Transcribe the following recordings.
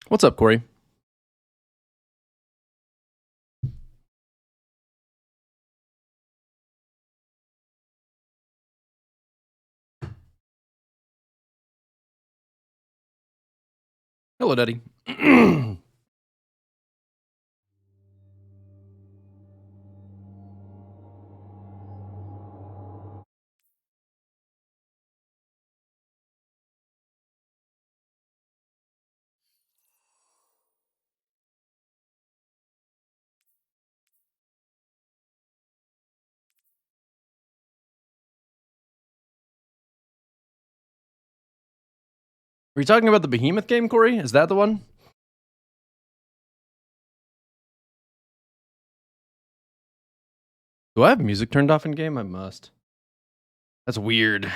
What's up, Corey? Hello, Daddy. Were you talking about the Behemoth game, Corey? Is that the one? Do I have music turned off in game? I must. That's weird.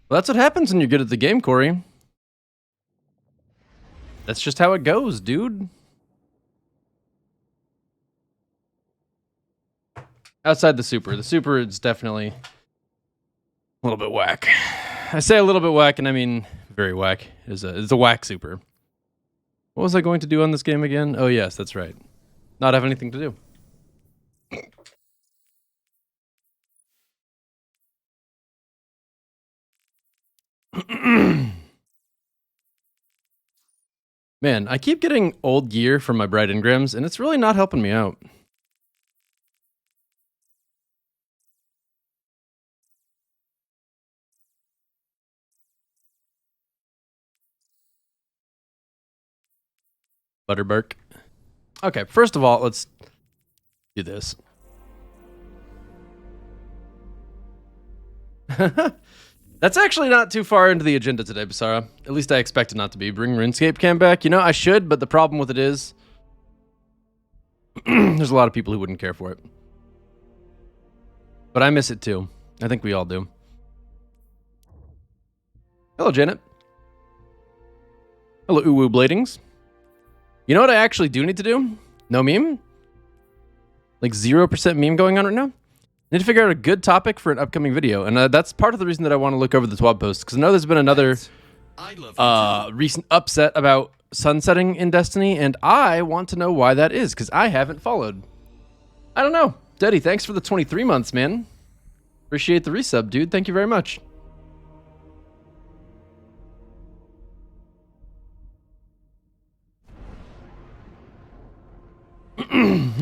Well, that's what happens when you're good at the game, Corey. That's just how it goes, dude. Outside the super. The super is definitely a little bit whack. I say a little bit whack, and I mean very whack. It's a whack super. What was I going to do on this game again? Oh, yes, that's right. Not have anything to do. Man, I keep getting old gear from my bright engrams, and it's really not helping me out. Butterbark. Okay, first of all, let's do this. That's actually not too far into the agenda today, Basara. At least I expect it not to be. Bring RuneScape Cam back. You know, I should, but the problem with it is there's a lot of people who wouldn't care for it. But I miss it too. I think we all do. Hello, Janet. Hello, Uwu Bladings. You know what I actually do need to do? No meme? Like 0% meme going on right now? I need to figure out a good topic for an upcoming video, and that's part of the reason that I want to look over the TWAB post, because I know there's been another recent upset about sunsetting in Destiny, and I want to know why that is, because I haven't followed. I don't know. Daddy, thanks for the 23 months, man. Appreciate the resub, dude. Thank you very much.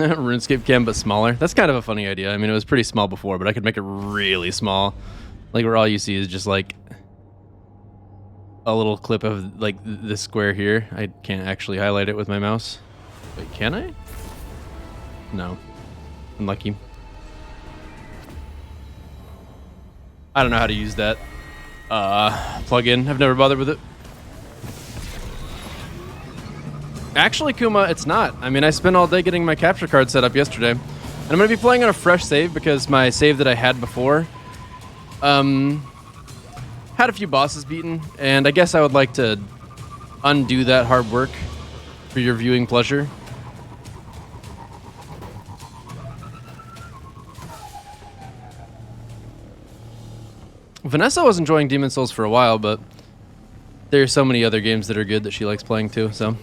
RuneScape Cam, but smaller. That's kind of a funny idea. I mean, it was pretty small before, but I could make it really small. Like, where all you see is just, like, a little clip of, like, this square here. I can't actually highlight it with my mouse. Wait, can I? No. Unlucky. I don't know how to use that plugin. I've never bothered with it. Actually, Kuma, it's not. I mean, I spent all day getting my capture card set up yesterday. And I'm going to be playing on a fresh save because my save that I had before had a few bosses beaten. And I guess I would like to undo that hard work for your viewing pleasure. Vanessa was enjoying Demon's Souls for a while, but there are so many other games that are good that she likes playing too, so...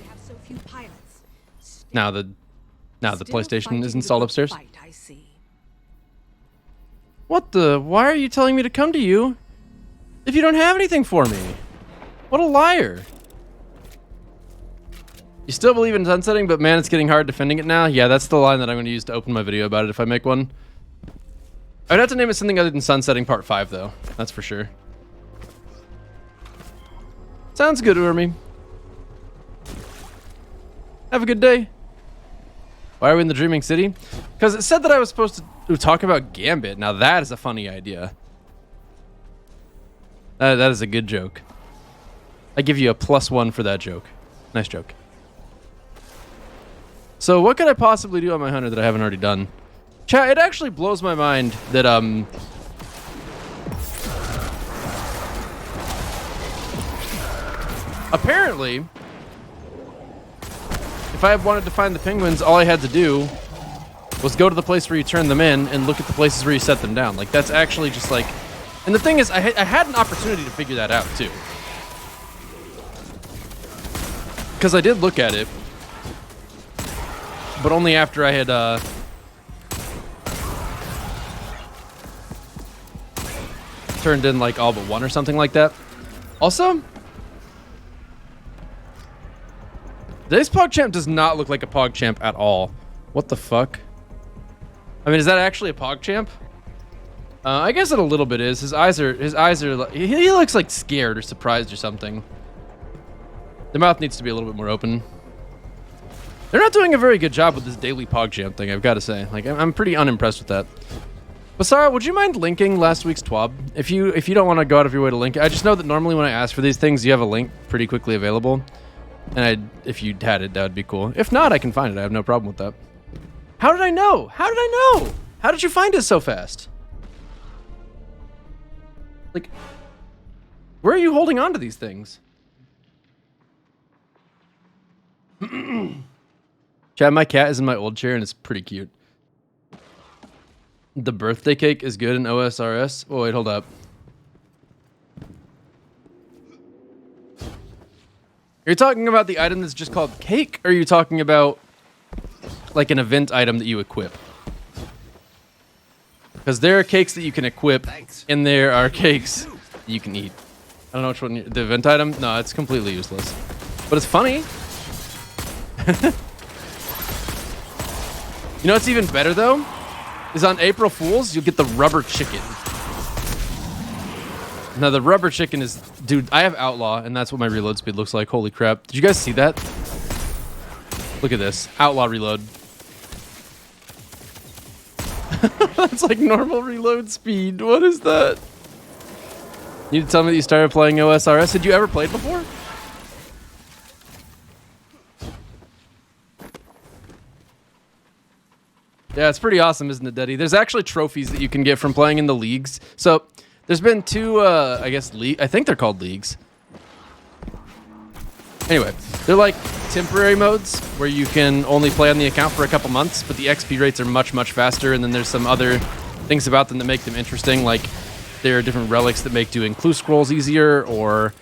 Now the PlayStation is installed upstairs. What the? Why are you telling me to come to you if you don't have anything for me? What a liar. You still believe in sunsetting, but man, it's getting hard defending it now? Yeah, that's the line that I'm going to use to open my video about it if I make one. I'd have to name it something other than sunsetting part 5, though. That's for sure. Sounds good, Urmi. Have a good day. Why are we in the Dreaming City? Because it said that I was supposed to talk about Gambit. Now that is a funny idea. That is a good joke. I give you a +1 for that joke. Nice joke. So what could I possibly do on my hunter that I haven't already done? Chat, it actually blows my mind that apparently, if I wanted to find the penguins, all I had to do was go to the place where you turn them in and look at the places where you set them down. Like, that's actually just like... And the thing is, I had an opportunity to figure that out, too. Because I did look at it. But only after I had, turned in, like, all but one or something like that. Also... Today's PogChamp does not look like a PogChamp at all. What the fuck? I mean, is that actually a PogChamp? I guess it a little bit is. His eyes are like, he looks like scared or surprised or something. The mouth needs to be a little bit more open. They're not doing a very good job with this daily PogChamp thing, I've got to say. Like, I'm pretty unimpressed with that. Basara, would you mind linking last week's TWAB? If you don't want to go out of your way to link it. I just know that normally when I ask for these things, you have a link pretty quickly available. And if you had it, that would be cool. If not, I can find it. I have no problem with that. How did I know? How did I know? How did you find it so fast? Like, where are you holding on to these things? Chad, my cat is in my old chair and it's pretty cute. The birthday cake is good in OSRS. Oh, wait, hold up. Are you talking about the item that's just called cake, or are you talking about like an event item that you equip? Because there are cakes that you can equip, and there are cakes that you can eat. I don't know which one. The event item? No, it's completely useless. But it's funny. You know what's even better, though? Is on April Fools, you'll get the rubber chicken. Now, the rubber chicken is... Dude, I have Outlaw, and that's what my reload speed looks like. Holy crap. Did you guys see that? Look at this. Outlaw reload. That's like normal reload speed. What is that? You need to tell me that you started playing OSRS. Had you ever played before? Yeah, it's pretty awesome, isn't it, Deddy? There's actually trophies that you can get from playing in the leagues. So... There's been two, I guess, I think they're called leagues. Anyway, they're like temporary modes where you can only play on the account for a couple months, but the XP rates are much, much faster. And then there's some other things about them that make them interesting. Like there are different relics that make doing clue scrolls easier or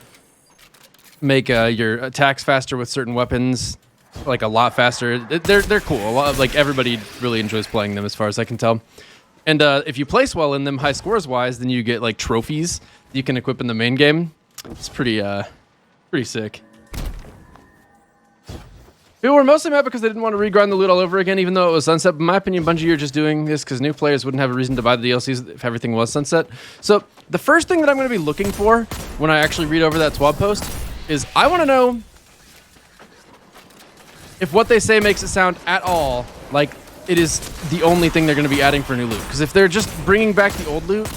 make your attacks faster with certain weapons, like a lot faster. They're cool. A lot of, like everybody really enjoys playing them as far as I can tell. And if you place well in them, high scores wise, then you get like trophies that you can equip in the main game. It's pretty sick. People were mostly mad because they didn't want to regrind the loot all over again, even though it was sunset. But in my opinion, Bungie are just doing this because new players wouldn't have a reason to buy the DLCs if everything was sunset. So the first thing that I'm going to be looking for when I actually read over that TWAB post is I want to know if what they say makes it sound at all like it is the only thing they're going to be adding for new loot. Because if they're just bringing back the old loot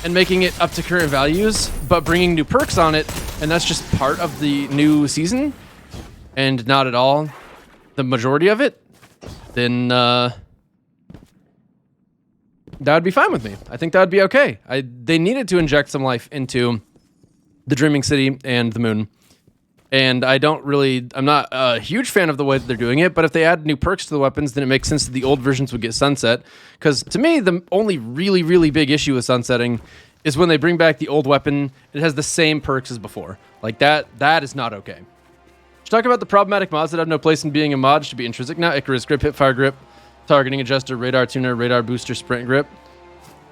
and making it up to current values, but bringing new perks on it, and that's just part of the new season, and not at all the majority of it, then that would be fine with me. I think that would be okay. They needed to inject some life into the Dreaming City and the Moon. And I'm not a huge fan of the way that they're doing it, but if they add new perks to the weapons, then it makes sense that the old versions would get sunset. Because to me, the only really, really big issue with sunsetting is when they bring back the old weapon, it has the same perks as before. Like that is not okay. Let's talk about the problematic mods that have no place in being a mod. Should be intrinsic now. Icarus grip, hipfire grip, targeting adjuster, radar tuner, radar booster, sprint grip.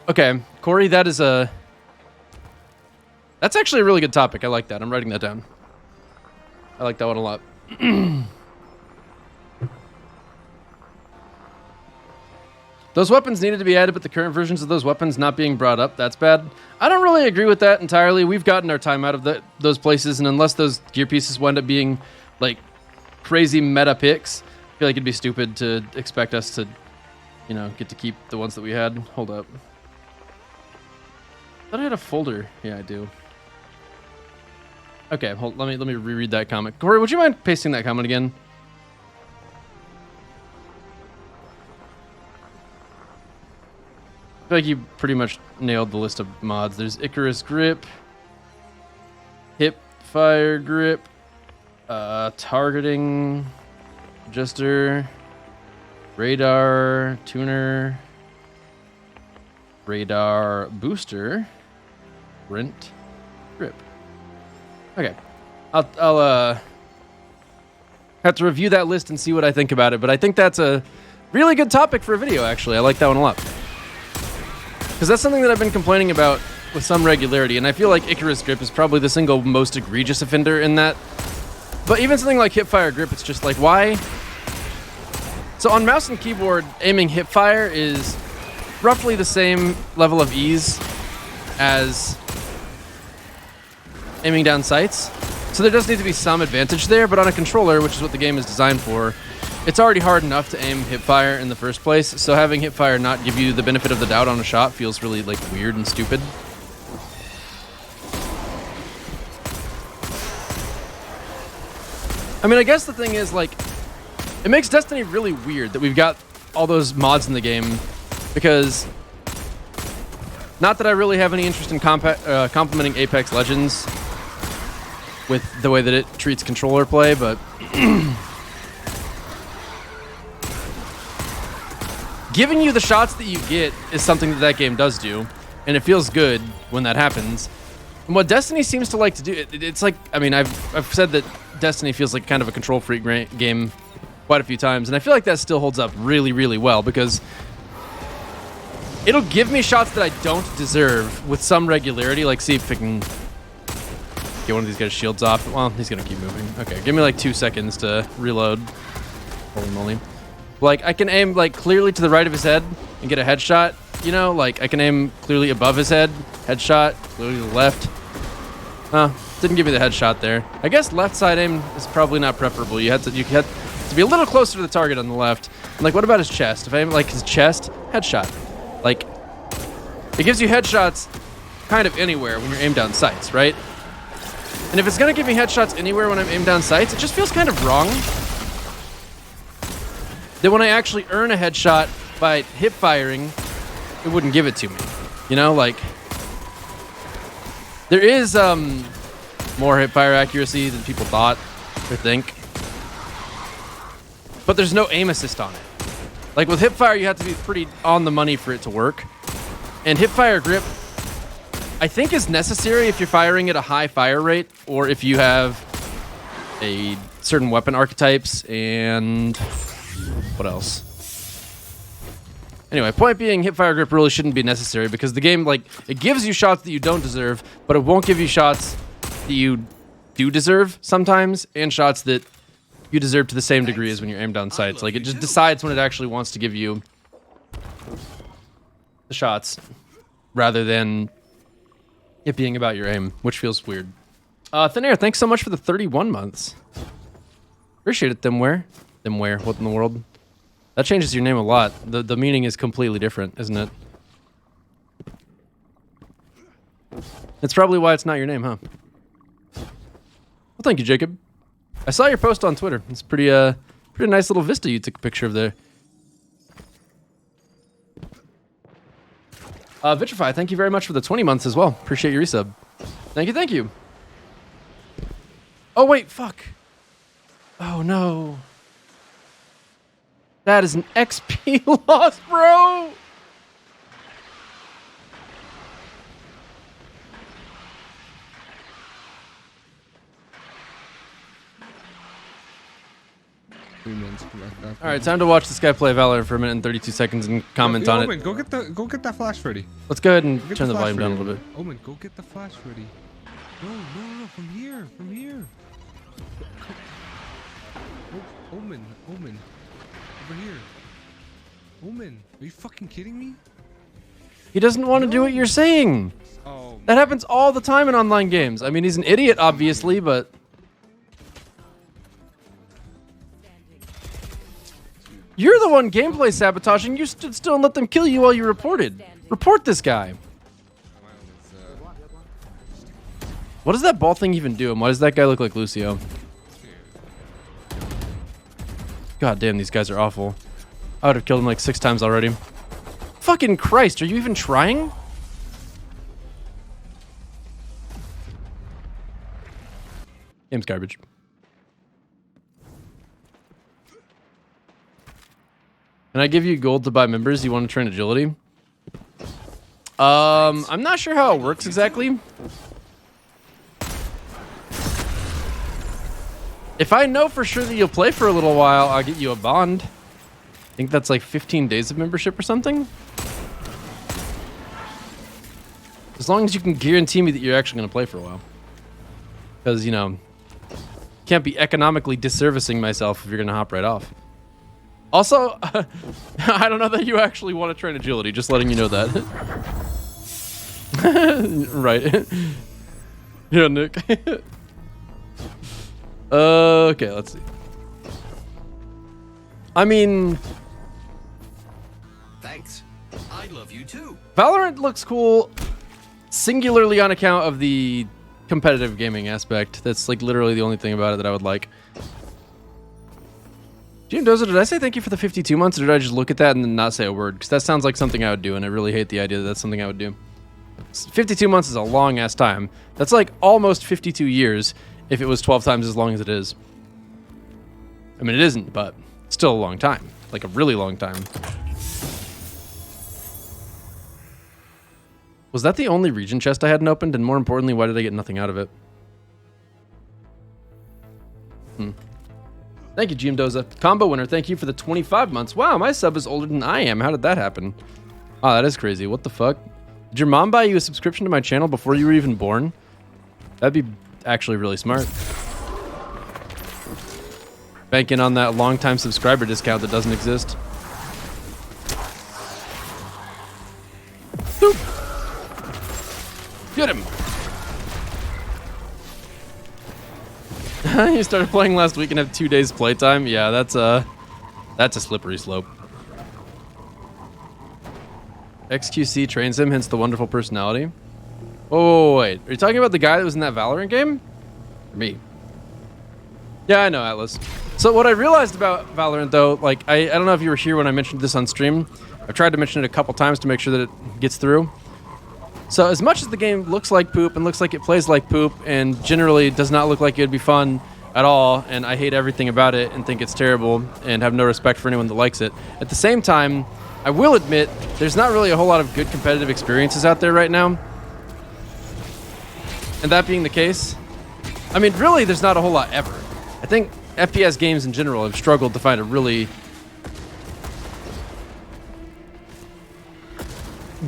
Okay, Corey, that's actually a really good topic. I like that. I'm writing that down. I like that one a lot. Those weapons needed to be added, but the current versions of those weapons not being brought up, that's bad. I don't really agree with that entirely. We've gotten our time out of those places, and unless those gear pieces wind up being like crazy meta picks, I feel like it'd be stupid to expect us to, get to keep the ones that we had. Hold up. I thought I had a folder. Yeah, I do. Okay, let me reread that comment. Corey, would you mind pasting that comment again? I feel like you pretty much nailed the list of mods. There's Icarus grip, hip fire grip, targeting adjuster, Radar tuner. Radar booster. Sprint. Grip. Okay. I'll have to review that list and see what I think about it, but I think that's a really good topic for a video, actually. I like that one a lot. Because that's something that I've been complaining about with some regularity, and I feel like Icarus Grip is probably the single most egregious offender in that. But even something like Hipfire Grip, it's just like, why? So on mouse and keyboard, aiming hipfire is roughly the same level of ease as aiming down sights. So there does need to be some advantage there, but on a controller, which is what the game is designed for, it's already hard enough to aim hipfire in the first place, so having hipfire not give you the benefit of the doubt on a shot feels really like weird and stupid. I mean, I guess the thing is, like, it makes Destiny really weird that we've got all those mods in the game, because not that I really have any interest in complimenting Apex Legends with the way that it treats controller play, but giving you the shots that you get is something that game does do, and it feels good when that happens. And what Destiny seems to like to do, it's like, I mean, I've said that Destiny feels like kind of a control freak game quite a few times, and I feel like that still holds up really, really well, because it'll give me shots that I don't deserve with some regularity. Like, see if I can get one of these guys' shields off. Well, he's gonna keep moving. Okay, give me like 2 seconds to reload. Holy moly. Like, I can aim like clearly to the right of his head and get a headshot, you know? Like, I can aim clearly above his head, headshot, clearly to the left. Didn't give me the headshot there. I guess left side aim is probably not preferable. You had to be a little closer to the target on the left. And like, what about his chest? If I aim like his chest, headshot. Like, it gives you headshots kind of anywhere when you're aimed down sights, right? And if it's gonna give me headshots anywhere when I'm aimed down sights, it just feels kind of wrong that when I actually earn a headshot by hip firing, it wouldn't give it to me. You know, like, there is more hip fire accuracy than people thought or think, but there's no aim assist on it. Like with hip fire, you have to be pretty on the money for it to work, and hip fire grip, I think, is necessary if you're firing at a high fire rate, or if you have a certain weapon archetypes, and what else? Anyway, point being, hipfire grip really shouldn't be necessary, because the game, like, it gives you shots that you don't deserve, but it won't give you shots that you do deserve sometimes, and shots that you deserve to the same degree as when you're aimed down sights. Like, it just decides when it actually wants to give you the shots, rather than it being about your aim, which feels weird. Thin Air, thanks so much for the 31 months. Appreciate it, Thimware. Thimware, what in the world? That changes your name a lot. The meaning is completely different, isn't it? It's probably why it's not your name, huh? Well, thank you, Jacob. I saw your post on Twitter. It's pretty nice little vista you took a picture of there. Vitrify, thank you very much for the 20 months as well. Appreciate your resub. Thank you, thank you. Oh, wait, fuck. Oh, no. That is an XP loss, bro. All right, time to watch this guy play Valor for a minute and 32 seconds and comment on Omen, it. go get that flash ready. Let's go ahead and turn the volume down a little bit. Omen, go get the flash ready. No, from here. Oh, Omen, over here. Omen, are you fucking kidding me? He doesn't want to do what you're saying. Oh, that happens all the time in online games. I mean, he's an idiot, obviously, but you're the one gameplay sabotaging. You stood still and let them kill you while you reported. Report this guy. What does that ball thing even do? And why does that guy look like Lucio? God damn, these guys are awful. I would have killed him like 6 times already. Fucking Christ, are you even trying? Game's garbage. and I give you gold to buy members, you want to train agility? I'm not sure how it works exactly. If I know for sure that you'll play for a little while, I'll get you a bond. I think that's like 15 days of membership or something. As long as you can guarantee me that you're actually going to play for a while. Because, you know, can't be economically disservicing myself if you're going to hop right off. Also, I don't know that you actually want to train agility, just letting you know that. Right. Yeah, Nick. Okay, let's see. I mean... Thanks. I love you too. Valorant looks cool, singularly on account of the competitive gaming aspect. That's like literally the only thing about it that I would like. Doza, did I say thank you for the 52 months, or did I just look at that and then not say a word? Because that sounds like something I would do, and I really hate the idea that that's something I would do. 52 months is a long-ass time. That's like almost 52 years if it was 12 times as long as it is. I mean, it isn't, but still a long time. Like a really long time. Was that the only region chest I hadn't opened? And more importantly, why did I get nothing out of it? Thank you, Doza. Combo winner, thank you for the 25 months. Wow, my sub is older than I am. How did that happen? Oh, that is crazy. What the fuck? Did your mom buy you a subscription to my channel before you were even born? That'd be actually really smart. Banking on that long-time subscriber discount that doesn't exist. Boop. Get him. You started playing last week and have 2 days playtime. Yeah, that's a slippery slope. XQC trains him, hence the wonderful personality. Oh, wait. Are you talking about the guy that was in that Valorant game? Or me? Yeah, I know, Atlas. So what I realized about Valorant, though, like, I don't know if you were here when I mentioned this on stream. I've tried to mention it a couple times to make sure that it gets through. So as much as the game looks like poop and looks like it plays like poop and generally does not look like it would be fun at all, and I hate everything about it and think it's terrible and have no respect for anyone that likes it, at the same time, I will admit there's not really a whole lot of good competitive experiences out there right now. And that being the case, I mean, really, there's not a whole lot ever. I think FPS games in general have struggled to find a really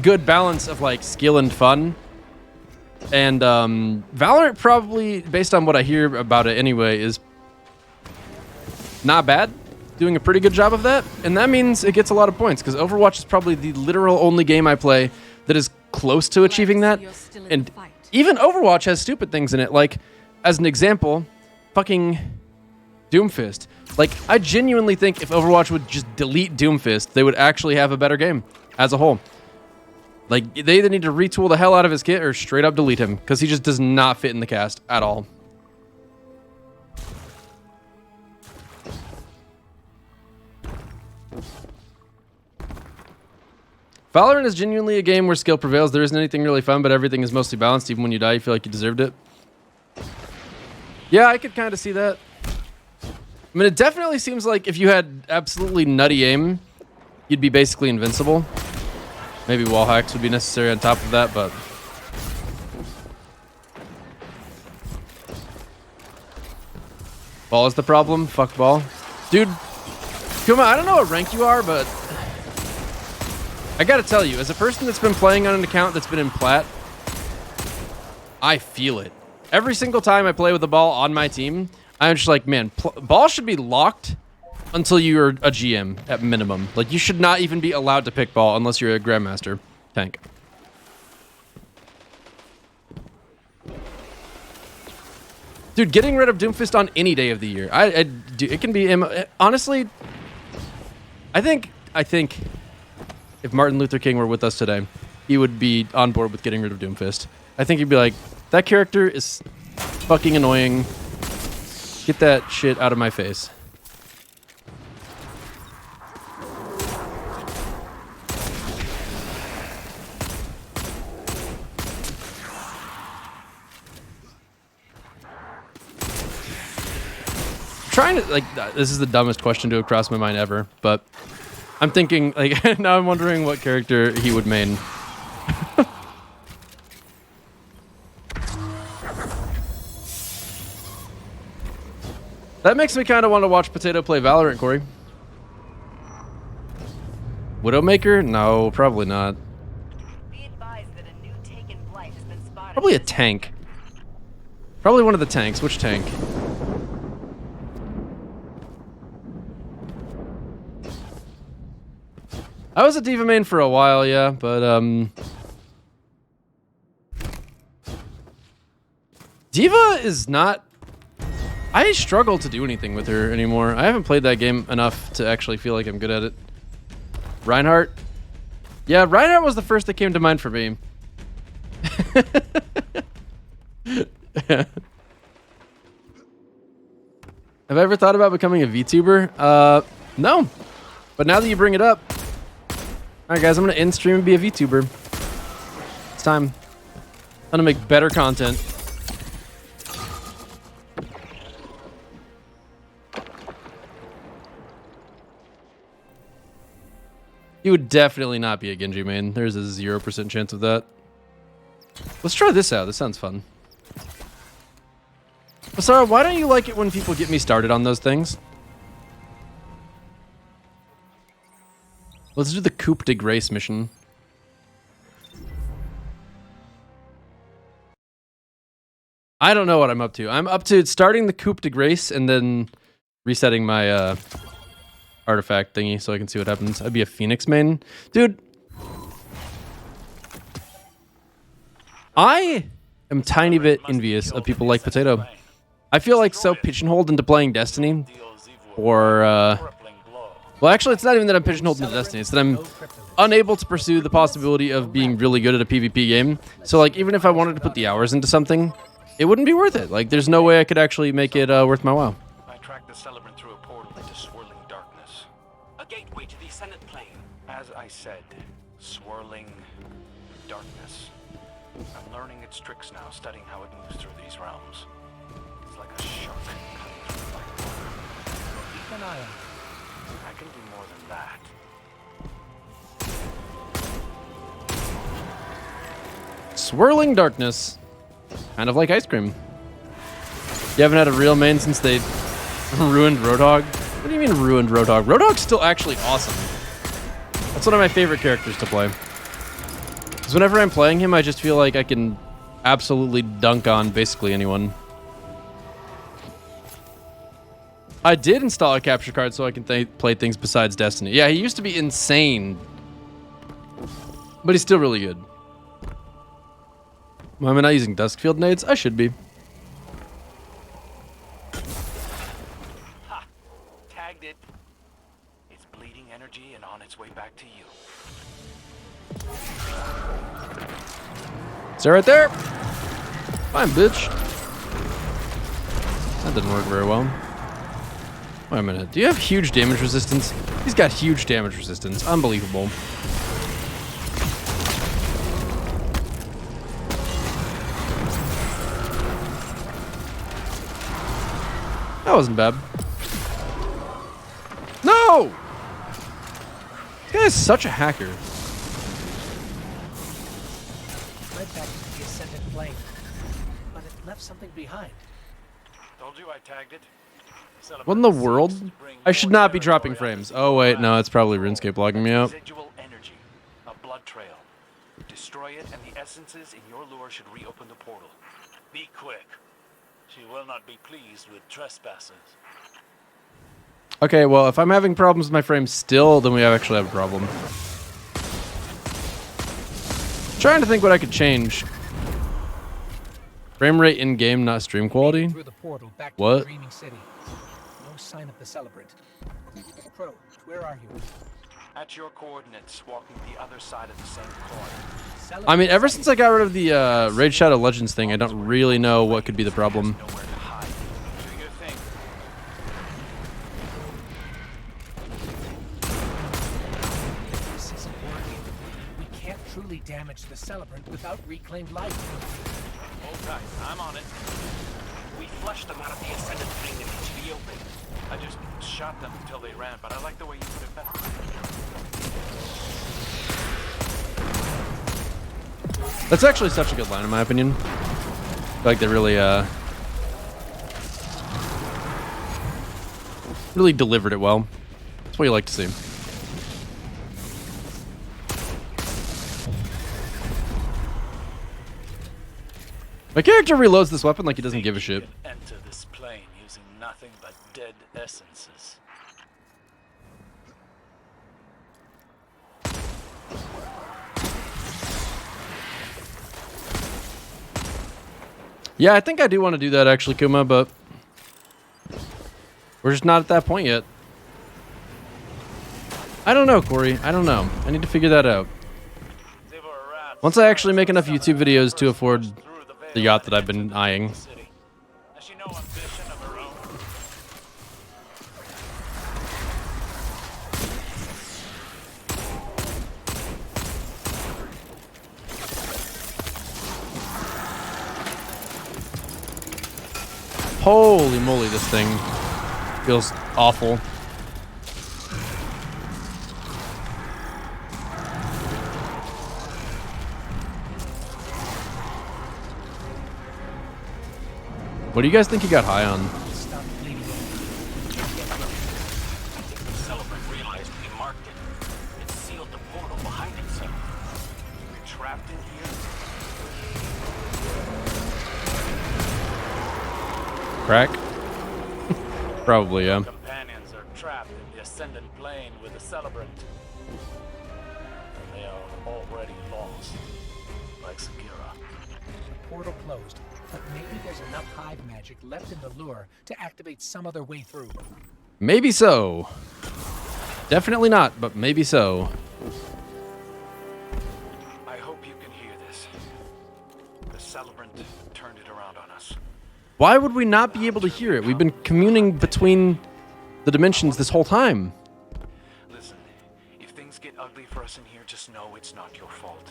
good balance of like skill and fun. And Valorant probably, based on what I hear about it anyway, is not bad. Doing a pretty good job of that. And that means it gets a lot of points, because Overwatch is probably the literal only game I play that is close to achieving that. And even Overwatch has stupid things in it. Like, as an example, fucking Doomfist. Like, I genuinely think if Overwatch would just delete Doomfist, they would actually have a better game as a whole. Like, they either need to retool the hell out of his kit or straight up delete him, because he just does not fit in the cast at all. Valorant is genuinely a game where skill prevails. There isn't anything really fun, but everything is mostly balanced. Even when you die, you feel like you deserved it. Yeah, I could kind of see that. I mean, it definitely seems like if you had absolutely nutty aim, you'd be basically invincible. Maybe wall hacks would be necessary on top of that, but... Ball is the problem? Fuck ball. Dude, come on, I don't know what rank you are, but... I gotta tell you, as a person that's been playing on an account that's been in plat, I feel it. Every single time I play with the ball on my team, I'm just like, man, ball should be locked until you're a GM at minimum. Like, you should not even be allowed to pick ball unless you're a Grandmaster tank. Dude, getting rid of Doomfist on any day of the year. It can be, honestly, I think if Martin Luther King were with us today, he would be on board with getting rid of Doomfist. I think he'd be like, that character is fucking annoying. Get that shit out of my face. Trying to, like, this is the dumbest question to have crossed my mind ever, but I'm thinking, like, now I'm wondering what character he would main. That makes me kind of want to watch Potato play Valorant, Corey. Widowmaker? No, probably not. Be advised that a new taken flight has been spotted. Probably a tank. Probably one of the tanks. Which tank? I was a D.Va main for a while, yeah, but D.Va is not... I struggle to do anything with her anymore. I haven't played that game enough to actually feel like I'm good at it. Reinhardt? Yeah, Reinhardt was the first that came to mind for me. Have I ever thought about becoming a VTuber? No. But now that you bring it up... Alright guys, I'm gonna end stream and be a VTuber. It's time. I'm gonna make better content. You would definitely not be a Genji main. There's a 0% chance of that. Let's try this out. This sounds fun. Sarah, why don't you like it when people get me started on those things? Let's do the Coupe de Grace mission. I don't know what I'm up to. I'm up to starting the Coupe de Grace and then resetting my artifact thingy so I can see what happens. I'd be a Phoenix main. Dude. I am tiny bit envious of people like Potato. I feel like so pigeonholed into playing Destiny or well, actually, it's not even that I'm pigeonholed into Destiny. It's that I'm unable to pursue the possibility of being really good at a PvP game. So, like, even if I wanted to put the hours into something, it wouldn't be worth it. Like, there's no way I could actually make it worth my while. I tracked the celebrant through a portal into swirling darkness. A gateway to the Ascendant Plane. As I said, swirling darkness. I'm learning its tricks now, studying how it moves through these realms. It's like a shark cutting through light water. Keep an eye on it. I can do more than that. Swirling darkness. Kind of like ice cream. You haven't had a real main since they ruined Roadhog? What do you mean ruined Roadhog? Roadhog's still actually awesome. That's one of my favorite characters to play. Because whenever I'm playing him, I just feel like I can absolutely dunk on basically anyone. I did install a capture card so I can play things besides Destiny. Yeah, he used to be insane. But he's still really good. Why am I not using Duskfield nades? I should be. Ha! Tagged it. It's bleeding energy and on its way back to you. Is that right there? Fine, bitch. That didn't work very well. Wait a minute. Do you have huge damage resistance? He's got huge damage resistance. Unbelievable. That wasn't bad. No! This guy is such a hacker. Right back to the Ascendant Plane. But it left something behind. Told you I tagged it. What in the world? I should not be dropping frames. Oh wait, no, it's probably RuneScape logging me out. Residual energy, a blood trail. Destroy it, and the essences in your lure should reopen the portal. Be quick. She will not be pleased with trespassers. Okay, well, if I'm having problems with my frames still, then we actually have a problem. Trying to think what I could change. Frame rate in game, not stream quality. Through the portal back to What? the Dreaming City. No sign of the celebrant. Pro, where are you? At your coordinates, walking the other side of the same coin. I mean, ever since I got rid of the Raid Shadow Legends thing, I don't really know what could be the problem. Nowhere to hide. Do your thing. This isn't working. We can't truly damage the celebrant without reclaimed life. Hold tight. I'm on it. We flushed them out of the ascendant plane and into the open. I just shot them until they ran, but I like the way you put it better. That's actually such a good line, in my opinion. I feel like they really, really delivered it well. That's what you like to see. My character reloads this weapon like he doesn't give a shit. You can enter this plane using nothing but dead essences. Yeah, I think I do want to do that actually, Kuma, but we're just not at that point yet. I don't know, Corey. I don't know. I need to figure that out. Once I actually make enough YouTube videos to afford the yacht that I've been eyeing. Has she no ambition of her own? Holy moly, this thing feels awful. What do you guys think he got high on? Stop bleeding. The celebrant realized we marked it. It sealed the portal behind itself. We're trapped in here. Crack? Probably, yeah. Companions are trapped in the ascendant plane with the celebrant. And they are already lost, like Sagira. The portal closed, but maybe there's enough hive magic left in the lure to activate some other way through. Maybe so. Definitely not, but maybe so. I hope you can hear this. The celebrant turned it around on us. Why would we not be able to hear it? We've been communing between the dimensions this whole time. Listen, if things get ugly for us in here, just know it's not your fault.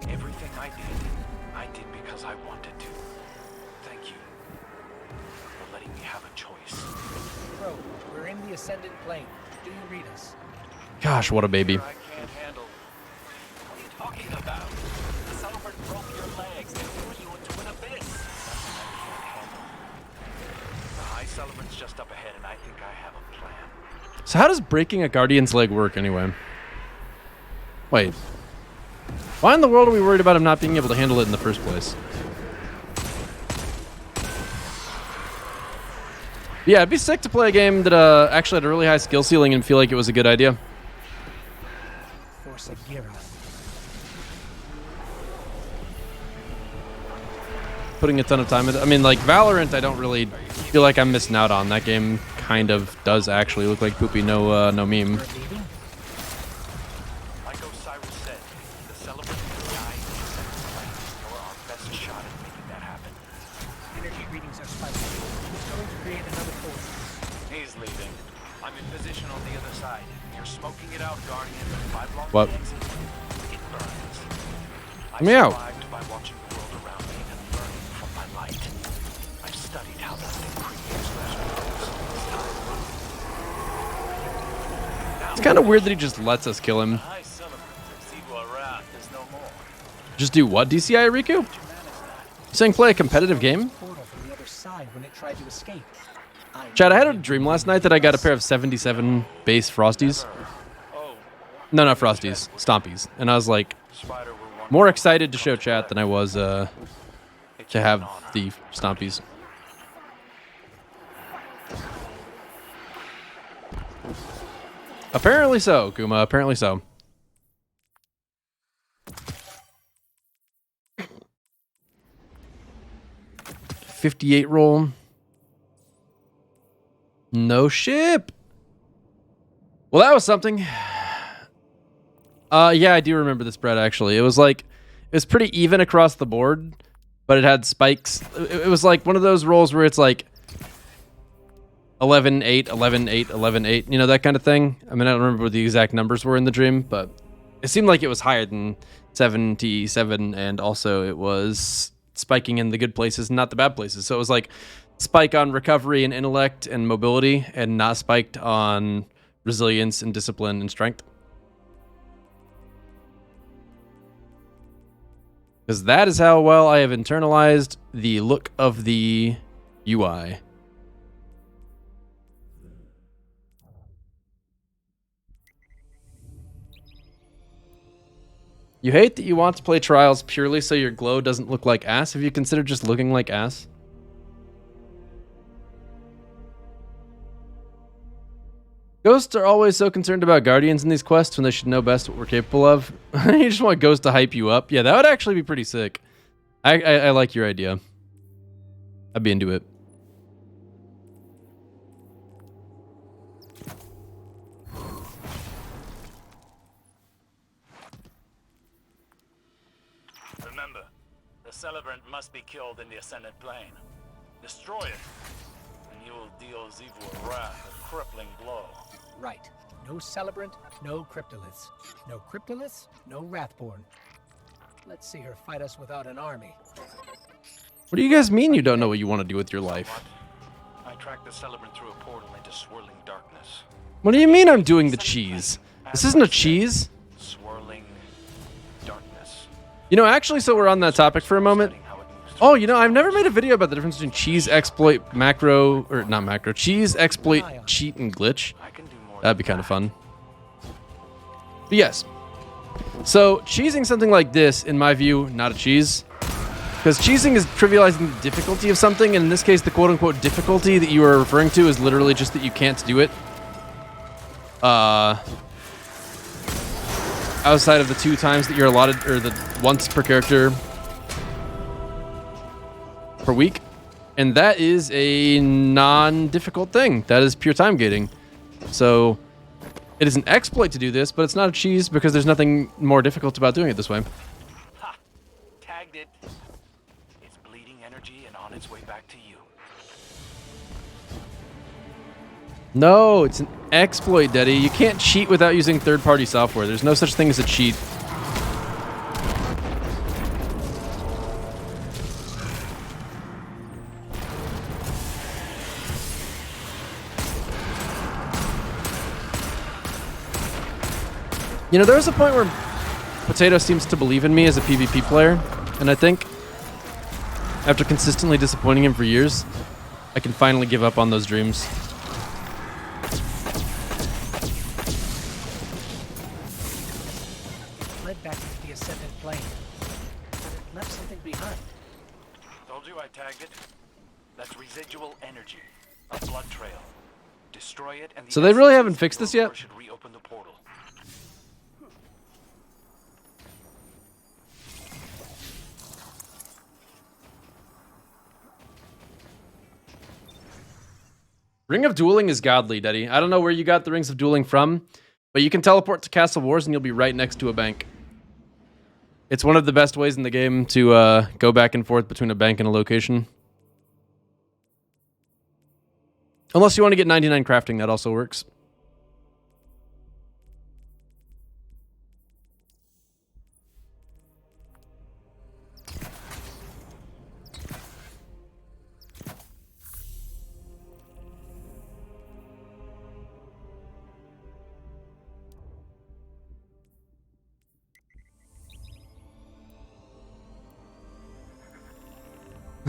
Everything I did because I wanted to. Thank you for letting me have a choice. Bro, we're in the ascendant plane. Do you read us? Gosh, what a baby. I can't handle. What are you talking about? The celebrant broke your legs and threw you into an abyss. The high celebrant's just up ahead, and I think I have a plan. So how does breaking a guardian's leg work anyway? Wait. Why in the world are we worried about him not being able to handle it in the first place? Yeah, it'd be sick to play a game that actually had a really high skill ceiling and feel like it was a good idea. For Sagira. Putting a ton of time into. I mean, like Valorant, I don't really feel like I'm missing out on. That game kind of does actually look like poopy, no meme. We're leaving? Like Osiris said, the celebrant will die in the ascendant plane. You're our best shot at making that happen. Energy readings are spiking. It's going to create another portal. He's leaving. I'm in position on the other side. You're smoking it out, Guardian. If I block What? the exit, it burns. I Let me out. survived by watching the world around me and learning from my light. I've studied how that thing creates those worlds. It's kind of weird that he just lets us kill him. High celebrant of Zigua Wrath is no more. Just do what, DCI Riku? You saying play a competitive game? Portal from the other side when it tried to escape. Chad, I had a dream last night that I got a pair of 77 base Frosties. Oh, No, not Frosties, Stompies. And I was like, Spider will want more excited to show chat than I was to have the Stompies. Apparently so, Kuma. Apparently so. .58 roll. No ship. Well, that was something. Yeah, I do remember this spread actually. It was like, it was pretty even across the board, but it had spikes. It was like one of those rolls where it's like 11-8, 11-8, 11-8, you know, that kind of thing. I mean, I don't remember what the exact numbers were in the dream, but it seemed like it was higher than 77, and also it was spiking in the good places and not the bad places. So it was like spike on recovery and intellect and mobility, and not spiked on resilience and discipline and strength. Because that is how well I have internalized the look of the UI. You hate that you want to play Trials purely so your glow doesn't look like ass? Have you considered just looking like ass? Ghosts are always so concerned about Guardians in these quests when they should know best what we're capable of. You just want Ghost to hype you up. Yeah, that would actually be pretty sick. I like your idea. I'd be into it. Remember, the Celebrant must be killed in the Ascendant Plane. Destroy it, and you will deal Xivu Wrath a crippling blow. Right. No Celebrant, no Cryptoliths. No Cryptoliths, no Wrathborn. Let's see her fight us without an army. What do you guys mean you don't know what you want to do with your life? I tracked the Celebrant through a portal into swirling darkness. What do you mean I'm doing the cheese? This isn't a cheese. Swirling darkness. You know, actually, so we're on that topic for a moment. Oh, you know, I've never made a video about the difference between cheese exploit macro, or not macro, cheese exploit cheat and glitch. That'd be kind of fun. But yes. So, cheesing something like this, in my view, not a cheese. Because cheesing is trivializing the difficulty of something, and in this case, the quote-unquote difficulty that you are referring to is literally just that you can't do it. Outside of the 2 times that you're allotted, or the once per character per week. And that is a non-difficult thing. That is pure time gating. So, it is an exploit to do this, but it's not a cheese because there's nothing more difficult about doing it this way. Ha! Tagged it. It's bleeding energy and on its way back to you. No, it's an exploit, Daddy. You can't cheat without using third-party software. There's no such thing as a cheat. You know, there was a point where Potato seems to believe in me as a PvP player, and I think after consistently disappointing him for years, I can finally give up on those dreams. Led back into the Ascendant Plane. But it left something behind. Told you I tagged it. That's residual energy. A blood trail. Destroy it and the So they really haven't fixed this yet? should reopen the portal. Ring of Dueling is godly, Daddy. I don't know where you got the Rings of Dueling from, but you can teleport to Castle Wars and you'll be right next to a bank. It's one of the best ways in the game to go back and forth between a bank and a location. Unless you want to get 99 crafting, that also works.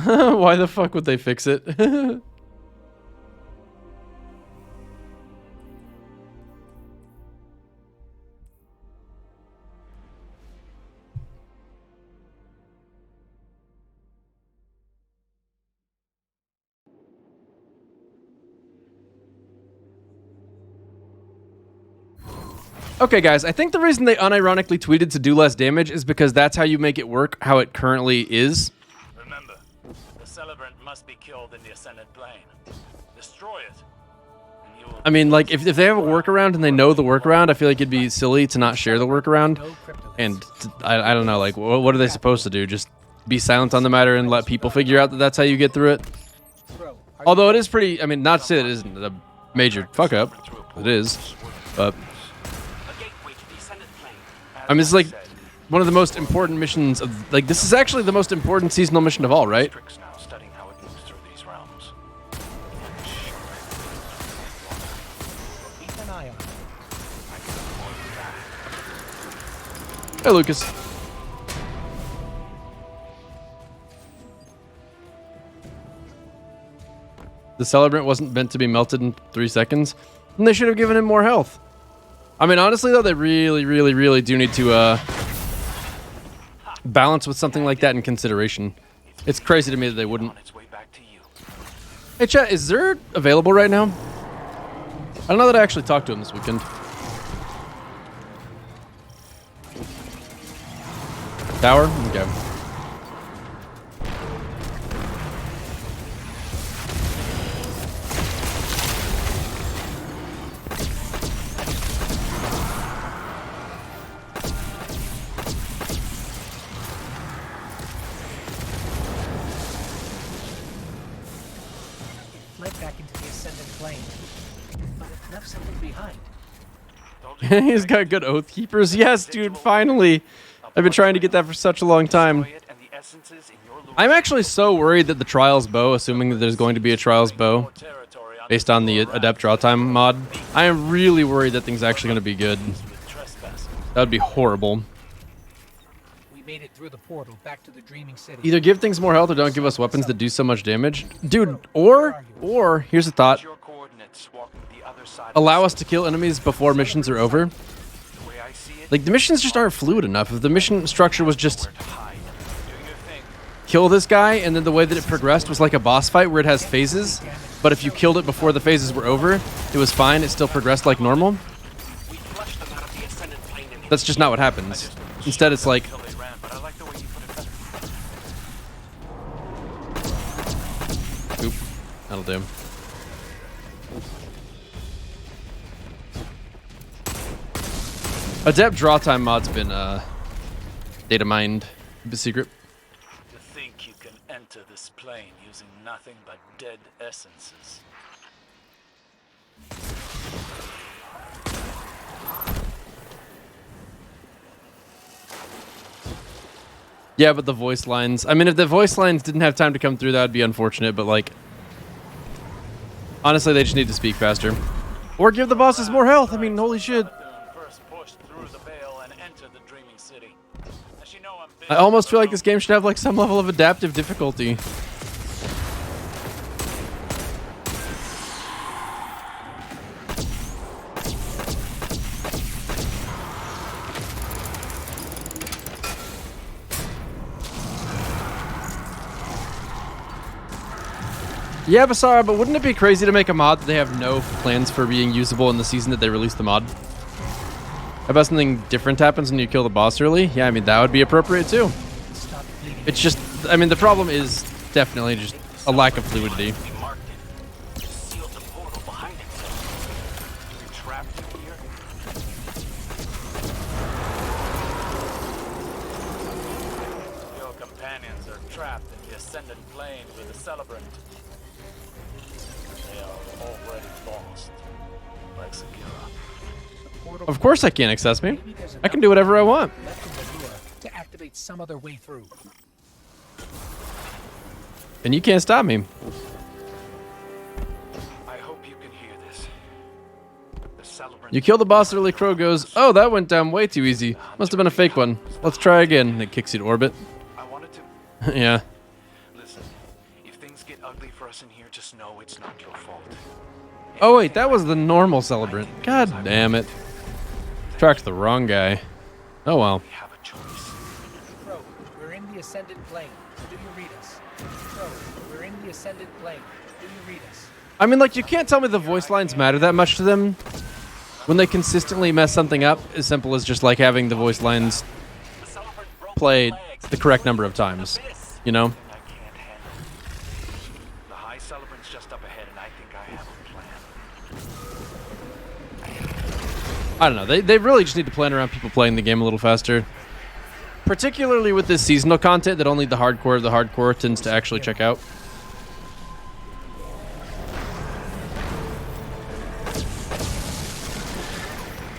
Why the fuck would they fix it? Okay, guys, I think the reason they unironically tweeted to do less damage is because that's how you make it work how it currently is. Remember, the Celebrant must be killed in the Ascendant Plane. Destroy it, and you will... I mean, like, if they have a workaround and they know the workaround, I feel like it'd be silly to not share the workaround. No Cryptoliths. And I don't know, like, what are they supposed to do? Just be silent on the matter and let people figure out that that's how you get through it? Bro, are Although it is pretty, I mean, not to say that it isn't a major fuck up. It is. But, A gateway to the Ascendant Plane. I mean, it's like one of the most important missions of, like, this is actually the most important seasonal mission of all, right? Strix now studying how it moves through these realms. Hey, Lucas. The Celebrant wasn't meant to be melted in 3 seconds. And they should have given him more health. I mean, honestly, though, they really do need to balance with something like that in consideration. It's crazy to me that they wouldn't. Hey, chat, is Zerd available right now? I don't know that I actually talked to him this weekend. Tower? Okay. Fled back into the ascendant plane, but it left something behind. He's got good Oath Keepers. Yes, dude, finally. I've been trying to get that for such a long time. I'm actually so worried that the Trials bow, assuming that there's going to be a Trials bow, based on the Adept Draw Time mod, I am really worried that thing's actually going to be good. That would be horrible. We made it through the portal back to the Dreaming City. Either give things more health or don't give us weapons that do so much damage. Dude, or, here's a thought. Allow us to kill enemies before missions are over. Like, the missions just aren't fluid enough. If the mission structure was just kill this guy, and then the way that it progressed was like a boss fight where it has phases, but if you killed it before the phases were over, it was fine, it still progressed like normal. That's just not what happens. Instead, it's like... Oop, that'll do. Adept Draw Time mod's been data mined. Keep it secret. To think you can enter this plane using nothing but dead essences. Yeah, but the voice lines... I mean, if the voice lines didn't have time to come through, that would be unfortunate, but like... Honestly, they just need to speak faster. Or give the bosses more health. I mean, holy shit. I almost feel like this game should have like some level of adaptive difficulty. Yeah, Basara, but wouldn't it be crazy to make a mod that they have no plans for being usable in the season that they release the mod? How about something different happens when you kill the boss early? Yeah, I mean, that would be appropriate too. It's just, I mean, the problem is definitely just a lack of fluidity. Your companions are trapped in the ascendant plane with the Celebrant. They are already lost, like Segura. Of course I can't access me. I can do whatever I want. To activate some other way through. And you can't stop me. I hope you can hear this. The Celebrant. You kill the boss early, Crow goes, oh, that went down way too easy. Must have been a fake one. Let's try again. And it kicks you to orbit. I wanted to. Yeah. Listen, if things get ugly for us in here, just know it's not your fault. Oh, wait, that was the normal Celebrant. God damn it. Tracked the wrong guy. Oh, well. We have a choice. Crow, we're in the ascendant plane. Do you read us? Crow, we're in the ascendant plane. Do you read us? I mean, like, you can't tell me the voice lines matter that much to them when they consistently mess something up as simple as just, like, having the voice lines played the correct number of times, you know? I can't handle it. The High Celebrant's just up ahead, and I think I have a plan. I don't know. They really just need to plan around people playing the game a little faster. Particularly with this seasonal content that only the hardcore tends to actually check out.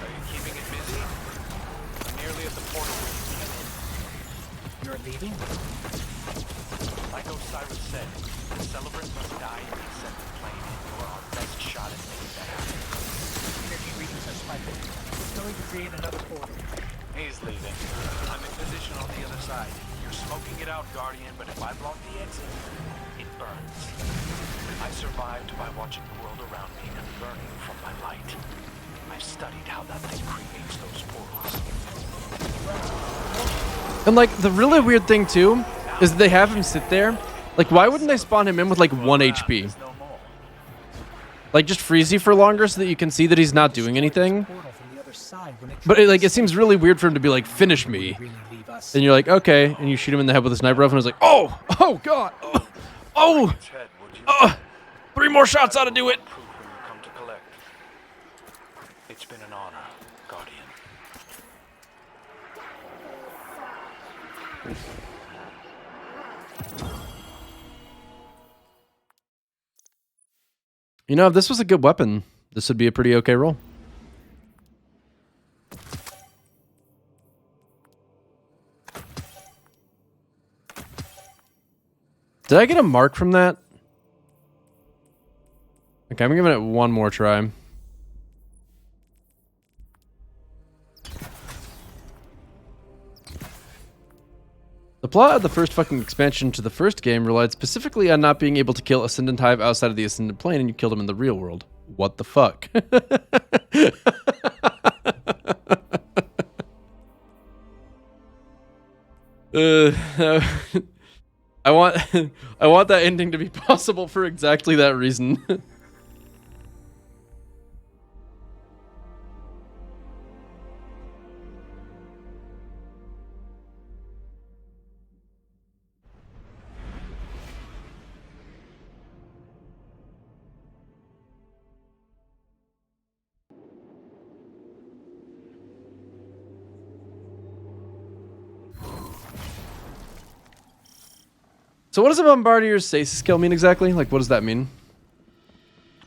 Are you keeping it busy? I'm nearly at the portal. You're leaving? Like Osiris said, the Celebrant must die in the ascendant plane, and you're our best shot at making that happen. Energy readings are spiking. It's going to create another portal. He's leaving. I'm in position on the other side. You're smoking it out, Guardian, but if I block the exit, it burns. I survived by watching the world around me and learning from my light. I've studied how that thing creates those portals. And like the really weird thing too is they have him sit there. Like, why wouldn't they spawn him in with like 1 HP? There's no more. Like, just freeze you for longer so that you can see that he's not doing anything. Portal from the other side when But it seems really weird for him to be like, finish me. really leave us. And you're like, okay, and you shoot him in the head with a sniper rifle, and it's like, oh god, oh, Its head, would you? 3 more shots ought to do it. Proof when you come to collect. It's been an honor, Guardian. You know, if this was a good weapon, this would be a pretty okay roll. Did I get a mark from that? Okay, I'm giving it one more try. The plot of the first fucking expansion to the first game relied specifically on not being able to kill Ascendant Hive outside of the Ascendant Plane, and you killed him in the real world. What the fuck? I want that ending to be possible for exactly that reason. So what does a bombardier's stasis kill mean exactly? Like, what does that mean?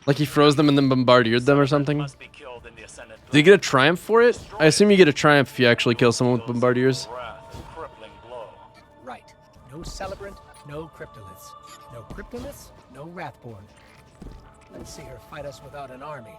Like he froze them and then bombardiered them or something? Must be killed in the Ascendant Do you get a triumph for it? I assume you get a triumph if you actually kill someone with bombardiers. Wrath, a crippling blow. Right. No celebrant, no cryptoliths. No cryptoliths, no wrathborn. Let's see her fight us without an army.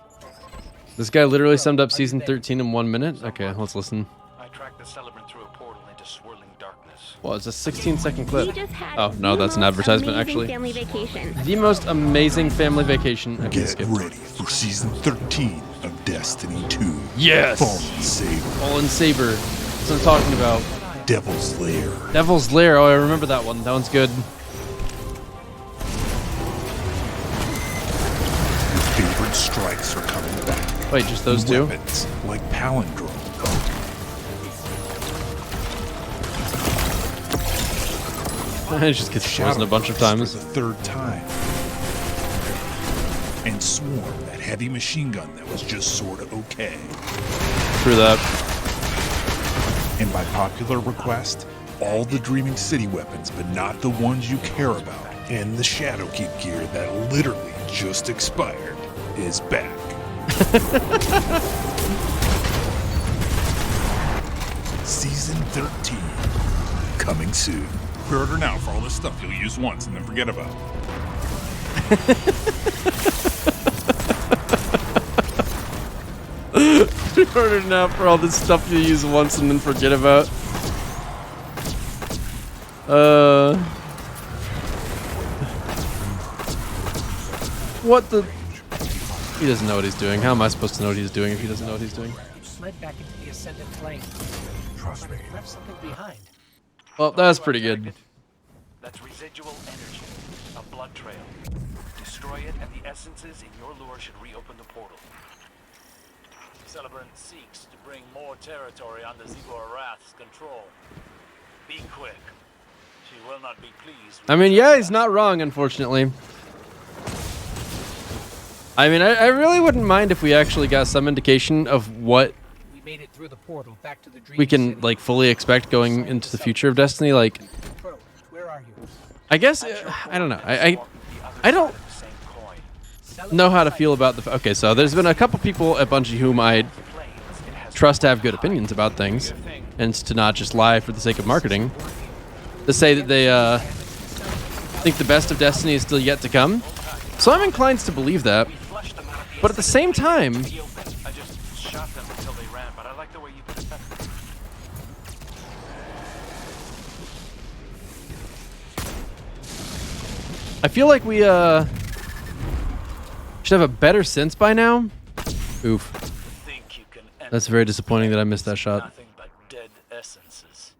This guy literally summed up season 13 in 1 minute? Okay, let's listen. I tracked the celebrant through a portal into swirling darkness. Well, it's a 16-second clip. We just had Oh, no, the that's an most advertisement, amazing actually. Family vacation. The most amazing family vacation. Okay, Get skip. ready for season 13 of Destiny 2. Yes! Fallen Saber, Fallen Saber. That's what I'm talking about. Devil's Lair. Devil's Lair. Oh, I remember that one. That one's good. Your favorite strikes are coming back. Wait, just those two? Weapons like Palindrome. It just gets frozen a bunch of times. For the third time. And Swarm, that heavy machine gun that was just sorta okay. Through that. And by popular request, all the Dreaming City weapons, but not the ones you care about, and the Shadowkeep gear that literally just expired, is back. Season 13, coming soon. Pre-order now for all this stuff you'll use once and then forget about. Pre-ordered now for all this stuff you use once and then forget about. What the? He doesn't know what he's doing. How am I supposed to know what he's doing if he doesn't know what he's doing? You slid back into the Ascendant Plane. Trust me. Left something behind. Well, that's pretty good. That's residual energy, a blood trail. Destroy it, and the essences in your lure should reopen the portal. Celebrant seeks to bring more territory under Zivor Wrath's control. Be quick. She will not be pleased with I mean, your yeah, he's not wrong, unfortunately. I mean, I really wouldn't mind if we actually got some indication of what We made it through the portal back to the Dream we can, City. like, fully expect going into the future of Destiny. Like, Pro, where are you? I guess, I don't know. I don't know how to feel about the... Okay, so there's been a couple people at Bungie whom I trust to have good opinions about things, and to not just lie for the sake of marketing, to say that they think the best of Destiny is still yet to come. So I'm inclined to believe that, but at the same time, I just shot them until they ran, but I like the way you put it better. I feel like we should have a better sense by now. Oof. Think you can That's very disappointing that I missed that shot. nothing but dead essences.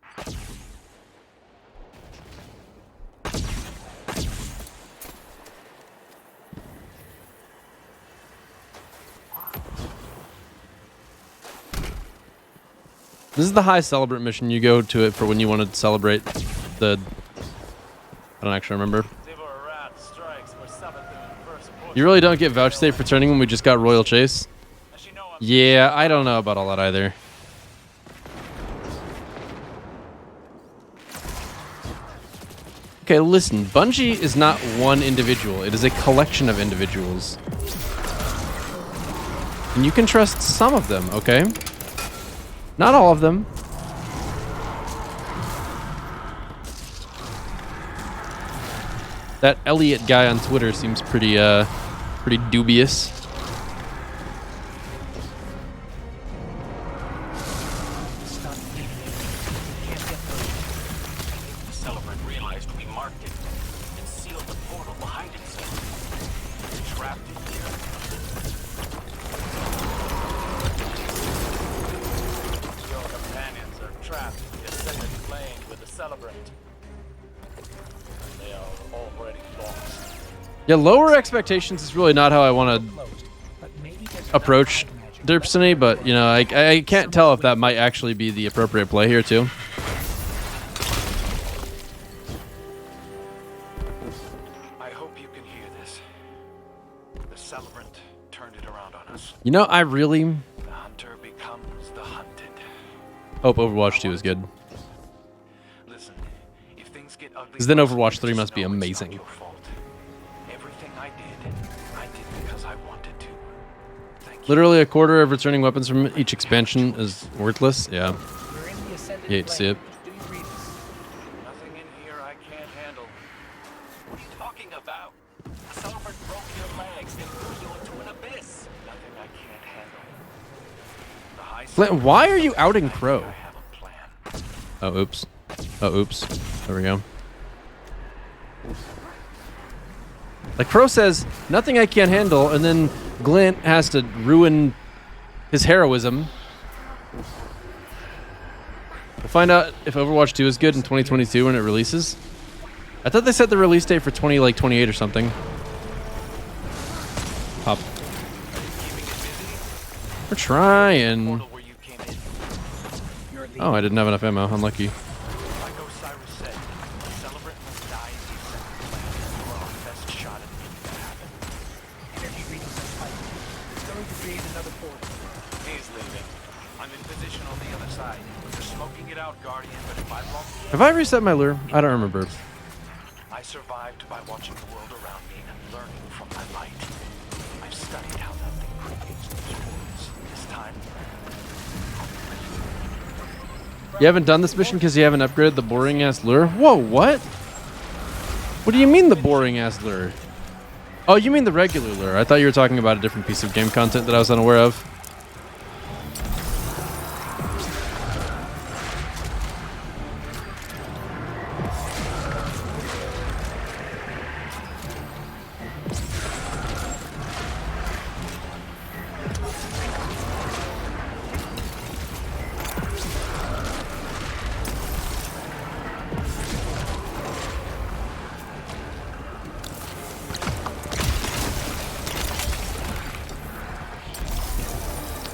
This is the high celebrant mission. You go to it for when you want to celebrate the... I don't actually remember. You really don't get vouch safe for turning when we just got Royal Chase? Yeah, I don't know about all that either. Okay, listen. Bungie is not one individual. It is a collection of individuals. And you can trust some of them, okay? Not all of them. That Elliot guy on Twitter seems pretty dubious. The Celebrant realized we marked it and sealed the portal behind itself. Trapped in here. Your companions are trapped in the ascended plane with the Celebrant. They are already lost. Yeah, lower expectations is really not how I want to Closed, but maybe there's approach enough magic. Derpsony, but you know, I can't tell if that might actually be the appropriate play here too. I hope you can hear this. The Celebrant turned it around on us. You know, I really The hunter becomes the hunted. hope Overwatch 2 is good. Listen, if things get ugly, Because then for us, Overwatch 3 just must be know it's not amazing. your fault. Everything I did because I wanted to. Thank you. Literally a quarter of returning weapons from each expansion is worthless. Yeah. We're in the ascended You hate to see it. plane. Do you read this? Nothing in here I can't handle. What are you talking about? The Celebrant broke your legs and threw you into an abyss. Nothing I can't handle. The high Flint, why are you outing Crow? I have a plan. Oh, oops. Oh, oops. There we go. Like Crow says, nothing I can't handle, and then Glint has to ruin his heroism. We'll find out if Overwatch 2 is good in 2022 when it releases. I thought they set the release date for 2028 or something. Pop. We're trying. Portal where you came in. You're leaving. Oh, I didn't have enough ammo. Unlucky. Like Osiris said, the Celebrant must die in the ascended plane for our best shot at making that happen. Energy readings are spiking. It's going to create another portal. He's leaving. I'm in position on the other side. You're smoking it out, Guardian, but if I lost the Have I reset my lure? I don't remember. I survived by watching the world around me and learning from my light. I've studied how that thing creates those worlds. This time, You haven't done this mission because you haven't upgraded the boring ass lure? Whoa, what? What do you mean the boring ass lure? Oh, you mean the regular lure. I thought you were talking about a different piece of game content that I was unaware of.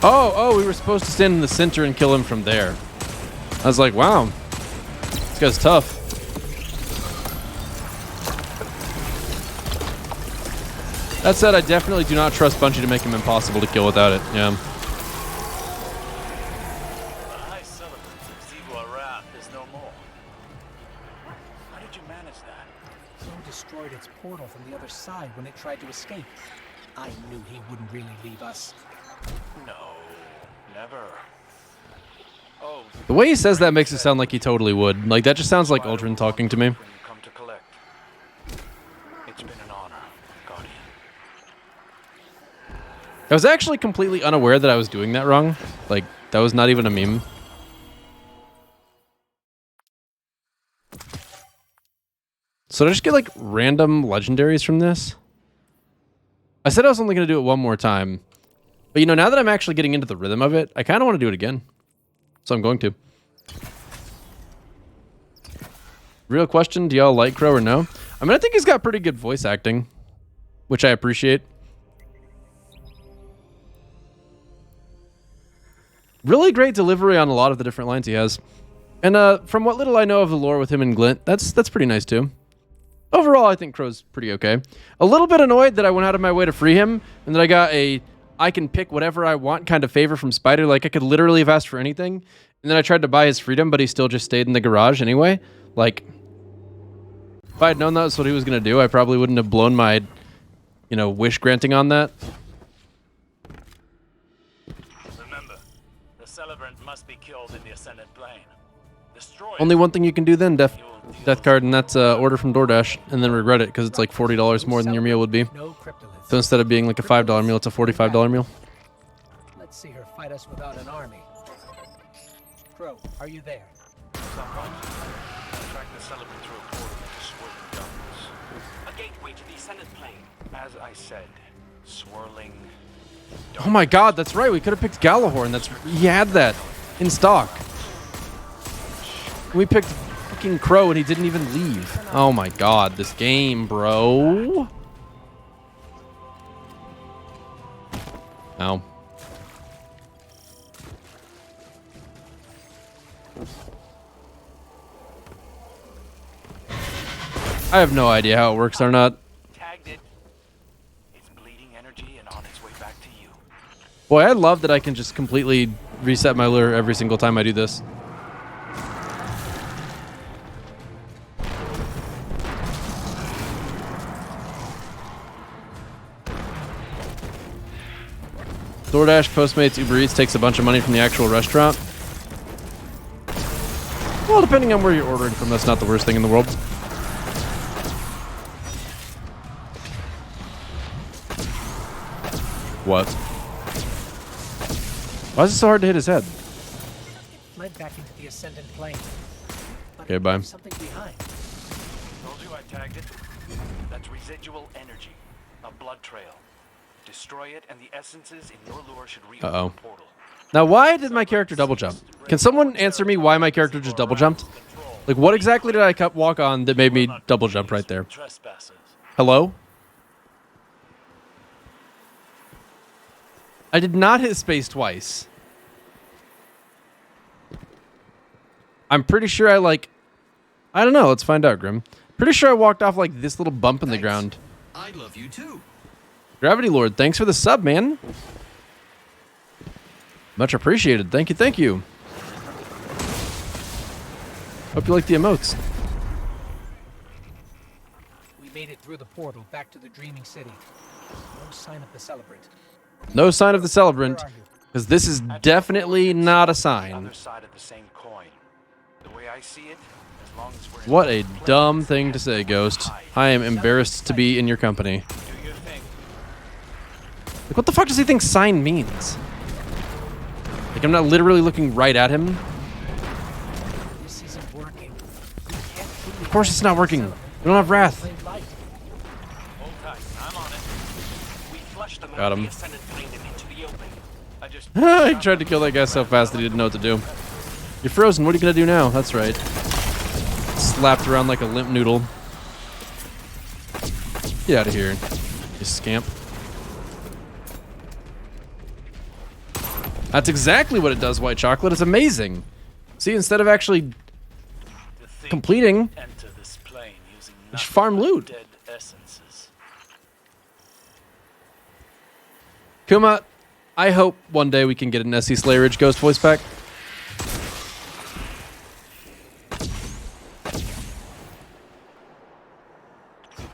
Oh, we were supposed to stand in the center and kill him from there. I was like, wow, this guy's tough. That said, I definitely do not trust Bungie to make him impossible to kill without it. Yeah. The High Celebrant of Zivua Wrath is no more. How did you manage that? Crow destroyed its portal from the other side when it tried to escape. I knew he wouldn't really leave us. no, never. Oh, The way he says that makes it sound like he totally would. Like, that just sounds like Aldrin talking to me. when you come to collect. It's been an honor, Guardian. I was actually completely unaware that I was doing that wrong. Like, that was not even a meme. So did I just get like random legendaries from this? I said I was only going to do it one more time. But you know, now that I'm actually getting into the rhythm of it, I kind of want to do it again. So I'm going to. Real question, do y'all like Crow or no? I mean, I think he's got pretty good voice acting, which I appreciate. Really great delivery on a lot of the different lines he has. And from what little I know of the lore with him and Glint, that's pretty nice too. Overall, I think Crow's pretty okay. A little bit annoyed that I went out of my way to free him, and that I got a I can pick whatever I want kind of favor from Spider. Like, I could literally have asked for anything, and then I tried to buy his freedom, but he still just stayed in the garage anyway. Like, if I had known that was what he was going to do, I probably wouldn't have blown my, you know, wish granting on that. Remember, the celebrant must be killed in the ascendant plane. Destroy Only one thing you can do then, Death Card, and that's order from DoorDash, and then regret it, because it's like $40 more than your meal would be. No cryptoliths. So instead of being like a $5 meal, it's a $45 meal. Let's see her fight us without an army. Crow, are you there? Somewhat. Track the celebrant through a portal into swirling darkness. A gateway to the ascendant plane. As I said, swirling. Oh my god, that's right. We could have picked Galahorn. He had that in stock. We picked fucking Crow and he didn't even leave. Oh my god, this game, bro. No. I have no idea how it works or not. Tagged it. It's bleeding energy and on its way back to you. Boy, I love that I can just completely reset my lure every single time I do this. DoorDash, Postmates, Uber Eats takes a bunch of money from the actual restaurant. Well, depending on where you're ordering from, that's not the worst thing in the world. What? Why is it so hard to hit his head? Led back into the ascendant plane. But Okay, bye. there's something behind. Told you I tagged it. That's residual energy. A blood trail. Destroy it, and the essences in your lure should reopen Uh-oh. the portal. Now, why did my character double jump? Can someone answer me why my character just double jumped? Like, what exactly did I walk on that made me double jump right there? Trespassers. Hello? I did not hit space twice. I'm pretty sure I don't know. Let's find out, Grim. Pretty sure I walked off like this little bump in the ground. I love you too. Gravity Lord, thanks for the sub, man. Much appreciated. Thank you, thank you. Hope you like the emotes. We made it through the portal back to the Dreaming City. No sign of the celebrant. No sign of the celebrant, Where are you? because this is definitely not a Other sign. side of the same coin. The way I see it, as long as we're in What a the place, dumb thing to say, Ghost. I am embarrassed to be in your company. do your thing. Like, what the fuck does he think sign means? Like, I'm not literally looking right at him. This isn't working. We can't truly Of course it's not working. We don't have Wrath. plain light. Hold tight. I'm on it. We flushed them Got out of him. the ascendant plane and into the open. I just I tried to kill that guy so fast that he didn't know what to do. You're frozen. What are you going to do now? That's right. Slapped around like a limp noodle. Get out of here, you scamp. That's exactly what it does, White Chocolate. It's amazing. See, instead of actually The thing completing, enter this plane using just nothing farm but loot. dead essences. Kuma, I hope one day we can get an SC Slayerage Ghost voice pack.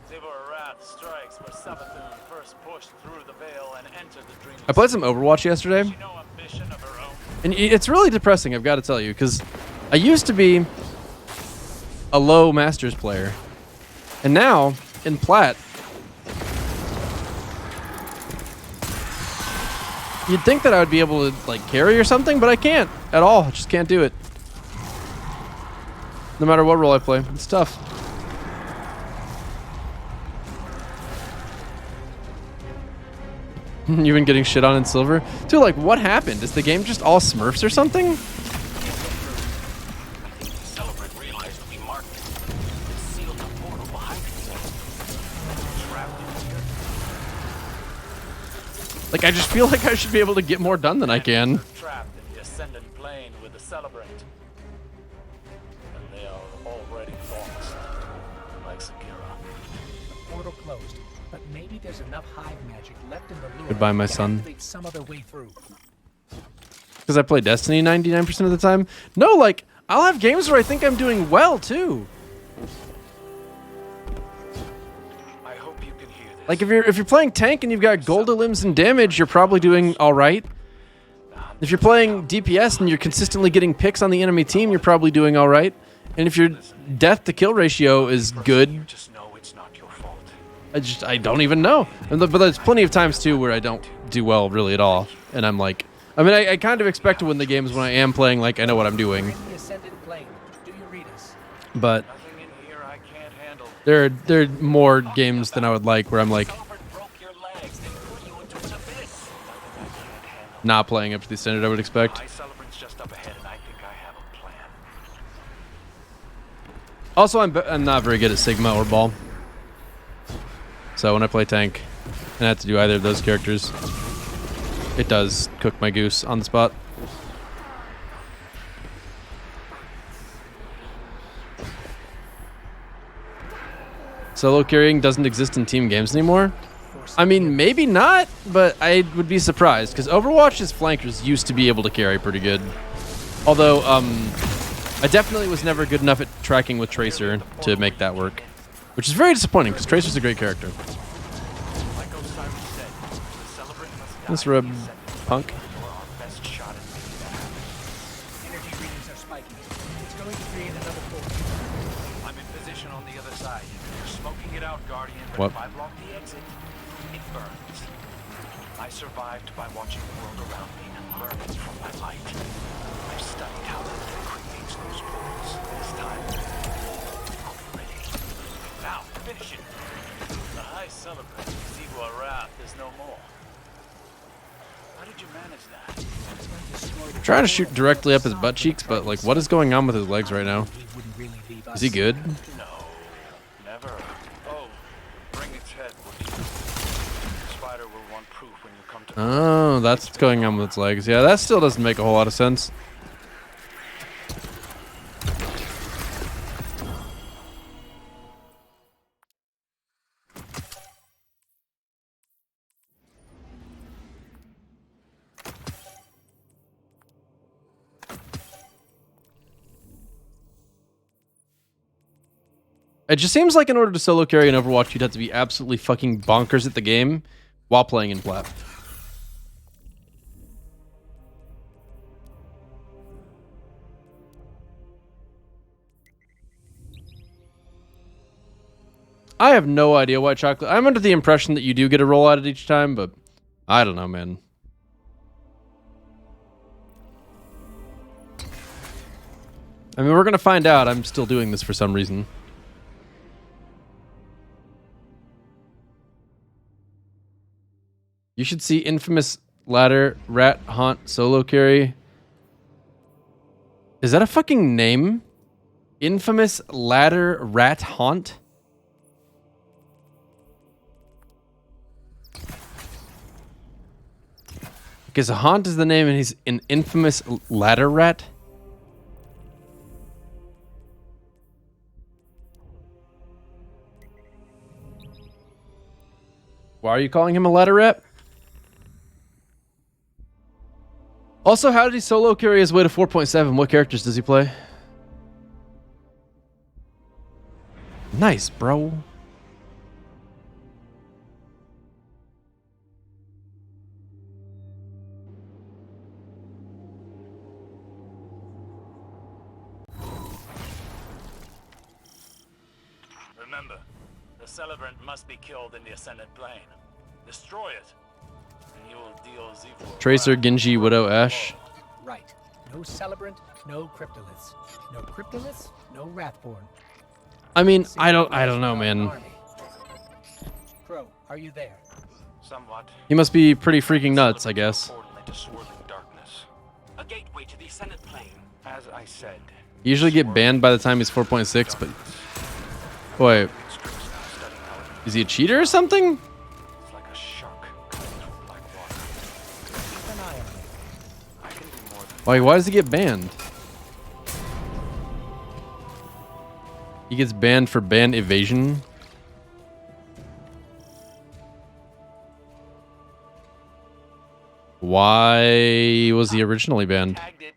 Zivor Wrath strikes where Savathun first pushed through the veil and entered the dream. I played some Overwatch yesterday, She no ambition of her own. and it's really depressing, I've got to tell you, because I used to be a low Masters player, and now, in Plat, you'd think that I would be able to, like, carry or something, but I can't at all. I just can't do it. No matter what role I play. It's tough. You've been getting shit on in silver? Dude, like, what happened? Is the game just all Smurfs or something? The celebrant realized we marked it and sealed the portal behind itself. Trapped in here. Like, I just feel like I should be able to get more done than I can. Trapped in the ascendant plane with the celebrant. And they are already lost. Like Sakira. The portal closed, but maybe there's enough hive magic left in the lure Goodbye, my to son. activate some other way through. Because I play Destiny 99% of the time. No, like, I'll have games where I think I'm doing well, too. I hope you can hear this. Like, if you're playing tank and you've got gold limbs and damage, you're probably doing all right. If you're playing DPS and you're consistently getting picks on the enemy team, you're probably doing all right. And if your death to kill ratio is good, Just know it's not your fault. I don't even know. But there's plenty of times too where I don't do well really at all, and I'm like, I mean, I kind of expect to win the games when I am playing like I know what I'm doing. In the ascendant plane. Do you read us? But Nothing in here I can't handle. there are more games than I would like where I'm like Celebrant broke your legs and put you into an abyss. Nothing I can't handle. not playing up to the standard I would expect. My celebrant's just up ahead, and I think I have a plan. Also, I'm not very good at Sigma or Ball, so when I play tank and I have to do either of those characters, it does cook my goose on the spot. Solo carrying doesn't exist in team games anymore. I mean, maybe not, but I would be surprised because Overwatch's flankers used to be able to carry pretty good. Although, I definitely was never good enough at tracking with Tracer to make that work, which is very disappointing because Tracer's a great character. Like Osiris said, the celebrant must die Let's rub in the ascendant Punk. for our best shot at making that happen. Energy readings are spiking. It's going to create another portal. I'm in position on the other side. You're smoking it out, Guardian, but What? if I block the exit, it burns. I survived by watching the world around me and learning from my light. I've studied how the light creates those portals. This time, I'll be ready. Now, finish it. The high celebrant, Zivua Wrath, is no more. How did you manage that? Trying to shoot directly up his butt cheeks, but like, what is going on with his legs right now? He wouldn't really leave us. Is he good? No, never. Oh, bring its head, would you? Spider will want proof when you come to. Oh, that's what's going on with its legs. Yeah, that still doesn't make a whole lot of sense. It just seems like in order to solo carry in Overwatch, you'd have to be absolutely fucking bonkers at the game while playing in plat. I have no idea why chocolate. I'm under the impression that you do get a roll at it each time, but I don't know, man. I mean, we're gonna find out. I'm still doing this for some reason. You should see Infamous Ladder Rat Haunt solo carry. Is that a fucking name? Infamous Ladder Rat Haunt? Because Haunt is the name and he's an infamous ladder rat? Why are you calling him a ladder rat? Also, how did he solo carry his way to 4.7? What characters does he play? Nice, bro. Remember, the celebrant must be killed in the ascendant plane. Destroy it, and you will deal Zivua Tracer, Wrath. Genji, Widow, Ash. Right. No celebrant, no cryptoliths. No cryptoliths, no wrathborn. I mean, I don't know, man. Crow, are you there? Somewhat. He must be pretty freaking nuts, I guess. Portal into swirling darkness. A gateway to the Ascendant Plane. As I said. You usually get banned by the time he's 4.6, but... Boy, is he a cheater or something? It's like a shark cutting through black water. Keep an eye on him. I can do more than Why does he get banned? He gets banned for ban evasion. Why was he originally banned? tagged it.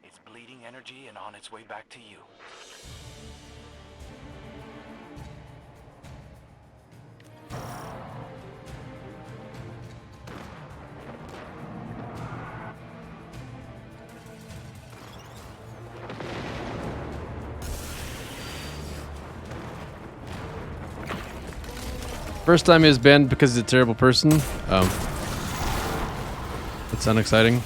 It's bleeding energy and on its way back to you. First time he was banned because he's a terrible person. That's unexciting.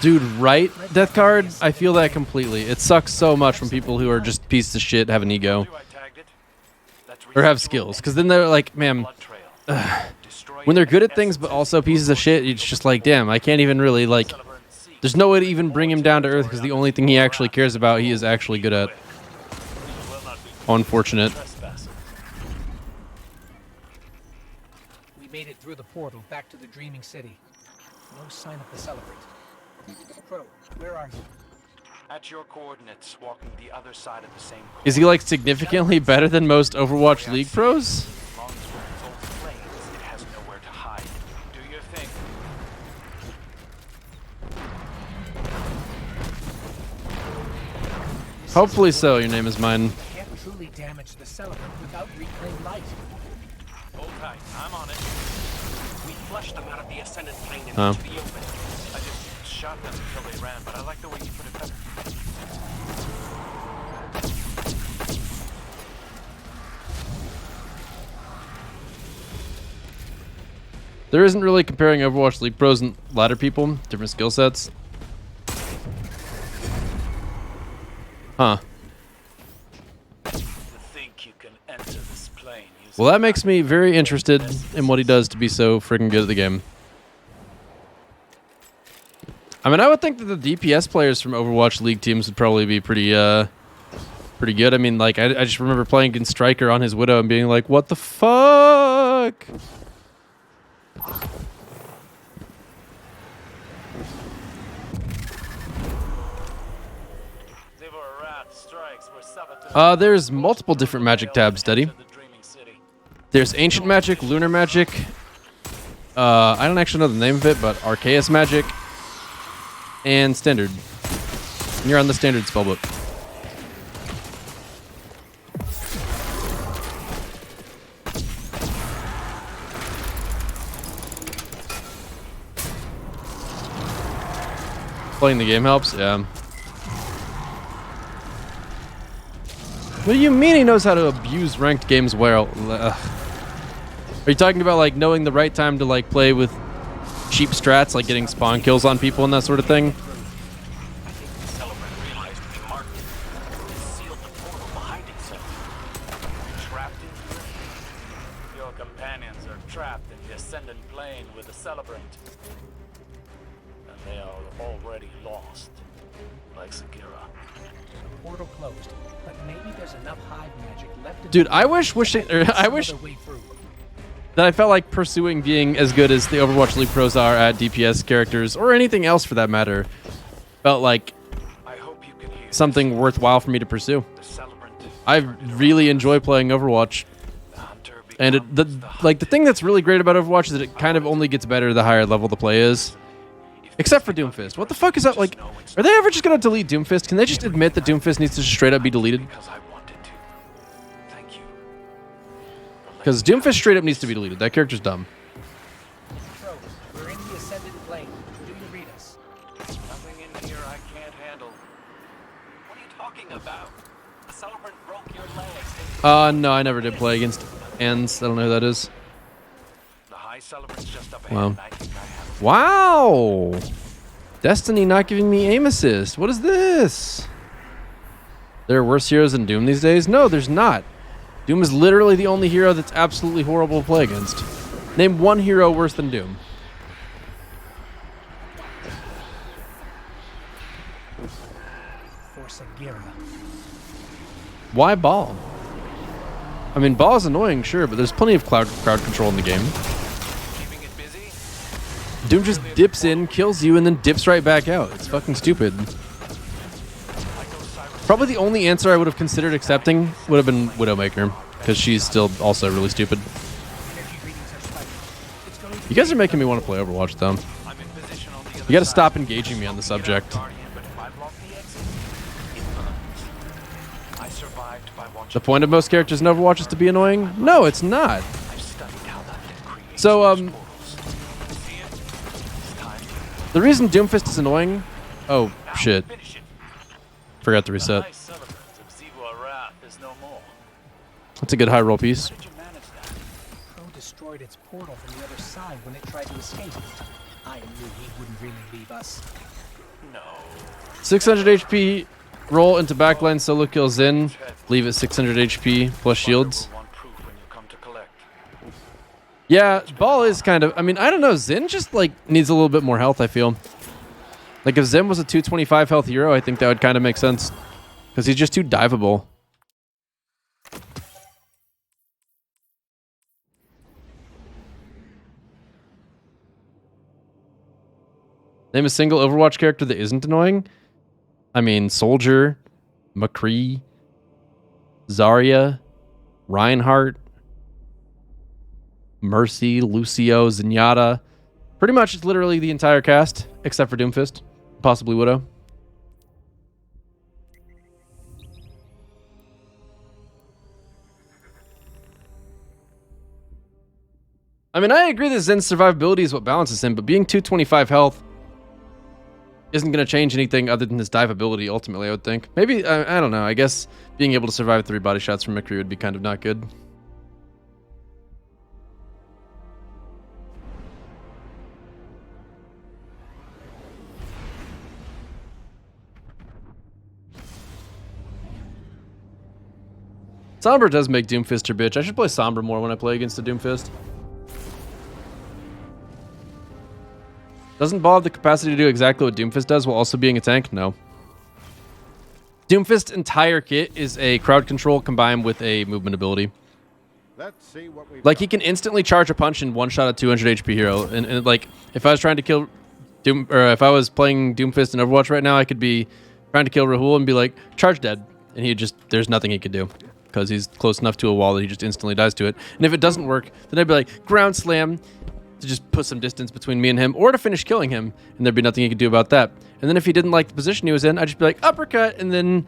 Dude, right? Death card, I feel that completely. It sucks so much when people who are just pieces of shit have an ego. I tagged it. That's Or have residual skills. Because then they're like, man, blood trail. Destroy when they're it good and at things but essence also pieces of shit, it's just like, damn, I can't even really, like... There's no way to even bring him down to earth because the only thing he actually cares about, he is actually good at. Unfortunate. We made it through the portal back to the Dreaming City. No sign of the Celebrant. Crow, where are you? At your coordinates, walking the other side of the same course. Is he, like, significantly better than most Overwatch League pros? As long as we're in its old planes, it has nowhere to hide. Do your thing. Hopefully so, your name is mine. Can't truly damage the Celebrant without reclaimed light. Hold tight. I'm on it. We flushed them out of the Ascendant Plane and Oh. into the open. I just shot them until they ran, but I like the way you put it better. There isn't really comparing Overwatch League pros and ladder people, different skill sets. Huh. To think you can enter this plane using Well, that makes me very interested in what he does to be so freaking good at the game. I mean, I would think that the DPS players from Overwatch League teams would probably be pretty good. I mean, like, I just remember playing against Striker on his Widow and being like, what the fuck? There's multiple different magic tabs, Steady. There's Ancient Magic, Lunar Magic. I don't actually know the name of it, but Arceus Magic. And Standard. And you're on the Standard spellbook. Playing the game helps, yeah. What do you mean he knows how to abuse ranked games well? Are you talking about, like, knowing the right time to, like, play with cheap strats, like getting spawn kills on people and that sort of thing? I think the Celebrant realized we marked it. It sealed the portal behind itself. Trapped in here. Your companions are trapped in the Ascendant Plane with the Celebrant. And they are already lost, like Sakira. Portal closed, but maybe there's enough hive magic left. Dude, I wish that I felt like pursuing being as good as the Overwatch League pros are at DPS characters, or anything else for that matter, felt like I hope you can hear something worthwhile for me to pursue. the Celebrant. I really enjoy playing Overwatch, The hunter and the thing that's really great about Overwatch is that it kind of only gets better the higher level the play is. Except for Doomfist. What the fuck is that, like, are they ever just gonna delete Doomfist? Can they just admit that Doomfist needs to just straight up be deleted? because I wanted to. Thank you. Because Doomfist straight up needs to be deleted. That character's dumb. Crow, we're in the Ascendant Plane. Do you read us? Nothing in here I can't handle. What are you talking about? The Celebrant broke your legs. No, I never did play against Ends. I don't know who that is. The high Celebrant's just up ahead. Wow. And I think I have Wow! Destiny not giving me aim assist. What is this? There are worse heroes than Doom these days? No, there's not. Doom is literally the only hero that's absolutely horrible to play against. Name one hero worse than Doom. Force of Gira. Why Ball? I mean, Ball is annoying, sure, but there's plenty of crowd control in the game. Keeping it busy? Doom just dips in, kills you, and then dips right back out. It's fucking stupid. Probably the only answer I would have considered accepting would have been Widowmaker, because she's still also really stupid. You guys are making me want to play Overwatch, though. I'm in position on the other You gotta side. stop engaging me on the subject. Guardian, but if I block the exit, it burns. I survived by watching. The point of most characters in Overwatch is to be annoying? No, it's not. I've studied how that creates So, those portals. See it? It's time to the reason Doomfist is annoying... Oh, shit. finish it. Forgot to The reset. high celebrant of Zivua Wrath is no more. That's a good high roll piece. How did you manage that? Crow destroyed its portal from the other side when it tried to escape. I knew he wouldn't really leave us. No. 600 HP, roll into backline, solo kill Zen. Leave at 600 HP plus shields. Will want proof when you come to collect. Yeah, Ball is kind of... I mean, I don't know. Zen just, like, needs a little bit more health, I feel. Like, if Zen was a 225 health hero, I think that would kind of make sense. Because he's just too diveable. Name a single Overwatch character that isn't annoying. I mean, Soldier, McCree, Zarya, Reinhardt, Mercy, Lucio, Zenyatta. Pretty much it's literally the entire cast, except for Doomfist, possibly Widow. I mean, I agree that Zen's survivability is what balances him, but being 225 health isn't going to change anything other than his dive ability, ultimately, I would think. Maybe, I don't know, I guess being able to survive 3 body shots from McCree would be kind of not good. Sombra does make Doomfist her bitch. I should play Sombra more when I play against a Doomfist. Doesn't Ball have the capacity to do exactly what Doomfist does while also being a tank? No. Doomfist's entire kit is a crowd control combined with a movement ability. Let's see what we've Like, he can instantly charge a punch and one-shot a 200 HP hero. And like, if I was trying to kill Doom, or if I was playing Doomfist in Overwatch right now, I could be trying to kill Rahul and be like, charge dead. And he just, there's nothing he could do. Because he's close enough to a wall that he just instantly dies to it. And if it doesn't work, then I'd be like, ground slam to just put some distance between me and him, or to finish killing him, and there'd be nothing he could do about that. And then if he didn't like the position he was in, I'd just be like, uppercut, and then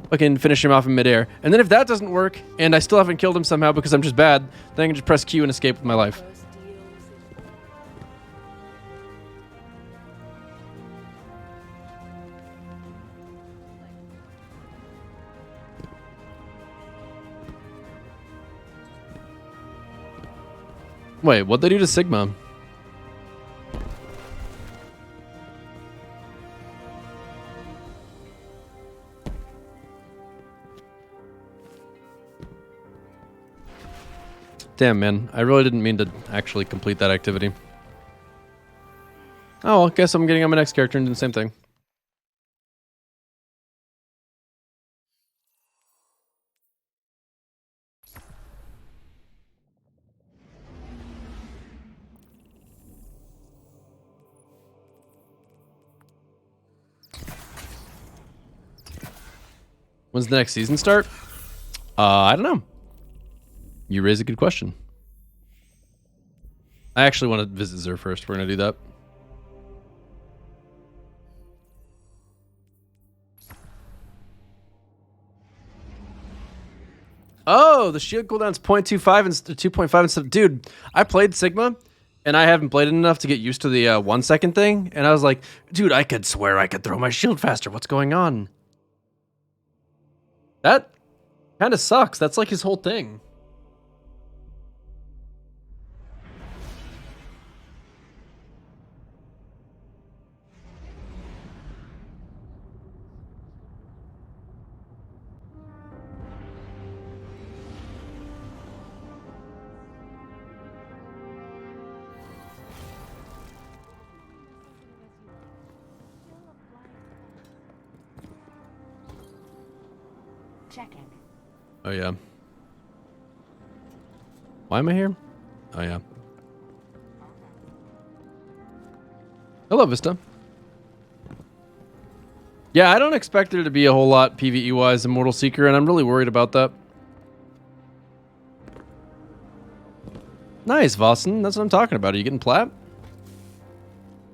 fucking finish him off in midair. And then if that doesn't work, and I still haven't killed him somehow because I'm just bad, then I can just press Q and escape with my life. Wait, what'd they do to Sigma? Damn, man. I really didn't mean to actually complete that activity. Oh, well, guess I'm getting on my next character and doing the same thing. When's the next season start? I don't know. You raise a good question. I actually want to visit Zer first. We're going to do that. Oh, the shield cooldown's 0.25 and 2.5 instead of... Dude, I played Sigma, and I haven't played it enough to get used to the 1 second thing. And I was like, dude, I could swear I could throw my shield faster. What's going on? That kind of sucks. That's like his whole thing. Checking. Oh, yeah. Why am I here? Oh, yeah. Hello, Vista. Yeah, I don't expect there to be a whole lot PvE-wise in Mortal Seeker, and I'm really worried about that. Nice, Vossen. That's what I'm talking about. Are you getting plat?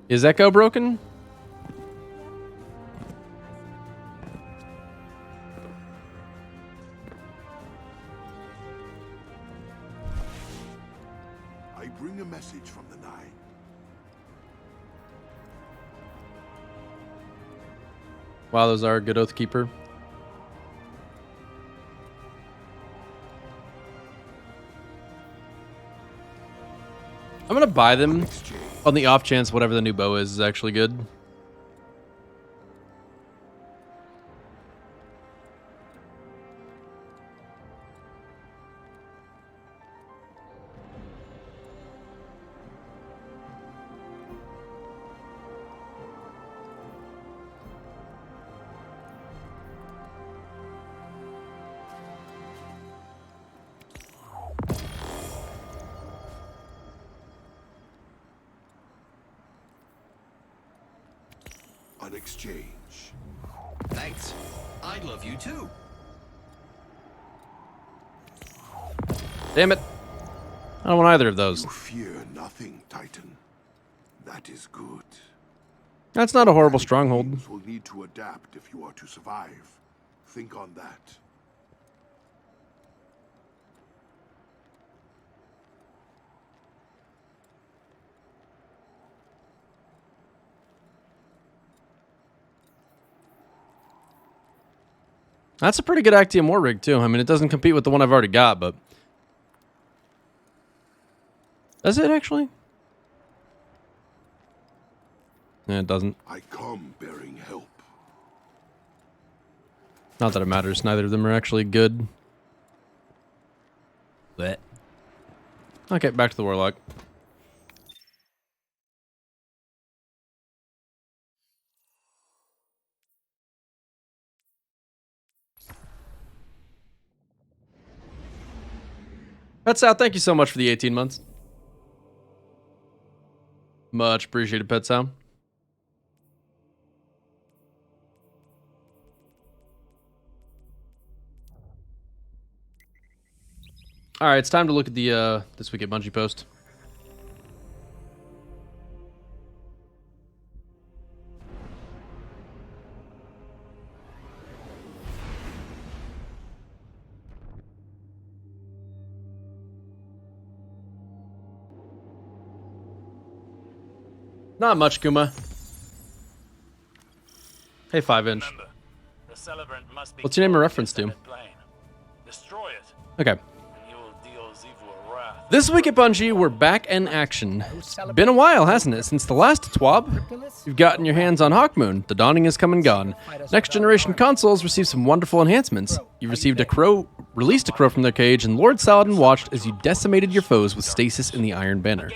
Is Echo broken? I bring a message from the Nine. Wow, those are a good Oathkeeper. I'm gonna buy them on the off chance whatever the new bow is actually good. An exchange. Thanks. I love you too. Damn it. I don't want either of those. You fear nothing, Titan. That is good. That's not a horrible stronghold. Beings will need to adapt if you are to survive. Think on that. That's a pretty good Actium War rig, too. I mean, it doesn't compete with the one I've already got, but... Does it, actually? Yeah, it doesn't. I come bearing help. Not that it matters. Neither of them are actually good. Blech. Okay, back to the Warlock. Pet Sal, thank you so much for the 18 months. Much appreciated, Pet Sal. All right, it's time to look at the This Week at Bungie post. Not much, Kuma. Hey, 5-inch. Remember, the celebrant must be What's your name a killed in reference the to? Ascended Plane. Destroy it, Okay. and you will deal Zivu a wrath. This week at Bungie, we're back in action. Been a while, hasn't it, since the last TWAB? You've gotten your hands on Hawkmoon. The dawning has come and gone. Next generation consoles received some wonderful enhancements. You received a crow, released a crow from their cage, and Lord Saladin watched as you decimated your foes with stasis in the Iron Banner.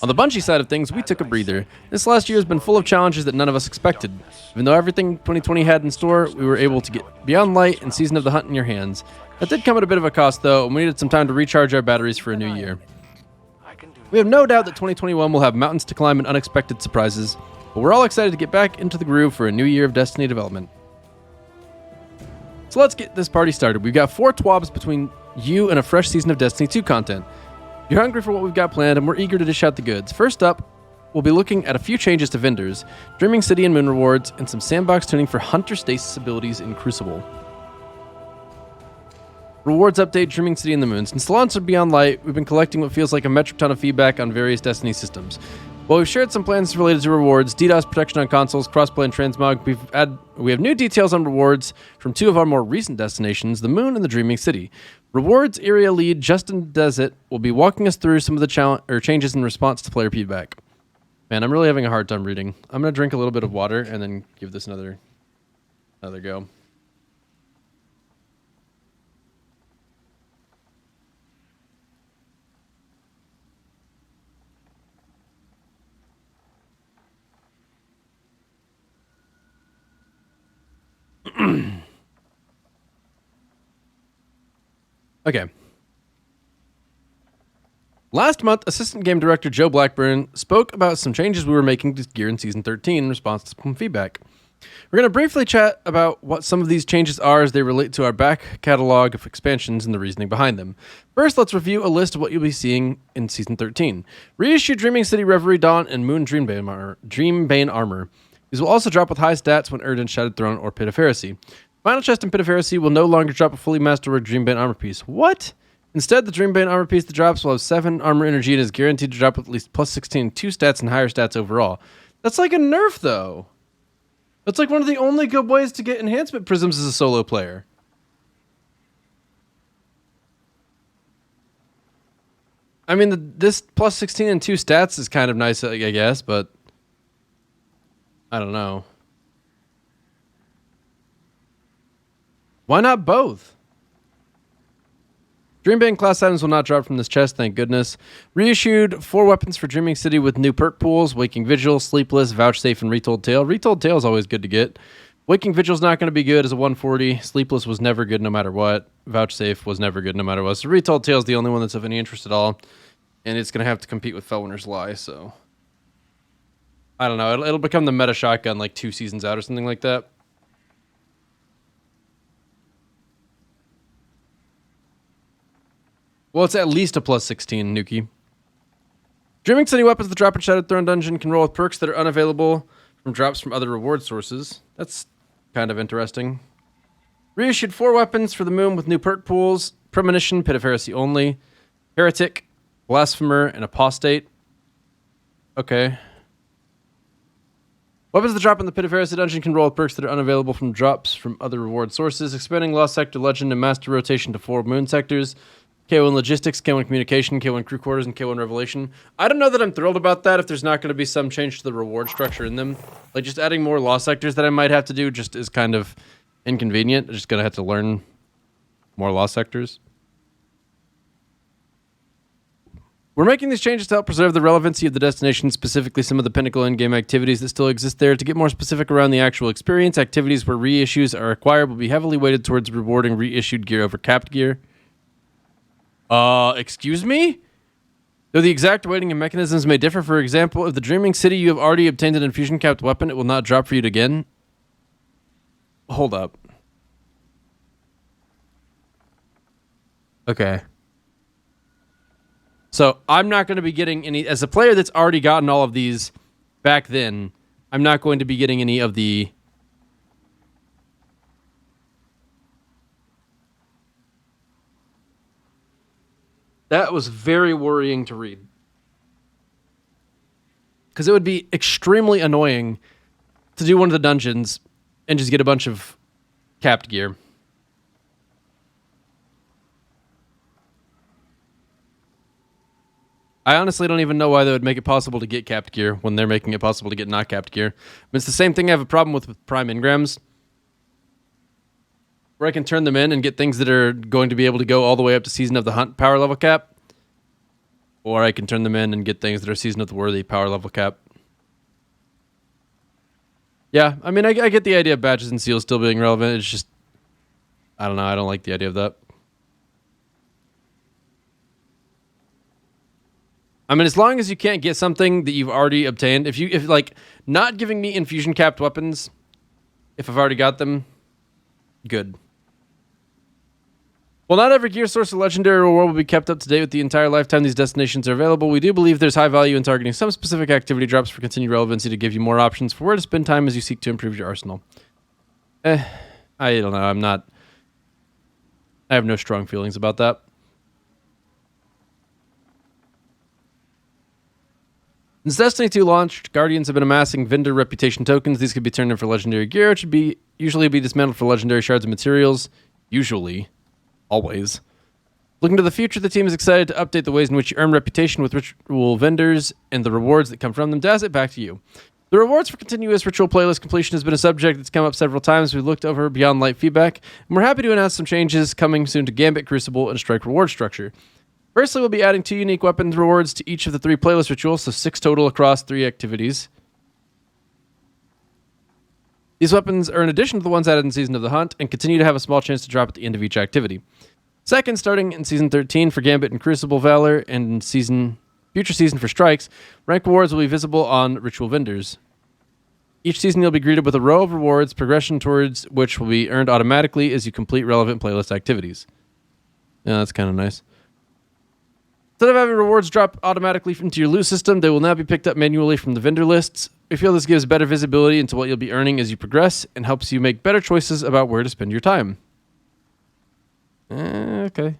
On the Bungie side of things, we took a breather. This last year has been full of challenges that none of us expected. Even though everything 2020 had in store, we were able to get Beyond Light and Season of the Hunt in your hands. That did come at a bit of a cost, though, and we needed some time to recharge our batteries for a new year. We have no doubt that 2021 will have mountains to climb and unexpected surprises, but we're all excited to get back into the groove for a new year of Destiny development. So let's get this party started. We've got 4 TWABs between you and a fresh season of Destiny 2 content. You're hungry for what we've got planned, and we're eager to dish out the goods. First up, we'll be looking at a few changes to vendors, Dreaming City and Moon rewards, and some sandbox tuning for Hunter Stasis abilities in Crucible. Rewards update Dreaming City and the Moon. Since the launch of Beyond Light, we've been collecting what feels like a metric ton of feedback on various Destiny systems. While we've shared some plans related to rewards, DDoS protection on consoles, crossplay, and transmog, we have new details on rewards from 2 of our more recent destinations, the Moon and the Dreaming City. Rewards area lead Justin Desert will be walking us through some of the changes in response to player feedback. Man, I'm really having a hard time reading. I'm gonna drink a little bit of water and then give this another go. Okay. Last month, Assistant Game Director Joe Blackburn spoke about some changes we were making to gear in Season 13 in response to some feedback. We're going to briefly chat about what some of these changes are as they relate to our back catalog of expansions and the reasoning behind them. First, let's review a list of what you'll be seeing in Season 13. Reissue Dreaming City Reverie Dawn and Moon Dreambane Armor. These will also drop with high stats when earned in Shattered Throne or Pit of Heresy. Final Chest and Pit of Heresy will no longer drop a fully masterwork Dreambane armor piece. What? Instead, the Dreambane armor piece that drops will have 7 armor energy and is guaranteed to drop with at least plus 16 2 stats and higher stats overall. That's like a nerf, though. That's like one of the only good ways to get enhancement prisms as a solo player. I mean, this plus 16 and 2 stats is kind of nice, I guess, but I don't know. Why not both? Dreambane class items will not drop from this chest, thank goodness. Reissued 4 weapons for Dreaming City with new perk pools: Waking Vigil, Sleepless, Vouchsafe, and Retold Tale. Retold Tale is always good to get. Waking Vigil is not going to be good as a 140. Sleepless was never good no matter what. Vouchsafe was never good no matter what. So Retold Tale is the only one that's of any interest at all. And it's going to have to compete with Felwinter's Lie, so... I don't know. It'll become the meta shotgun like 2 seasons out or something like that. Well, it's at least a plus 16, Nuki. Dreaming City weapons that drop in Shattered Throne Dungeon can roll with perks that are unavailable from drops from other reward sources. That's kind of interesting. Reissued 4 weapons for the Moon with new perk pools: Premonition, Pit of Heresy only, Heretic, Blasphemer, and Apostate. Okay. Weapons that drop in the Pit of Heresy dungeon can roll with perks that are unavailable from drops from other reward sources, expanding Lost Sector Legend and Master Rotation to 4 Moon sectors. K1 Logistics, K1 Communication, K1 Crew Quarters, and K1 Revelation. I don't know that I'm thrilled about that if there's not going to be some change to the reward structure in them. Like, just adding more Lost Sectors that I might have to do just is kind of inconvenient. I'm just going to have to learn more Lost Sectors. We're making these changes to help preserve the relevancy of the destination, specifically some of the pinnacle in-game activities that still exist there. To get more specific around the actual experience, activities where reissues are required will be heavily weighted towards rewarding reissued gear over capped gear. Excuse me? Though the exact weighting and mechanisms may differ, for example, if the Dreaming City you have already obtained an infusion capped weapon, it will not drop for you again. Hold up. Okay. So, I'm not going to be getting any... As a player that's already gotten all of these back then, I'm not going to be getting any of the... That was very worrying to read. Because it would be extremely annoying to do one of the dungeons and just get a bunch of capped gear. I honestly don't even know why they would make it possible to get capped gear when they're making it possible to get not capped gear. But it's the same thing I have a problem with Prime Engrams, where I can turn them in and get things that are going to be able to go all the way up to Season of the Hunt power level cap. Or I can turn them in and get things that are Season of the Worthy power level cap. Yeah, I mean, I get the idea of badges and seals still being relevant. It's just, I don't know, I don't like the idea of that. I mean, as long as you can't get something that you've already obtained, if like, not giving me infusion capped weapons, if I've already got them, good. While not every gear source or legendary reward will be kept up to date with the entire lifetime these destinations are available, we do believe there's high value in targeting some specific activity drops for continued relevancy to give you more options for where to spend time as you seek to improve your arsenal. I don't know, I have no strong feelings about that. Since Destiny 2 launched, Guardians have been amassing vendor reputation tokens. These could be turned in for legendary gear, which would usually be dismantled for legendary shards of materials. Usually. Always. Looking to the future, the team is excited to update the ways in which you earn reputation with ritual vendors and the rewards that come from them. Daz, it back to you. The rewards for continuous ritual playlist completion has been a subject that's come up several times. We've looked over Beyond Light feedback, and we're happy to announce some changes coming soon to Gambit, Crucible, and Strike reward structure. Firstly, we'll be adding 2 unique weapons rewards to each of the 3 playlist rituals, so 6 total across 3 activities. These weapons are in addition to the ones added in Season of the Hunt and continue to have a small chance to drop at the end of each activity. Second, starting in Season 13 for Gambit and Crucible Valor, and in future season for Strikes, rank rewards will be visible on ritual vendors. Each season you'll be greeted with a row of rewards, progression towards which will be earned automatically as you complete relevant playlist activities. Yeah, that's kind of nice. Instead of having rewards drop automatically into your loot system, they will now be picked up manually from the vendor lists. We feel this gives better visibility into what you'll be earning as you progress and helps you make better choices about where to spend your time. Okay.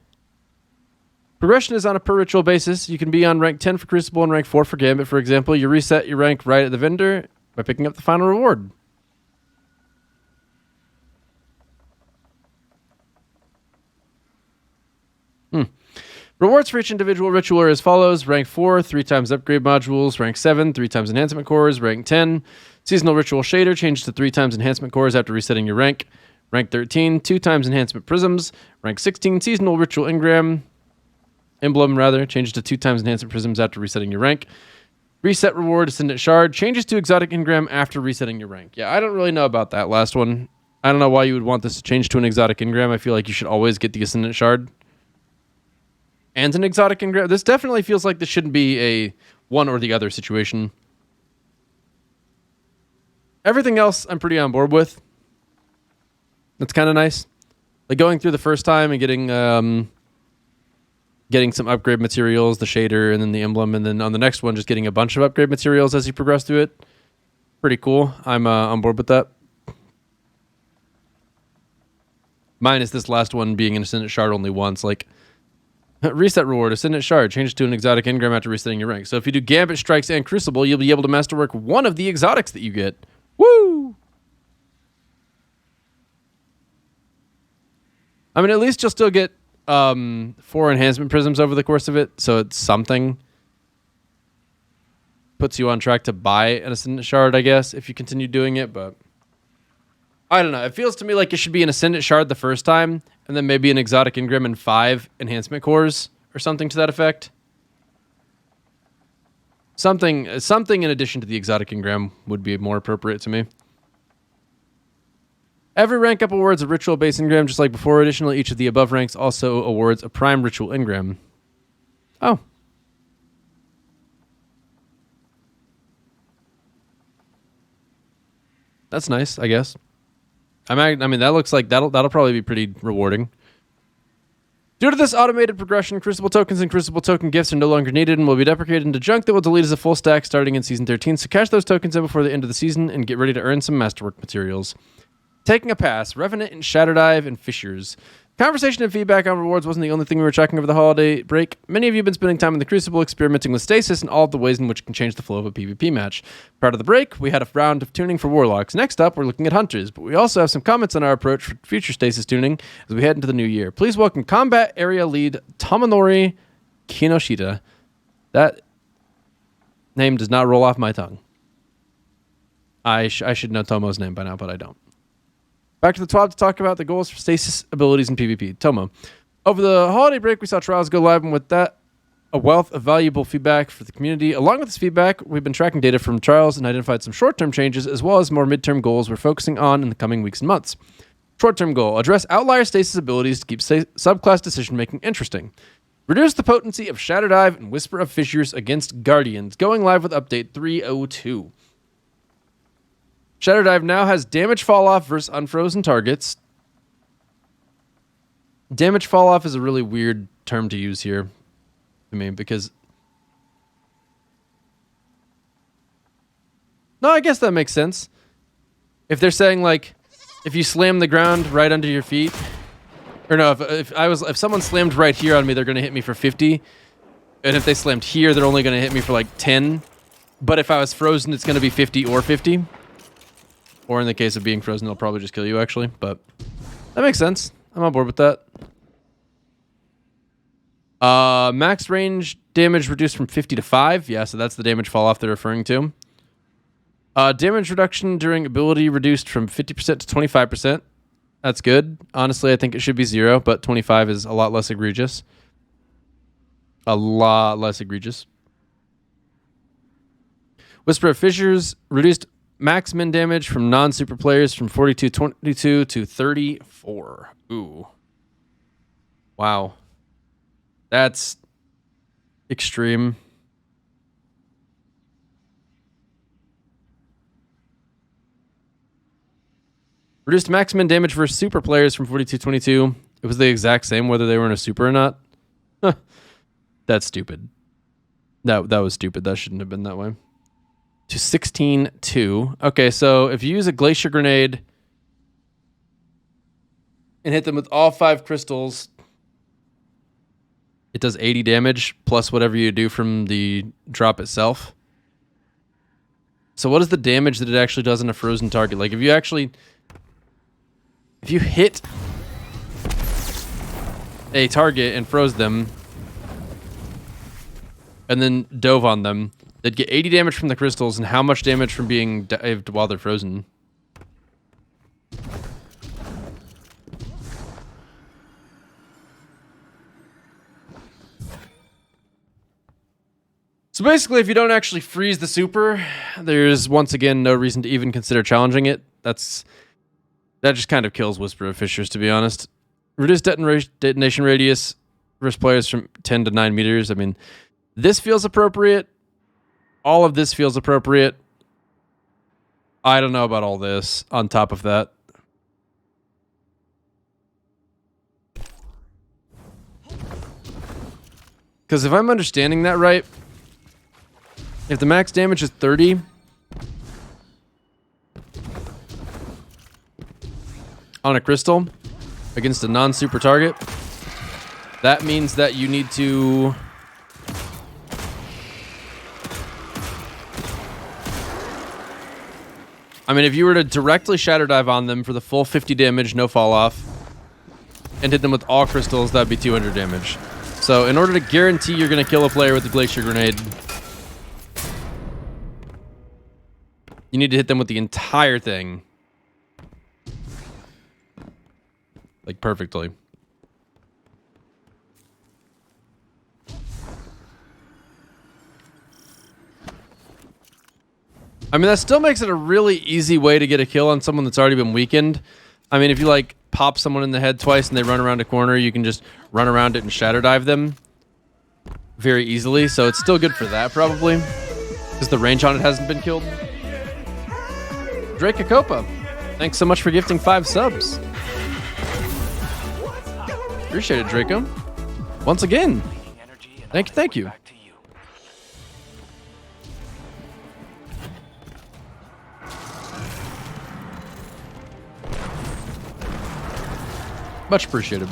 Progression is on a per ritual basis. You can be on rank 10 for Crucible and rank 4 for Gambit, for example. You reset your rank right at the vendor by picking up the final reward. Rewards for each individual ritual are as follows. Rank 4, 3 times upgrade modules. Rank 7, 3 times enhancement cores. Rank 10, seasonal ritual shader changes to 3 times enhancement cores after resetting your rank. Rank 13, 2 times enhancement prisms. Rank 16, seasonal ritual emblem changes to 2 times enhancement prisms after resetting your rank. Reset reward, Ascendant Shard, changes to exotic engram after resetting your rank. Yeah, I don't really know about that last one. I don't know why you would want this to change to an exotic engram. I feel like you should always get the Ascendant Shard and an exotic engram. This definitely feels like this shouldn't be a one or the other situation. Everything else I'm pretty on board with. That's kind of nice. Like going through the first time and getting some upgrade materials, the shader, and then the emblem, and then on the next one just getting a bunch of upgrade materials as you progress through it. Pretty cool. I'm on board with that. Minus this last one being an Ascendant Shard only once. Like, reset reward, Ascendant Shard, changes to an exotic engram after resetting your rank. So if you do Gambit, Strikes, and Crucible, you'll be able to masterwork one of the exotics that you get. Woo! I mean, at least you'll still get 4 enhancement prisms over the course of it, so it's something. Puts you on track to buy an Ascendant Shard, I guess, if you continue doing it, but I don't know. It feels to me like it should be an Ascendant Shard the first time, and then maybe an exotic engram and 5 enhancement cores, or something to that effect. Something in addition to the exotic engram would be more appropriate to me. Every rank up awards a ritual base engram, just like before. Additionally, each of the above ranks also awards a prime ritual engram. Oh. That's nice, I guess. I mean, that looks like that'll probably be pretty rewarding. Due to this automated progression, Crucible tokens and Crucible token gifts are no longer needed and will be deprecated into junk that will delete as a full stack starting in Season 13. So cash those tokens in before the end of the season and get ready to earn some masterwork materials. Taking a pass, Revenant and Shatterdive and Fissures. Conversation and feedback on rewards wasn't the only thing we were tracking over the holiday break. Many of you have been spending time in the Crucible experimenting with stasis and all of the ways in which it can change the flow of a PvP match. Prior to the break, we had a round of tuning for Warlocks. Next up, we're looking at Hunters, but we also have some comments on our approach for future stasis tuning as we head into the new year. Please welcome Combat Area Lead Tomonori Kinoshita. That name does not roll off my tongue. I should know Tomo's name by now, but I don't. Back to the TWAB to talk about the goals for stasis abilities in PvP. Tomo. Over the holiday break, we saw Trials go live, and with that, a wealth of valuable feedback for the community. Along with this feedback, we've been tracking data from Trials and identified some short-term changes, as well as more mid-term goals we're focusing on in the coming weeks and months. Short-term goal. Address outlier stasis abilities to keep subclass decision-making interesting. Reduce the potency of Shatterdive and Whisper of Fissures against Guardians. Going live with update 302. Shatterdive now has damage fall off versus unfrozen targets. Damage fall off is a really weird term to use here to me because... No, I guess that makes sense. If they're saying, like, if you slam the ground right under your feet... Or no, if someone slammed right here on me, they're going to hit me for 50. And if they slammed here, they're only going to hit me for, like, 10. But if I was frozen, it's going to be 50 or 50. Or in the case of being frozen, they'll probably just kill you, actually. But that makes sense. I'm on board with that. Max range damage reduced from 50 to 5. Yeah, so that's the damage fall off they're referring to. Damage reduction during ability reduced from 50% to 25%. That's good. Honestly, I think it should be 0, but 25 is a lot less egregious. A lot less egregious. Whisper of Fissures reduced max min damage from non-super players from 42.22 to 34. Ooh. Wow. That's extreme. Reduced maximum damage versus super players from 42-22. It was the exact same whether they were in a super or not. That's stupid. That was stupid. That shouldn't have been that way. To 16-2. Okay, so if you use a glacier grenade and hit them with all 5 crystals, it does 80 damage plus whatever you do from the drop itself. So what is the damage that it actually does on a frozen target? Like if you hit a target and froze them and then dove on them, they'd get 80 damage from the crystals, and how much damage from being dived while they're frozen? So basically, if you don't actually freeze the super, there's once again no reason to even consider challenging it. That just kind of kills Whisper of Fissures, to be honest. Reduce detonation radius versus players from 10 to 9 meters. I mean, this feels appropriate. All of this feels appropriate. I don't know about all this on top of that. Because if I'm understanding that right, if the max damage is 30, on a crystal against a non-super target, that means that you need to I mean, if you were to directly shatter dive on them for the full 50 damage, no fall off, and hit them with all crystals, that'd be 200 damage. So in order to guarantee you're going to kill a player with the glacier grenade, you need to hit them with the entire thing. Like, perfectly. I mean, that still makes it a really easy way to get a kill on someone that's already been weakened. I mean, if you, like, pop someone in the head twice and they run around a corner, you can just run around it and shatter dive them very easily. So it's still good for that, probably, because the range on it hasn't been killed. Drake Akopa, thanks so much for gifting 5 subs. Appreciate it, Draco. Once again, thank you. Much appreciated.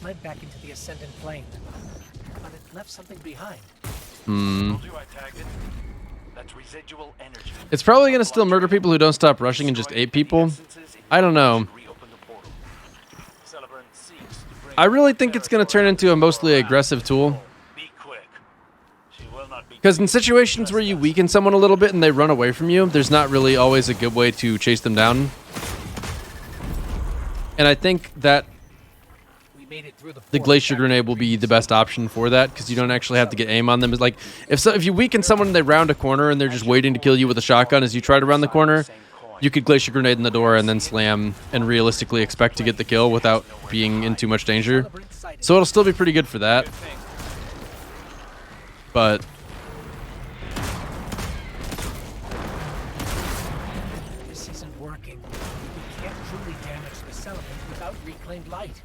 Fled back into the ascendant plane, but it left something behind. That's residual energy. It's probably going to still murder people who don't stop rushing and just 8 people. I don't know. I really think it's going to turn into a mostly aggressive tool. Because in situations where you weaken someone a little bit and they run away from you, there's not really always a good way to chase them down. And I think that the glacier grenade will be the best option for that, because you don't actually have to get aim on them. It's like if you weaken someone and they round a corner and they're just waiting to kill you with a shotgun as you try to round the corner, you could glacier grenade in the door and then slam and realistically expect to get the kill without being in too much danger. So it'll still be pretty good for that. But This isn't working. We can't truly damage the celebrant without reclaimed light.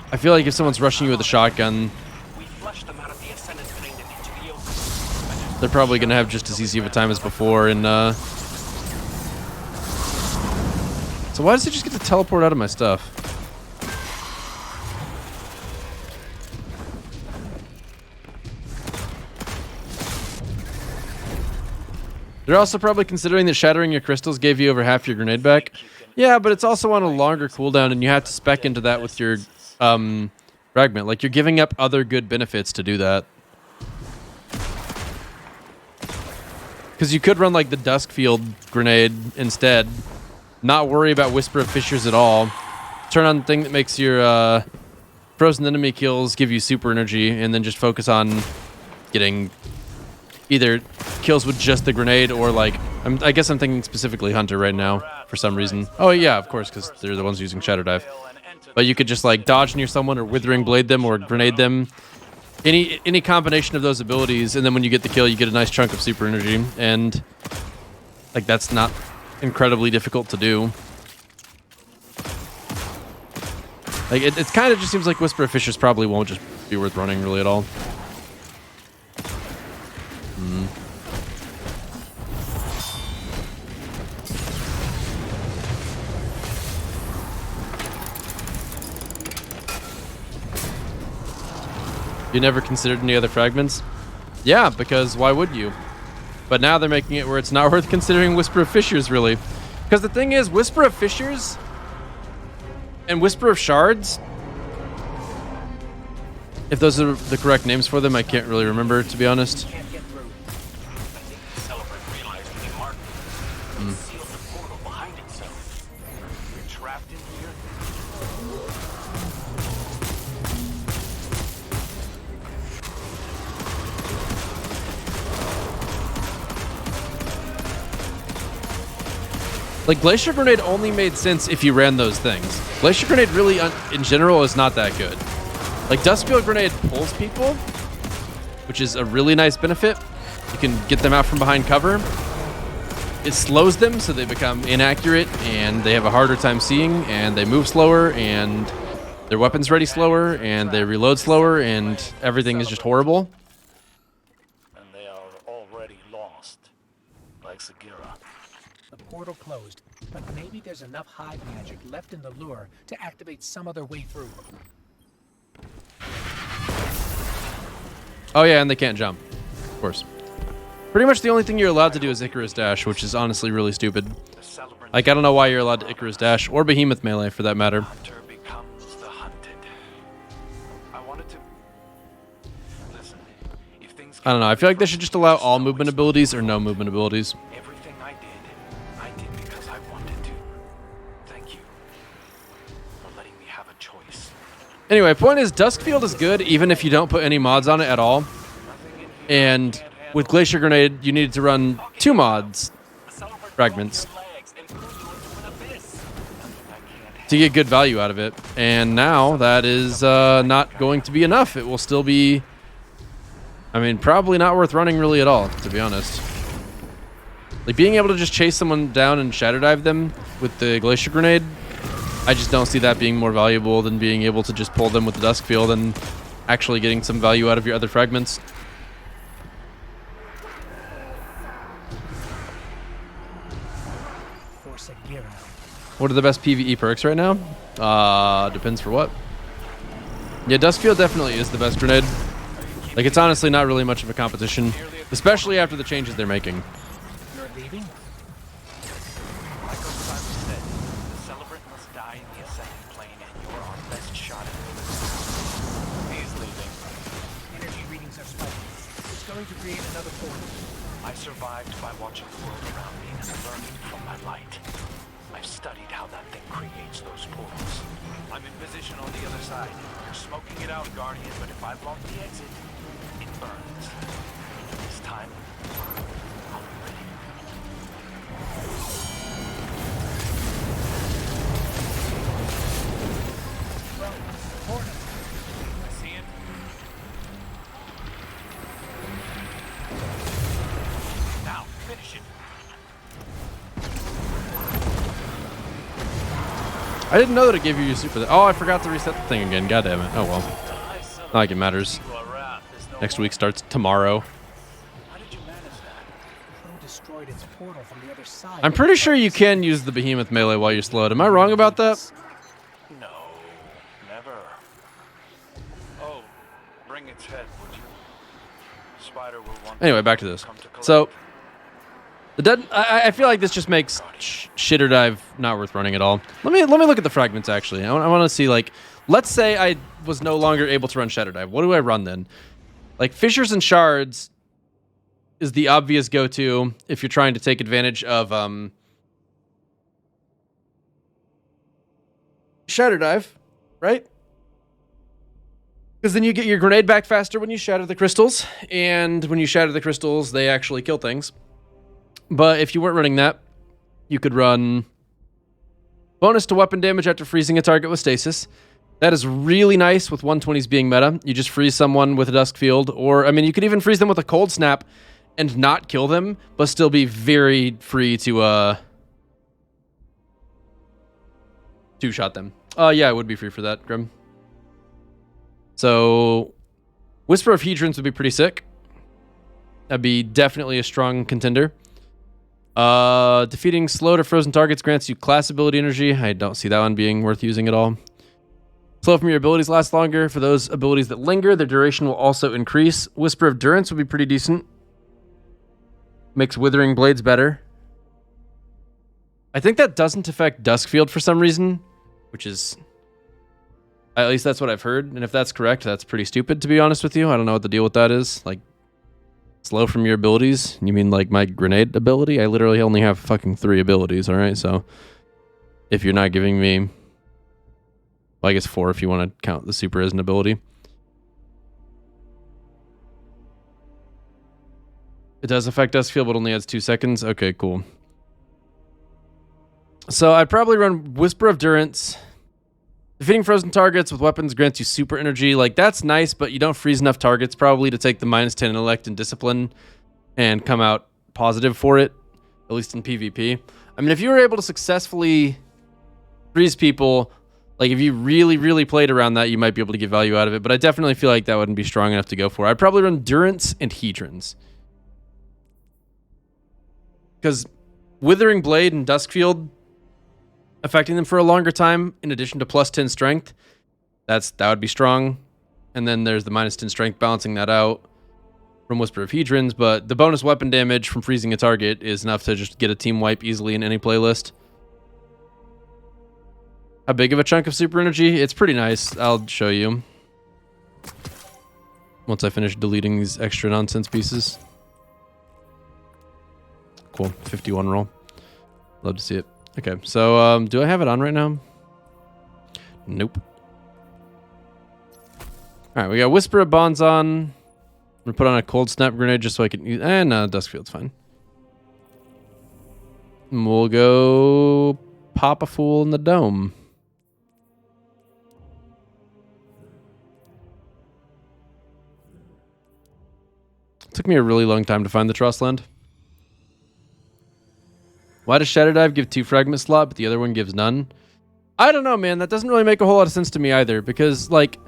I feel like if someone's rushing you with a shotgun, they're probably going to have just as easy of a time as before. And so why does it just get to teleport out of my stuff? They're also probably considering that shattering your crystals gave you over half your grenade back. Yeah, but it's also on a longer cooldown, and you have to spec into that with your fragment. Like, you're giving up other good benefits to do that. Because you could run like the Dusk Field grenade instead. Not worry about Whisper of Fissures at all. Turn on the thing that makes your frozen enemy kills give you super energy, and then just focus on getting either kills with just the grenade or like, I guess I'm thinking specifically Hunter right now for some reason. Oh yeah, of course, because they're the ones using Shadow Dive. But you could just like dodge near someone or Withering Blade them or grenade them. Any combination of those abilities, and then when you get the kill, you get a nice chunk of super energy, and like that's not incredibly difficult to do. Like it kind of just seems like Whisper of Fissures probably won't just be worth running really at all. You never considered any other fragments? Yeah, because why would you? But now they're making it where it's not worth considering Whisper of Fissures, really. Because the thing is, Whisper of Fissures and Whisper of Shards, if those are the correct names for them, I can't really remember, to be honest. Can't get through. I think the Celebrant realized he marked it. It sealed the portal behind itself. You're trapped in here. Like, Glacier Grenade only made sense if you ran those things. Glacier Grenade really, in general, is not that good. Like, Duskfield Grenade pulls people, which is a really nice benefit. You can get them out from behind cover. It slows them, so they become inaccurate, and they have a harder time seeing, and they move slower, and their weapons ready slower, and they reload slower, and everything is just horrible. And they are already lost, like Sagira. The portal closed, but maybe there's enough hive magic left in the lure to activate some other way through. Oh yeah, and they can't jump, of course. Pretty much the only thing you're allowed to do is Icarus Dash, which is honestly really stupid. Like, I don't know why you're allowed to Icarus Dash, or Behemoth Melee for that matter. Hunter becomes the hunted. I wanted to listen. If things I don't know, I feel like they should just allow all movement abilities or no movement abilities. everything I did because I wanted to. Thank you for letting me have a choice. Anyway, point is, Duskfield is good even if you don't put any mods on it at all. And with Glacier Grenade, you needed to run 2 mods, fragments, to get good value out of it. And now that is not going to be enough. It will still be, I mean, probably not worth running really at all, to be honest. Like, being able to just chase someone down and shadow dive them with the Glacier Grenade, I just don't see that being more valuable than being able to just pull them with the Duskfield and actually getting some value out of your other fragments. For Sagira. What are the best PvE perks right now? Depends for what. Yeah, Duskfield definitely is the best grenade. Like, it's honestly not really much of a competition, especially after the changes they're making. You're leaving? Like Osiris said, the Celebrant must die in the Ascended Plane, and you're our best shot at it. He's leaving. Energy readings are spiking. It's going to create another portal. I survived by watching the world around me and learning from my light. I've studied how that thing creates those portals. I'm in position on the other side. You're smoking it out, Guardian, but if I block the exit, it burns. This time, I'll be ready. I see it. Now, finish it. I didn't know that it gave you your super. Oh, I forgot to reset the thing again. God damn it. Oh well. Not like it matters. Next week starts tomorrow. How did you manage that? Crow destroyed its portal from the other side. I'm pretty sure you can use the Behemoth Melee while you're slowed. Am I wrong about that? No, never. Oh, bring its head, would you? Spider will want. Anyway, back to this. Come to So, collect. the dead. I feel like this just makes Shitter Dive not worth running at all. Let me look at the fragments actually. I want to see, like, let's say I was no longer able to run Shadow Dive. What do I run then? Like, Fissures and Shards is the obvious go-to if you're trying to take advantage of Shatter Dive, right? Because then you get your grenade back faster when you shatter the crystals, and when you shatter the crystals, they actually kill things. But if you weren't running that, you could run bonus to weapon damage after freezing a target with stasis. That is really nice with 120s being meta. You just freeze someone with a Dusk Field, or, I mean, you could even freeze them with a Cold Snap and not kill them, but still be very free to two-shot them. Yeah, I would be free for that, Grim. So, Whisper of Hedrons would be pretty sick. That'd be definitely a strong contender. Defeating slow to frozen targets grants you class ability energy. I don't see that one being worth using at all. Slow from your abilities lasts longer. For those abilities that linger, their duration will also increase. Whisper of Durance would be pretty decent. Makes Withering Blades better. I think that doesn't affect Duskfield for some reason, which is... At least that's what I've heard. And if that's correct, that's pretty stupid, to be honest with you. I don't know what the deal with that is. Like, slow from your abilities? You mean like my grenade ability? I literally only have fucking 3 abilities, alright? So, if you're not giving me... Well, I guess 4 if you want to count the super as an ability. It does affect Duskfield, but only adds 2 seconds. Okay, cool. So I'd probably run Whisper of Durance. Defeating frozen targets with weapons grants you super energy. Like, that's nice, but you don't freeze enough targets probably to take the -10 intellect and discipline and come out positive for it, at least in PvP. I mean, if you were able to successfully freeze people, like if you really, really played around that, you might be able to get value out of it, but I definitely feel like that wouldn't be strong enough to go for. I'd probably run Durance and Hedrons. Because Withering Blade and Duskfield affecting them for a longer time, in addition to +10 strength, that would be strong. And then there's the -10 strength balancing that out from Whisper of Hedrons, but the bonus weapon damage from freezing a target is enough to just get a team wipe easily in any playlist. How big of a chunk of super energy? It's pretty nice. I'll show you once I finish deleting these extra nonsense pieces. Cool. 51 roll. Love to see it. Okay, so do I have it on right now? Nope. Alright, we got Whisper of Bonds on. I'm gonna put on a Cold Snap Grenade just so I can use... no, Duskfield's fine. And we'll go pop a fool in the dome. It took me a really long time to find the Trust Land. Why does Shadow Dive give 2 fragment slot, but the other one gives none? I don't know, man. That doesn't really make a whole lot of sense to me either, because, like,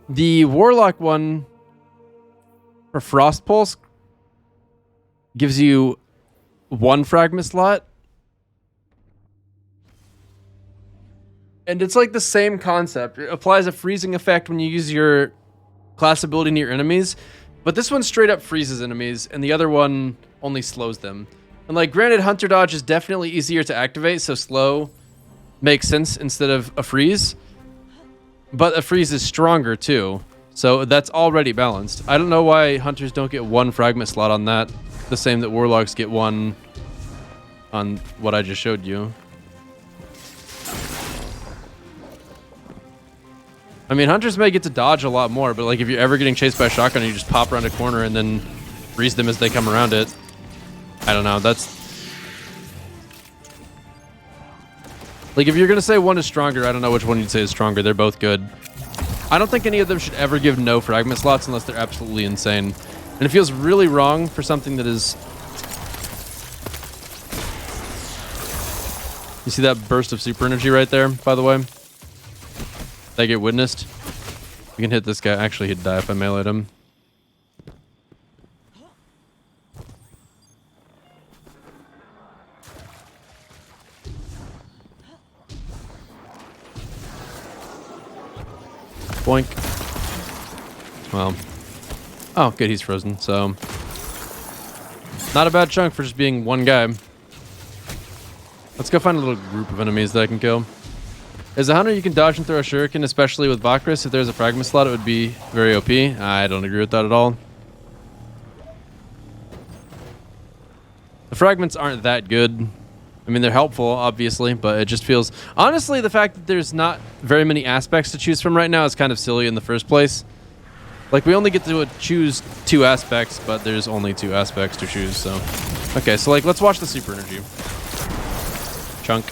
the Warlock one for Frost Pulse gives you 1 fragment slot. And it's like the same concept. It applies a freezing effect when you use your class ability near enemies, but this one straight up freezes enemies, and the other one only slows them. And, like, granted, Hunter Dodge is definitely easier to activate, so slow makes sense instead of a freeze. But a freeze is stronger, too. So that's already balanced. I don't know why Hunters don't get 1 fragment slot on that. The same that Warlocks get 1 on what I just showed you. I mean, Hunters may get to dodge a lot more, but, like, if you're ever getting chased by a shotgun, you just pop around a corner and then freeze them as they come around it. I don't know, that's... Like, if you're gonna say one is stronger, I don't know which one you'd say is stronger. They're both good. I don't think any of them should ever give no fragment slots unless they're absolutely insane. And it feels really wrong for something that is... You see that burst of super energy right there, by the way? That get witnessed? We can hit this guy. Actually, he'd die if I meleeed him. Boink. Well. Oh, good, he's frozen, so... Not a bad chunk for just being one guy. Let's go find a little group of enemies that I can kill. As a hunter, you can dodge and throw a shuriken, especially with Bakris. If there's a fragment slot, it would be very OP. I don't agree with that at all. fragments aren't that good. I mean, they're helpful, obviously, but it just feels... Honestly, the fact that there's not very many aspects to choose from right now is kind of silly in the first place. Like, we only get to choose 2 aspects, but there's only 2 aspects to choose, so... Okay, so, like, let's watch the super energy. Chunk.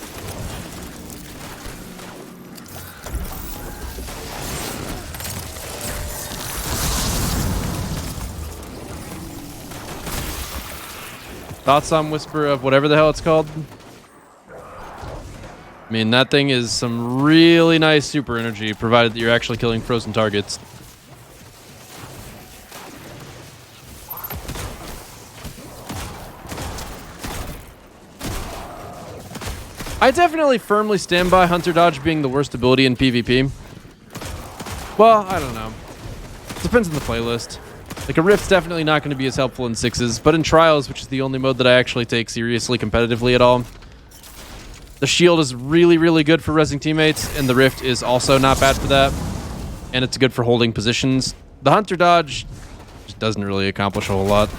Thoughts on Whisper of whatever the hell it's called? I mean, that thing is some really nice super energy, provided that you're actually killing frozen targets. I definitely firmly stand by Hunter Dodge being the worst ability in PvP. Well, I don't know. Depends on the playlist. Like, a Rift's definitely not going to be as helpful in 6s, but in Trials, which is the only mode that I actually take seriously competitively at all, the shield is really, really good for rezzing teammates, and the Rift is also not bad for that, and it's good for holding positions. The Hunter Dodge just doesn't really accomplish a whole lot.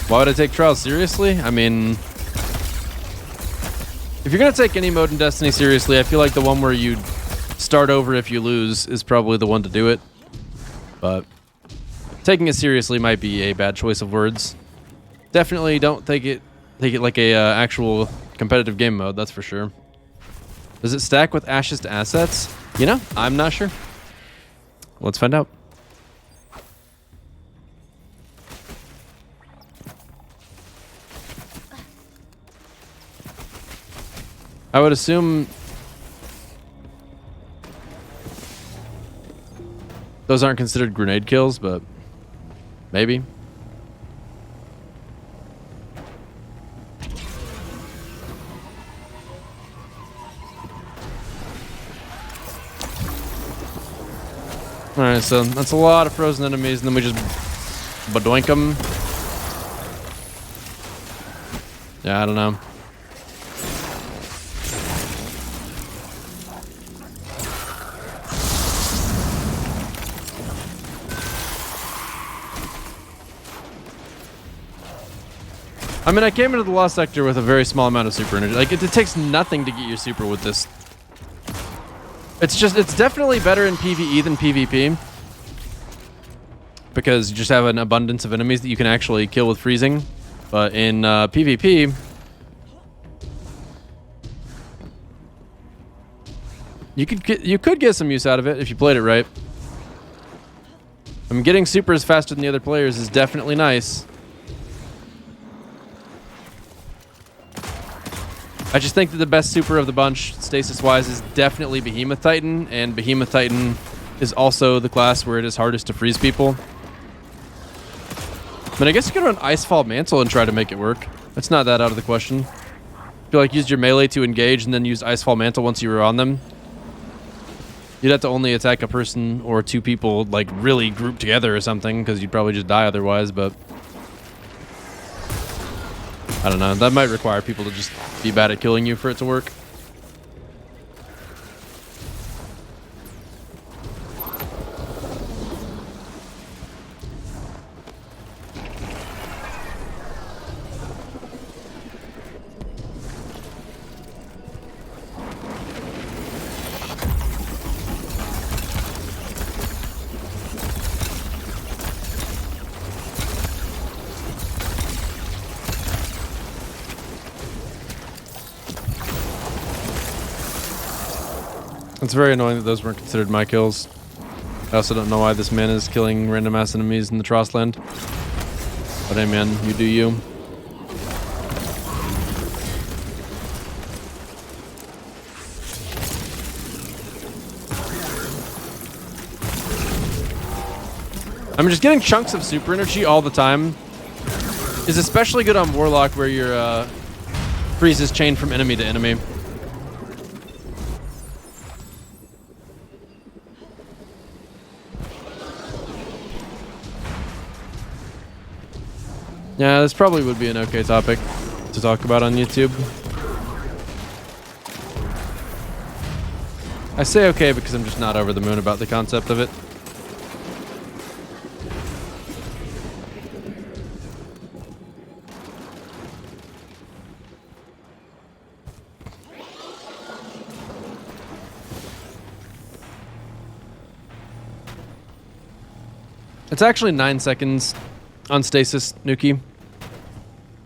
Why would I take Trials seriously? I mean, if you're going to take any mode in Destiny seriously, I feel like the one where you start over if you lose is probably the one to do it. But taking it seriously might be a bad choice of words. Definitely don't take it like a actual competitive game mode, that's for sure. Does it stack with Ashes to assets? You know, I'm not sure. Let's find out. I would assume those aren't considered grenade kills, but maybe. Alright, so that's a lot of frozen enemies, and then we just badoink them. Yeah, I don't know. I mean, I came into the Lost Sector with a very small amount of super energy. Like, it takes nothing to get your super with this. It's definitely better in PvE than PvP. Because you just have an abundance of enemies that you can actually kill with freezing. But in PvP, you could get some use out of it if you played it right. I mean, getting supers faster than the other players is definitely nice. I just think that the best super of the bunch, stasis-wise, is definitely Behemoth Titan, and Behemoth Titan is also the class where it is hardest to freeze people. I mean, I guess you could run Icefall Mantle and try to make it work. It's not that out of the question. If you like used your melee to engage and then used Icefall Mantle once you were on them, you'd have to only attack a person or 2 people, like, really grouped together or something, because you'd probably just die otherwise, but I don't know. That might require people to just be bad at killing you for it to work. It's very annoying that those weren't considered my kills. I also don't know why this man is killing random ass enemies in the Trostland. But hey man, you do you. I mean, just getting chunks of super energy all the time is especially good on Warlock, where your freeze is chained from enemy to enemy. Yeah, this probably would be an okay topic. to talk about on YouTube. I say okay because I'm just not over the moon about the concept of it. It's actually 9 seconds on stasis, Nuki.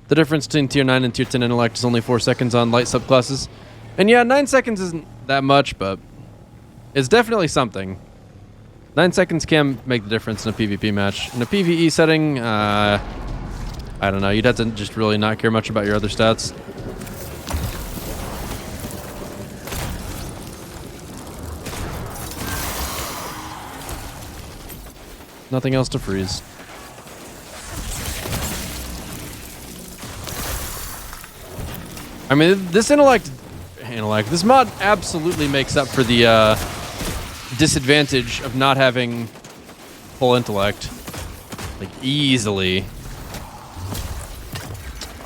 The difference between tier 9 and tier 10 intellect is only 4 seconds on light subclasses. And yeah, 9 seconds isn't that much, but it's definitely something. 9 seconds can make the difference in a PvP match. In a PvE setting, I don't know. You'd have to just really not care much about your other stats. Nothing else to freeze. I mean, this this mod absolutely makes up for the disadvantage of not having full intellect. Like, easily.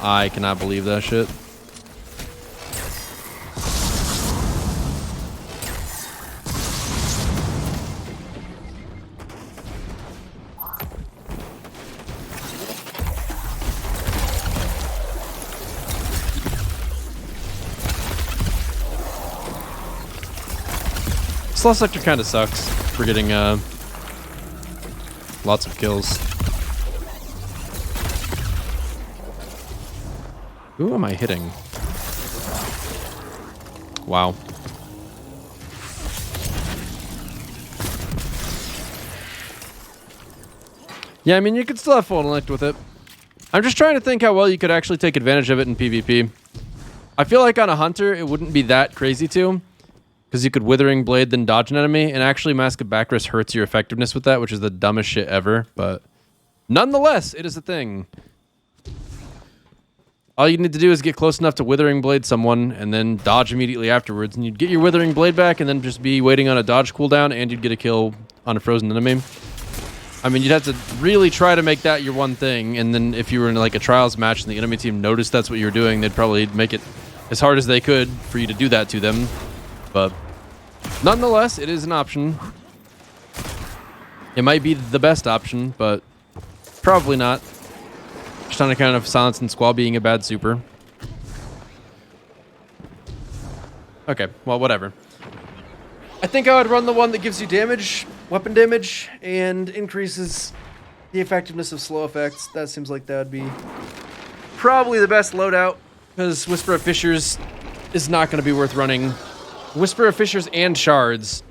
I cannot believe that shit. Slow sector kind of sucks for getting lots of kills. Who am I hitting? Wow. Yeah, I mean, you could still have full intellect with it. I'm just trying to think how well you could actually take advantage of it in PvP. I feel like on a hunter, it wouldn't be that crazy to. Because you could Withering Blade, then dodge an enemy, and actually Mask of Bacchus hurts your effectiveness with that, which is the dumbest shit ever, but nonetheless, it is a thing. All you need to do is get close enough to Withering Blade someone, and then dodge immediately afterwards, and you'd get your Withering Blade back, and then just be waiting on a dodge cooldown, and you'd get a kill on a frozen enemy. I mean, you'd have to really try to make that your one thing, and then if you were in like a trials match and the enemy team noticed that's what you were doing, they'd probably make it as hard as they could for you to do that to them. But nonetheless, it is an option. It might be the best option, but probably not. Just on account of Silence and Squall being a bad super. Okay, well, whatever. I think I would run the one that gives you damage, weapon damage, and increases the effectiveness of slow effects. That seems like that would be probably the best loadout, because Whisper of Fissures is not going to be worth running. Whisper of Fissures and Shards.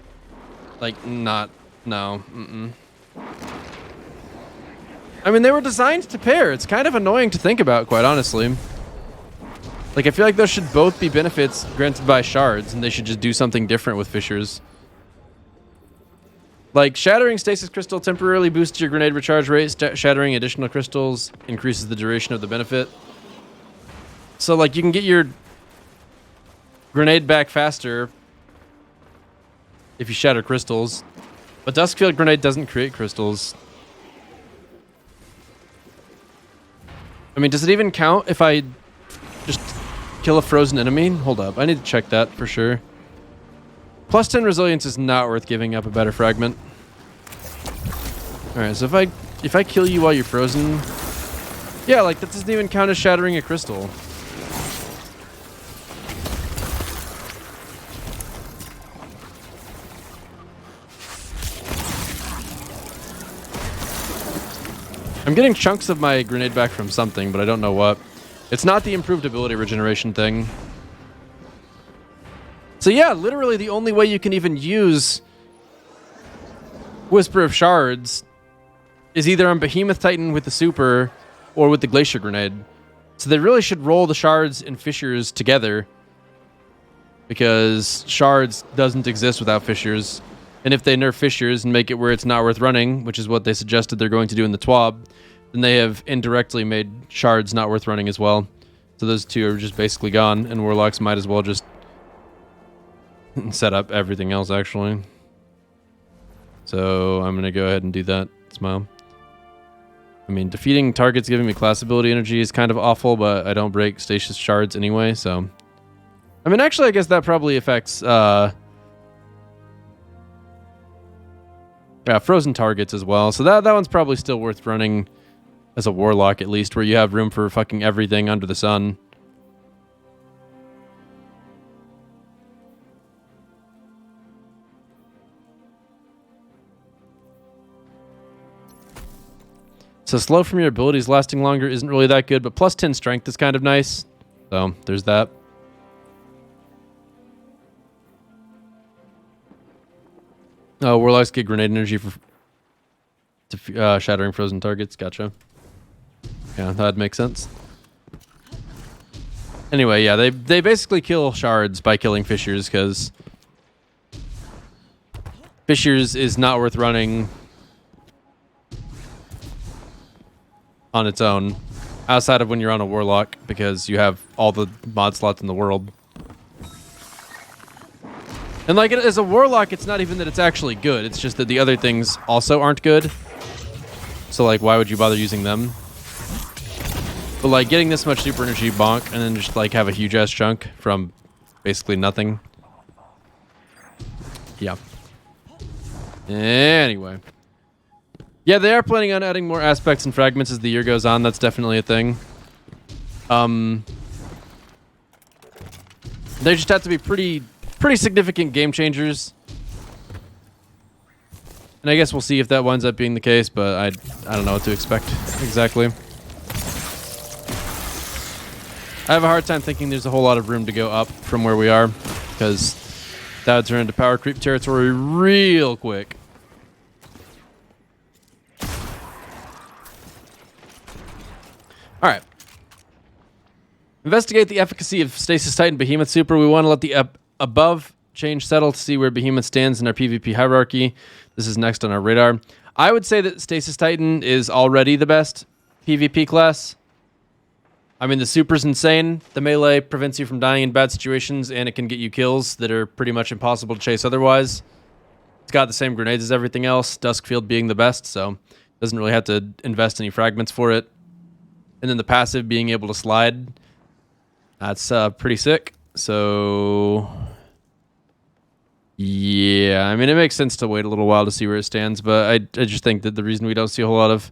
Like, no. I mean, they were designed to pair. It's kind of annoying to think about, quite honestly. Like, I feel like those should both be benefits granted by Shards, and they should just do something different with Fissures. Like, shattering Stasis Crystal temporarily boosts your grenade recharge rate. Shattering additional crystals increases the duration of the benefit. So, like, you can get your grenade back faster if you shatter crystals, but Duskfield Grenade doesn't create crystals. I mean, does it even count if I just kill a frozen enemy? Hold up, I need to check that for sure. Plus 10 resilience is not worth giving up a better fragment. All right, so if I kill you while you're frozen, yeah, like that doesn't even count as shattering a crystal. I'm getting chunks of my grenade back from something, but I don't know what. It's not the improved ability regeneration thing. So yeah, literally the only way you can even use Whisper of Shards is either on Behemoth Titan with the super or with the Glacier Grenade. So they really should roll the Shards and Fissures together, because Shards doesn't exist without Fissures. And if they nerf Fissures and make it where it's not worth running, which is what they suggested they're going to do in the TWAB, then they have indirectly made Shards not worth running as well. So those two are just basically gone, and Warlocks might as well just set up everything else, actually. So I'm going to go ahead and do that. Smile. I mean, defeating targets giving me class ability energy is kind of awful, but I don't break stasis shards anyway, so... I mean, actually, I guess that probably affects, yeah, frozen targets as well. So that one's probably still worth running as a warlock, at least, where you have room for fucking everything under the sun. So slow from your abilities lasting longer isn't really that good, but plus 10 strength is kind of nice. So there's that. Oh, warlocks get grenade energy for shattering frozen targets. Gotcha. Yeah, that'd make sense. Anyway, yeah, they basically kill shards by killing fissures, because fissures is not worth running on its own, outside of when you're on a warlock, because you have all the mod slots in the world. And like, as a warlock, it's not even that it's actually good, it's just that the other things also aren't good. So like, why would you bother using them? But like, getting this much super energy bonk and then just like have a huge ass chunk from basically nothing. Yeah. Anyway. Yeah, they are planning on adding more aspects and fragments as the year goes on. That's definitely a thing. They just have to be pretty significant game changers. And I guess we'll see if that winds up being the case, but I don't know what to expect exactly. I have a hard time thinking there's a whole lot of room to go up from where we are, because that would turn into power creep territory real quick. Alright. Investigate the efficacy of Stasis Titan Behemoth Super. We want to let the above change settle to see where Behemoth stands in our PvP hierarchy. This is next on our radar. I would say that Stasis Titan is already the best PvP class. I mean, the Super's insane. The melee prevents you from dying in bad situations, and it can get you kills that are pretty much impossible to chase otherwise. It's got the same grenades as everything else, Duskfield being the best, so doesn't really have to invest any fragments for it. And then the passive being able to slide, that's pretty sick. So yeah, I mean, it makes sense to wait a little while to see where it stands, but I just think that the reason we don't see a whole lot of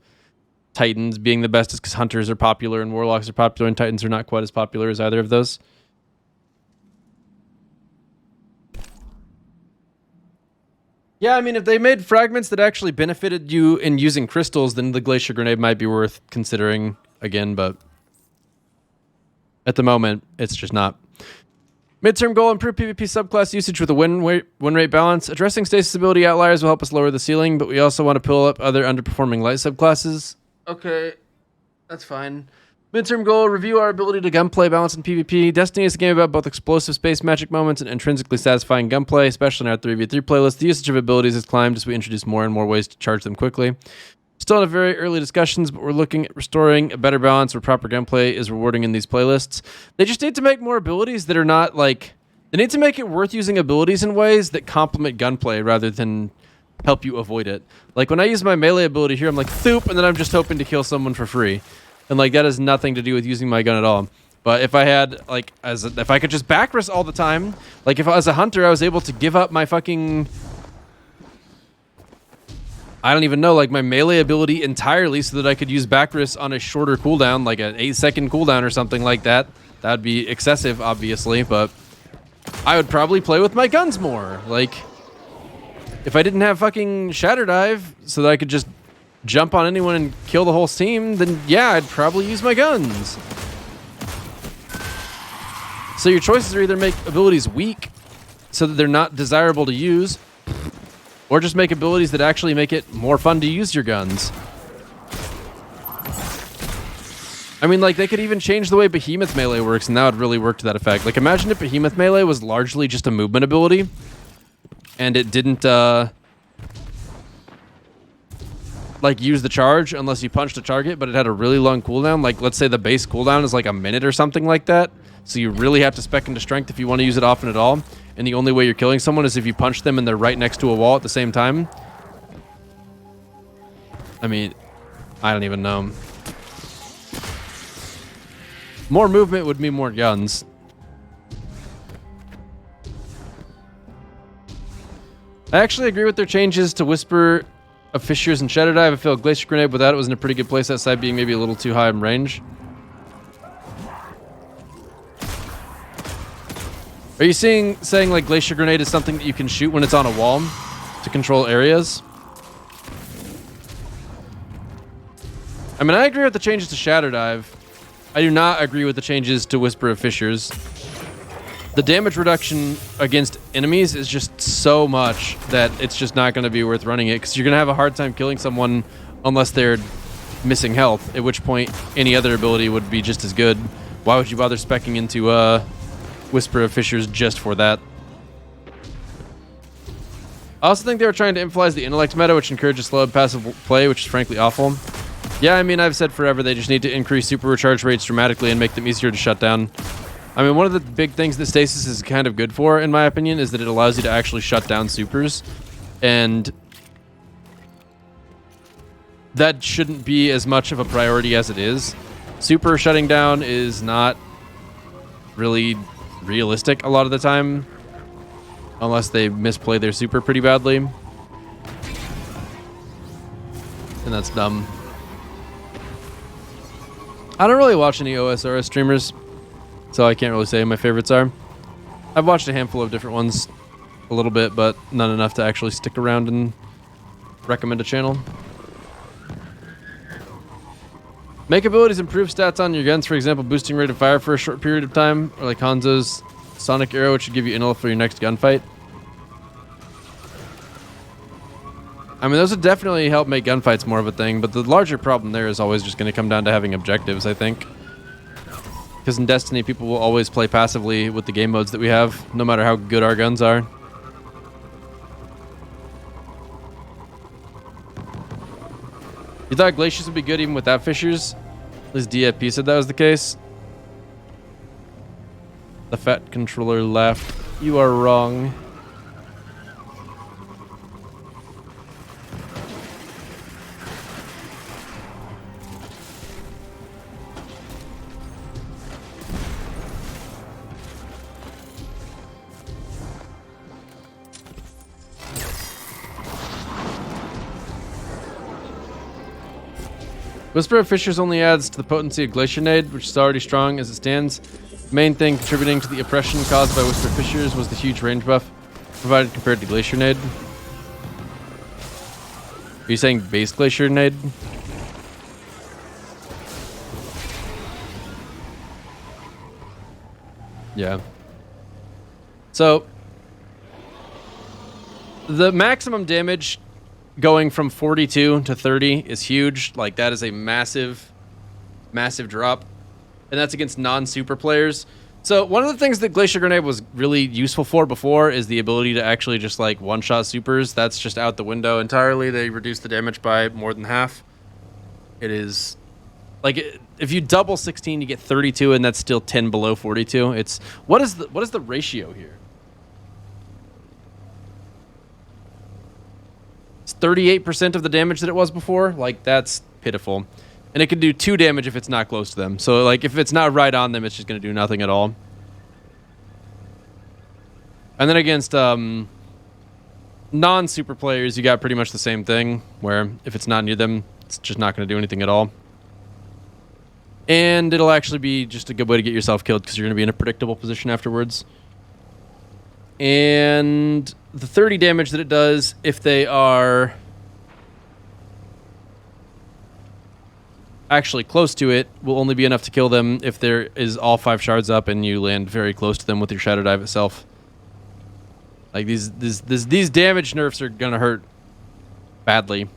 Titans being the best is because Hunters are popular and Warlocks are popular, and Titans are not quite as popular as either of those. Yeah, I mean, if they made fragments that actually benefited you in using crystals, then the Glacier Grenade might be worth considering again, but at the moment, it's just not. Midterm goal, improve PvP subclass usage with a win rate balance. Addressing stasis ability outliers will help us lower the ceiling, but we also want to pull up other underperforming light subclasses. Okay, that's fine. Midterm goal, review our ability to gunplay balance in PvP. Destiny is a game about both explosive space magic moments and intrinsically satisfying gunplay, especially in our 3v3 playlist. The usage of abilities has climbed as we introduce more and more ways to charge them quickly. Still in very early discussions, but we're looking at restoring a better balance where proper gunplay is rewarding in these playlists. They just need to make more abilities that are not like... They need to make it worth using abilities in ways that complement gunplay rather than help you avoid it. Like when I use my melee ability here, I'm like, thoop, and then I'm just hoping to kill someone for free. And like that has nothing to do with using my gun at all. But if I had like, if I could just back risk all the time, like if I was a hunter, I was able to give up my fucking... I don't even know, like my melee ability entirely so that I could use back risk on a shorter cooldown, like an 8-second cooldown or something like that. That would be excessive, obviously, but I would probably play with my guns more. Like, if I didn't have fucking Shatter Dive so that I could just jump on anyone and kill the whole team, then yeah, I'd probably use my guns. So your choices are either make abilities weak so that they're not desirable to use, or just make abilities that actually make it more fun to use your guns. I mean, like, they could even change the way Behemoth melee works, and that would really work to that effect. Like, imagine if Behemoth melee was largely just a movement ability, and it didn't, like, use the charge unless you punched a target, but it had a really long cooldown. Like, let's say the base cooldown is like a minute or something like that, so you really have to spec into strength if you want to use it often at all, and the only way you're killing someone is if you punch them and they're right next to a wall at the same time. I mean... I don't even know. More movement would mean more guns. I actually agree with their changes to Whisper of Fissures and Shadow Dive. I feel Glacier Grenade without it was in a pretty good place outside being maybe a little too high in range. Are you saying like Glacier Grenade is something that you can shoot when it's on a wall to control areas? I mean, I agree with the changes to Shadow Dive. I do not agree with the changes to Whisper of Fissures. The damage reduction against enemies is just so much that it's just not going to be worth running it, because you're going to have a hard time killing someone unless they're missing health, at which point any other ability would be just as good. Why would you bother speccing into Whisper of Fissures just for that? I also think they were trying to emphasize the intellect meta, which encourages slow and passive play, which is frankly awful. Yeah, I mean, I've said forever they just need to increase super recharge rates dramatically and make them easier to shut down. I mean, one of the big things that Stasis is kind of good for, in my opinion, is that it allows you to actually shut down supers. And that shouldn't be as much of a priority as it is. Super shutting down is not really realistic a lot of the time, unless they misplay their super pretty badly. And that's dumb. I don't really watch any OSRS streamers, so I can't really say who my favorites are. I've watched a handful of different ones a little bit, but not enough to actually stick around and recommend a channel. Make abilities improve stats on your guns, for example, boosting rate of fire for a short period of time, or like Hanzo's Sonic Arrow, which should give you intel for your next gunfight. I mean, those would definitely help make gunfights more of a thing, but the larger problem there is always just going to come down to having objectives, I think. Because in Destiny, people will always play passively with the game modes that we have, no matter how good our guns are. You thought Glaciers would be good even without Fissures? At least DFP said that was the case. The fat controller laughed. You are wrong. Whisper of Fissures only adds to the potency of Glacier Nade, which is already strong as it stands. The main thing contributing to the oppression caused by Whisper of Fissures was the huge range buff provided compared to Glacier Nade. Are you saying base Glacier Nade? Yeah. So, the maximum damage going from 42 to 30 is huge. Like, that is a massive, massive drop. And that's against non-super players. So one of the things that Glacier Grenade was really useful for before is the ability to actually just, like, one-shot supers. That's just out the window entirely. They reduce the damage by more than half. It is... like, if you double 16, you get 32, and that's still 10 below 42. It's... What is the ratio here? 38% of the damage that it was before. Like, that's pitiful. And it can do 2 damage if it's not close to them. So, like, if it's not right on them, it's just going to do nothing at all. And then against non-super players, you got pretty much the same thing, where if it's not near them, it's just not going to do anything at all. And it'll actually be just a good way to get yourself killed, because you're going to be in a predictable position afterwards. And the 30 damage that it does, if they are actually close to it, will only be enough to kill them if there is all 5 shards up and you land very close to them with your Shadow Dive itself. Like, these damage nerfs are gonna hurt badly.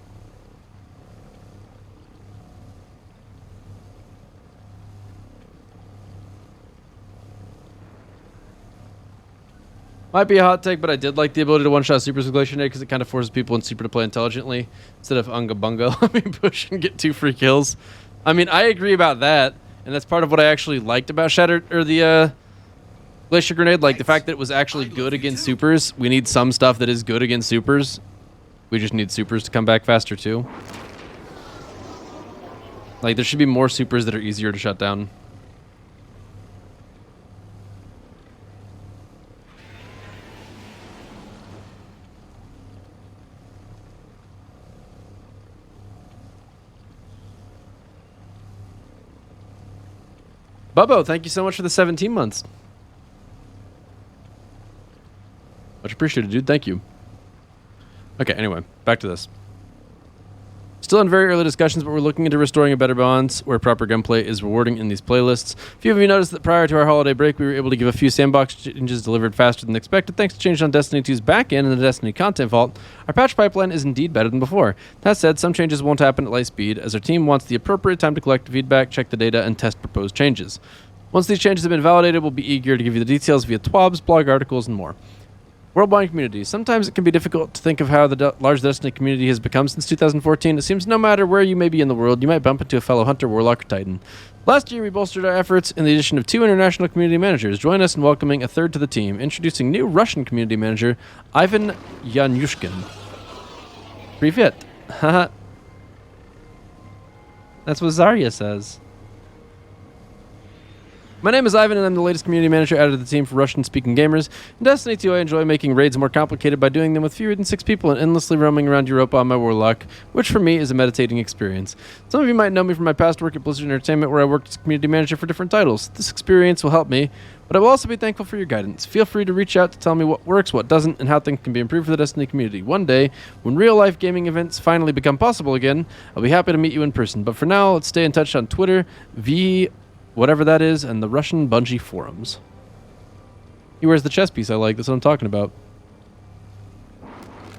Might be a hot take, but I did like the ability to one-shot supers with Glacier Nade because it kind of forces people in super to play intelligently instead of unga bunga. Let me push and get 2 free kills. I mean, I agree about that, and that's part of what I actually liked about the Glacier Grenade. Like, the fact that it was actually good against supers. We need some stuff that is good against supers. We just need supers to come back faster too. Like, there should be more supers that are easier to shut down. Bubbo, thank you so much for the 17 months. Much appreciated, dude. Thank you. Okay, anyway, back to this. Still in very early discussions, but we're looking into restoring a better balance where proper gunplay is rewarding in these playlists. A few of you noticed that prior to our holiday break, we were able to give a few sandbox changes delivered faster than expected thanks to changes on Destiny 2's backend and the Destiny content vault. Our patch pipeline is indeed better than before. That said, some changes won't happen at light speed, as our team wants the appropriate time to collect feedback, check the data, and test proposed changes. Once these changes have been validated, we'll be eager to give you the details via TWABs, blog articles, and more. Worldwide community. Sometimes it can be difficult to think of how the large Destiny community has become since 2014. It seems no matter where you may be in the world, you might bump into a fellow hunter, warlock, or titan. Last year, we bolstered our efforts in the addition of 2 international community managers. Join us in welcoming a third to the team, introducing new Russian community manager, Ivan Yanyushkin. Privyet. Haha. That's what Zarya says. My name is Ivan, and I'm the latest community manager added to the team for Russian-speaking gamers. In Destiny 2, I enjoy making raids more complicated by doing them with fewer than 6 people and endlessly roaming around Europa on my warlock, which for me is a meditating experience. Some of you might know me from my past work at Blizzard Entertainment, where I worked as community manager for different titles. This experience will help me, but I will also be thankful for your guidance. Feel free to reach out to tell me what works, what doesn't, and how things can be improved for the Destiny community. One day, when real-life gaming events finally become possible again, I'll be happy to meet you in person. But for now, let's stay in touch on Twitter, whatever that is, and the Russian Bungie forums. He wears the chess piece I like. That's what I'm talking about.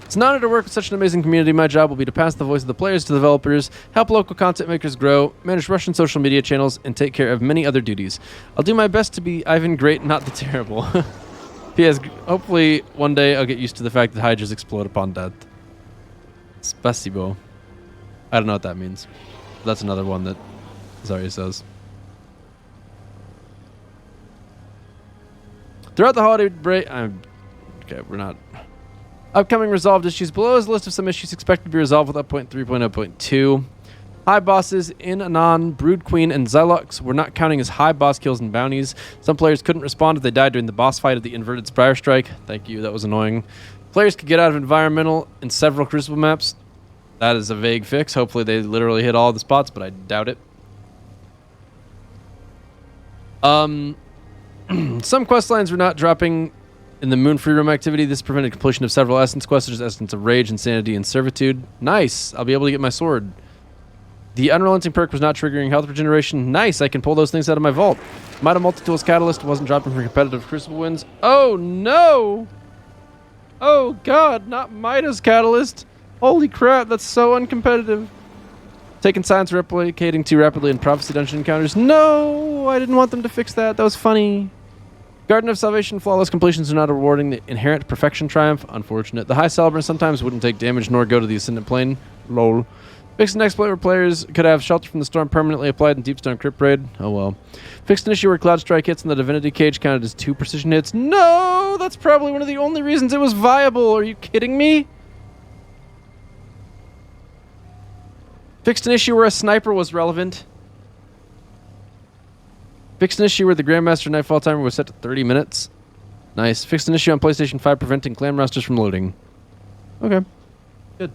It's an honor to work with such an amazing community. My job will be to pass the voice of the players to the developers, help local content makers grow, manage Russian social media channels, and take care of many other duties. I'll do my best to be Ivan Great, not the Terrible. P.S. Hopefully, one day I'll get used to the fact that hydras explode upon death. Spasibo. I don't know what that means. That's another one that Zarya says. Throughout the holiday break, okay, we're not. Upcoming resolved issues. Below is a list of some issues expected to be resolved with update 3.0.2. High bosses in Anon, Brood Queen, and Xylox were not counting as high boss kills and bounties. Some players couldn't respond if they died during the boss fight of the Inverted Spire Strike. Thank you, that was annoying. Players could get out of environmental in several Crucible maps. That is a vague fix. Hopefully they literally hit all the spots, but I doubt it. Some quest lines were not dropping in the Moon Free Roam activity. This prevented completion of several Essence quests, such as Essence of Rage, Insanity, and Servitude. Nice! I'll be able to get my sword. The Unrelenting perk was not triggering health regeneration. Nice! I can pull those things out of my vault. Might have Multitools Catalyst wasn't dropping for competitive Crucible wins. Oh no! Oh god, not Midas Catalyst! Holy crap, that's so uncompetitive. Taking science replicating too rapidly in Prophecy Dungeon encounters. No! I didn't want them to fix that. That was funny. Garden of Salvation flawless completions are not rewarding the inherent perfection triumph. Unfortunate. The High Celebrant sometimes wouldn't take damage nor go to the Ascendant Plane. Lol. Fixed an exploit where players could have Shelter from the Storm permanently applied in Deepstone Crypt Raid. Oh well. Fixed an issue where Cloud Strike hits in the Divinity Cage counted as 2 precision hits. No! That's probably one of the only reasons it was viable. Are you kidding me? Fixed an issue where a sniper was relevant. Fixed an issue where the Grandmaster Nightfall timer was set to 30 minutes. Nice. Fixed an issue on PlayStation 5 preventing clan rosters from loading. Okay. Good.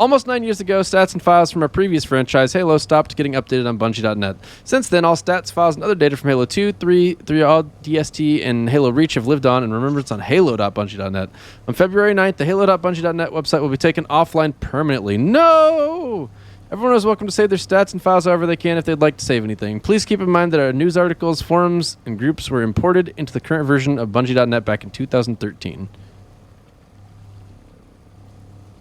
Almost 9 years ago, stats and files from our previous franchise, Halo, stopped getting updated on Bungie.net. Since then, all stats, files, and other data from Halo 2, 3, 3 DST, and Halo Reach have lived on in remembrance on Halo.Bungie.net. On February 9th, the Halo.Bungie.net website will be taken offline permanently. No! Everyone is welcome to save their stats and files however they can if they'd like to save anything. Please keep in mind that our news articles, forums, and groups were imported into the current version of Bungie.net back in 2013.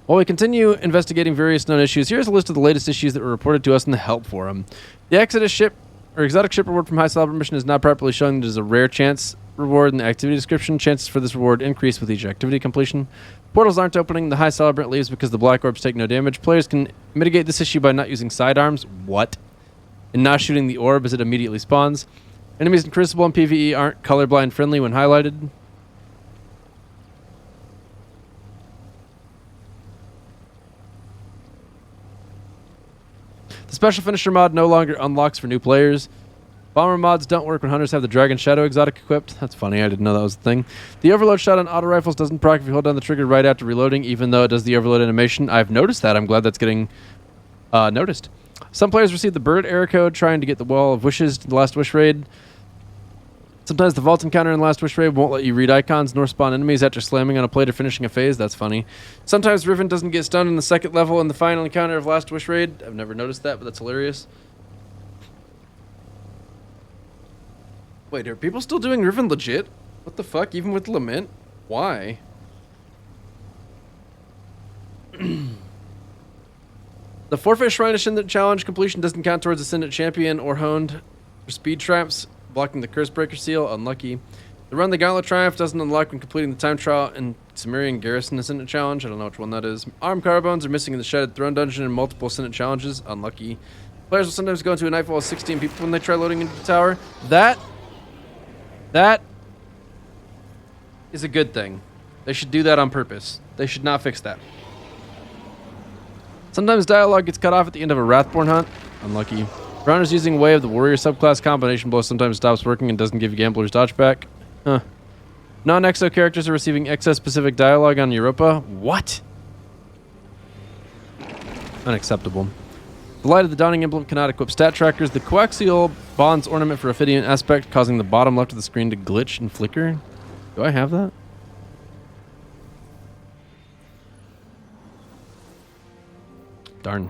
While we continue investigating various known issues, here's a list of the latest issues that were reported to us in the Help Forum. The Exodus ship, or exotic ship reward from High Caliber mission is not properly showing that it is a rare chance reward in the activity description. Chances for this reward increase with each activity completion. Portals aren't opening. The High Celebrant leaves because the Black Orbs take no damage. Players can mitigate this issue by not using sidearms. What? And not shooting the orb as it immediately spawns. Enemies in Crucible and PvE aren't colorblind friendly when highlighted. The special finisher mod no longer unlocks for new players. Bomber mods don't work when hunters have the Dragon Shadow exotic equipped. That's funny, I didn't know that was a thing. The overload shot on auto rifles doesn't proc if you hold down the trigger right after reloading, even though it does the overload animation. I've noticed that. I'm glad that's getting noticed. Some players receive the bird error code trying to get the Wall of Wishes to the Last Wish raid. Sometimes the vault encounter in Last Wish raid won't let you read icons nor spawn enemies after slamming on a plate or finishing a phase. That's funny. Sometimes Riven doesn't get stunned in the second level in the final encounter of Last Wish raid. I've never noticed that, but that's hilarious. Wait, are people still doing Riven legit? What the fuck? Even with Lament? Why? The Forfeit Shrine Ascendant Challenge completion doesn't count towards Ascendant Champion or Honed for speed traps, blocking the Curse Breaker seal. Unlucky. The Run the Gauntlet Triumph doesn't unlock when completing the time trial in Sumerian Garrison Ascendant Challenge. I don't know which one that is. Arm Carbones are missing in the Shattered Throne Dungeon and multiple Ascendant challenges. Unlucky. Players will sometimes go into a Nightfall with 16 people when they try loading into the tower. That is a good thing. They should do that on purpose. They should not fix that. Sometimes dialogue gets cut off at the end of a Wrathborn hunt. Unlucky. Runners using Way of the Warrior subclass combination blow sometimes stops working and doesn't give you Gambler's Dodge back. Huh. Non-exo characters are receiving excess specific dialogue on Europa. What? Unacceptable. The Light of the Dawning Emblem cannot equip stat trackers. The coaxial bonds ornament for Ophidian aspect, causing the bottom left of the screen to glitch and flicker. Do I have that? Darn.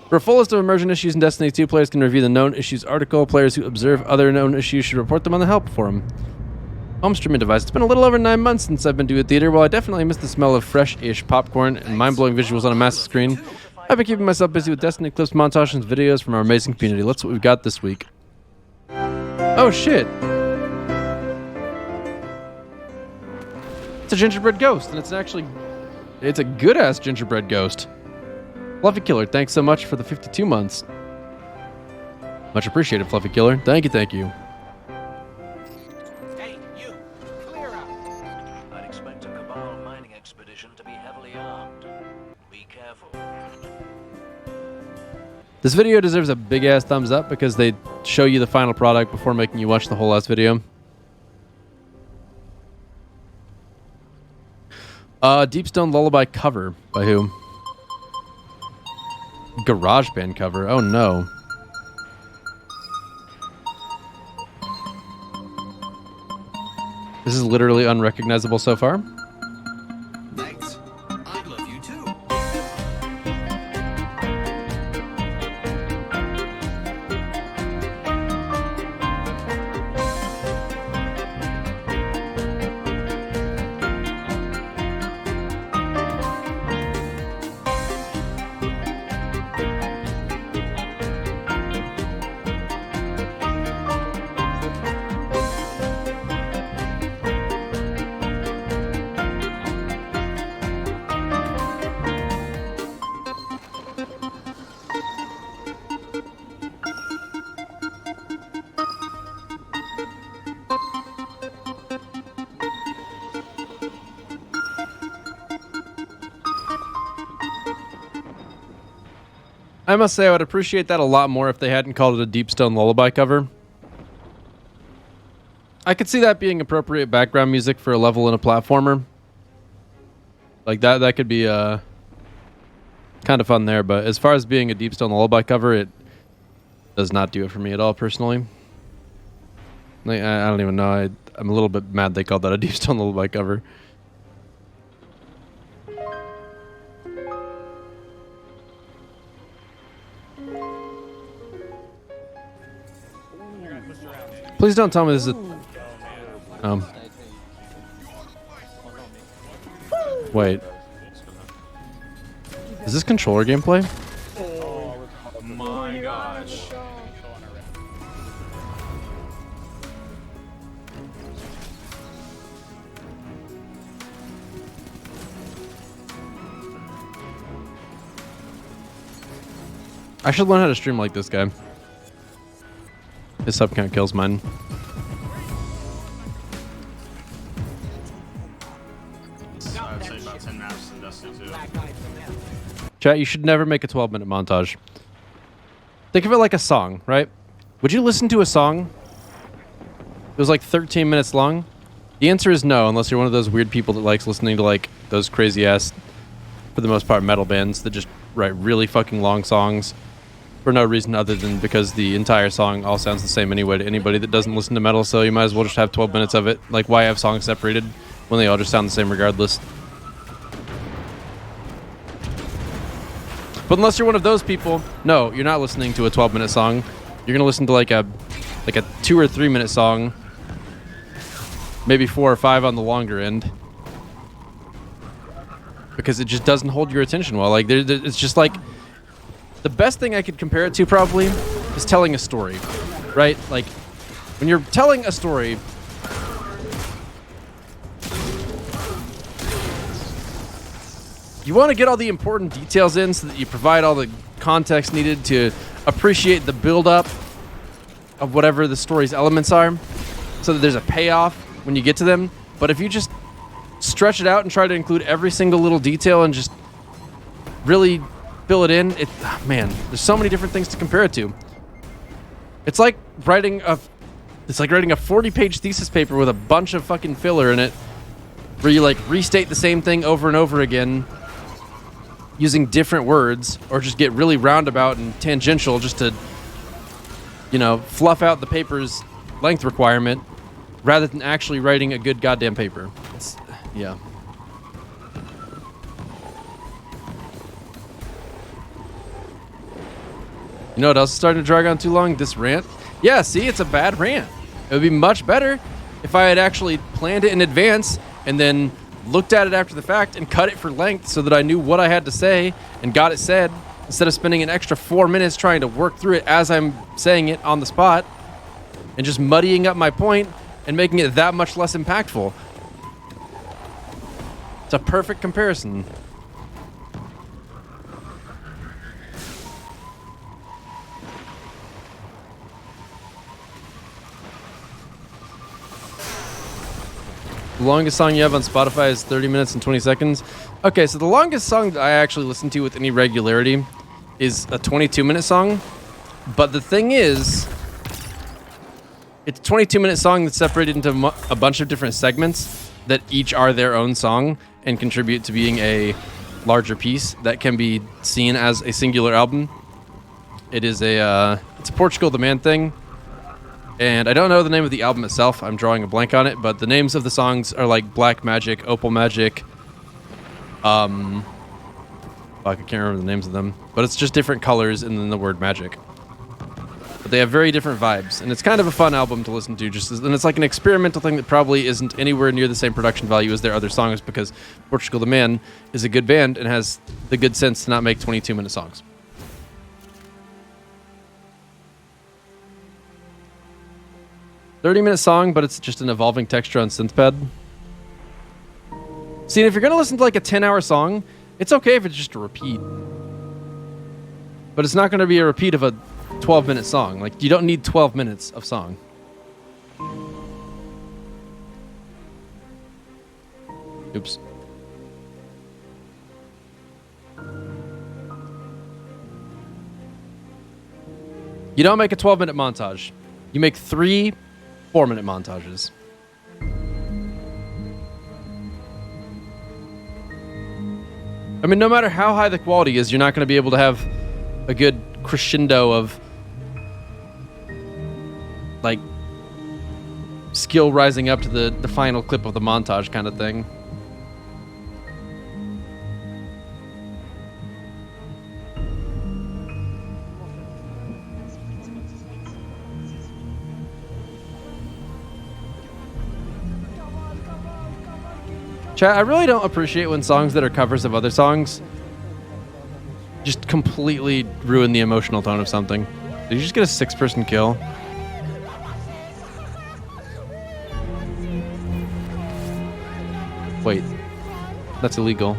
For a full list of immersion issues in Destiny 2, players can review the known issues article. Players who observe other known issues should report them on the help forum. Home streaming device. It's been a little over 9 months since I've been to a theater. While I definitely miss the smell of fresh-ish popcorn and mind-blowing visuals on a massive screen, I've been keeping myself busy with Destiny clips, montages, and videos from our amazing community. Let's see what we've got this week. Oh, shit. It's a gingerbread ghost, and it's a good-ass gingerbread ghost. Fluffy Killer, thanks so much for the 52 months. Much appreciated, Fluffy Killer. Thank you, thank you. Hey, you! Clear out! I'd expect a Cabal mining expedition to be heavily armed. Be careful. This video deserves a big-ass thumbs up because they show you the final product before making you watch the whole last video. Deepstone Lullaby cover. By who? GarageBand cover. Oh no. This is literally unrecognizable so far. Thanks. I love you too. I must say I would appreciate that a lot more if they hadn't called it a Deepstone Lullaby cover. I could see that being appropriate background music for a level in a platformer. Like that could be kind of fun there, but as far as being a Deepstone Lullaby cover, it does not do it for me at all personally. Like, I don't even know. I'm a little bit mad they called that a Deepstone Lullaby cover. Please don't tell me this is a... Wait. Is this controller gameplay? Oh my gosh. I should learn how to stream like this guy. His sub count kills mine. I'd say about 10 maps in Destiny 2. Black eyed from them. Chat, you should never make a 12-minute montage. Think of it like a song, right? Would you listen to a song? It was like 13 minutes long. The answer is no, unless you're one of those weird people that likes listening to like those crazy ass, for the most part, metal bands that just write really fucking long songs for no reason other than because the entire song all sounds the same anyway to anybody that doesn't listen to metal, so you might as well just have 12 minutes of it. Like, why have songs separated when they all just sound the same regardless? But unless you're one of those people, no, you're not listening to a 12-minute song. You're gonna listen to like a 2 or 3 minute song, maybe 4 or 5 on the longer end, because it just doesn't hold your attention well. Like, it's just like the best thing I could compare it to probably is telling a story, right? Like, when you're telling a story, you want to get all the important details in so that you provide all the context needed to appreciate the build-up of whatever the story's elements are, so that there's a payoff when you get to them. But if you just stretch it out and try to include every single little detail and just really fill it in, man, there's so many different things to compare it to. It's like writing a 40-page thesis paper with a bunch of fucking filler in it, where you like restate the same thing over and over again using different words, or just get really roundabout and tangential just to, you know, fluff out the paper's length requirement rather than actually writing a good goddamn paper. Yeah. You know what else is starting to drag on too long? This rant. Yeah, see, it's a bad rant. It would be much better if I had actually planned it in advance and then looked at it after the fact and cut it for length so that I knew what I had to say and got it said, instead of spending an extra 4 minutes trying to work through it as I'm saying it on the spot and just muddying up my point and making it that much less impactful. It's a perfect comparison. The longest song you have on Spotify is 30 minutes and 20 seconds. Okay, so the longest song that I actually listen to with any regularity is a 22-minute song. But the thing is, it's a 22-minute song that's separated into a bunch of different segments that each are their own song and contribute to being a larger piece that can be seen as a singular album. It's a Portugal the Man thing. And I don't know the name of the album itself. I'm drawing a blank on it, but the names of the songs are like Black Magic, Opal Magic. Fuck, I can't remember the names of them. But it's just different colors and then the word magic. But they have very different vibes, and it's kind of a fun album to listen to. And it's like an experimental thing that probably isn't anywhere near the same production value as their other songs, because Portugal the Man is a good band and has the good sense to not make 22-minute songs. "30-minute song, but it's just an evolving texture on synthpad." See, if you're gonna listen to like a 10-hour song, it's okay if it's just a repeat. But it's not gonna be a repeat of a 12-minute song. Like, you don't need 12 minutes of song. Oops. You don't make a 12-minute montage. You make 3 4-minute montages. I mean, no matter how high the quality is, you're not going to be able to have a good crescendo of like skill rising up to the final clip of the montage kind of thing. Chat, I really don't appreciate when songs that are covers of other songs just completely ruin the emotional tone of something. Did you just get a 6-person kill? Wait, that's illegal.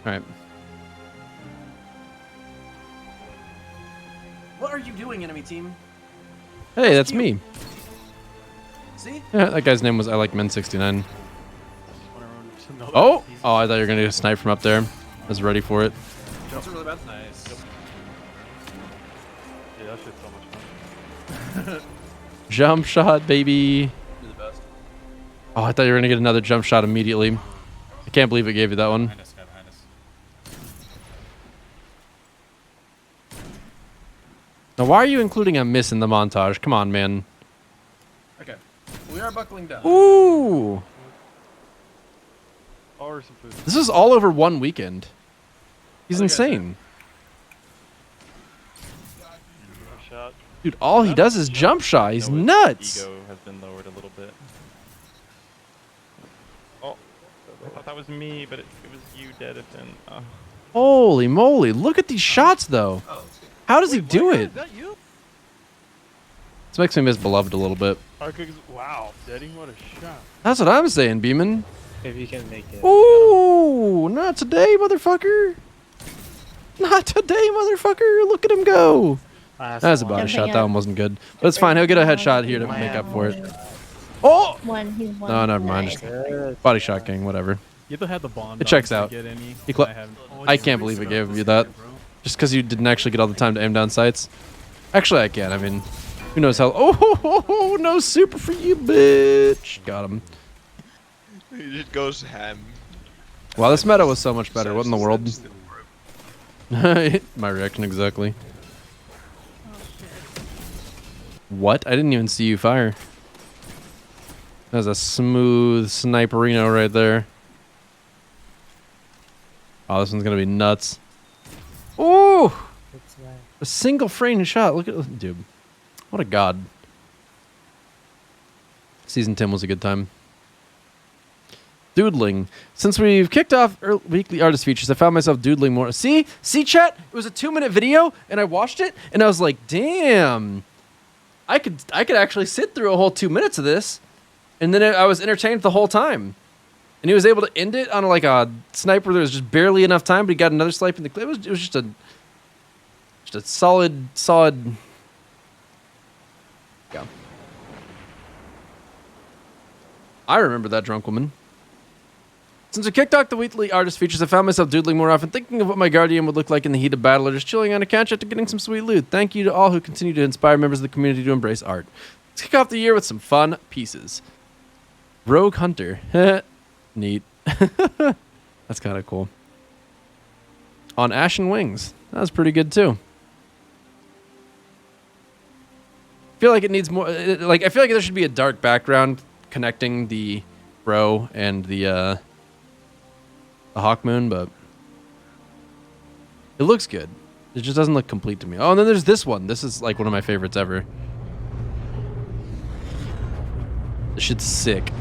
All right. What are you doing, enemy team? Hey, that's me. See? Yeah, that guy's name was I Like Men 69. Oh! Oh, I thought you were gonna snipe from up there. I was ready for it. Jumps are really bad. Nice. Yeah, that shit's so much fun. Jump shot, baby. You're the best. Oh, I thought you were gonna get another jump shot immediately. I can't believe it gave you that one. Behind us, guy behind us. Now, why are you including a miss in the montage? Come on, man. Okay. We are buckling down. Ooh! Or some food. This is all over one weekend. He's What do you guys insane. Shot. Dude, all he does is jump shot. He's nuts. Ego has been lowered a little bit. Oh, I thought that was me, but it was you, Dedison. Holy moly. Look at these shots, though. Oh, How does he do it? Is that you? This makes me miss Beloved a little bit. Wow, Deddy, what a shot. That's what I'm saying, Beeman. If you can make it. Ooh, not today, motherfucker. Not today, motherfucker. Look at him go. That was a body shot. That one wasn't good. But it's fine. He'll get a headshot here to make up for it. Oh! He's one. No, never mind. Just body shot king, whatever. You either had the bond. It checks out. Get any. He I can't believe it gave you that. Just because you didn't actually get all the time to aim down sights. Actually, I can. I mean, who knows how. Oh, no super for you, bitch. Got him. He just goes ham. Wow, this meta was so much better. What in the world? My reaction exactly. What? I didn't even see you fire. That was a smooth sniperino right there. Oh, this one's gonna be nuts. Ooh! A single frame shot. Look at dude. What a god. Season 10 was a good time. Doodling. Since we've kicked off weekly artist features, I found myself doodling more. See, chat? It was a 2-minute video, and I watched it, and I was like, damn. I could actually sit through a whole 2 minutes of this, and then I was entertained the whole time. And he was able to end it on like a sniper. There was just barely enough time, but he got another snipe in the clip. It was just a solid. Yeah. I remember that drunk woman. Since we kicked off the weekly artist features, I found myself doodling more often, thinking of what my guardian would look like in the heat of battle, or just chilling on a couch after getting some sweet loot. Thank you to all who continue to inspire members of the community to embrace art. Let's kick off the year with some fun pieces. Rogue Hunter. Neat. That's kind of cool. On Ashen Wings. That was pretty good too. I feel like it needs more. I feel like there should be a dark background connecting the bro and the Hawk Moon, but it looks good. It just doesn't look complete to me. Oh, and then there's this one. This is like one of my favorites ever. This shit's sick.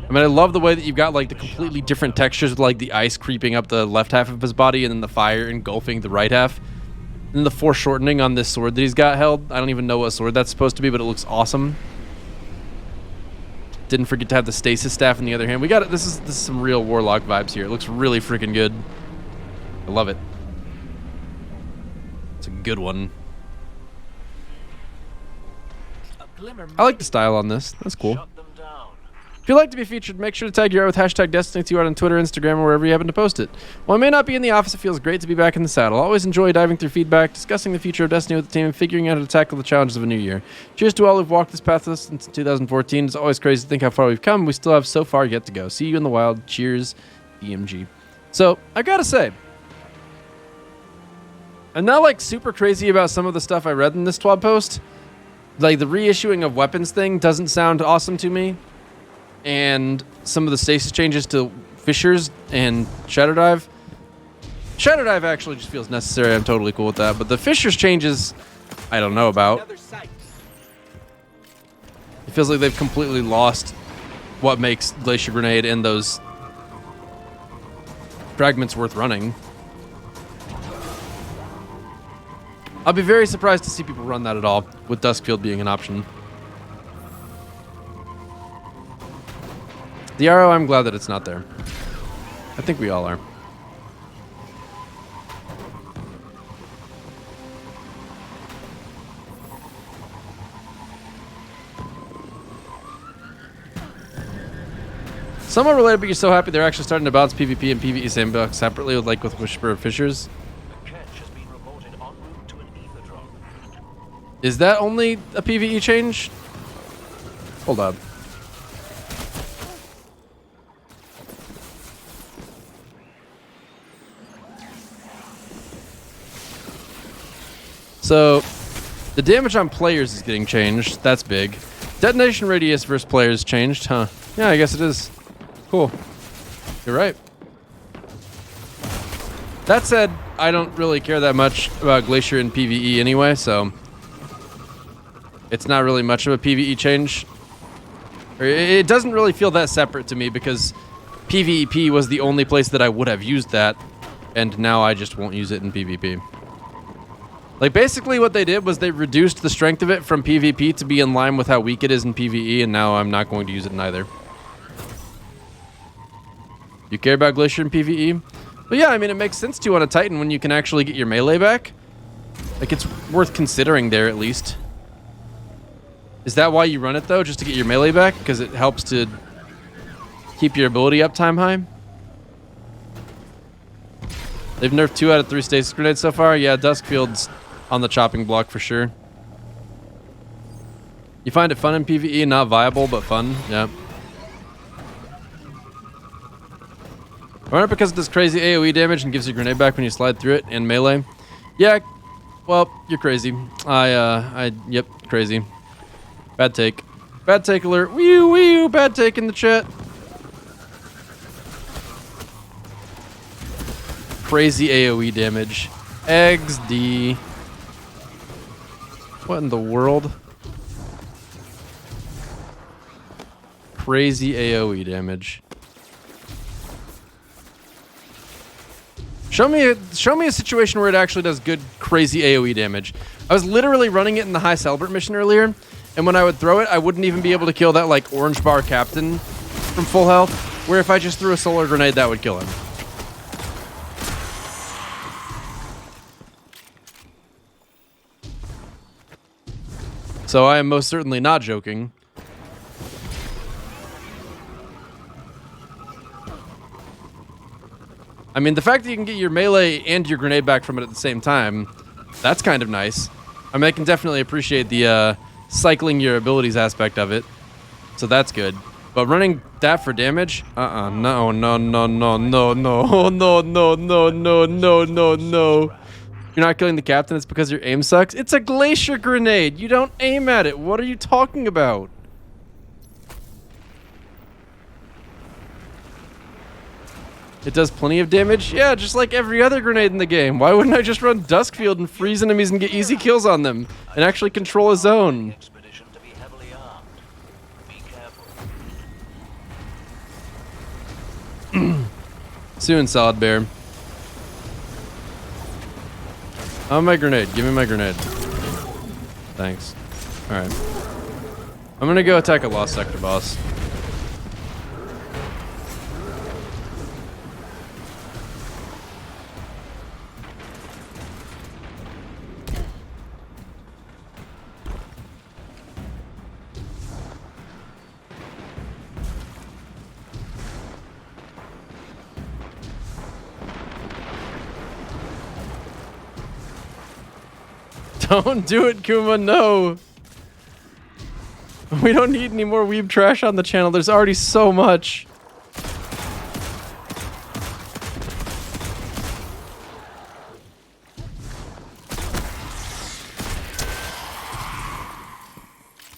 I mean, I love the way that you've got like the completely different textures with like the ice creeping up the left half of his body and then the fire engulfing the right half. And then the foreshortening on this sword that he's got held. I don't even know what sword that's supposed to be, but it looks awesome. Didn't forget to have the stasis staff in the other hand. We got it. This is some real Warlock vibes here. It looks really freaking good. I love it. It's a good one. I like the style on this. That's cool. If you'd like to be featured, make sure to tag your art with hashtag Destiny2Art on Twitter, Instagram, or wherever you happen to post it. While I may not be in the office, it feels great to be back in the saddle. I always enjoy diving through feedback, discussing the future of Destiny with the team, and figuring out how to tackle the challenges of a new year. Cheers to all who've walked this path with us since 2014. It's always crazy to think how far we've come. We still have so far yet to go. See you in the wild. Cheers, DMG. So, I gotta say, I'm not like super crazy about some of the stuff I read in this TWAB post. Like the reissuing of weapons thing doesn't sound awesome to me. And some of the stasis changes to Fissures and Shadow Dive. Shadow Dive actually just feels necessary. I'm totally cool with that. But the Fissures changes, I don't know about. It feels like they've completely lost what makes Glacier Grenade and those fragments worth running. I'll be very surprised to see people run that at all, with Duskfield being an option. The arrow, I'm glad that it's not there. I think we all are. Somewhat related, but you're so happy they're actually starting to balance PvP and PvE sandbox separately, like with Whisper of Fishers. A catch has been reported en route to an ether drop. Is that only a PvE change? Hold on. So, the damage on players is getting changed. That's big. Detonation radius versus players changed, huh? Yeah, I guess it is. Cool. You're right. That said, I don't really care that much about Glacier and PvE anyway, so it's not really much of a PvE change. It doesn't really feel that separate to me because PvP was the only place that I would have used that, and now I just won't use it in PvP. Like, basically what they did was they reduced the strength of it from PvP to be in line with how weak it is in PvE, and now I'm not going to use it in either. You care about Glacier in PvE? But yeah, I mean, it makes sense to on a Titan when you can actually get your melee back. Like, it's worth considering there, at least. Is that why you run it, though? Just to get your melee back? Because it helps to keep your ability uptime high? They've nerfed 2 out of 3 stasis grenades so far. Yeah, Duskfield's on the chopping block for sure. You find it fun in PvE, not viable, but fun. Yeah. Run it because it does crazy AoE damage and gives you grenade back when you slide through it and melee. Yeah, well, you're crazy. Yep, crazy. Bad take. Bad take alert. Wee-oo, bad take in the chat. Crazy AoE damage. Eggs D. What in the world? Crazy AoE damage. Show me a situation where it actually does good, crazy AoE damage. I was literally running it in the high Celebrant mission earlier, and when I would throw it, I wouldn't even be able to kill that, like, orange bar captain from full health, where if I just threw a solar grenade, that would kill him. So I am most certainly not joking. I mean, the fact that you can get your melee and your grenade back from it at the same time, that's kind of nice. I mean, I can definitely appreciate the cycling your abilities aspect of it. So that's good. But running that for damage? No. You're not killing the captain, it's because your aim sucks? It's a glacier grenade! You don't aim at it! What are you talking about? It does plenty of damage? Yeah, just like every other grenade in the game. Why wouldn't I just run Duskfield and freeze enemies and get easy kills on them? And actually control a zone? Soon, Solid Bear. Oh, my grenade. Give me my grenade. Thanks. Alright. I'm gonna go attack a Lost Sector boss. Don't do it, Kuma, no! We don't need any more weeb trash on the channel, there's already so much.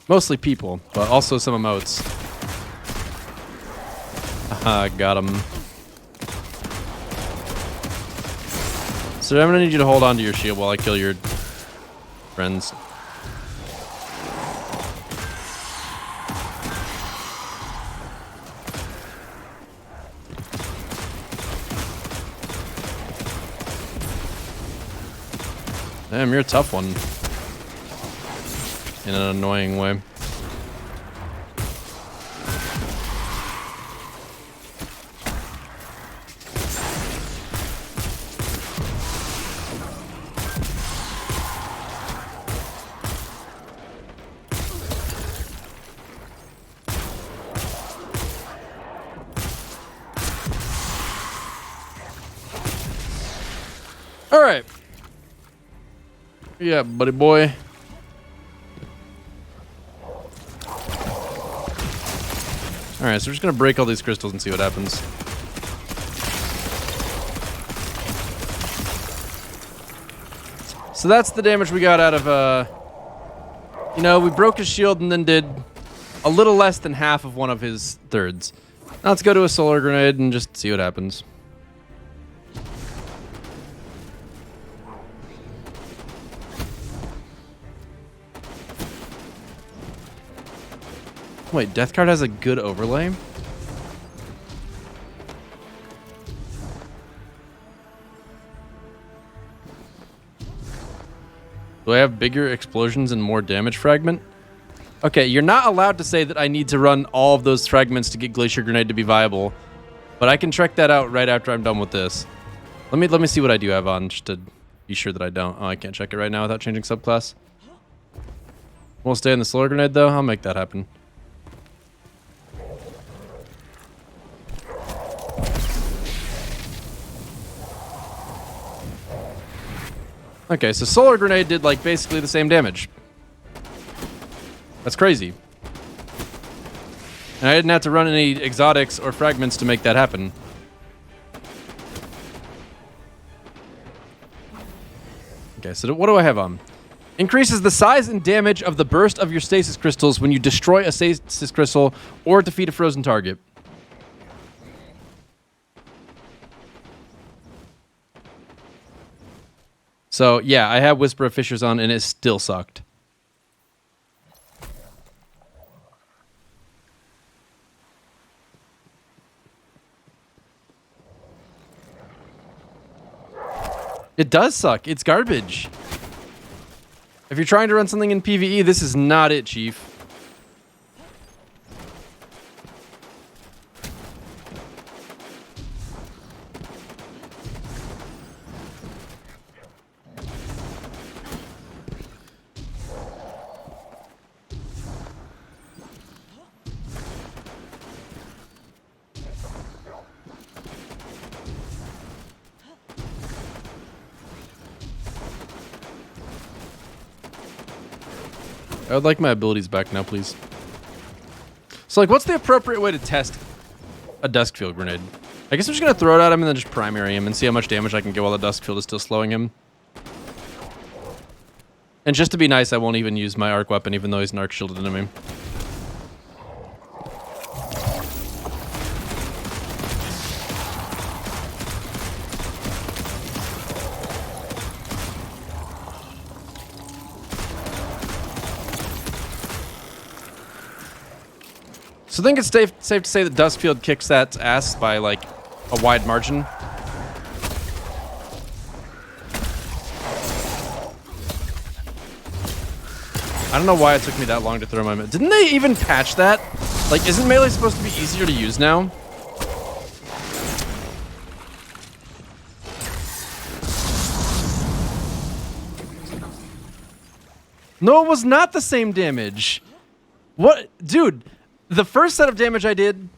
Mostly people, but also some emotes. Haha, got him. So I'm gonna need you to hold on to your shield while I kill your friends. Damn, you're a tough one. In an annoying way. All right. Yeah, buddy boy. All right, so we're just gonna break all these crystals and see what happens. So that's the damage we got out of, you know, we broke his shield and then did a little less than half of one of his thirds. Now let's go to a solar grenade and just see what happens. Wait, Death Card has a good overlay? Do I have bigger explosions and more damage fragment? Okay, you're not allowed to say that I need to run all of those fragments to get Glacier Grenade to be viable, but I can check that out right after I'm done with this. Let me see what I do have on just to be sure that I don't. Oh, I can't check it right now without changing subclass. We'll stay in the Solar Grenade though. I'll make that happen. Okay, so Solar Grenade did like basically the same damage. That's crazy. And I didn't have to run any exotics or fragments to make that happen. Okay, so what do I have on? Increases the size and damage of the burst of your stasis crystals when you destroy a stasis crystal or defeat a frozen target. So, yeah, I have Whisper of Fissures on, and it still sucked. It does suck. It's garbage. If you're trying to run something in PvE, this is not it, Chief. I would like my abilities back now, please. So, like, what's the appropriate way to test a Dusk Field grenade? I guess I'm just going to throw it at him and then just primary him and see how much damage I can get while the Dusk Field is still slowing him. And just to be nice, I won't even use my arc weapon, even though he's an arc shielded enemy. So I think it's safe to say that Duskfield kicks that ass by, like, a wide margin. I don't know why it took me that long to throw my... Didn't they even patch that? Like, isn't melee supposed to be easier to use now? No, it was not the same damage. What? Dude... The first set of damage I did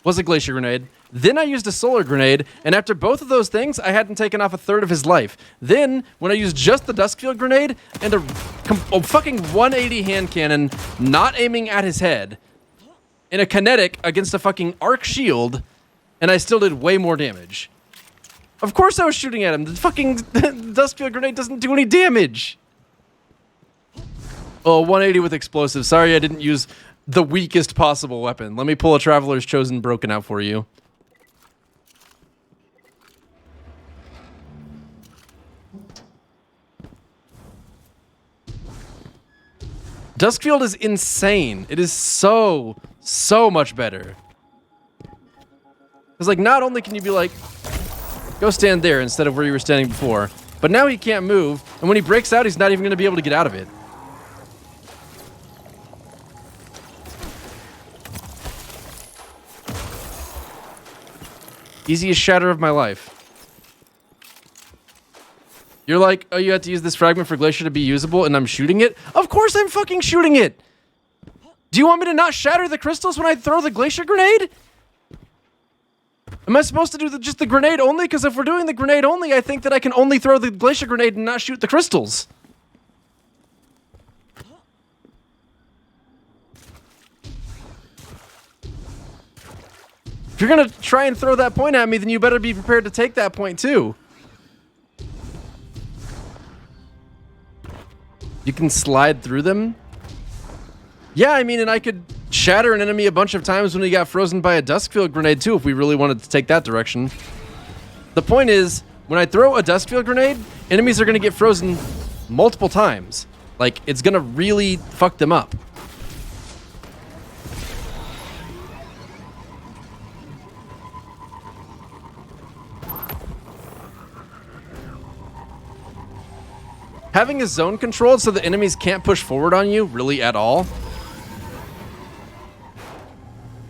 was a Glacier Grenade. Then I used a Solar Grenade, and after both of those things, I hadn't taken off a third of his life. Then, when I used just the Duskfield Grenade and a fucking 180 hand cannon, not aiming at his head, in a kinetic against a fucking arc shield, and I still did way more damage. Of course I was shooting at him. The fucking Duskfield Grenade doesn't do any damage. Oh, 180 with explosives. Sorry I didn't use... the weakest possible weapon. Let me pull a Traveler's Chosen broken out for you. Duskfield is insane. It is so much better. Because, like, not only can you be like, go stand there instead of where you were standing before, but now he can't move, and when he breaks out, he's not even going to be able to get out of it. Easiest shatter of my life. You're like, oh, you have to use this fragment for Glacier to be usable, and I'm shooting it? Of course I'm fucking shooting it! Do you want me to not shatter the crystals when I throw the Glacier Grenade? Am I supposed to do just the grenade only? Because if we're doing the grenade only, I think that I can only throw the glacier grenade and not shoot the crystals. If you're gonna try and throw that point at me, then you better be prepared to take that point too. You can slide through them? Yeah, I mean, and I could shatter an enemy a bunch of times when he got frozen by a Duskfield grenade too, if we really wanted to take that direction. The point is, when I throw a Duskfield grenade, enemies are gonna get frozen multiple times. Like, it's gonna really fuck them up. Having a zone controlled so the enemies can't push forward on you really at all,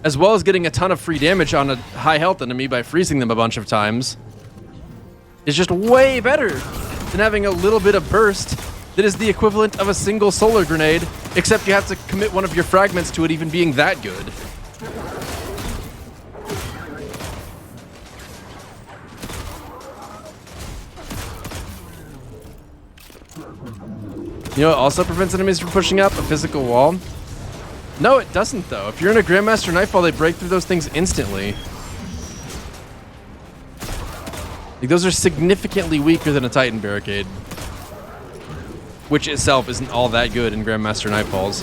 as well as getting a ton of free damage on a high health enemy by freezing them a bunch of times, is just way better than having a little bit of burst that is the equivalent of a single solar grenade, except you have to commit one of your fragments to it even being that good. You know what also prevents enemies from pushing up? A physical wall? No, it doesn't, though. If you're in a Grandmaster Nightfall, they break through those things instantly. Like, those are significantly weaker than a Titan Barricade, which itself isn't all that good in Grandmaster Nightfalls.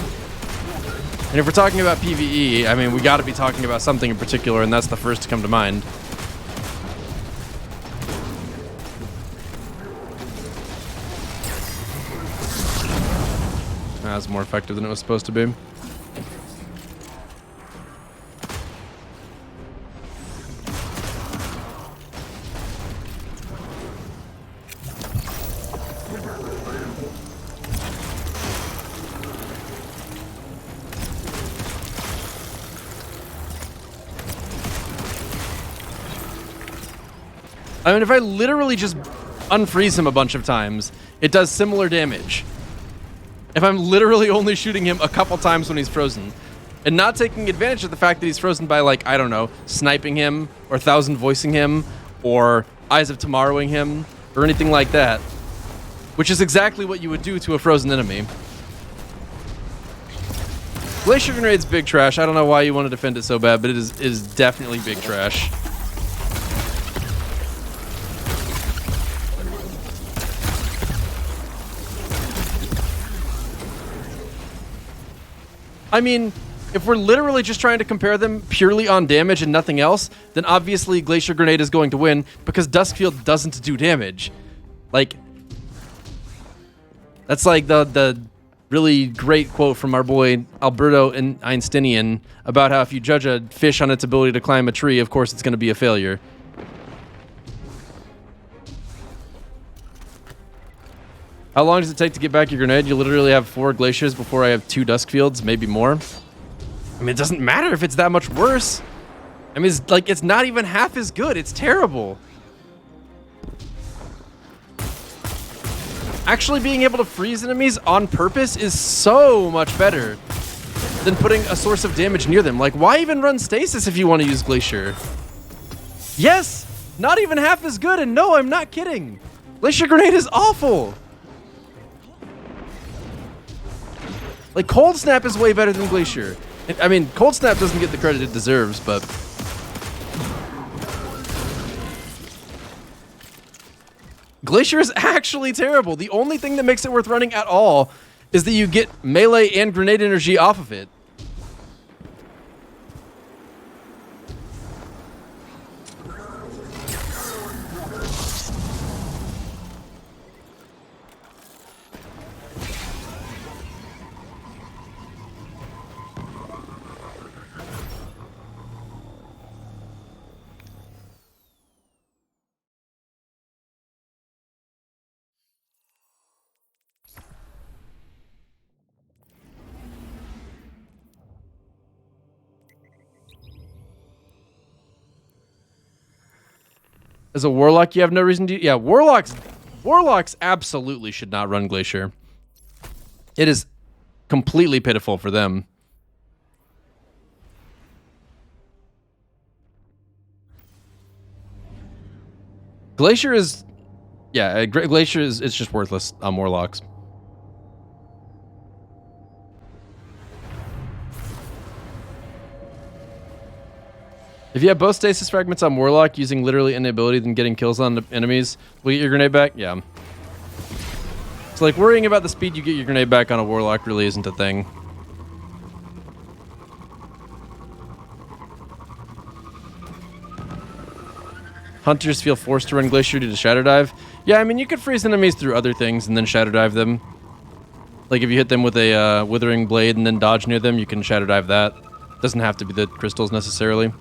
And if we're talking about PvE, I mean, we gotta be talking about something in particular, and that's the first to come to mind. That's more effective than it was supposed to be. I mean, if I literally just unfreeze him a bunch of times, it does similar damage. If I'm literally only shooting him a couple times when he's frozen, and not taking advantage of the fact that he's frozen by, like, I don't know, sniping him, or thousand voicing him, or Eyes of Tomorrowing him, or anything like that, which is exactly what you would do to a frozen enemy. Glacier Grenade's big trash. I don't know why you want to defend it so bad, but it is definitely big trash. I mean, if we're literally just trying to compare them purely on damage and nothing else, then obviously Glacier Grenade is going to win because Duskfield doesn't do damage. Like, that's like the really great quote from our boy Alberto Einsteinian about how if you judge a fish on its ability to climb a tree, of course it's going to be a failure. How long does it take to get back your grenade? You literally have 4 glaciers before I have 2 Duskfields, maybe more. I mean, it doesn't matter if it's that much worse. I mean, it's not even half as good. It's terrible. Actually being able to freeze enemies on purpose is so much better than putting a source of damage near them. Like, why even run stasis if you want to use Glacier? Yes, not even half as good, and no, I'm not kidding. Glacier Grenade is awful. Like, Cold Snap is way better than Glacier. I mean, Cold Snap doesn't get the credit it deserves, but... Glacier is actually terrible. The only thing that makes it worth running at all is that you get melee and grenade energy off of it. As a Warlock, you have no reason to... Yeah, Warlocks absolutely should not run Glacier. It is completely pitiful for them. Glacier is... Yeah, Glacier is it's just worthless on Warlocks. If you have both stasis fragments on Warlock using literally any ability, then getting kills on the enemies, will you get your grenade back? Yeah. So like worrying about the speed you get your grenade back on a Warlock really isn't a thing. Hunters feel forced to run Glacier due to Shadow Dive. Yeah, I mean, you could freeze enemies through other things and then Shadow Dive them. Like if you hit them with a Withering Blade and then dodge near them, you can Shadow Dive that. Doesn't have to be the crystals necessarily.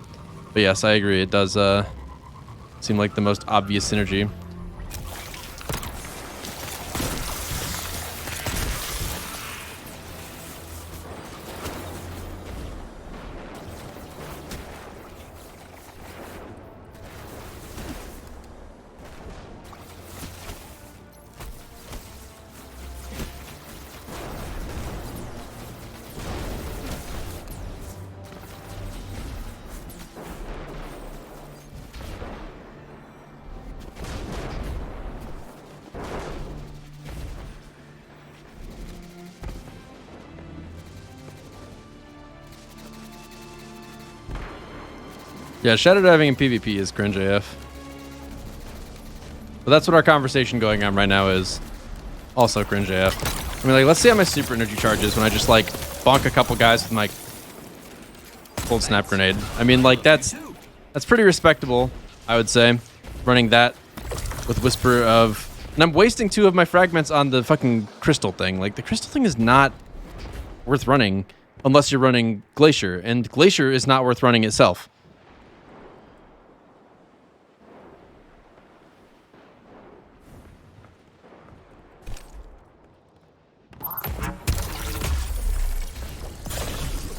But yes, I agree. It does seem like the most obvious synergy. Yeah, shadow diving in PvP is cringe AF. But that's what our conversation going on right now is. Also cringe AF. I mean, like, let's see how my super energy charges when I just, like, bonk a couple guys with my cold snap grenade. I mean, like, that's pretty respectable, I would say. Running that with Whisper of... And I'm wasting 2 of my fragments on the fucking crystal thing. Like, the crystal thing is not worth running unless you're running Glacier. And Glacier is not worth running itself.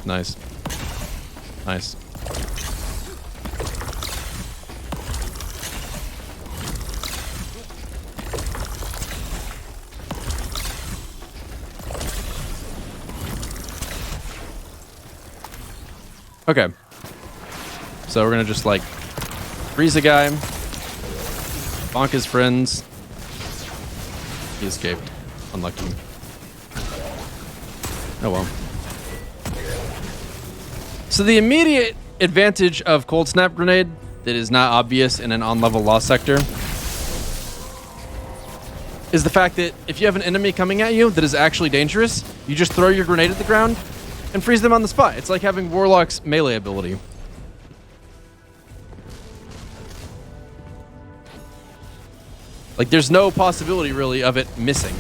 Nice. Nice. Okay. So we're gonna just like freeze a guy, bonk his friends. He escaped. Unlucky. Oh well. So the immediate advantage of Cold Snap Grenade that is not obvious in an on-level lost sector is the fact that if you have an enemy coming at you that is actually dangerous, you just throw your grenade at the ground and freeze them on the spot. It's like having Warlock's melee ability. Like, there's no possibility, really, of it missing.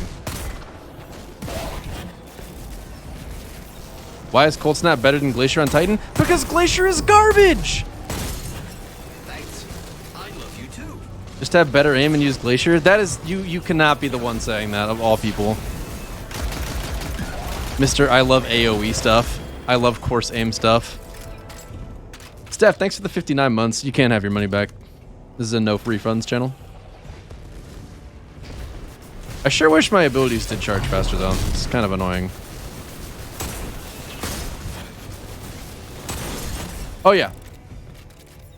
Why is Cold Snap better than Glacier on Titan? Because Glacier is garbage! Thanks. I love you too. Just have better aim and use Glacier? That is... You cannot be the one saying that, of all people. Mr. I love AoE stuff. I love course aim stuff. Steph, thanks for the 59 months. You can't have your money back. This is a no refunds channel. I sure wish my abilities did charge faster, though. It's kind of annoying. Oh, yeah.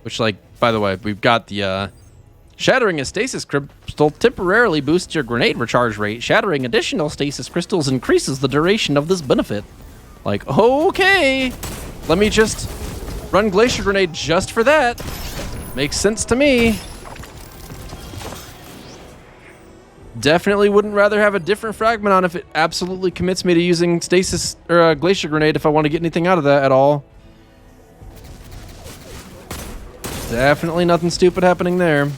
Which, like, by the way, we've got the shattering a stasis crystal temporarily boosts your grenade recharge rate. Shattering additional stasis crystals increases the duration of this benefit. Like, okay. Let me just run Glacier Grenade just for that. Makes sense to me. Definitely wouldn't rather have a different fragment on if it absolutely commits me to using stasis or Glacier Grenade if I want to get anything out of that at all. Definitely nothing stupid happening there.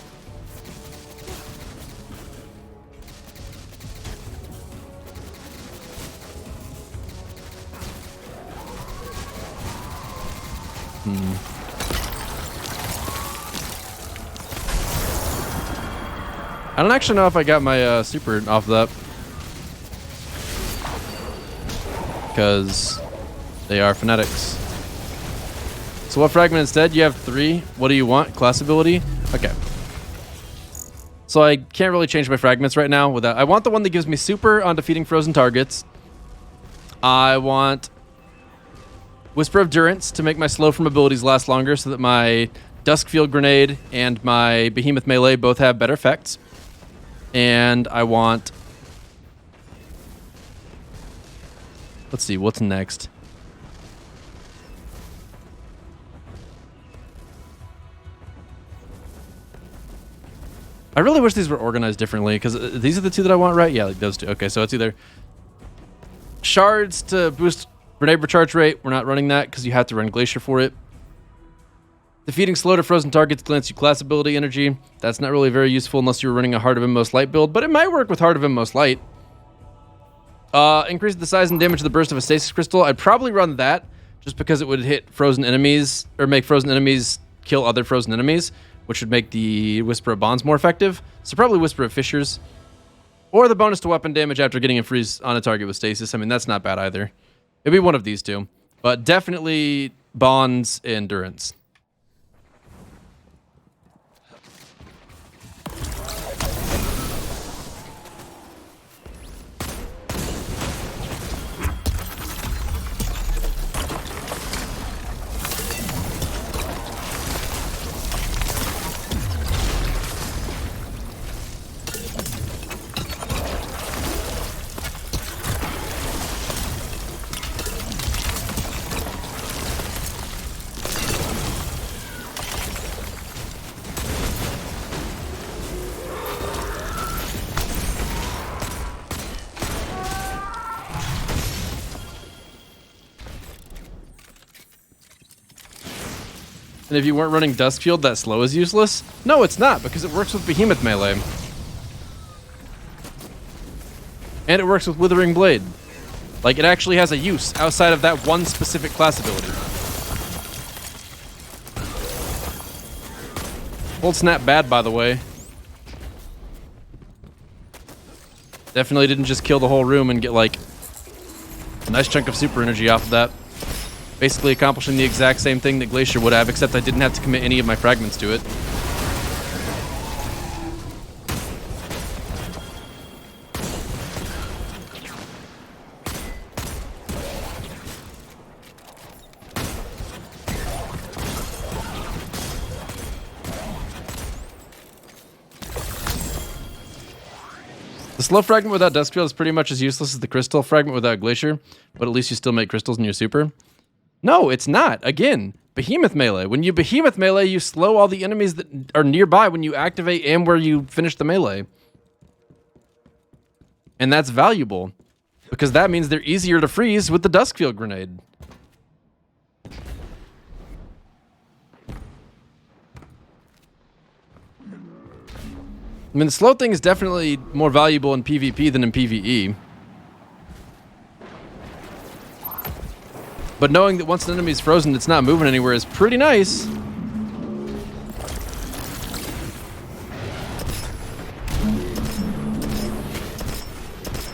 I don't actually know if I got my super off that. Because they are phonetics. So what fragment instead? You have 3. What do you want? Class ability? Okay. So I can't really change my fragments right now without... I want the one that gives me super on defeating frozen targets. I want Whisper of Durance to make my slow from abilities last longer so that my Duskfield Grenade and my Behemoth Melee both have better effects. And I want... Let's see, what's next? I really wish these were organized differently, because these are the two that I want, right? Yeah, like those two. Okay, so it's either shards to boost grenade recharge rate. We're not running that because you have to run Glacier for it. Defeating slow to frozen targets grants you class ability energy. That's not really very useful unless you're running a Heart of Inmost Light build, but it might work with Heart of Inmost Light. Increase the size and damage of the burst of a stasis crystal. I'd probably run that just because it would hit frozen enemies or make frozen enemies kill other frozen enemies, which would make the Whisper of Bonds more effective. So probably Whisper of Fissures. Or the bonus to weapon damage after getting a freeze on a target with stasis. I mean, that's not bad either. It'd be one of these two. But definitely Bonds and Endurance. And if you weren't running Duskfield, that slow is useless? No, it's not, because it works with Behemoth Melee. And it works with Withering Blade. Like, it actually has a use outside of that one specific class ability. Cold Snap bad, by the way. Definitely didn't just kill the whole room and get, like, a nice chunk of super energy off of that. Basically accomplishing the exact same thing that Glacier would have, except I didn't have to commit any of my fragments to it. The slow fragment without Duskfield is pretty much as useless as the crystal fragment without Glacier, but at least you still make crystals in your super. No, it's not. Again, Behemoth Melee. When you Behemoth Melee, you slow all the enemies that are nearby when you activate and where you finish the melee. And that's valuable, because that means they're easier to freeze with the Duskfield Grenade. I mean, the slow thing is definitely more valuable in PvP than in PvE. But knowing that once an enemy's frozen, it's not moving anywhere is pretty nice.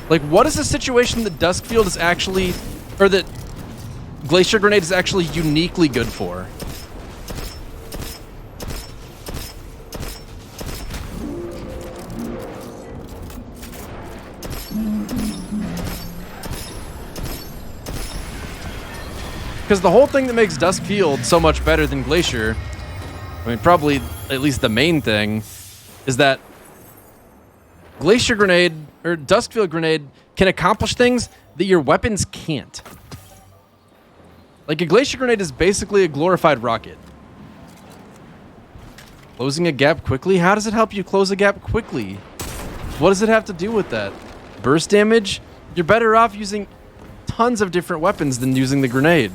Like, what is a situation that Duskfield is actually, or that Glacier Grenade is actually uniquely good for? Because the whole thing that makes Duskfield so much better than Glacier, I mean, probably at least the main thing, is that Glacier Grenade, or Duskfield Grenade, can accomplish things that your weapons can't. Like, a Glacier Grenade is basically a glorified rocket. Closing a gap quickly? How does it help you close a gap quickly? What does it have to do with that? Burst damage? You're better off using tons of different weapons than using the grenade.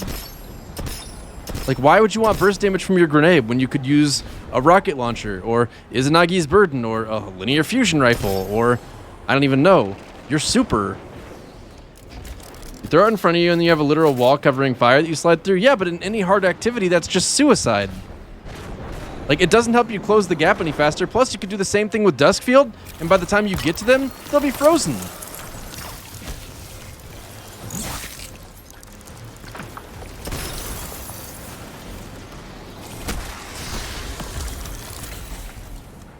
Like, why would you want burst damage from your grenade when you could use a rocket launcher, or Izanagi's Burden, or a linear fusion rifle, or I don't even know, your super? You throw it in front of you and you have a literal wall covering fire that you slide through. Yeah, but in any hard activity, that's just suicide. Like, it doesn't help you close the gap any faster. Plus, you could do the same thing with Duskfield, and by the time you get to them, they'll be frozen.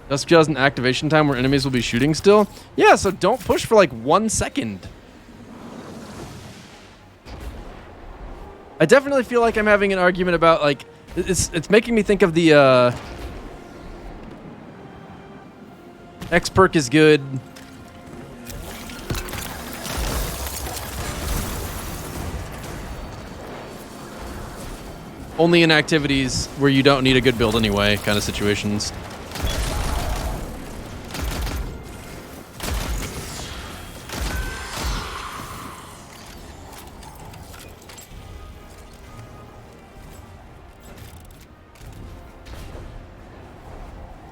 Duskfield has an activation time where enemies will be shooting still. Yeah, so don't push for like 1 second. I definitely feel like I'm having an argument about like It's making me think of the X perk is good. Only in activities where you don't need a good build anyway, kind of situations.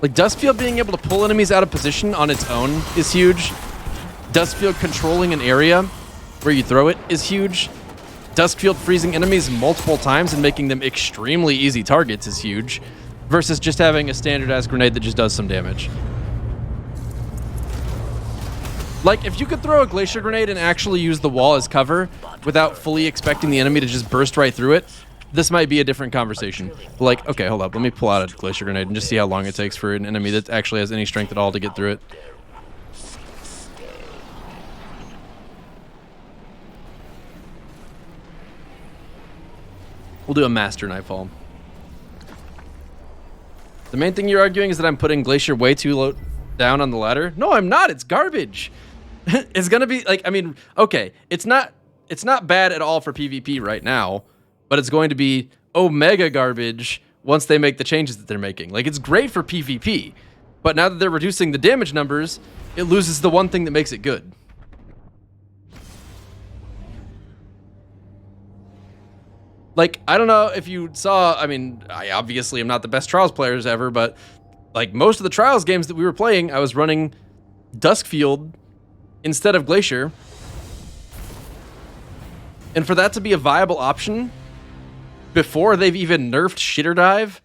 Like, Duskfield being able to pull enemies out of position on its own is huge. Duskfield controlling an area where you throw it is huge. Duskfield freezing enemies multiple times and making them extremely easy targets is huge. Versus just having a standard-ass grenade that just does some damage. Like, if you could throw a Glacier Grenade and actually use the wall as cover without fully expecting the enemy to just burst right through it, this might be a different conversation. But like, okay, hold up. Let me pull out a Glacier Grenade and just see how long it takes for an enemy that actually has any strength at all to get through it. We'll do a Master Nightfall. The main thing you're arguing is that I'm putting Glacier way too low down on the ladder. No, I'm not. It's garbage. It's gonna be like, I mean, okay, it's not bad at all for PvP right now, but it's going to be omega garbage once they make the changes that they're making. Like, it's great for PvP, but now that they're reducing the damage numbers, it loses the one thing that makes it good. Like, I don't know if you saw, I mean, I obviously am not the best Trials players ever, but like most of the Trials games that we were playing, I was running Duskfield instead of Glacier. And for that to be a viable option before they've even nerfed Shitter Dive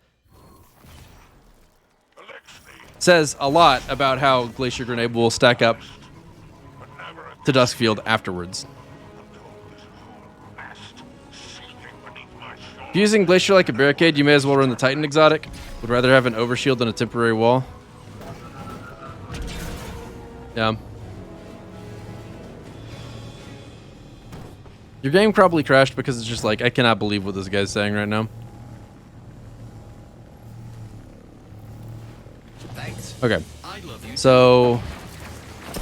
says a lot about how Glacier Grenade will stack up to Duskfield afterwards. If you're using Glacier like a barricade, you may as well run the Titan exotic. Would rather have an overshield than a temporary wall. Yeah. Your game probably crashed because it's just like, I cannot believe what this guy's saying right now. Thanks. Okay. So,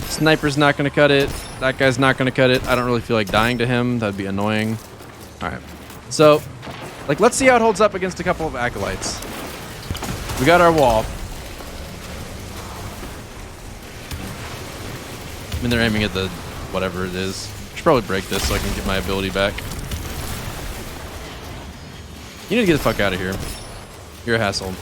Sniper's not going to cut it. That guy's not going to cut it. I don't really feel like dying to him. That'd be annoying. Alright. So, like, let's see how it holds up against a couple of Acolytes. We got our wall. I mean, they're aiming at the whatever it is. I should probably break this so I can get my ability back. You need to get the fuck out of here. You're a hassle.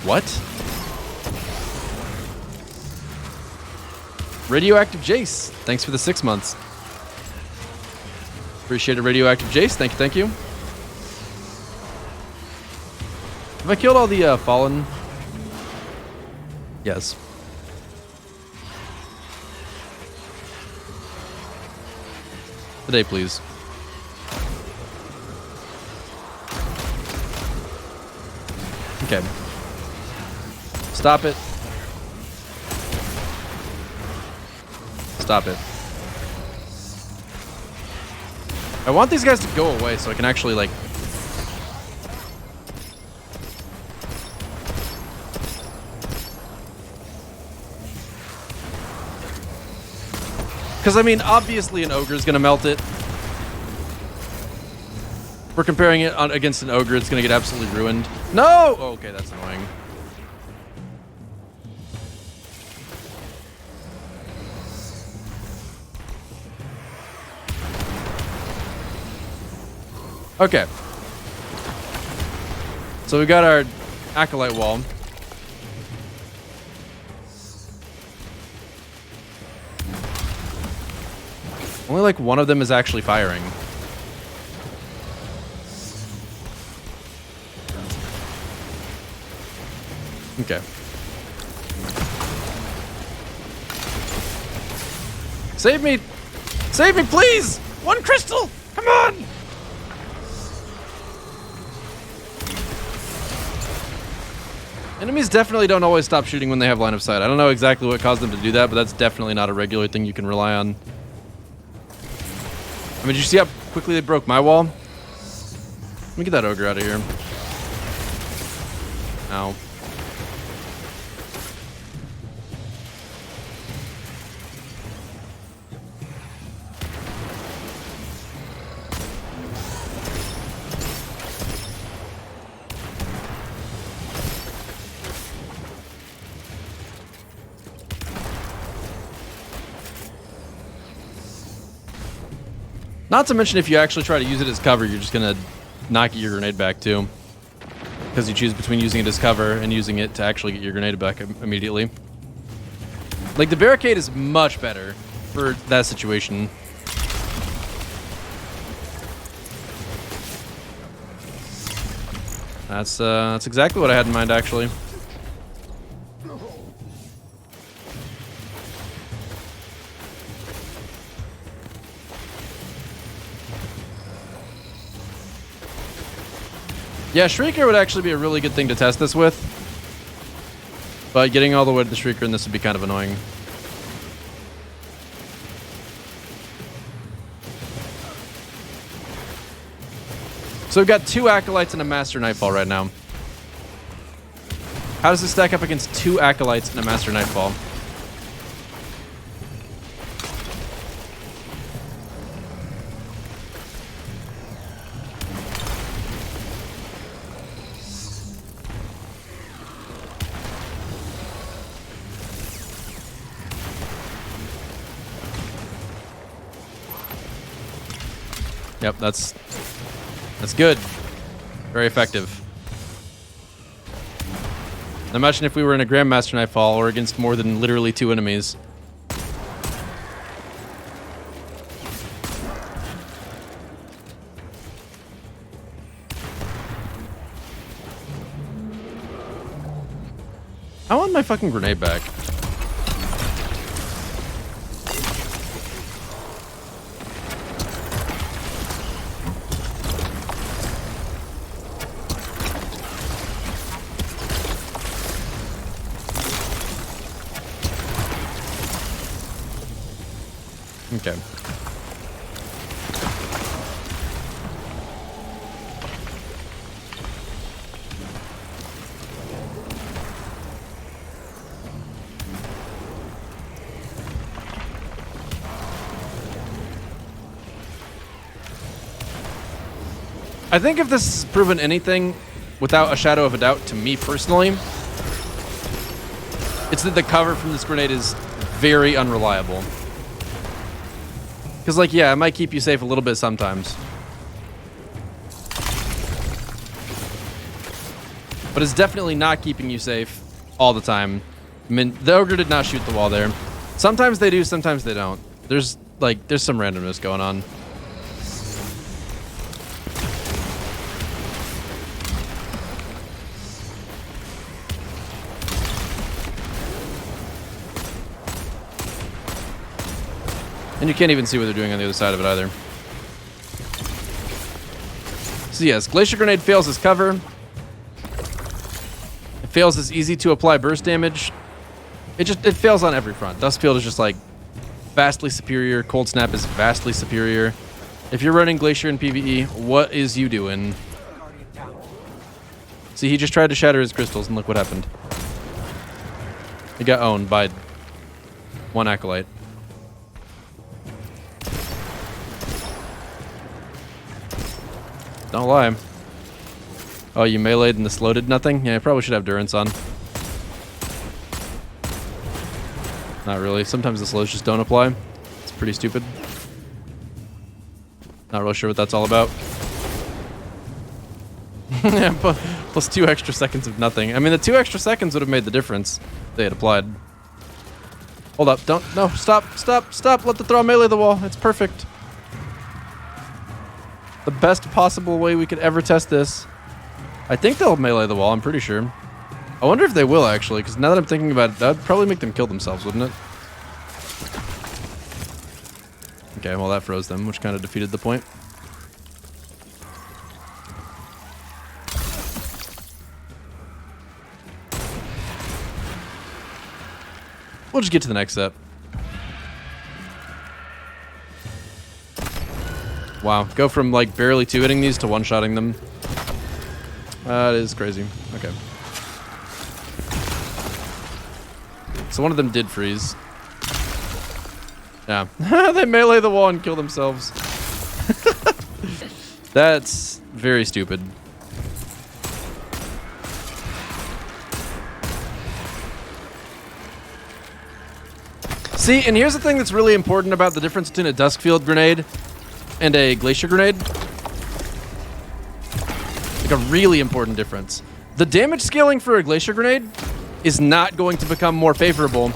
What? Radioactive Jace, thanks for the 6 months. Appreciate it, Radioactive Jace. Thank you, thank you. Have I killed all the fallen? Yes. Today, please. Okay. Stop it. Stop it. I want these guys to go away so I can actually, like... Because, I mean, obviously an ogre is going to melt it. If we're comparing it against an ogre, it's going to get absolutely ruined. No! Oh, okay, that's annoying. Okay. So we got our Acolyte wall. Only like one of them is actually firing. Okay. Save me! Save me, please! One crystal! Come on! Enemies definitely don't always stop shooting when they have line of sight. I don't know exactly what caused them to do that, but that's definitely not a regular thing you can rely on. I mean, did you see how quickly they broke my wall? Let me get that ogre out of here. Ow. Not to mention, if you actually try to use it as cover, you're just gonna not get your grenade back too, because you choose between using it as cover and using it to actually get your grenade back immediately. Like, the barricade is much better for that situation. That's exactly what I had in mind, actually. Yeah, Shrieker would actually be a really good thing to test this with. But getting all the way to the Shrieker in this would be kind of annoying. So we've got 2 Acolytes and a Master Nightfall right now. How does this stack up against 2 Acolytes and a Master Nightfall? Yep, that's good. Very effective. Imagine if we were in a Grandmaster Nightfall or against more than literally 2 enemies. I want my fucking grenade back. Okay. I think if this has proven anything without a shadow of a doubt to me personally, it's that the cover from this grenade is very unreliable. Because, like, yeah, it might keep you safe a little bit sometimes. But it's definitely not keeping you safe all the time. I mean, the ogre did not shoot the wall there. Sometimes they do, sometimes they don't. There's some randomness going on. And you can't even see what they're doing on the other side of it either. So yes, Glacier Grenade fails as cover. It fails as easy to apply burst damage. It fails on every front. Dustfield is just like vastly superior. Cold Snap is vastly superior. If you're running Glacier in PvE, what is you doing? See, he just tried to shatter his crystals and look what happened. He got owned by 1 Acolyte. Don't lie. Oh, you meleeed and the slow did nothing? Yeah, I probably should have Durance on. Not really. Sometimes the slows just don't apply. It's pretty stupid. Not really sure what that's all about. Yeah, plus 2 extra seconds of nothing. I mean, the 2 extra seconds would have made the difference if they had applied. Hold up. Don't. No. Stop. Stop. Stop. Let the throw melee the wall. It's perfect. The best possible way we could ever test this. I think they'll melee the wall, I'm pretty sure. I wonder if they will, actually, because now that I'm thinking about it, that would probably make them kill themselves, wouldn't it? Okay, well, that froze them, which kind of defeated the point. We'll just get to the next step. Wow, go from like barely two-hitting these to one-shotting them. That is crazy. Okay. So one of them did freeze. Yeah. They melee the wall and kill themselves. That's very stupid. See, and here's the thing that's really important about the difference between a Duskfield grenade and a Glacier grenade. Like a really important difference. The damage scaling for a Glacier grenade is not going to become more favorable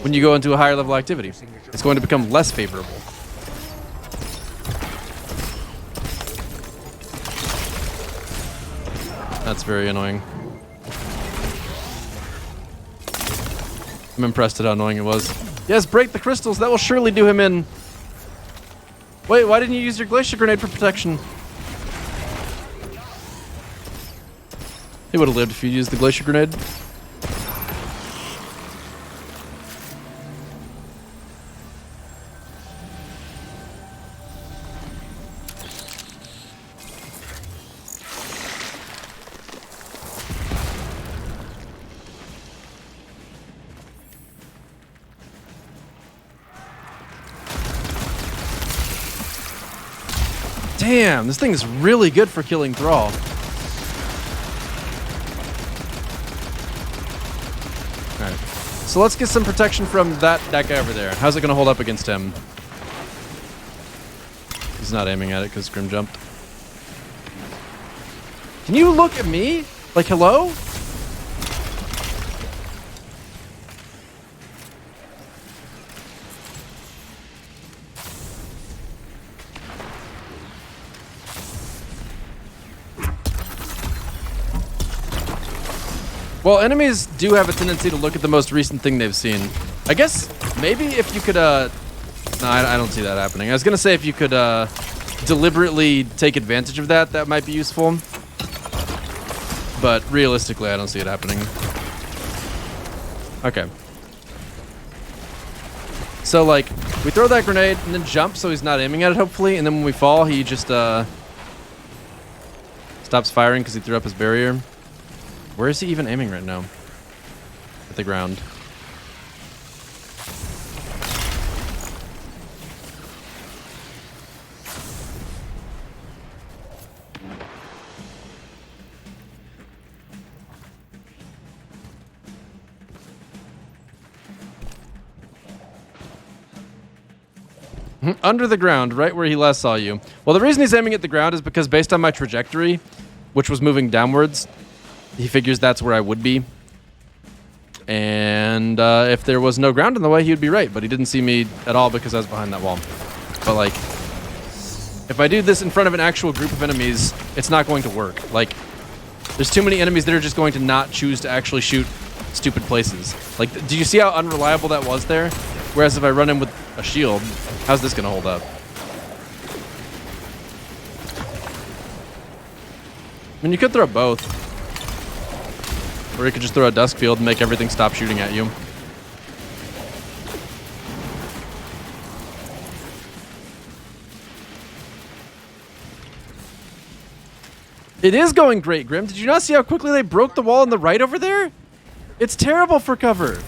when you go into a higher level activity. It's going to become less favorable. That's very annoying. I'm impressed at how annoying it was. Yes, break the crystals. That will surely do him in. Wait, why didn't you use your Glacier grenade for protection? He would have lived if you used the Glacier grenade. Damn, this thing is really good for killing Thrall. Alright. So let's get some protection from that guy over there. How's it going to hold up against him? He's not aiming at it because Grim jumped. Can you look at me? Like, hello? Well, enemies do have a tendency to look at the most recent thing they've seen. I guess maybe if you could, no, I don't see that happening. I was gonna say if you could deliberately take advantage of that, that might be useful. But realistically, I don't see it happening. Okay. So, like, we throw that grenade and then jump so he's not aiming at it, hopefully. And then when we fall, he just stops firing because he threw up his barrier. Where is he even aiming right now? At the ground. Under the ground, right where he last saw you. Well, the reason he's aiming at the ground is because based on my trajectory, which was moving downwards, he figures that's where I would be. And if there was no ground in the way, he would be right. But he didn't see me at all because I was behind that wall. But, like, if I do this in front of an actual group of enemies, it's not going to work. Like, there's too many enemies that are just going to not choose to actually shoot stupid places. Like, do you see how unreliable that was there? Whereas if I run in with a shield, how's this going to hold up? I mean, you could throw both. Or you could just throw a Duskfield and make everything stop shooting at you. It is going great, Grim. Did you not see how quickly they broke the wall on the right over there? It's terrible for cover.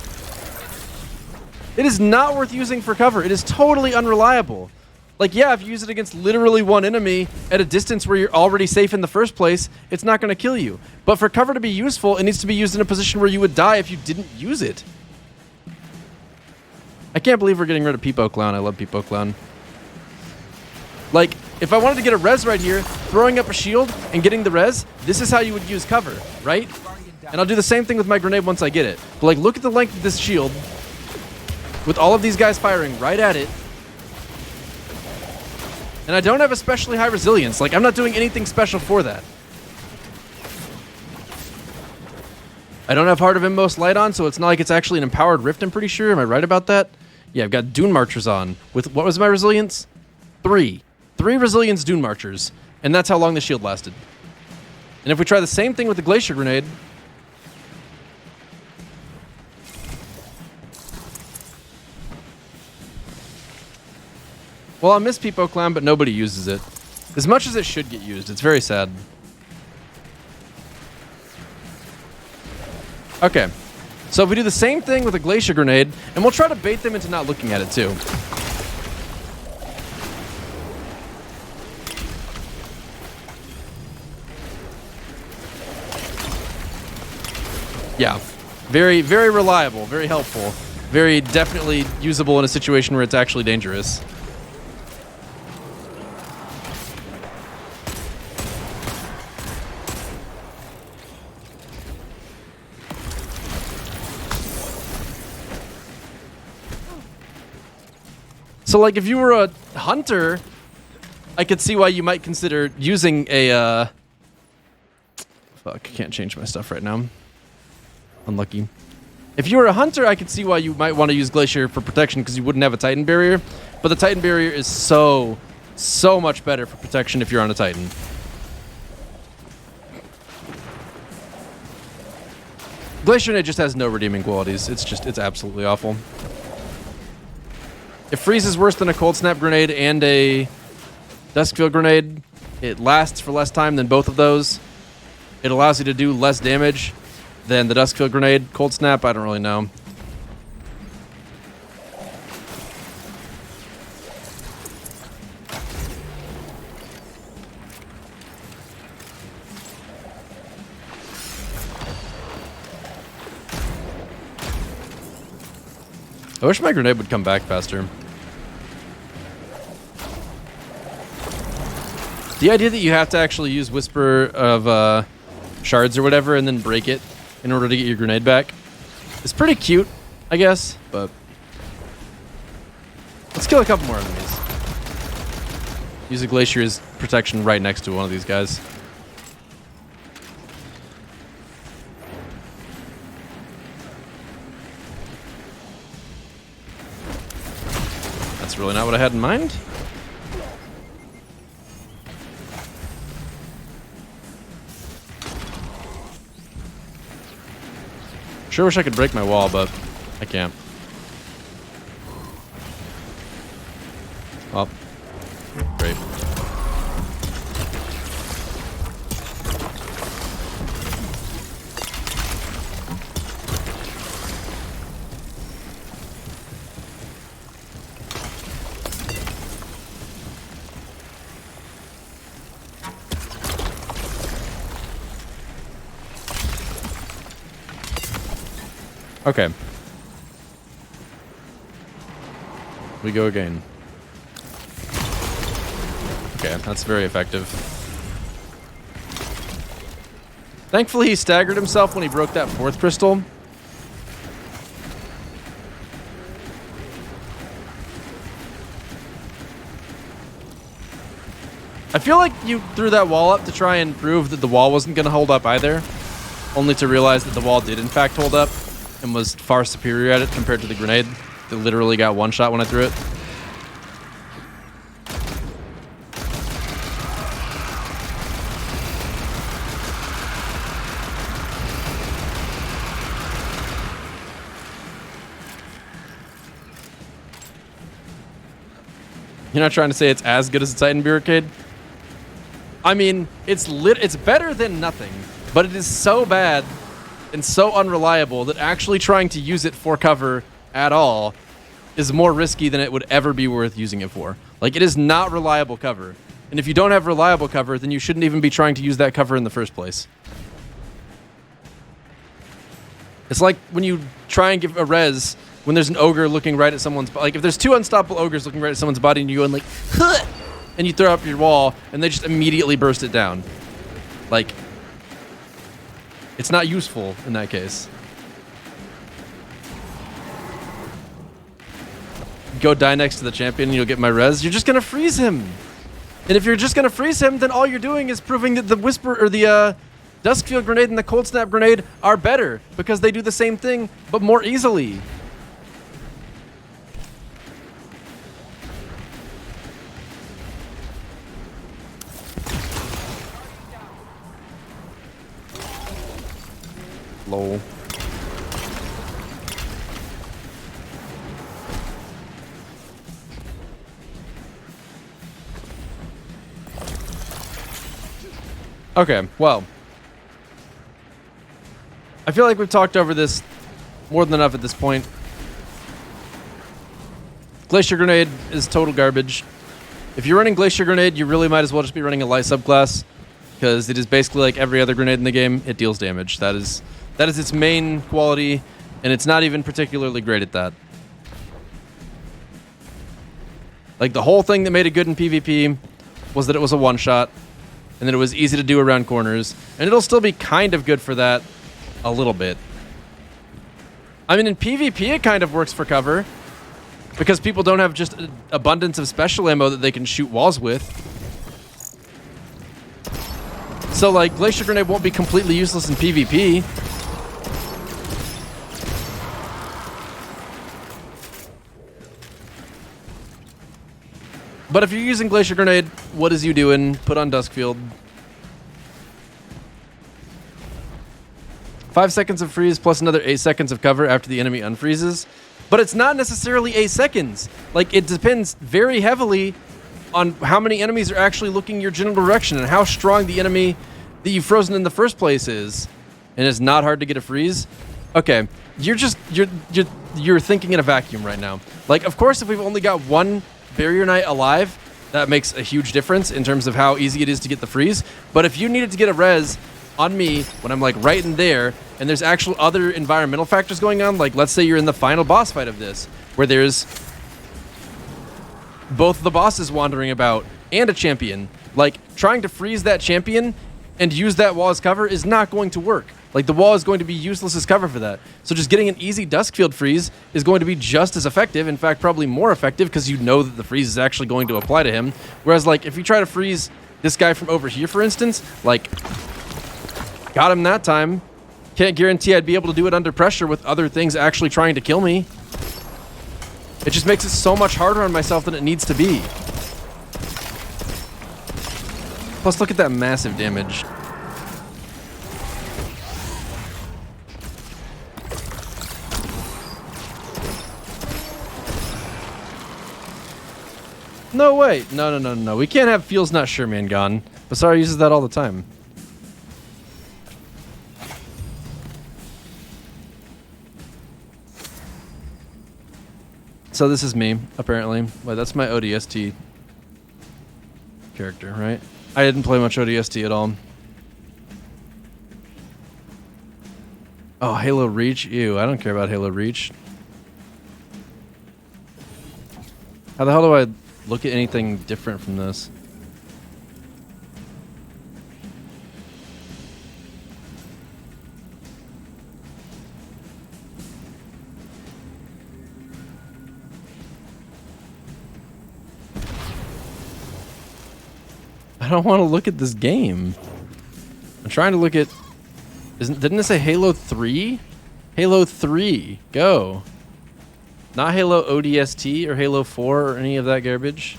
It is not worth using for cover. It is totally unreliable. Like, yeah, if you use it against literally one enemy at a distance where you're already safe in the first place, it's not going to kill you. But for cover to be useful, it needs to be used in a position where you would die if you didn't use it. I can't believe we're getting rid of Peepo Clown. I love Peepo Clown. Like, if I wanted to get a res right here, throwing up a shield and getting the res, this is how you would use cover, right? And I'll do the same thing with my grenade once I get it. But, like, look at the length of this shield with all of these guys firing right at it. And I don't have especially high resilience. Like, I'm not doing anything special for that. I don't have Heart of Inmost Light on, so it's not like it's actually an empowered rift, I'm pretty sure. Am I right about that? Yeah, I've got Dune Marchers on. With, what was my resilience? 3. 3 resilience Dune Marchers. And that's how long the shield lasted. And if we try the same thing with the Glacier Grenade... Well, I miss Peepo Clown, but nobody uses it. As much as it should get used. It's very sad. Okay. So if we do the same thing with a Glacier Grenade, and we'll try to bait them into not looking at it too. Yeah. Very, very reliable. Very helpful. Very definitely usable in a situation where it's actually dangerous. So, like, if you were a hunter, I could see why you might consider using a, Fuck, can't change my stuff right now. Unlucky. If you were a hunter, I could see why you might want to use Glacier for protection because you wouldn't have a Titan barrier. But the Titan barrier is so much better for protection if you're on a Titan. Glacier Grenade just has no redeeming qualities. It's absolutely awful. It freezes worse than a Cold Snap Grenade and a Duskfield Grenade. It lasts for less time than both of those. It allows you to do less damage than the Duskfield Grenade. Cold Snap, I don't really know. I wish my grenade would come back faster. The idea that you have to actually use Whisper of Shards or whatever and then break it in order to get your grenade back is pretty cute, I guess, but let's kill a couple more enemies. Use a Glacier as protection right next to one of these guys. That's really not what I had in mind. Sure wish I could break my wall, but I can't. Oh. Great. Okay. We go again. Okay, that's very effective. Thankfully, he staggered himself when he broke that fourth crystal. I feel like you threw that wall up to try and prove that the wall wasn't going to hold up either, only to realize that the wall did in fact hold up and was far superior at it compared to the grenade that literally got one shot when I threw it. You're not trying to say it's as good as a Titan Barricade? I mean, it's better than nothing, but it is so bad and so unreliable that actually trying to use it for cover at all is more risky than it would ever be worth using it for. Like, it is not reliable cover. And if you don't have reliable cover, then you shouldn't even be trying to use that cover in the first place. It's like when you try and give a res when there's an ogre looking right at someone's body. Like, if there's two unstoppable ogres looking right at someone's body and you go in like, huh! And you throw up your wall and they just immediately burst it down. Like, it's not useful in that case. Go die next to the champion and you'll get my res. You're just gonna freeze him. And if you're just gonna freeze him, then all you're doing is proving that the Whisper or the Duskfield Grenade and the Cold Snap Grenade are better because they do the same thing, but more easily. Lol. Okay, well. I feel like we've talked over this more than enough at this point. Glacier Grenade is total garbage. If you're running Glacier Grenade, you really might as well just be running a light subclass, because it is basically like every other grenade in the game. It deals damage. That is its main quality, and it's not even particularly great at that. Like, the whole thing that made it good in PvP was that it was a one-shot, and that it was easy to do around corners, and it'll still be kind of good for that a little bit. I mean, in PvP, it kind of works for cover, because people don't have just an abundance of special ammo that they can shoot walls with. So, like, Glacier Grenade won't be completely useless in PvP. But if you're using Glacier Grenade, what is you doing? Put on Duskfield. 5 seconds of freeze plus another 8 seconds of cover after the enemy unfreezes. But it's not necessarily 8 seconds. Like, it depends very heavily on how many enemies are actually looking your general direction and how strong the enemy that you've frozen in the first place is. And it's not hard to get a freeze. Okay, you're thinking in a vacuum right now. Like, of course, if we've only got one Barrier Knight alive, that makes a huge difference in terms of how easy it is to get the freeze. But if you needed to get a res on me when I'm like right in there, and there's actual other environmental factors going on, like let's say you're in the final boss fight of this, where there's both the bosses wandering about and a champion, like trying to freeze that champion and use that wall as cover is not going to work. Like, the wall is going to be useless as cover for that. So just getting an easy Duskfield freeze is going to be just as effective, in fact probably more effective, because you know that the freeze is actually going to apply to him. Whereas, like, if you try to freeze this guy from over here, for instance, like, got him that time, can't guarantee I'd be able to do it under pressure with other things actually trying to kill me. It just makes it so much harder on myself than it needs to be. Plus, look at that massive damage. No, wait. No. We can't have Feels Not Sure Man gone. Basara uses that all the time. So this is me, apparently. Wait, that's my ODST character, right? I didn't play much ODST at all. Oh, Halo Reach? Ew, I don't care about Halo Reach. How the hell do I look at anything different from this? I don't want to look at this game. I'm trying to look at... Didn't it say Halo 3? Halo 3. Go. Not Halo ODST or Halo 4 or any of that garbage.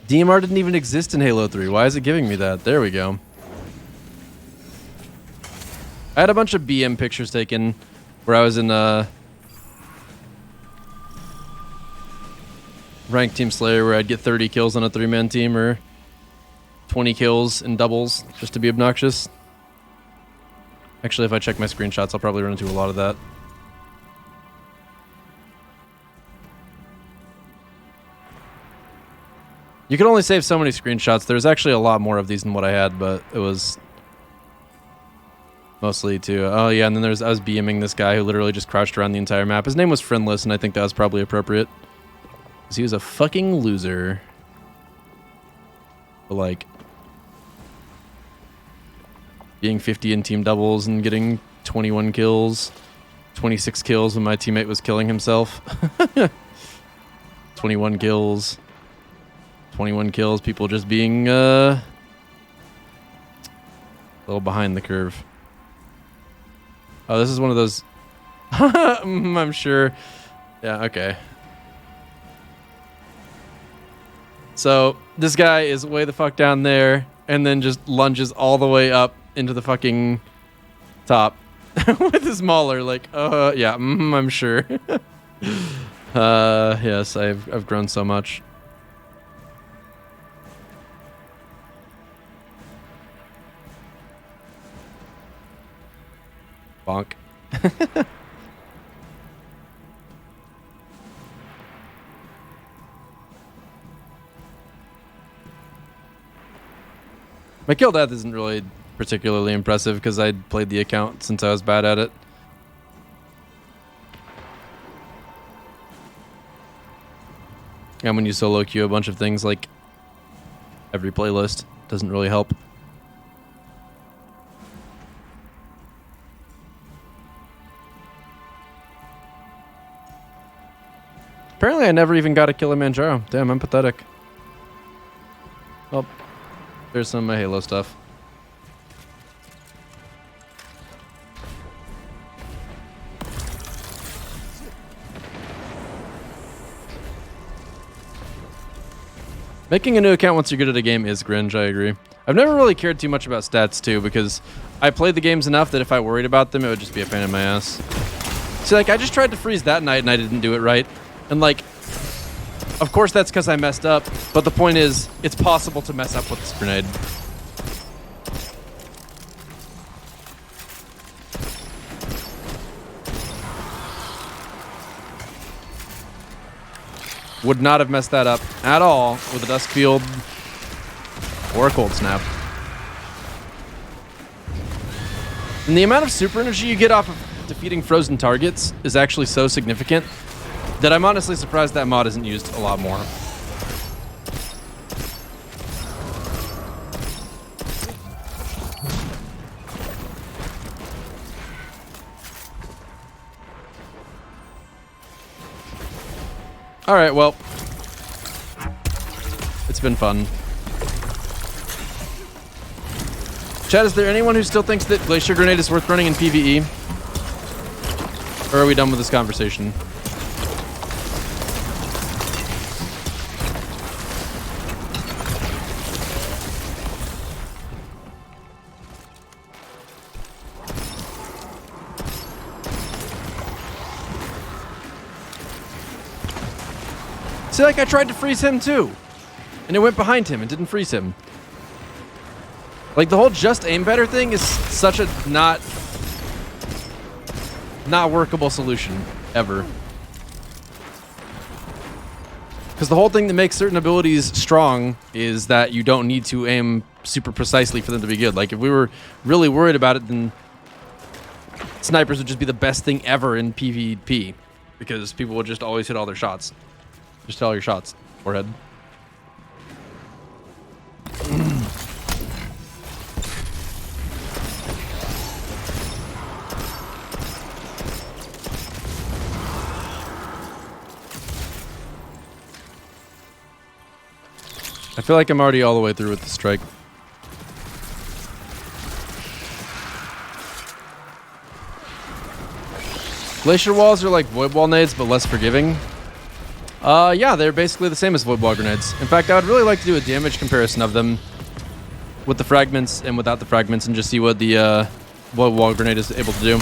DMR didn't even exist in Halo 3. Why is it giving me that? There we go. I had a bunch of BM pictures taken where I was in ranked Team Slayer, where I'd get 30 kills on a 3-man team or 20 kills in doubles just to be obnoxious. Actually, if I check my screenshots, I'll probably run into a lot of that. You can only save so many screenshots. There's actually a lot more of these than what I had, but it was mostly to... Oh, yeah, and then I was BMing this guy who literally just crouched around the entire map. His name was Friendless, and I think that was probably appropriate. Because he was a fucking loser. But, like, being 50 in team doubles and getting 21 kills, 26 kills when my teammate was killing himself. 21 kills. 21 kills, people just being a little behind the curve. Oh, this is one of those... I'm sure. Yeah, okay. So, this guy is way the fuck down there, and then just lunges all the way up into the fucking top with his mauler, like, yeah, I'm sure. Yes, I've grown so much. Bonk. My kill death isn't really particularly impressive because I played the account since I was bad at it. And when you solo queue a bunch of things like every playlist, doesn't really help. Apparently I never even got a Kilimanjaro. Damn, I'm pathetic. Oh, there's some of my Halo stuff. Making a new account once you're good at a game is cringe, I agree. I've never really cared too much about stats too, because I played the games enough that if I worried about them, it would just be a pain in my ass. See, like, I just tried to freeze that night and I didn't do it right. And like, of course that's because I messed up, but the point is, it's possible to mess up with this grenade. Would not have messed that up at all with a Dusk Field or a Cold Snap. And the amount of super energy you get off of defeating frozen targets is actually so significant that I'm honestly surprised that mod isn't used a lot more. All right, well, it's been fun. Chat, is there anyone who still thinks that Glacier Grenade is worth running in PvE? Or are we done with this conversation? See, like, I tried to freeze him too, and it went behind him and didn't freeze him. Like, the whole just aim better thing is such a not workable solution ever. Because the whole thing that makes certain abilities strong is that you don't need to aim super precisely for them to be good. Like, if we were really worried about it, then snipers would just be the best thing ever in PvP, because people would just always hit all their shots. Just tell your shots, forehead. I feel like I'm already all the way through with the strike. Glacier walls are like void wall nades, but less forgiving. Yeah, they're basically the same as void wall grenades. In fact, I would really like to do a damage comparison of them with the fragments and without the fragments and just see what the void wall grenade is able to do.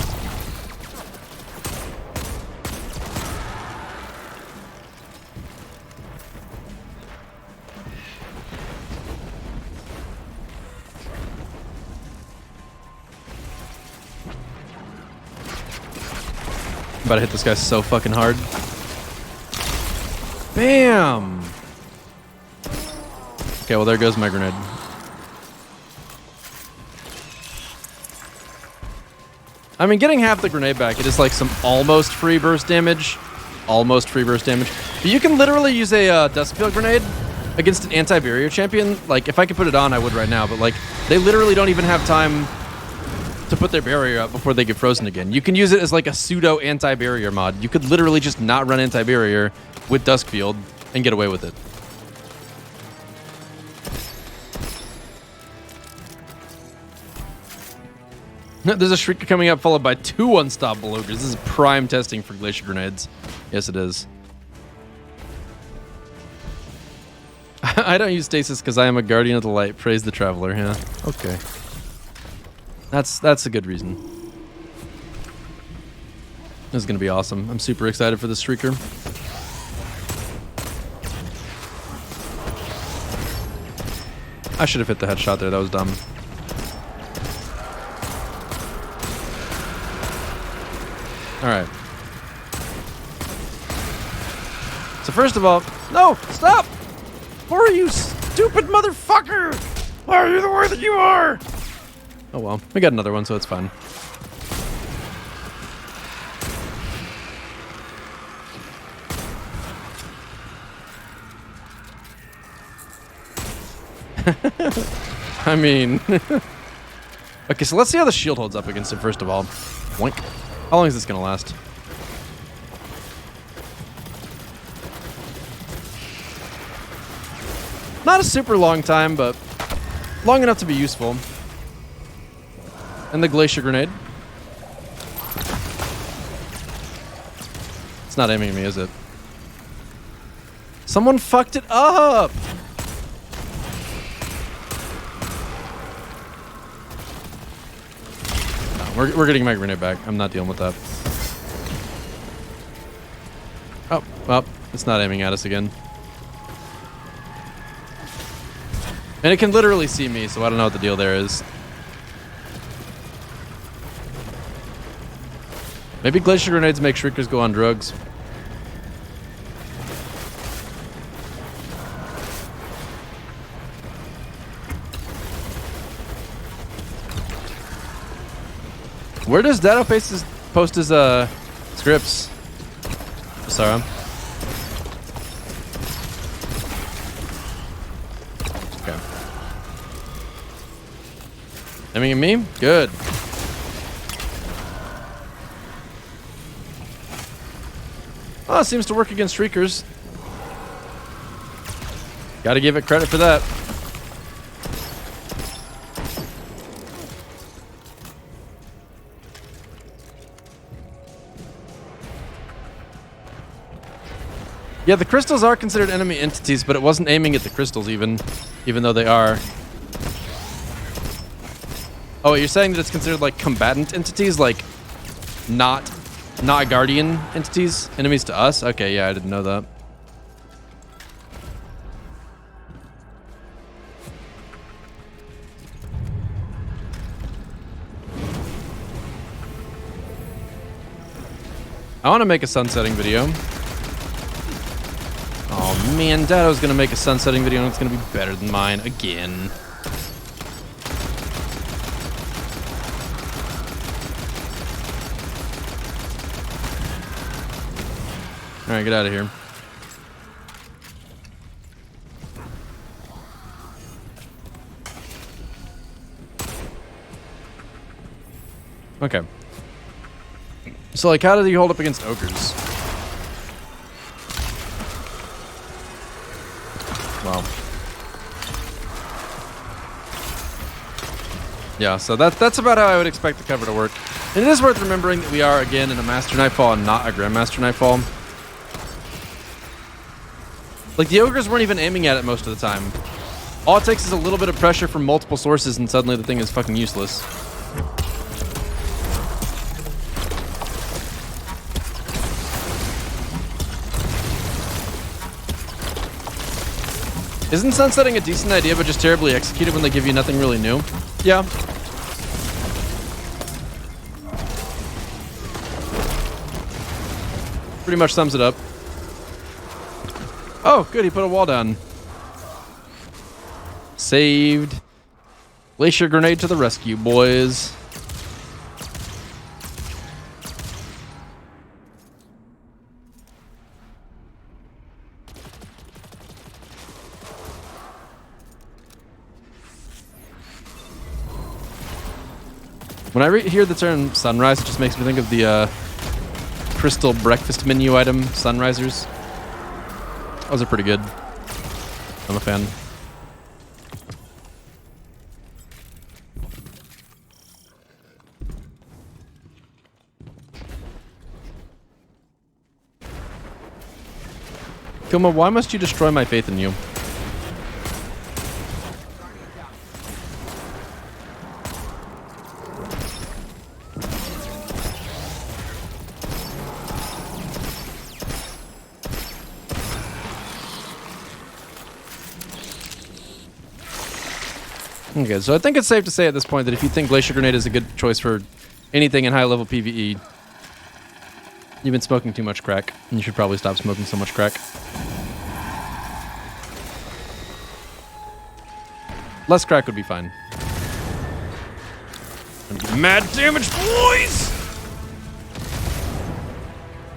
I'm about to hit this guy so fucking hard. Bam! Okay, well, there goes my grenade. I mean, getting half the grenade back, it is like some almost free burst damage. Almost free burst damage. But you can literally use a Dusk Field grenade against an anti-barrier champion. Like, if I could put it on, I would right now. But, like, they literally don't even have time to put their barrier up before they get frozen again. You can use it as, like, a pseudo anti-barrier mod. You could literally just not run anti-barrier with Dusk Field and get away with it. There's a Shrieker coming up followed by 2 unstoppable ogres. This is prime testing for glacier grenades. Yes, it is. I don't use stasis because I am a guardian of the light. Praise the traveler. Yeah. Okay. That's a good reason. This is gonna be awesome. I'm super excited for this Shrieker. I should have hit the headshot there. That was dumb. Alright. So first of all, no, stop! Who are you, stupid motherfucker? Why are you the way that you are? Oh well, we got another one, so it's fine. I mean... Okay, so let's see how the shield holds up against it first of all. Boink. How long is this gonna last? Not a super long time, but long enough to be useful. And the glacier grenade. It's not aiming at me, is it? Someone fucked it up! No, we're getting my grenade back. I'm not dealing with that. Oh, well, it's not aiming at us again. And it can literally see me, so I don't know what the deal there is. Maybe glacier grenades make shriekers go on drugs. Where does Dado post his scripts? Sarah. Okay. Aiming at me? Good. Oh, it seems to work against shriekers. Gotta give it credit for that. Yeah, the crystals are considered enemy entities, but it wasn't aiming at the crystals even though they are. Oh, you're saying that it's considered like combatant entities, like not guardian entities, enemies to us? Okay, yeah, I didn't know that. I want to make a sunsetting video. Oh man, Dado's gonna make a sunsetting video and it's gonna be better than mine again. Alright, get out of here. Okay. So, like, how do you hold up against ogres? Wow. Yeah, so that's about how I would expect the cover to work. And it is worth remembering that we are, again, in a Master Nightfall and not a Grandmaster Nightfall. Like, the ogres weren't even aiming at it most of the time. All it takes is a little bit of pressure from multiple sources and suddenly the thing is fucking useless. Isn't sunsetting a decent idea, but just terribly executed when they give you nothing really new? Yeah. Pretty much sums it up. Oh, good, he put a wall down. Saved. Glacier grenade to the rescue, boys. When I hear the term sunrise, it just makes me think of the crystal breakfast menu item, sunrisers. Those are pretty good. I'm a fan. Kilma, why must you destroy my faith in you? Okay, so I think it's safe to say at this point that if you think Glacier Grenade is a good choice for anything in high-level PvE, You've been smoking too much crack, and you should probably stop smoking so much crack. Less crack would be fine. Mad damage, boys!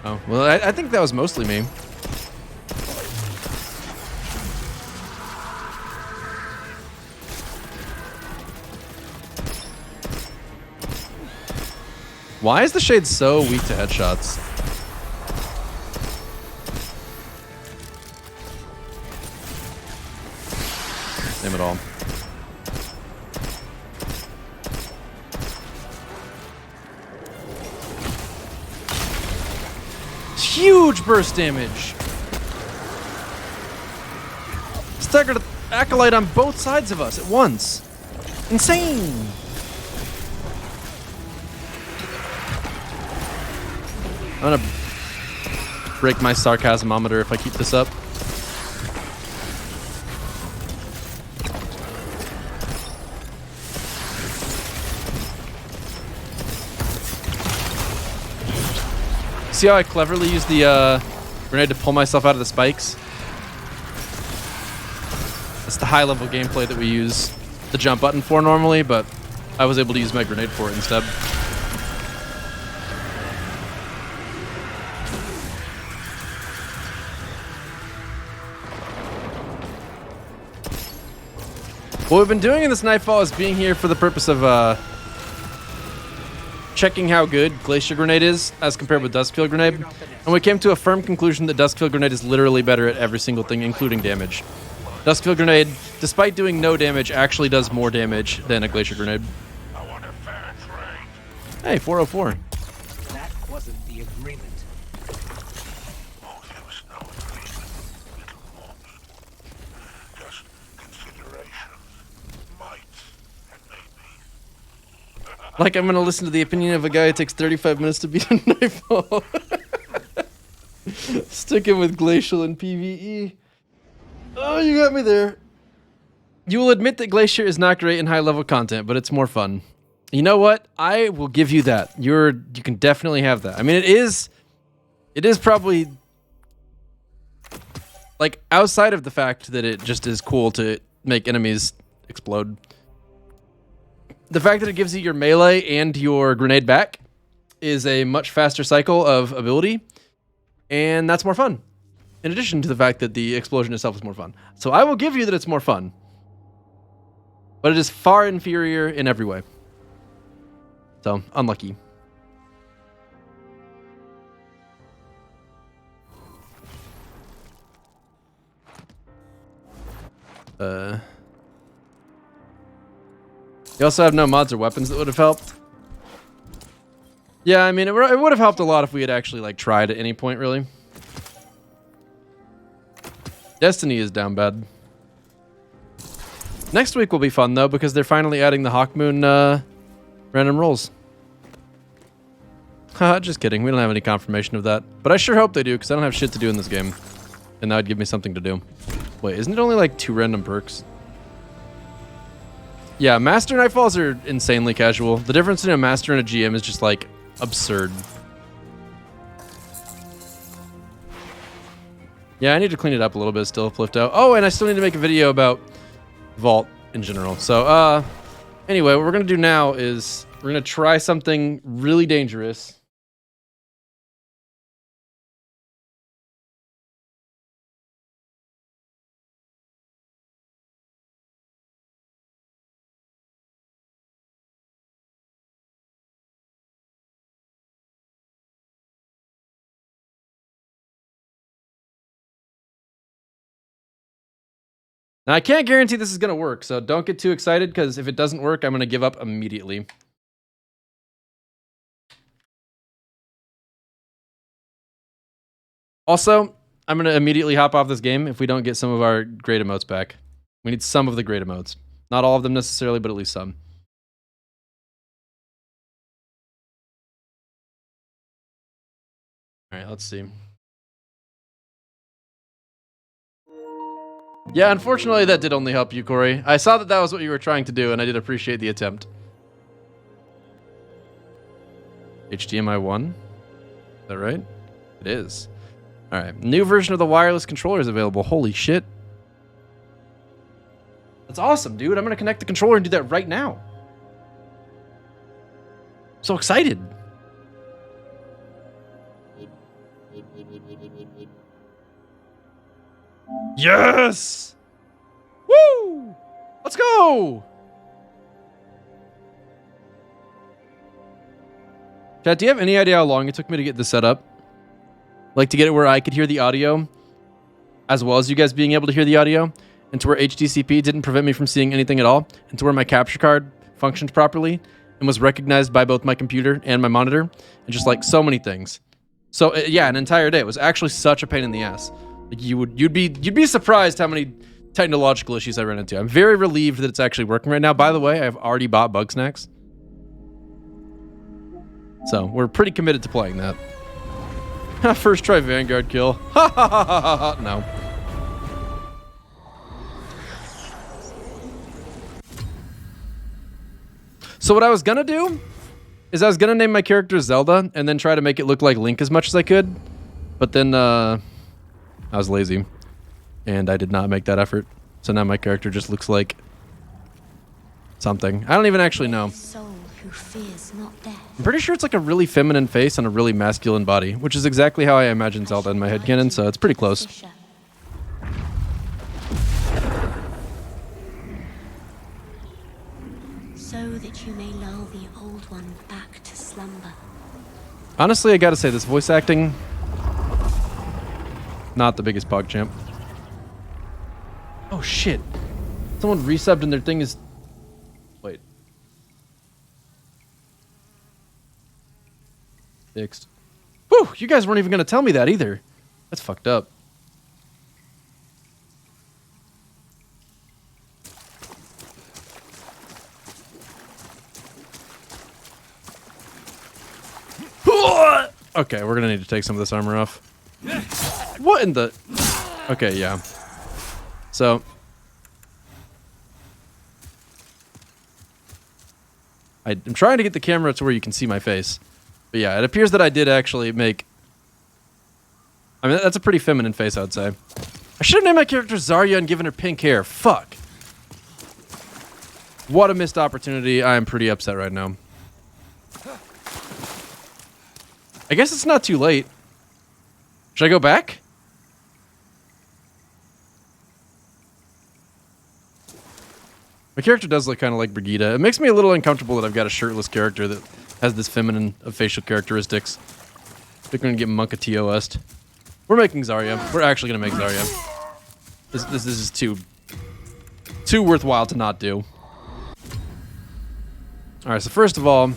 Oh, well, I think that was mostly me. Why is the shade so weak to headshots? Name it all. Huge burst damage. Staggered Acolyte on both sides of us at once. Insane. I'm gonna break my sarcasmometer if I keep this up. See how I cleverly used the grenade to pull myself out of the spikes? That's the high level gameplay that we use the jump button for normally, but I was able to use my grenade for it instead. What we've been doing in this Nightfall is being here for the purpose of checking how good Glacier Grenade is as compared with Duskfield Grenade, and we came to a firm conclusion that Duskfield Grenade is literally better at every single thing, including damage. Duskfield Grenade, despite doing no damage, actually does more damage than a Glacier Grenade. Hey, 404. That wasn't the agreement. Like I'm gonna listen to the opinion of a guy who takes 35 minutes to beat a Nightfall. Sticking with Glacial and PvE. Oh, you got me there. You will admit that Glacier is not great in high level content, but it's more fun. You know what? I will give you that. You can definitely have that. I mean, it is probably like outside of the fact that it just is cool to make enemies explode. The fact that it gives you your melee and your grenade back is a much faster cycle of ability, and that's more fun. In addition to the fact that the explosion itself is more fun. So I will give you that it's more fun. But it is far inferior in every way. So, unlucky. You also have no mods or weapons that would have helped. Yeah, I mean, it would have helped a lot if we had actually like tried at any point, really. Destiny is down bad. Next week will be fun though, because they're finally adding the Hawkmoon random rolls. Haha, just kidding. We don't have any confirmation of that. But I sure hope they do, because I don't have shit to do in this game. And that would give me something to do. Wait, isn't it only like 2 random perks? Yeah, Master Nightfalls are insanely casual. The difference between a Master and a GM is just like absurd. Yeah, I need to clean it up a little bit still, Flifto. Oh, and I still need to make a video about Vault in general. So, anyway, what we're going to do now is we're going to try something really dangerous. Now, I can't guarantee this is going to work, so don't get too excited, because if it doesn't work, I'm going to give up immediately. Also, I'm going to immediately hop off this game if we don't get some of our great emotes back. We need some of the great emotes. Not all of them necessarily, but at least some. All right, let's see. Yeah, unfortunately, that did only help you, Corey. I saw that that was what you were trying to do, and I did appreciate the attempt. HDMI 1? Is that right? It is. All right. New version of the wireless controller is available. Holy shit. That's awesome, dude. I'm going to connect the controller and do that right now. So excited. Yes! Woo! Let's go! Chat, do you have any idea how long it took me to get this set up? Like to get it where I could hear the audio as well as you guys being able to hear the audio, and to where HDCP didn't prevent me from seeing anything at all, and to where my capture card functioned properly and was recognized by both my computer and my monitor, and just like so many things. So yeah, an entire day. It was actually such a pain in the ass. Like you'd be surprised how many technological issues I ran into. I'm very relieved that it's actually working right now. By the way, I've already bought bug snacks. So we're pretty committed to playing that. First try Vanguard kill. Ha ha ha ha ha. No. So what I was gonna do is I was gonna name my character Zelda and then try to make it look like Link as much as I could. But then I was lazy and I did not make that effort. So now my character just looks like something. I don't even actually know. I'm pretty sure it's like a really feminine face and a really masculine body, which is exactly how I imagine Zelda in my headcanon, so it's pretty close. So that you may lull the old one back to slumber. Honestly, I gotta say, this voice acting, not the biggest PogChamp. Oh shit. Someone resubbed and their thing is... Wait. Fixed. Whew, you guys weren't even gonna tell me that either. That's fucked up. Okay, we're gonna need to take some of this armor off. What in the... Okay, yeah. So... I'm trying to get the camera to where you can see my face. But yeah, it appears that I did actually make... I mean, that's a pretty feminine face, I would say. I should have named my character Zarya and given her pink hair. Fuck. What a missed opportunity. I am pretty upset right now. I guess it's not too late. Should I go back? My character does look kind of like Brigitte. It makes me a little uncomfortable that I've got a shirtless character that has this feminine of facial characteristics. I think we're gonna get Monka TOS'd. We're making Zarya. We're actually gonna make Zarya. This is too worthwhile to not do. Alright, so first of all,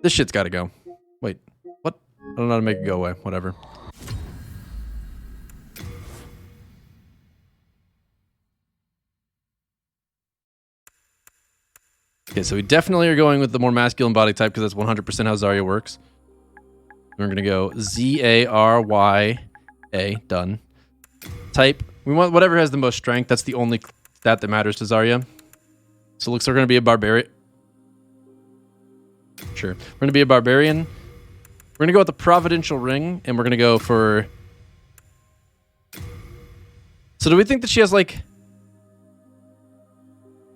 this shit's gotta go. Wait, what? I don't know how to make it go away. Whatever. Okay, so we definitely are going with the more masculine body type because that's 100% how Zarya works. We're gonna go Z-A-R-Y-A, done. Type, we want whatever has the most strength. That's the only stat that matters to Zarya. So it looks like we're gonna be a barbarian. Sure, we're gonna be a barbarian. We're gonna go with the Providential Ring, and we're gonna go for... So do we think that she has like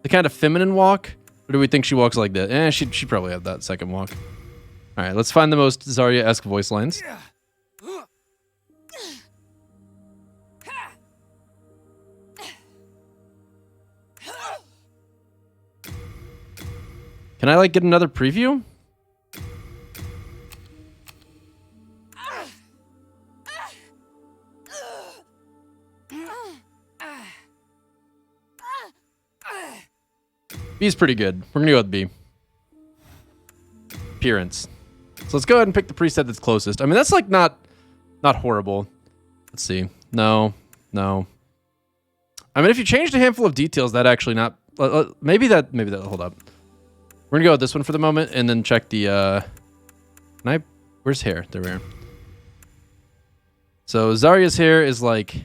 the kind of feminine walk? Or do we think she walks like that? She'd probably have that second walk. Alright, let's find the most Zarya-esque voice lines. Can I, like, get another preview? B's pretty good. We're gonna go with B. Appearance. So let's go ahead and pick the preset that's closest. I mean, that's like not horrible. Let's see. No. I mean, if you changed a handful of details, that actually not... maybe that... Hold up. We're gonna go with this one for the moment, and then check the... Where's hair? There we are. So Zarya's hair is like...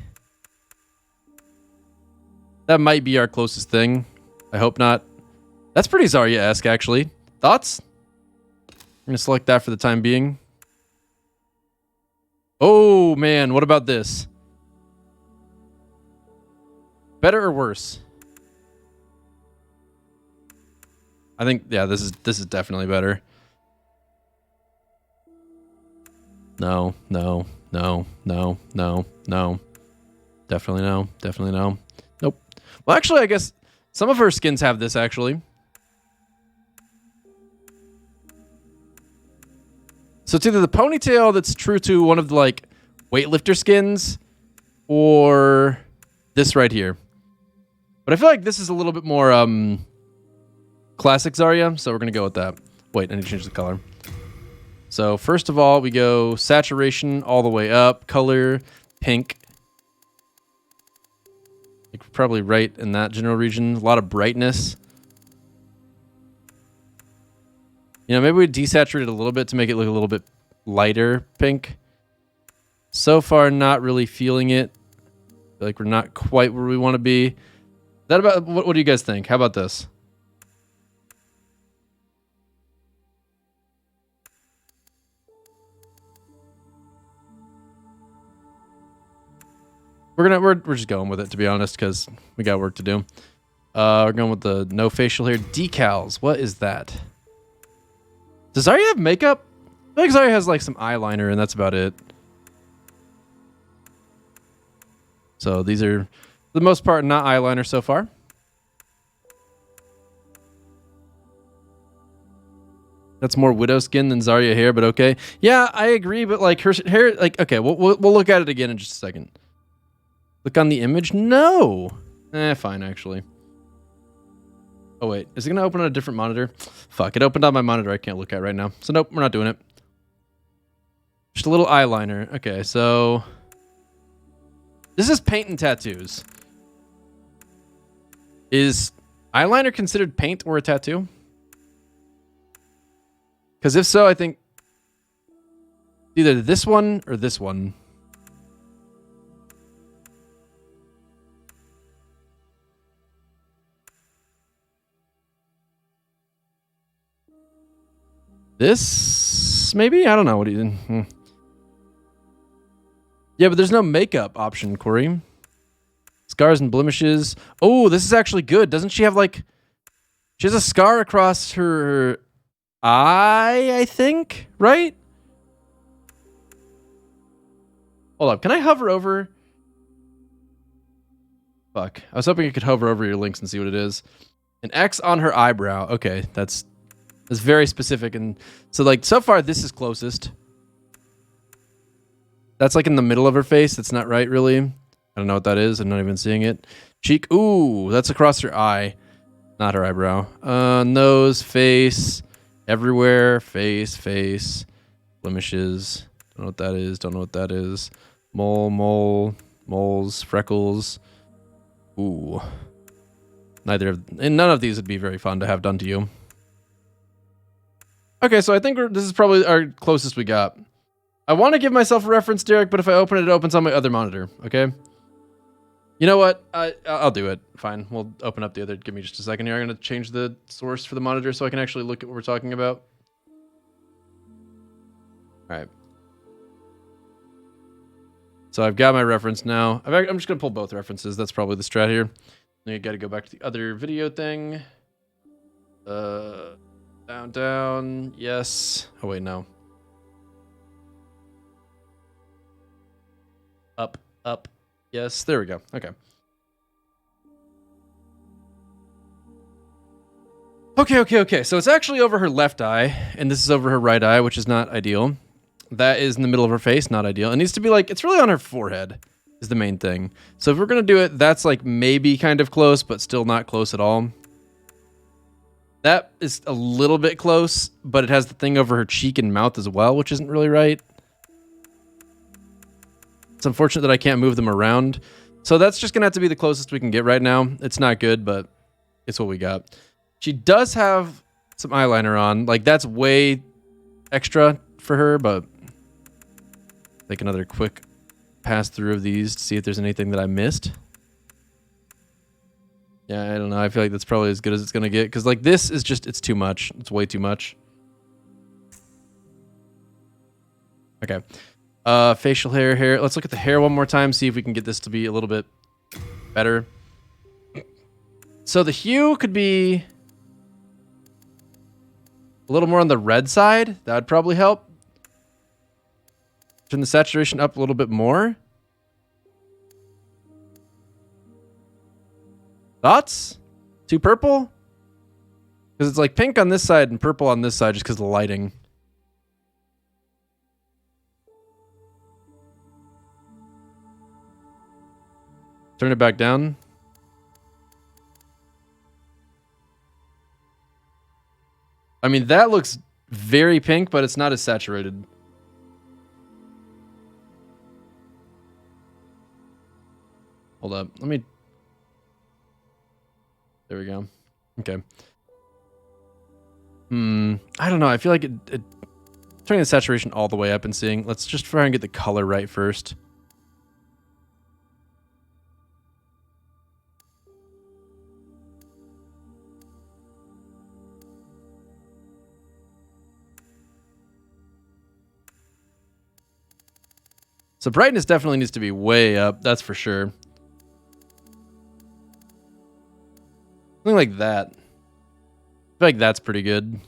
That might be our closest thing. I hope not. That's pretty Zarya-esque, actually. Thoughts? We're going to select that for the time being. Oh, man. What about this? Better or worse? I think, yeah, this is definitely better. No, no, no, no, no, no. Definitely no. Definitely no. Nope. Well, actually, I guess some of her skins have this, actually. So it's either the ponytail that's true to one of the, like, weightlifter skins or this right here. But I feel like this is a little bit more classic Zarya, so we're going to go with that. Wait, I need to change the color. So first of all, we go saturation all the way up, color, pink. Like probably right in that general region. A lot of brightness. You know, maybe we desaturate it a little bit to make it look a little bit lighter pink. So far, not really feeling it. Feel like we're not quite where we want to be. That about what do you guys think? How about this? We're just going with it, to be honest, because we got work to do. We're going with the no facial hair decals. What is that? Does Zarya have makeup? I think Zarya has like some eyeliner, and that's about it. So these are, for the most part, not eyeliner so far. That's more widow skin than Zarya hair, but okay. Yeah, I agree, but like her hair, like okay, we'll look at it again in just a second. Look on the image. No. Fine actually. Oh wait, is it gonna open on a different monitor? Fuck, it opened on my monitor I can't look at right now. So nope, we're not doing it. Just a little eyeliner. Okay, so this is paint and tattoos. Is eyeliner considered paint or a tattoo? Because if so, I think either this one or this one. This maybe? I don't know. What do you? Yeah, but there's no makeup option, Corey. Scars and blemishes. Oh, this is actually good. Doesn't she have like? She has a scar across her eye, I think. Right? Hold up. Can I hover over? Fuck. I was hoping you could hover over your links and see what it is. An X on her eyebrow. Okay, that's very specific. And so like so far this is closest. That's like in the middle of her face. That's not right really. I don't know what that is. I'm not even seeing it. Cheek. Ooh, that's across her eye. Not her eyebrow. Nose, face, everywhere. Face. Blemishes. Don't know what that is. Don't know what that is. Moles, freckles. Ooh. And none of these would be very fun to have done to you. Okay, so I think this is probably our closest we got. I want to give myself a reference, Derek, but if I open it, it opens on my other monitor, okay? You know what? I'll do it. Fine. We'll open up the other. Give me just a second here. I'm going to change the source for the monitor so I can actually look at what we're talking about. All right. So I've got my reference now. I'm just going to pull both references. That's probably the strat here. Then you got to go back to the other video thing. Down. Yes. Oh, wait, no. Up. Yes, there we go. Okay. Okay. So it's actually over her left eye, and this is over her right eye, which is not ideal. That is in the middle of her face, not ideal. It needs to be like, it's really on her forehead is the main thing. So if we're going to do it, that's like maybe kind of close, but still not close at all. That is a little bit close, but it has the thing over her cheek and mouth as well, which isn't really right. It's unfortunate that I can't move them around. So that's just going to have to be the closest we can get right now. It's not good, but it's what we got. She does have some eyeliner on. Like, that's way extra for her, but take another quick pass through of these to see if there's anything that I missed. Yeah, I don't know. I feel like that's probably as good as it's going to get. Because, like, this is just, it's too much. It's way too much. Okay. Facial hair. Let's look at the hair one more time, see if we can get this to be a little bit better. So the hue could be a little more on the red side. That would probably help. Turn the saturation up a little bit more. Thoughts? Too purple? Because it's like pink on this side and purple on this side just because of the lighting. Turn it back down. I mean, that looks very pink, but it's not as saturated. Hold up. Let me... There we go. Okay. I don't know. I feel like turning the saturation all the way up and seeing... Let's just try and get the color right first. So brightness definitely needs to be way up, that's for sure. Something like that. I feel like that's pretty good.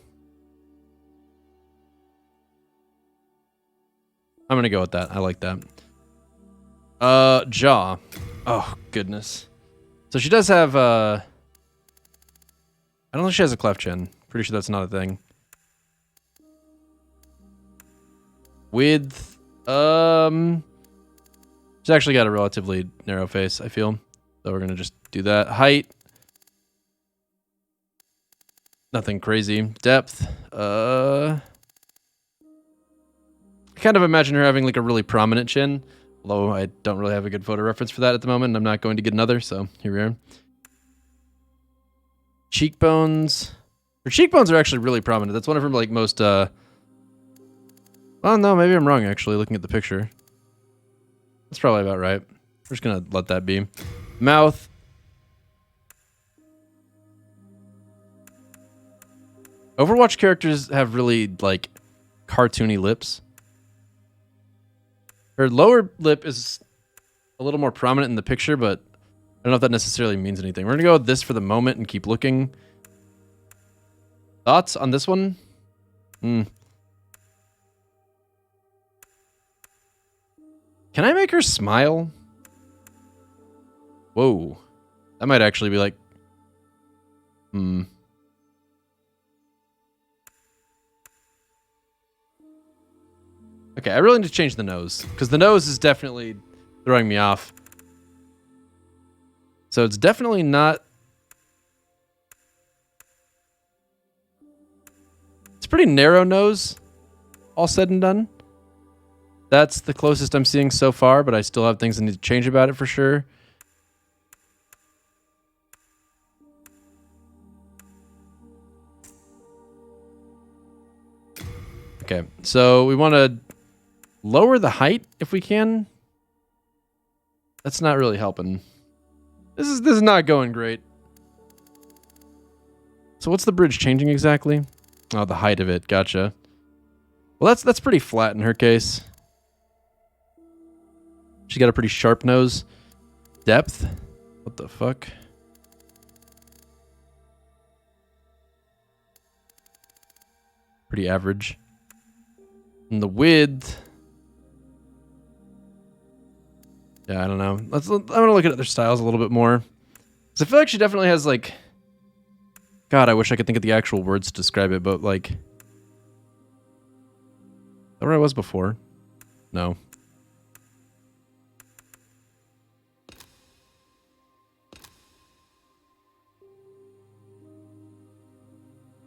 I'm gonna go with that. I like that. Jaw. Oh, goodness. So she does have, I don't think she has a cleft chin. Pretty sure that's not a thing. Width. She's actually got a relatively narrow face, I feel. So we're gonna just do that. Height. Nothing crazy. Depth. I kind of imagine her having like a really prominent chin. Although I don't really have a good photo reference for that at the moment. And I'm not going to get another, so here we are. Cheekbones. Her cheekbones are actually really prominent. That's one of her like most well, no, maybe I'm wrong, actually, looking at the picture. That's probably about right. We're just going to let that be. Mouth. Overwatch characters have really, like, cartoony lips. Her lower lip is a little more prominent in the picture, but I don't know if that necessarily means anything. We're going to go with this for the moment and keep looking. Thoughts on this one? Can I make her smile? Whoa. That might actually be like... Okay, I really need to change the nose. Because the nose is definitely throwing me off. So it's definitely not... It's a pretty narrow nose, all said and done. That's the closest I'm seeing so far, but I still have things I need to change about it for sure. Okay, so we want to lower the height if we can. That's not really helping. This is not going great. So what's the bridge changing exactly? Oh, the height of it. Gotcha. Well, that's pretty flat in her case. She's got a pretty sharp nose. Depth. What the fuck? Pretty average. And the width. Yeah, I don't know. I'm gonna look at other styles a little bit more. So I feel like she definitely has like... God, I wish I could think of the actual words to describe it, but like... Is that where I was before? No.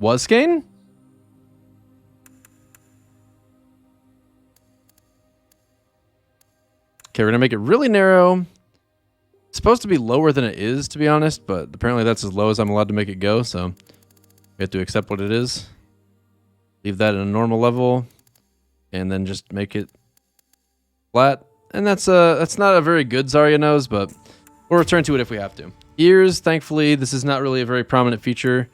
Was Kane? Okay, we're gonna make it really narrow. It's supposed to be lower than it is, to be honest, but apparently that's as low as I'm allowed to make it go, so we have to accept what it is. Leave that at a normal level, and then just make it flat. And that's not a very good Zarya nose, but we'll return to it if we have to. Ears, thankfully, this is not really a very prominent feature.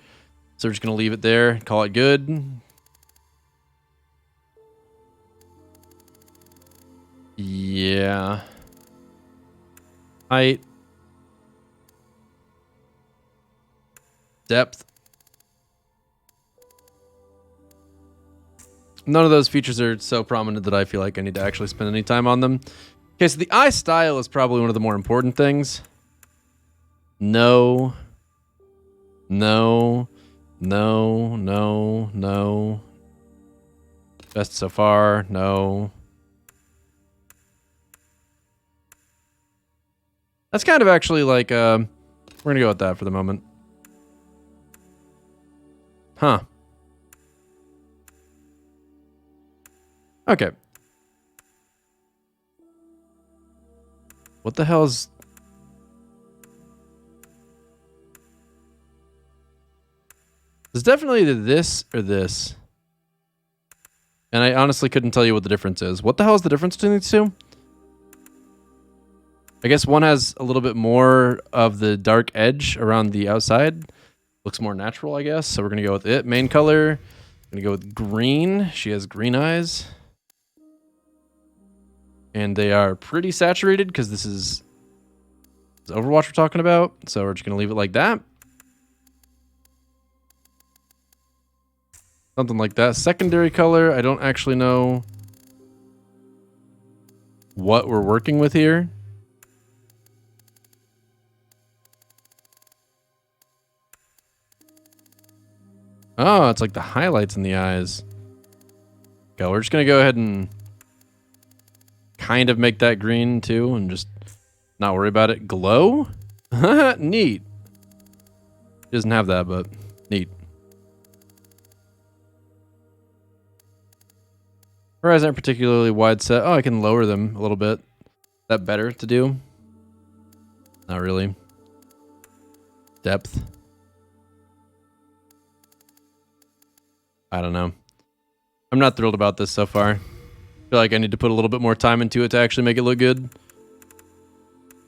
So we're just going to leave it there, call it good. Yeah. Height. Depth. None of those features are so prominent that I feel like I need to actually spend any time on them. Okay, so the eye style is probably one of the more important things. No. No. No. No. No. Best so far. No. That's kind of actually like, we're going to go with that for the moment. Huh. Okay. What the hell's... It's definitely either this or this. And I honestly couldn't tell you what the difference is. What the hell is the difference between these two? I guess one has a little bit more of the dark edge around the outside. Looks more natural, I guess. So we're going to go with it. Main color. I'm going to go with green. She has green eyes. And they are pretty saturated because this is Overwatch we're talking about. So we're just going to leave it like that. Something like that. Secondary color. I don't actually know what we're working with here. Oh, it's like the highlights in the eyes. Okay, we're just going to go ahead and kind of make that green too and just not worry about it. Glow? Neat. It doesn't have that, but neat. Her eyes aren't particularly wide set. Oh, I can lower them a little bit. Is that better to do? Not really. Depth. I don't know. I'm not thrilled about this so far. I feel like I need to put a little bit more time into it to actually make it look good.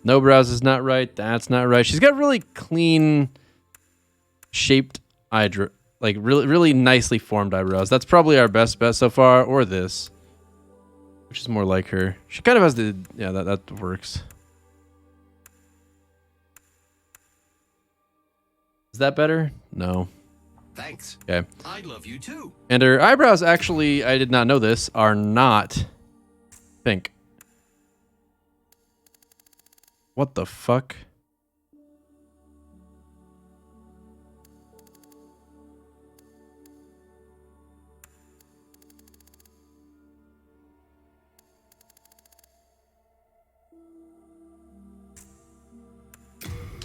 No brows is not right. That's not right. She's got really clean, shaped eyebrows. Like really nicely formed eyebrows. That's probably our best bet so far. Or this. Which is more like her. She kind of has the... Yeah, that works. Is that better? No. Thanks. Okay. I love you too. And her eyebrows actually, I did not know this, are not pink. What the fuck?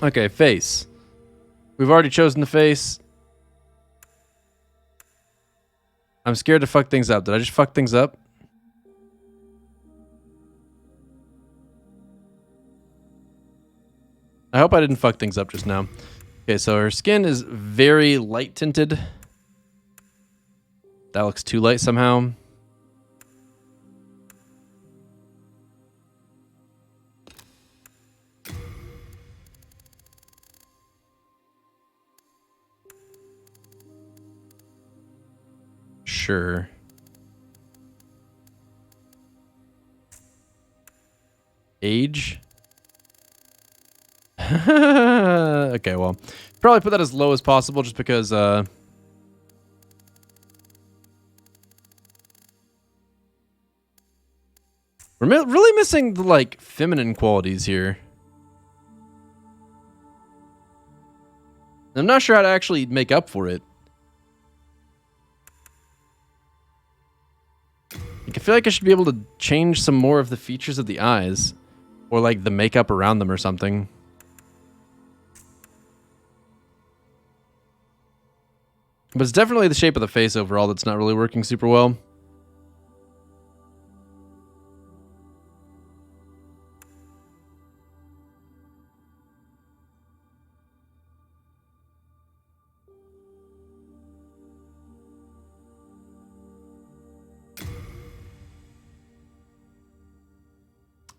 Okay, face. We've already chosen the face. I'm scared to fuck things up. Did I just fuck things up? I hope I didn't fuck things up just now. Okay, so her skin is very light tinted. That looks too light somehow. Sure. Age? Okay, well, probably put that as low as possible just because we're really missing the like feminine qualities here. I'm not sure how to actually make up for it. I feel like I should be able to change some more of the features of the eyes. Or like the makeup around them or something. But it's definitely the shape of the face overall that's not really working super well.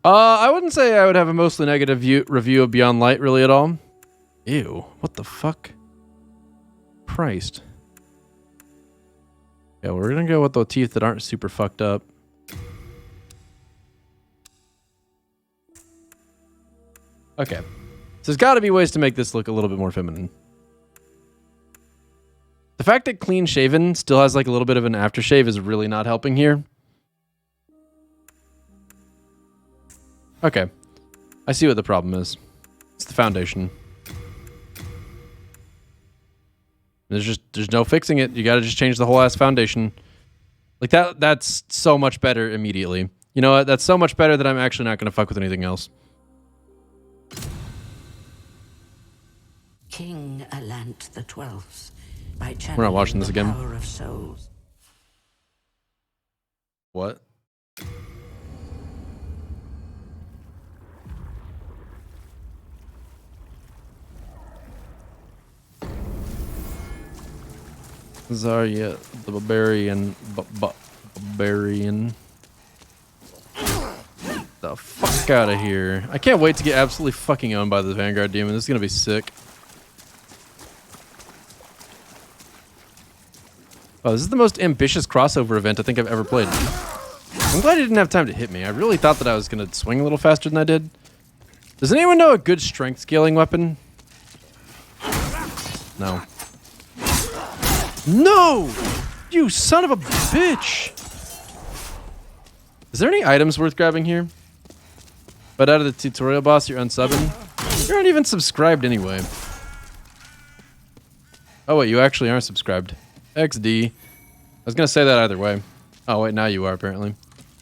I wouldn't say I would have a mostly negative review of Beyond Light really at all. Ew, what the fuck? Christ. Yeah, we're gonna go with the teeth that aren't super fucked up. Okay. So there's got to be ways to make this look a little bit more feminine. The fact that clean shaven still has like a little bit of an aftershave is really not helping here. Okay. I see what the problem is. It's the foundation. There's no fixing it. You got to just change the whole ass foundation. Like that's so much better immediately. You know what? That's so much better that I'm actually not going to fuck with anything else. King Alant the 12th. By We're not watching this again. Power of souls. What? Zarya, the barbarian, barbarian. The fuck out of here! I can't wait to get absolutely fucking owned by the Vanguard Demon. This is gonna be sick. Oh, this is the most ambitious crossover event I think I've ever played. I'm glad he didn't have time to hit me. I really thought that I was gonna swing a little faster than I did. Does anyone know a good strength scaling weapon? No. No! You son of a bitch! Is there any items worth grabbing here? But out of the tutorial boss, you're unsubbing? You're not even subscribed anyway. Oh wait, you actually aren't subscribed. XD. I was gonna say that either way. Oh wait, now you are apparently.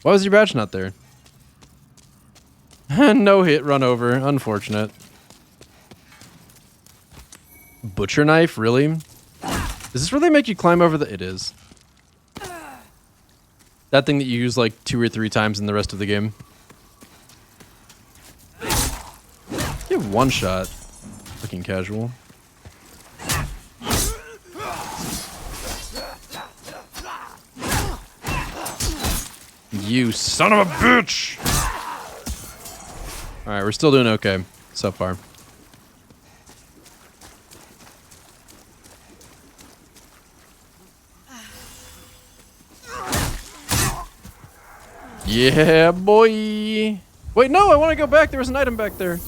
Why was your badge not there? No hit, run over. Unfortunate. Butcher knife, really? Does this really make you climb over the... It is. That thing that you use like 2 or 3 times in the rest of the game. You have one shot. Fucking casual. You son of a bitch! Alright, we're still doing okay so far. Yeah, boy. Wait, no, I want to go back. There was an item back there.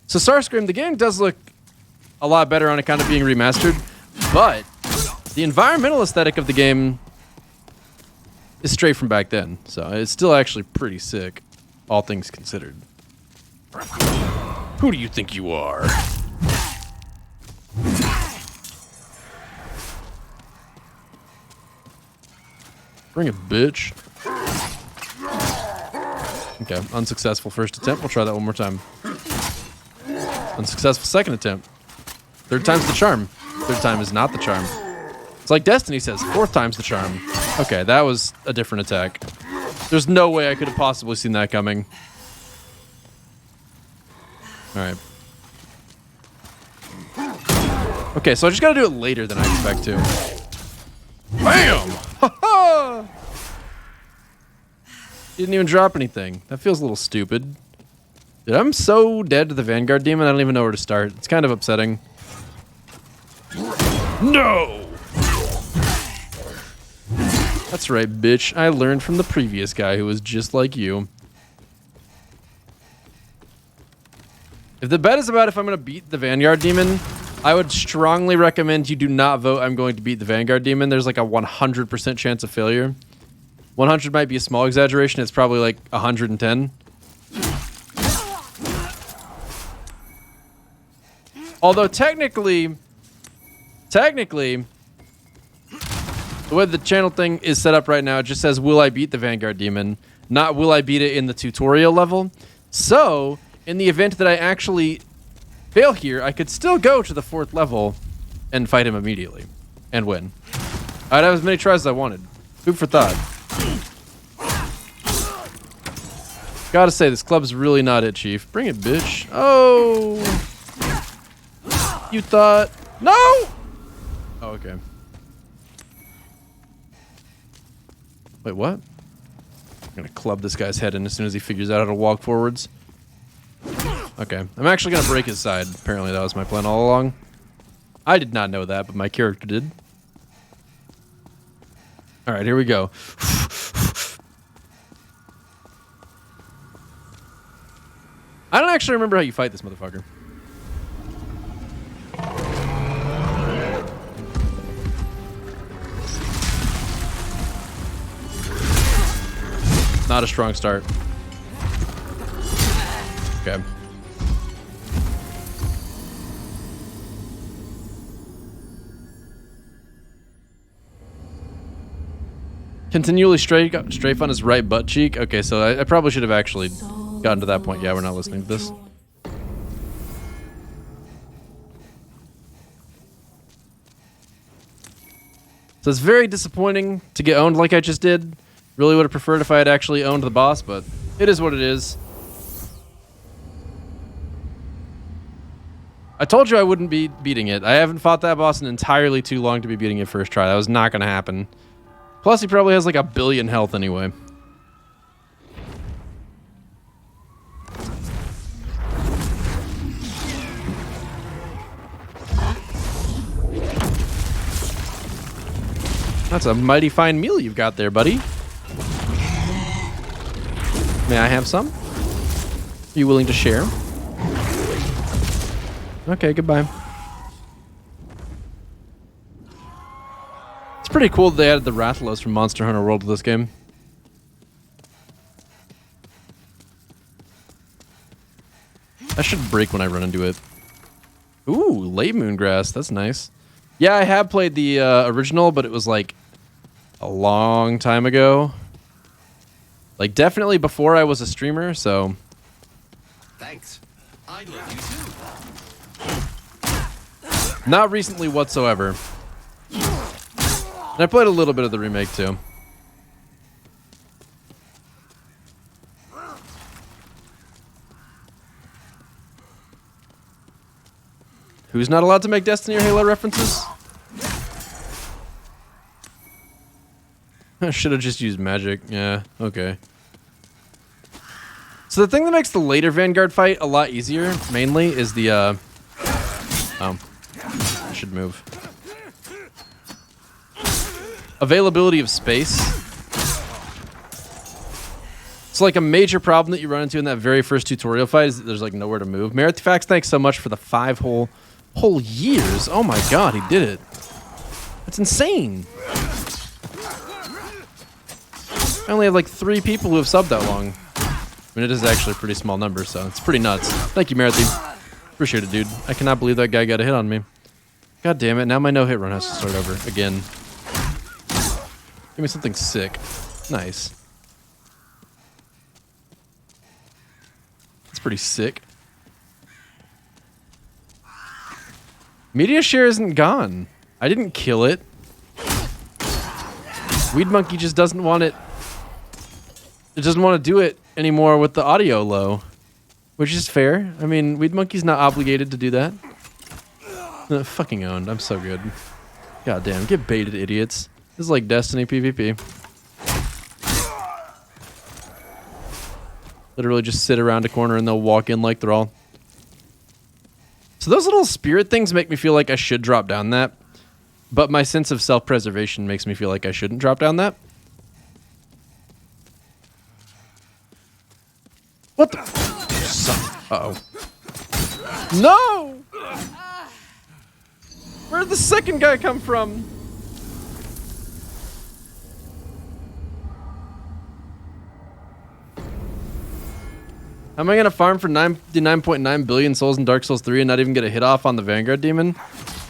So Starscream, the game does look a lot better on account of being remastered, but the environmental aesthetic of the game is straight from back then. So it's still actually pretty sick, all things considered. Who do you think you are? Bring it, bitch. Okay, unsuccessful first attempt. We'll try that one more time. Unsuccessful second attempt. Third time's the charm. Third time is not the charm. It's like Destiny says, 4th time's the charm. Okay, that was a different attack. There's no way I could have possibly seen that coming. Alright. Okay, so I just gotta do it later than I expect to. BAM! Ha-ha! Didn't even drop anything. That feels a little stupid. Dude, I'm so dead to the Vanguard Demon, I don't even know where to start. It's kind of upsetting. No! That's right, bitch. I learned from the previous guy who was just like you. If the bet is about if I'm going to beat the Vanguard Demon, I would strongly recommend you do not vote I'm going to beat the Vanguard Demon. There's like a 100% chance of failure. 100 might be a small exaggeration. It's probably like 110. Although technically, the way the channel thing is set up right now, it just says, will I beat the Vanguard Demon? Not will I beat it in the tutorial level? So, in the event that I actually fail here, I could still go to the 4th level and fight him immediately. And win. I'd have as many tries as I wanted. Food for thought. Gotta say, this club's really not it, Chief. Bring it, bitch. Oh! You thought... No! Oh, okay. Wait, what? I'm gonna club this guy's head in as soon as he figures out how to walk forwards. Okay. I'm actually gonna break his side. Apparently that was my plan all along. I did not know that, but my character did. All right, here we go. I don't actually remember how you fight this motherfucker. Not a strong start. Okay. Continually strafe on his right butt cheek. Okay, so I probably should have actually gotten to that point. Yeah, we're not listening to this. So it's very disappointing to get owned like I just did. Really would have preferred if I had actually owned the boss, but it is what it is. I told you I wouldn't be beating it. I haven't fought that boss in entirely too long to be beating it first try. That was not going to happen. Plus, he probably has like 1 billion health anyway. That's a mighty fine meal you've got there, buddy. May I have some? Are you willing to share? Okay, goodbye. It's pretty cool that they added the Rathalos from Monster Hunter World to this game. I should break when I run into it. Ooh, late moongrass. That's nice. Yeah, I have played the original, but it was like a long time ago. Like definitely before I was a streamer, so. Thanks. I love you too. Not recently whatsoever. And I played a little bit of the remake too. Who's not allowed to make Destiny or Halo references? I should have just used magic. Yeah, okay. So the thing that makes the later Vanguard fight a lot easier, mainly, is the, oh. I should move. Availability of space. So like a major problem that you run into in that very first tutorial fight is that there's like nowhere to move. Meritfax, thanks so much for the 5 whole years. Oh my god, he did it. That's insane. I only have like 3 people who have subbed that long. I mean, it is actually a pretty small number, so it's pretty nuts. Thank you, Marathi. Appreciate it, dude. I cannot believe that guy got a hit on me. God damn it, now my no-hit run has to start over again. Give me something sick. Nice. That's pretty sick. Media share isn't gone. I didn't kill it. Weed Monkey just doesn't want it. It doesn't want to do it anymore with the audio low, which is fair. I mean, Weed Monkey's not obligated to do that. Fucking owned. I'm so good. God damn, get baited, idiots. This is like Destiny PvP. Literally just sit around a corner and they'll walk in like they're all. So those little spirit things make me feel like I should drop down that. But my sense of self-preservation makes me feel like I shouldn't drop down that. What the? Uh-oh. No! Where'd the second guy come from? How am I gonna farm for 99.9 billion souls in Dark Souls 3 and not even get a hit off on the Vanguard Demon?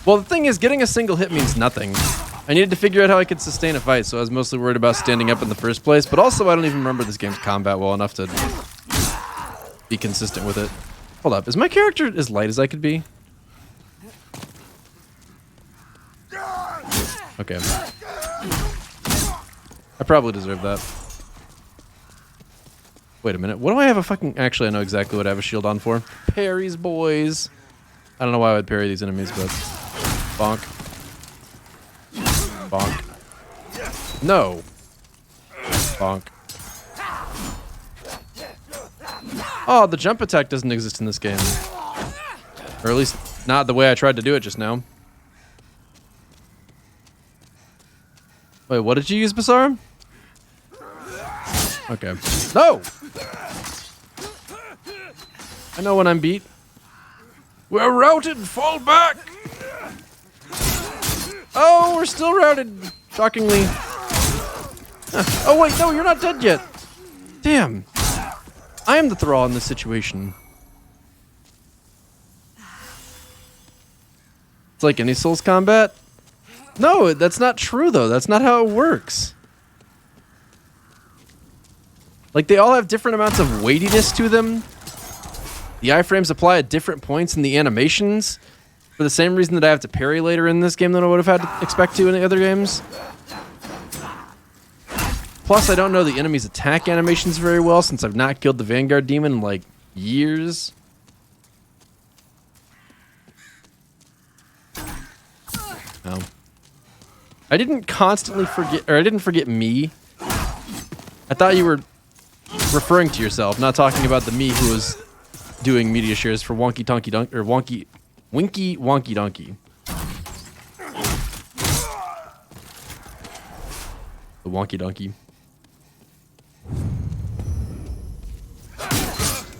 Well, the thing is, getting a single hit means nothing. I needed to figure out how I could sustain a fight, so I was mostly worried about standing up in the first place, but also I don't even remember this game's combat well enough to be consistent with it. Hold up, is my character as light as I could be? Okay. I probably deserve that. Wait a minute, what do I have a fucking... Actually, I know exactly what I have a shield on for. Parries, boys. I don't know why I would parry these enemies, but... Bonk. Bonk. No. Bonk. Oh, the jump attack doesn't exist in this game. Or at least not the way I tried to do it just now. Wait, what did you use, Bassar? Okay. No! I know when I'm beat. We're routed! Fall back! Oh, we're still routed! Shockingly. Huh. Oh wait, no, you're not dead yet! Damn. I am the thrall in this situation. It's like any Souls combat. No, that's not true though. That's not how it works. Like they all have different amounts of weightiness to them. The iframes apply at different points in the animations for the same reason that I have to parry later in this game than I would have had to expect to in the other games. Plus, I don't know the enemy's attack animations very well since I've not killed the Vanguard Demon in like years. Oh. I didn't constantly forget, or I didn't forget me. I thought you were referring to yourself, not talking about the me who was doing media shares for Wonky Tonky Dunk, or Winky Wonky Donkey. The Wonky Donkey.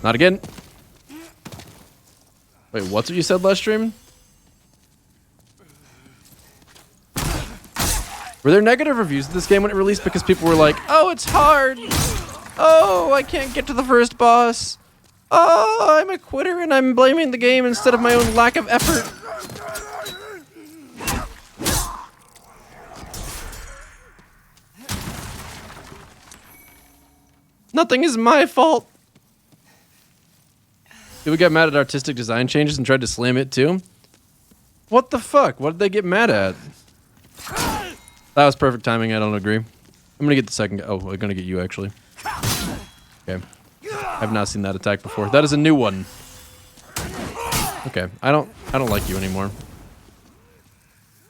Not again. Wait, what's what you said last stream? Were there negative reviews of this game when it released because people were like, oh, it's hard. Oh, I can't get to the first boss. Oh, I'm a quitter and I'm blaming the game instead of my own lack of effort. Nothing is my fault. Did we get mad at artistic design changes and tried to slam it too? What the fuck? What did they get mad at? That was perfect timing. I don't agree. I'm gonna get the second guy. Oh, I'm gonna get you actually. Okay. I've not seen that attack before. That is a new one. Okay. I don't like you anymore.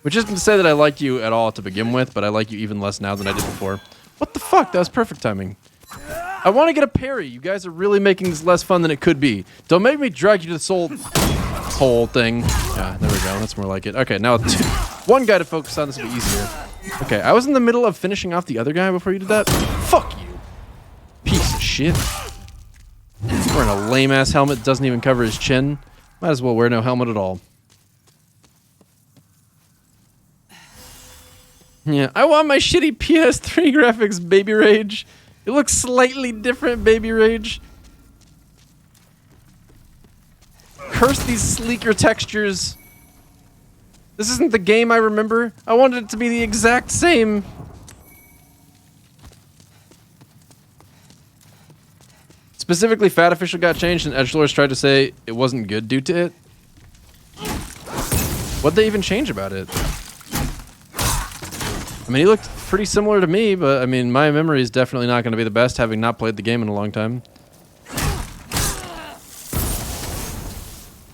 Which isn't to say that I like you at all to begin with, but I like you even less now than I did before. What the fuck? That was perfect timing. I want to get a parry. You guys are really making this less fun than it could be. Don't make me drag you to the soul hole thing. Yeah, there we go. That's more like it. Okay, now one guy to focus on. This will be easier. Okay, I was in the middle of finishing off the other guy before you did that. Fuck you. Piece of shit. He's wearing a lame-ass helmet. Doesn't even cover his chin. Might as well wear no helmet at all. Yeah, I want my shitty PS3 graphics, Baby Rage. It looks slightly different, Baby Rage. Curse these sleeker textures. This isn't the game I remember. I wanted it to be the exact same. Specifically, Fat Official got changed and edgelords tried to say it wasn't good due to it. What'd they even change about it? I mean, he looked pretty similar to me, but I mean, my memory is definitely not going to be the best, having not played the game in a long time.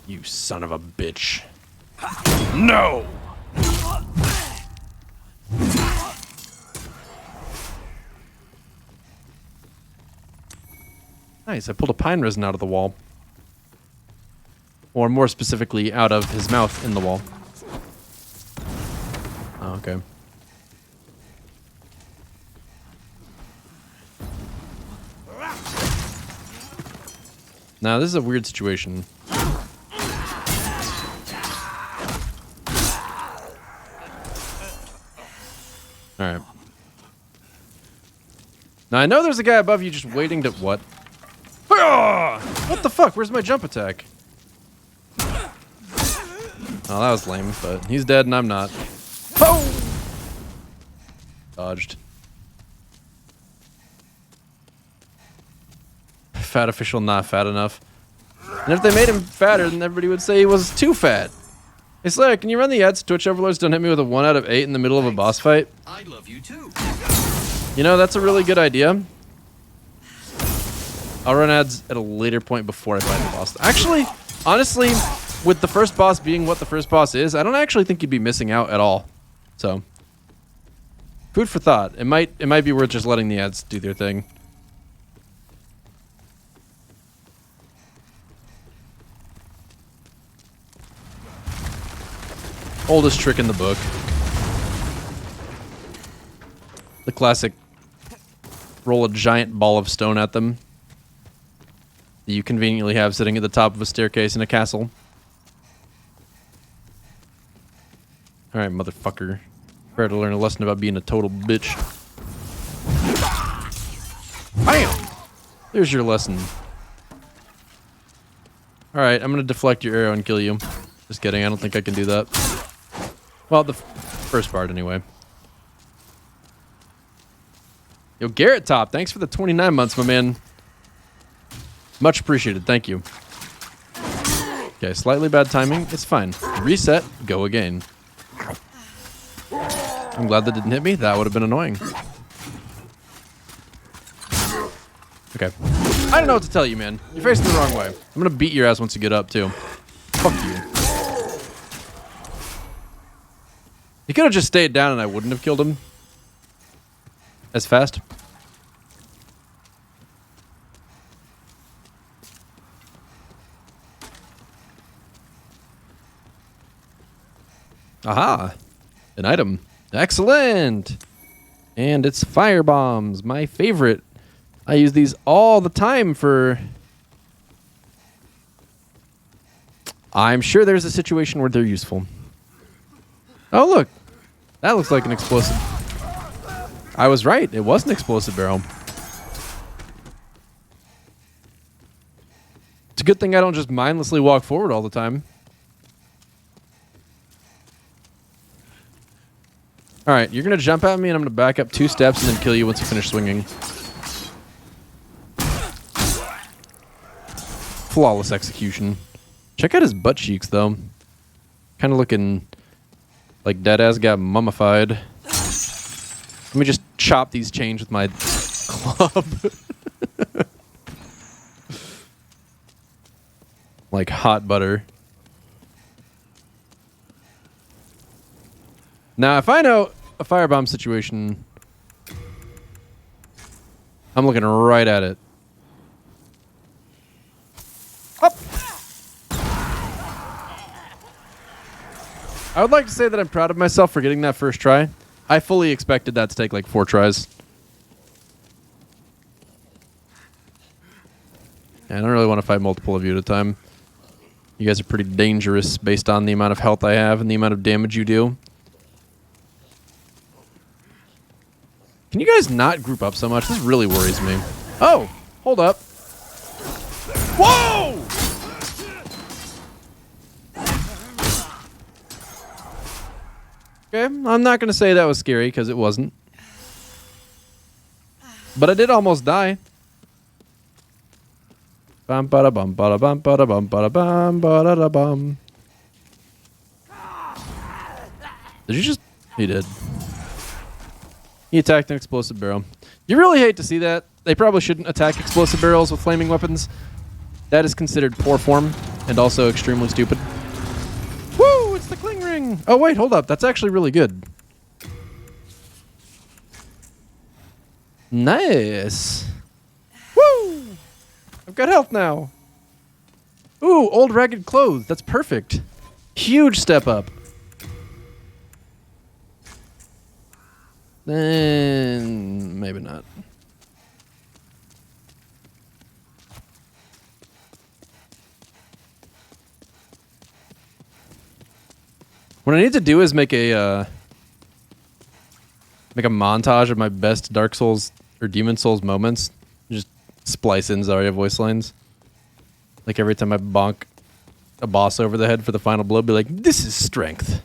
You son of a bitch. No! Nice, I pulled a pine resin out of the wall. Or more specifically, out of his mouth in the wall. Oh, okay. Now, this is a weird situation. Alright. Now, I know there's a guy above you just waiting to... What? What the fuck? Where's my jump attack? Oh, that was lame, but he's dead and I'm not. Oh! Dodged. Fat Official not fat enough. And if they made him fatter, then everybody would say he was too fat. Hey Slayer, can you run the ads? Twitch overlords don't hit me with a 1 out of 8 in the middle of a boss fight. I love you too. You know, that's a really good idea. I'll run ads at a later point before I fight the boss. Actually, honestly, with the first boss being what the first boss is, I don't actually think you'd be missing out at all. So, food for thought. It might be worth just letting the ads do their thing. Oldest trick in the book. The classic roll a giant ball of stone at them that you conveniently have sitting at the top of a staircase in a castle. Alright, motherfucker. Prepare to learn a lesson about being a total bitch. Bam! There's your lesson. Alright, I'm gonna deflect your arrow and kill you. Just kidding, I don't think I can do that. Well, the first part anyway. Yo, Garrett Top, thanks for the 29 months, my man. Much appreciated, thank you. Okay, slightly bad timing, it's fine. Reset, go again. I'm glad that didn't hit me, that would have been annoying. Okay. I don't know what to tell you, man. You're facing the wrong way. I'm gonna beat your ass once you get up, too. Fuck you. He could have just stayed down and I wouldn't have killed him as fast. Aha! An item. Excellent! And it's fire bombs, my favorite. I use these all the time for... I'm sure there's a situation where they're useful. Oh, look. That looks like an explosive. I was right. It was an explosive barrel. It's a good thing I don't just mindlessly walk forward all the time. Alright, you're going to jump at me and I'm going to back up 2 steps and then kill you once you finish swinging. Flawless execution. Check out his butt cheeks, though. Kind of looking like deadass got mummified. Let me just chop these chains with my club. Like hot butter. Now, if I know a firebomb situation, I'm looking right at it. Up! I would like to say that I'm proud of myself for getting that first try. I fully expected that to take like 4 tries. Yeah, I don't really want to fight multiple of you at a time. You guys are pretty dangerous based on the amount of health I have and the amount of damage you do. Can you guys not group up so much? This really worries me. Oh, hold up. Whoa! Okay, I'm not going to say that was scary because it wasn't. But I did almost die. Bum ba da bum ba da bum ba da bum ba da bum ba da da bum. Did you just? He did. He attacked an explosive barrel. You really hate to see that. They probably shouldn't attack explosive barrels with flaming weapons. That is considered poor form and also extremely stupid. Woo! It's the cling ring! Oh, wait, hold up. That's actually really good. Nice. Woo! I've got health now. Ooh, old ragged clothes. That's perfect. Huge step up. Then maybe not. What I need to do is make a montage of my best Dark Souls or Demon Souls moments. Just splice in Zarya voice lines. Like every time I bonk a boss over the head for the final blow, be like, "This is strength."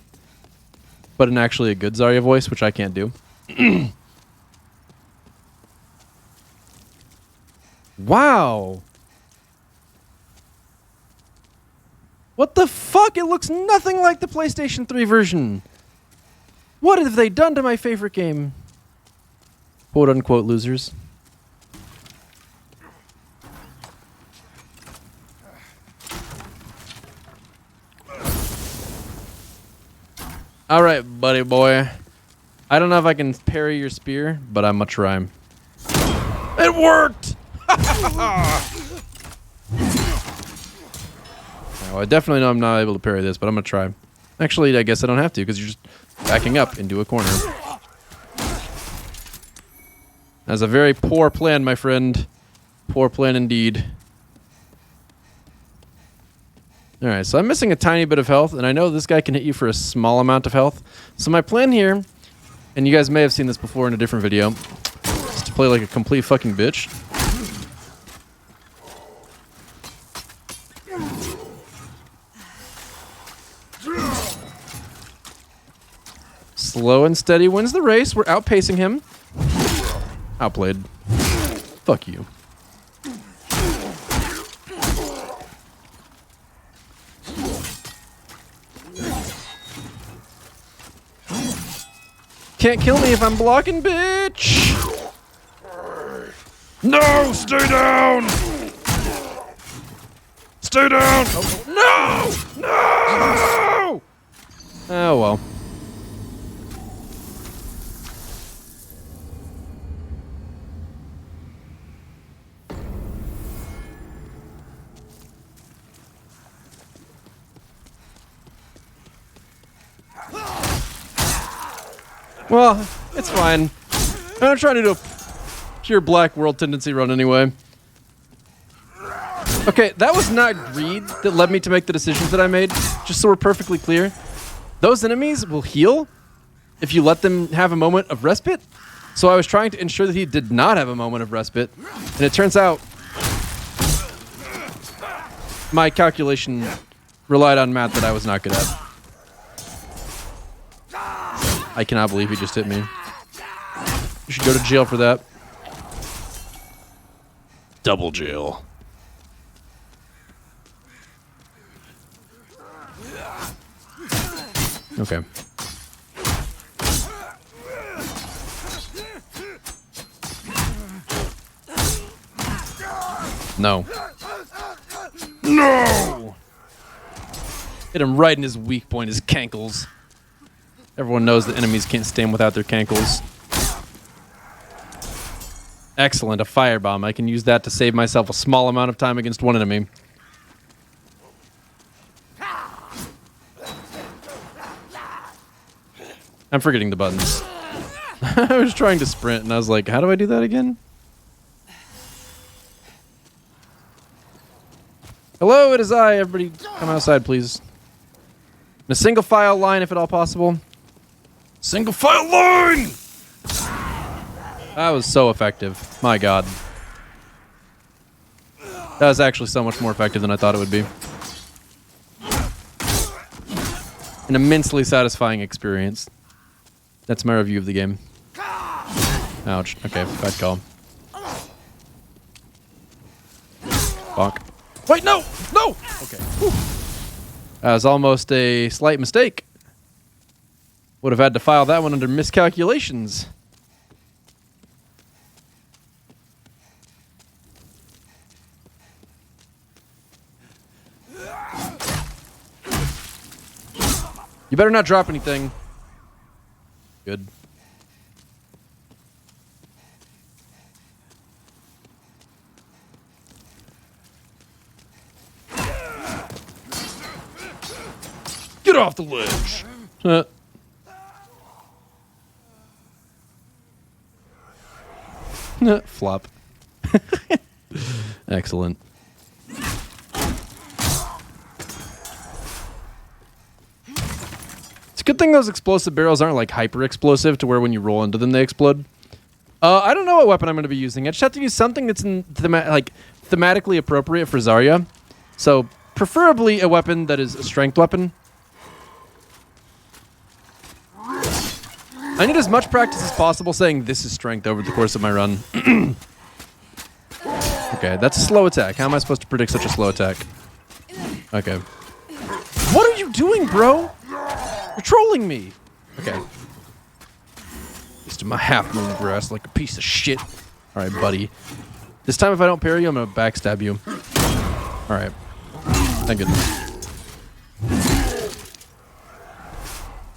But in actually a good Zarya voice, which I can't do. Wow. What the fuck? It looks nothing like the PlayStation 3 version. What have they done to my favorite game? Quote unquote losers. All right, buddy boy. I don't know if I can parry your spear, but I'm gonna try. It worked! Now, I definitely know I'm not able to parry this, but I'm gonna try. Actually, I guess I don't have to, because you're just backing up into a corner. That's a very poor plan, my friend. Poor plan indeed. Alright, so I'm missing a tiny bit of health, and I know this guy can hit you for a small amount of health. So my plan here, and you guys may have seen this before in a different video, is to play like a complete fucking bitch. Slow and steady wins the race. We're outpacing him. Outplayed. Fuck you. Can't kill me if I'm blocking, bitch! No! Stay down! Stay down! Oh, no! No! Oh, well. Well, it's fine. I'm trying to do a pure black world tendency run anyway. Okay, that was not greed that led me to make the decisions that I made. Just so we're perfectly clear. Those enemies will heal if you let them have a moment of respite. So I was trying to ensure that he did not have a moment of respite. And it turns out my calculation relied on math that I was not good at. I cannot believe he just hit me. You should go to jail for that. Double jail. Okay. No. No! Hit him right in his weak point, his cankles. Everyone knows that enemies can't stand without their cankles. Excellent, a firebomb. I can use that to save myself a small amount of time against one enemy. I'm forgetting the buttons. I was trying to sprint and I was like, how do I do that again? Hello, it is I. Everybody come outside, please. In a single file line, if at all possible. Single file line! That was so effective. My god. That was actually so much more effective than I thought it would be. An immensely satisfying experience. That's my review of the game. Ouch. Okay, bad call. Bonk. Wait, no! No! Okay. Whew. That was almost a slight mistake. Would have had to file that one under miscalculations. You better not drop anything. Good. Get off the ledge. Flop. Excellent. It's a good thing those explosive barrels aren't like hyper explosive to where when you roll into them they explode. I don't know what weapon I'm going to be using. I just have to use something that's thematically appropriate for Zarya. So preferably a weapon that is a strength weapon. I need as much practice as possible saying this is strength over the course of my run. Okay, that's a slow attack. How am I supposed to predict such a slow attack? Okay. What are you doing, bro? You're trolling me. Okay. Just my half moon grass like a piece of shit. Alright, buddy. This time if I don't parry you, I'm gonna backstab you. Alright. Thank goodness.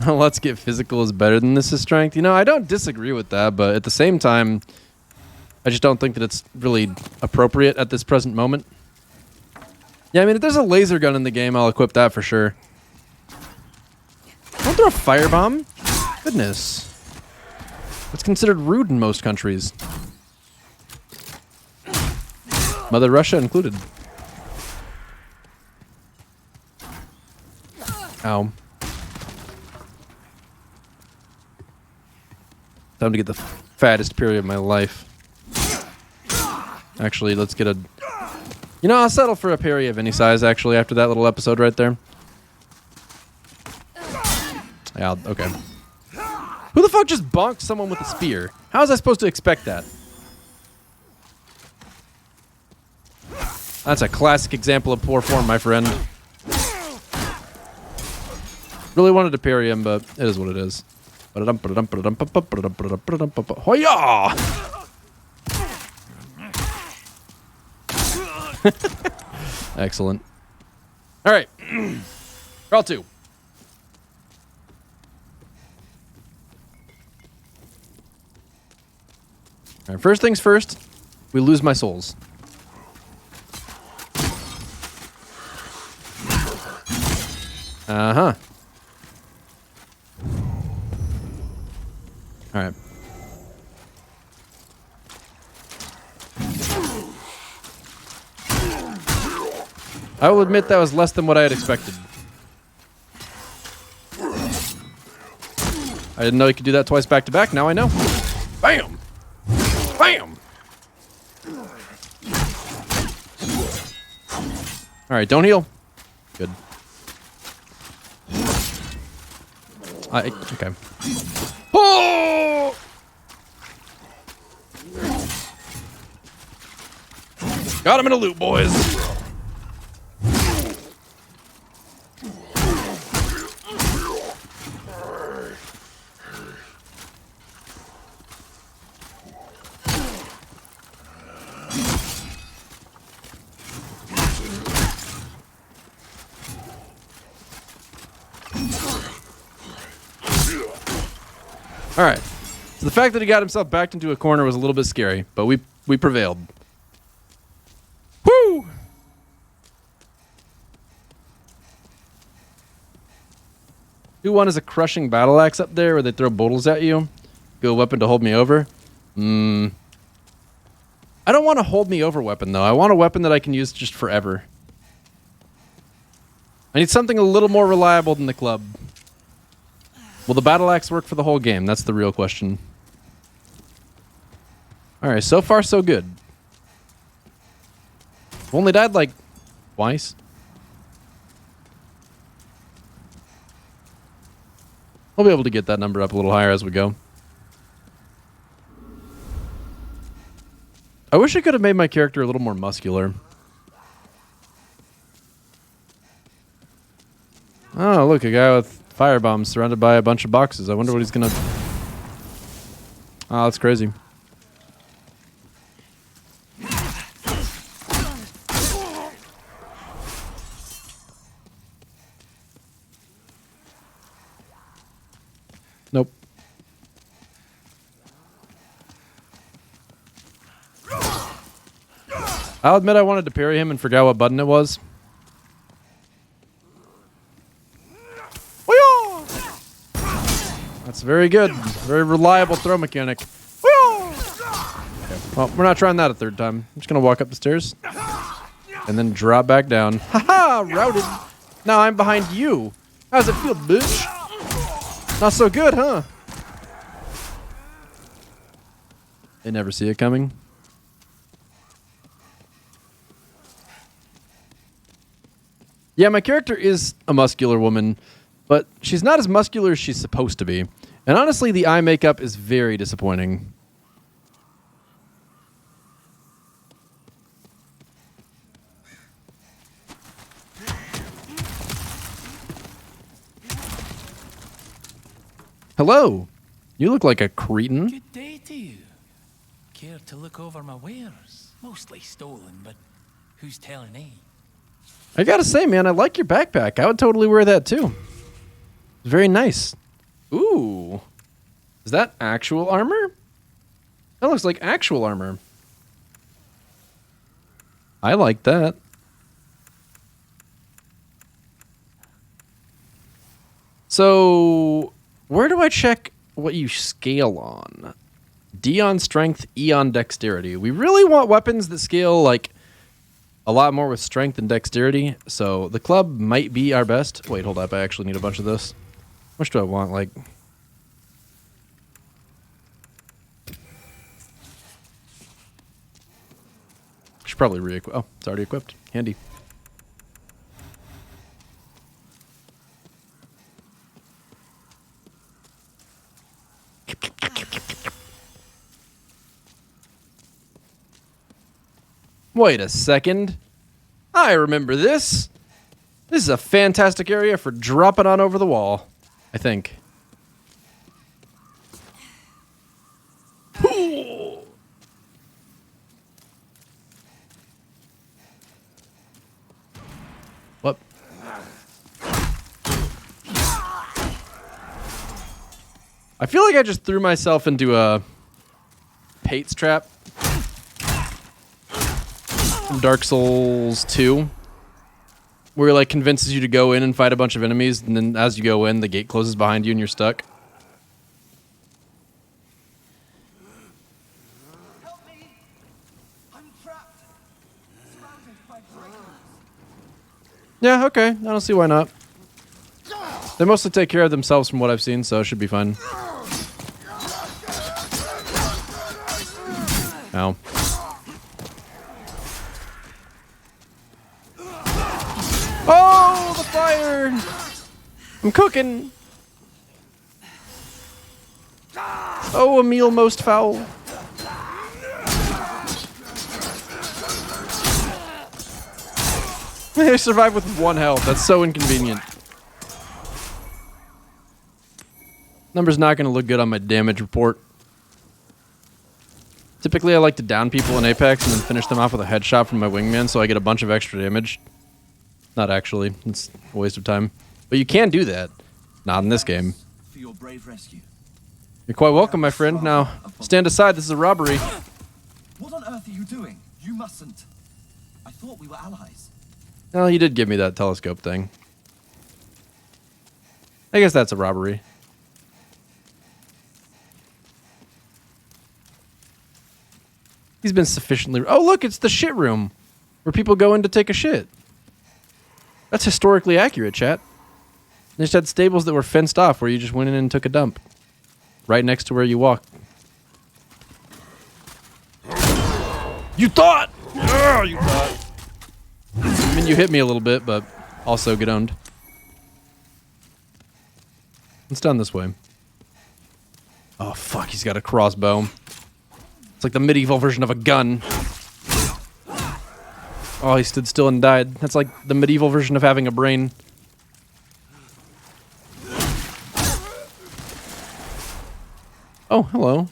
Let's get physical is better than this is strength. You know, I don't disagree with that, but at the same time, I just don't think that it's really appropriate at this present moment. Yeah, I mean, if there's a laser gun in the game, I'll equip that for sure. Don't throw a firebomb. Goodness. That's considered rude in most countries. Mother Russia included. Ow. Time to get the fattest period of my life. Actually, let's get a... You know, I'll settle for a parry of any size, actually, after that little episode right there. Yeah, okay. Who the fuck just bonked someone with a spear? How was I supposed to expect that? That's a classic example of poor form, my friend. Really wanted to parry him, but it is what it is. Hoya! Excellent. All right. Crawl 2. All right, first things first, we lose my souls. Uh-huh. All right. I will admit that was less than what I had expected. I didn't know you could do that twice back to back. Now I know. Bam! Bam! All right, don't heal. Good. Okay. Oh! Got him in a loop, boys. All right. So the fact that he got himself backed into a corner was a little bit scary, but we prevailed. Woo! Who won is a crushing battle axe up there where they throw bottles at you? Go weapon to hold me over? I don't want a hold me over weapon, though. I want a weapon that I can use just forever. I need something a little more reliable than the club. Will the battle axe work for the whole game? That's the real question. Alright, so far so good. I've only died like twice. I'll be able to get that number up a little higher as we go. I wish I could have made my character a little more muscular. Oh, look, a guy with firebombs surrounded by a bunch of boxes. I wonder what he's gonna... Oh, that's crazy. Nope. I'll admit I wanted to parry him and forgot what button it was. That's very good. Very reliable throw mechanic. Okay. Well, we're not trying that a third time. I'm just going to walk up the stairs and then drop back down. Haha, routed. Now I'm behind you. How's it feel, bitch? Not so good, huh? They never see it coming. Yeah, my character is a muscular woman, but she's not as muscular as she's supposed to be. And honestly, the eye makeup is very disappointing. Hello. You look like a cretin. Good day to you. Care to look over my wares? Mostly stolen, but who's telling eh? I gotta say, man, I like your backpack. I would totally wear that too. It's very nice. Ooh. Is that actual armor? That looks like actual armor. I like that. So, where do I check what you scale on? D on strength, E on dexterity. We really want weapons that scale like a lot more with strength and dexterity, so the club might be our best. Wait, hold up. I actually need a bunch of this. How much do I want? Like... should probably re-equip. Oh, it's already equipped. Handy. Wait a second. I remember this. This is a fantastic area for dropping on over the wall, I think. What? I feel like I just threw myself into a Pate's trap from Dark Souls 2, where it like convinces you to go in and fight a bunch of enemies, and then as you go in, the gate closes behind you and you're stuck. Help me! I'm trapped. Surrounded by dragons. Yeah, okay. I don't see why not. They mostly take care of themselves from what I've seen, so it should be fine. Ow. Oh, the fire! I'm cooking! Oh, a meal most foul. I survived with 1 health. That's so inconvenient. Number's not going to look good on my damage report. Typically, I like to down people in Apex and then finish them off with a headshot from my wingman so I get a bunch of extra damage. Not actually. It's a waste of time. But you can do that. Not in this game. For your brave rescue. You're quite welcome, my friend. Now, stand aside. This is a robbery. What on earth are you doing? You mustn't. I thought we were allies. Well, you did give me that telescope thing. I guess that's a robbery. He's been sufficiently... Oh, look, it's the shit room where people go in to take a shit. That's historically accurate, chat. They just had stables that were fenced off where you just went in and took a dump. Right next to where you walk. You thought! Oh, you thought. I mean, you hit me a little bit, but also get owned. It's done this way. Oh, fuck, he's got a crossbow. It's like the medieval version of a gun. Oh, he stood still and died. That's like the medieval version of having a brain. Oh, hello.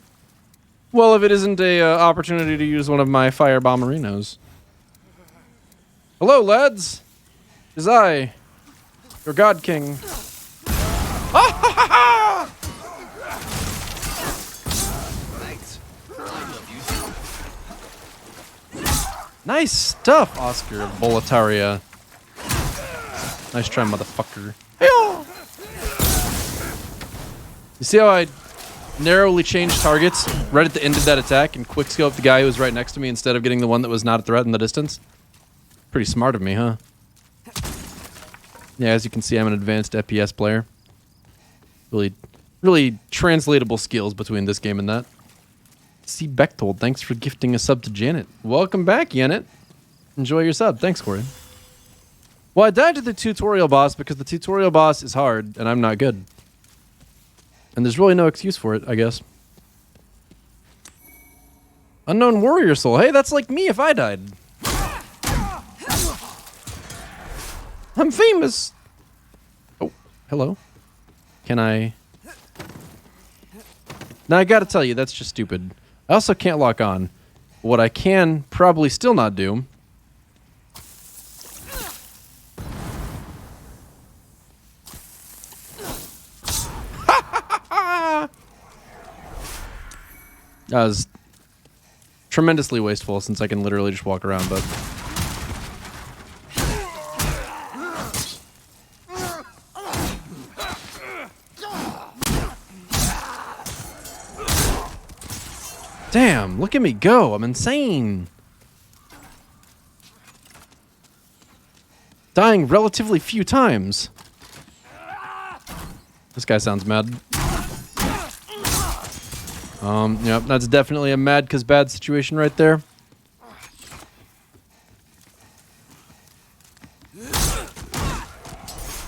Well, if it isn't a opportunity to use one of my fire bomberinos. Hello, lads. It is I, your God King. Ah, ha, ha, ha! Nice stuff, Oscar Boletaria. Nice try, motherfucker. Hey-oh! You see how I narrowly changed targets right at the end of that attack and quickscoped the guy who was right next to me instead of getting the one that was not a threat in the distance? Pretty smart of me, huh? Yeah, as you can see, I'm an advanced FPS player. Really translatable skills between this game and that. C. Bechtold, thanks for gifting a sub to Janet. Welcome back, Janet. Enjoy your sub. Thanks, Corey. Well, I died to the tutorial boss because the tutorial boss is hard and I'm not good. And there's really no excuse for it, I guess. Unknown warrior soul. Hey, that's like me if I died. I'm famous. Oh, hello. Can I... Now, I gotta tell you, that's just stupid. I also can't lock on. What I can probably still not do... That was tremendously wasteful since I can literally just walk around, but... Damn, look at me go. I'm insane. dying relatively few times. This guy sounds mad. Yep, that's definitely a mad 'cause bad situation right there.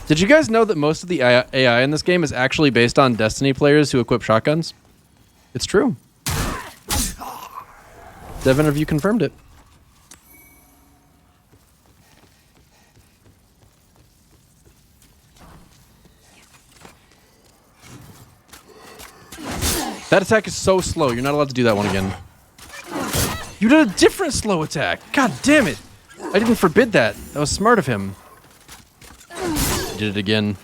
Did you guys know that most of the AI in this game is actually based on Destiny players who equip shotguns? It's true. Devin, have you confirmed it? That attack is so slow. You're not allowed to do that one again. You did a different slow attack. God damn it. I didn't forbid that. That was smart of him. I did it again.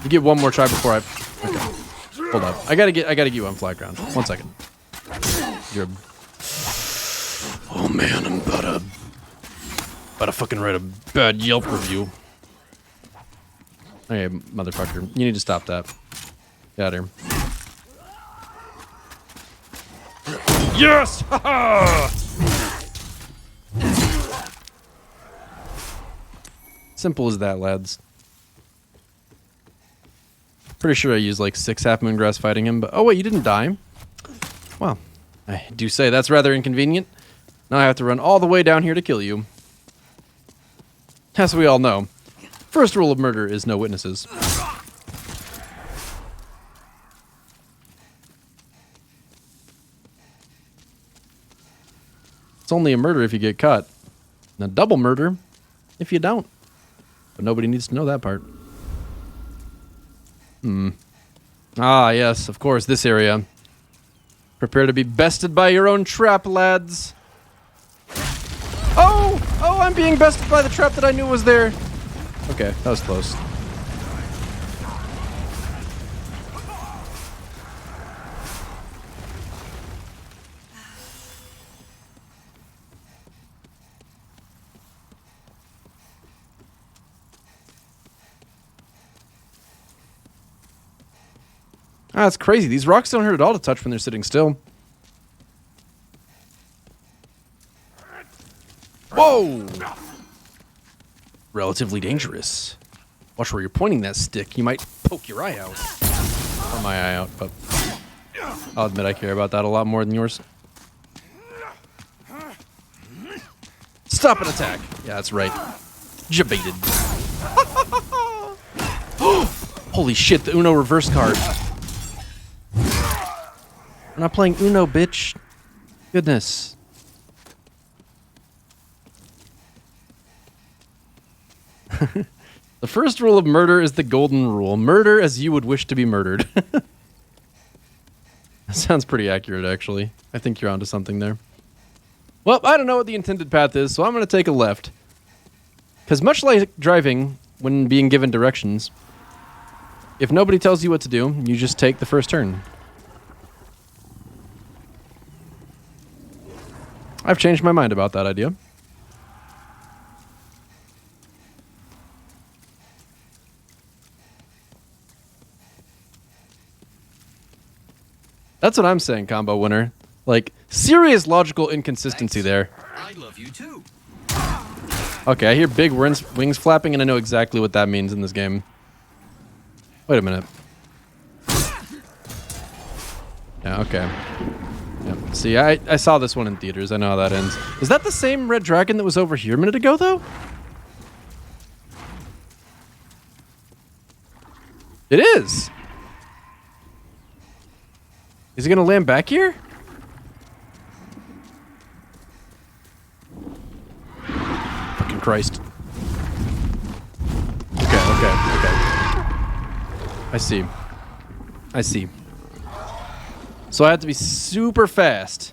You get one more try before I... Okay. Hold up. I gotta get you on flat ground. 1 second. You're... Oh man, I'm about to fucking write a bad Yelp review. Okay, motherfucker. You need to stop that. Get out of here. Yes! Ha-ha! Simple as that, lads. Pretty sure I used like 6 half moon grass fighting him, but oh wait, you didn't die. Well, I do say that's rather inconvenient. Now I have to run all the way down here to kill you. As we all know, first rule of murder is no witnesses. It's only a murder if you get caught. And a double murder if you don't. But nobody needs to know that part. Ah, yes, of course, this area. Prepare to be bested by your own trap, lads. Oh! Oh, I'm being bested by the trap that I knew was there. Okay, that was close. Ah, that's crazy. These rocks don't hurt at all to touch when they're sitting still. Whoa! Relatively dangerous. Watch where you're pointing that stick. You might poke your eye out. Or my eye out, but I'll admit I care about that a lot more than yours. Stop and attack. Yeah, that's right. Jebaited. Holy shit, the Uno reverse card. I'm not playing Uno, bitch. Goodness. The first rule of murder is the golden rule. Murder as you would wish to be murdered. That sounds pretty accurate, actually. I think you're onto something there. Well, I don't know what the intended path is, so I'm going to take a left. Because much like driving, when being given directions, if nobody tells you what to do, you just take the first turn. I've changed my mind about that idea. That's what I'm saying, combo winner. Like, serious logical inconsistency there. I love you too. Okay, I hear big wings flapping, and I know exactly what that means in this game. Wait a minute. Yeah, okay. Yep. See, I saw this one in theaters. I know how that ends. Is that the same red dragon that was over here a minute ago, though? It is. Is he going to land back here? Fucking Christ. Okay. I see. So I have to be super fast.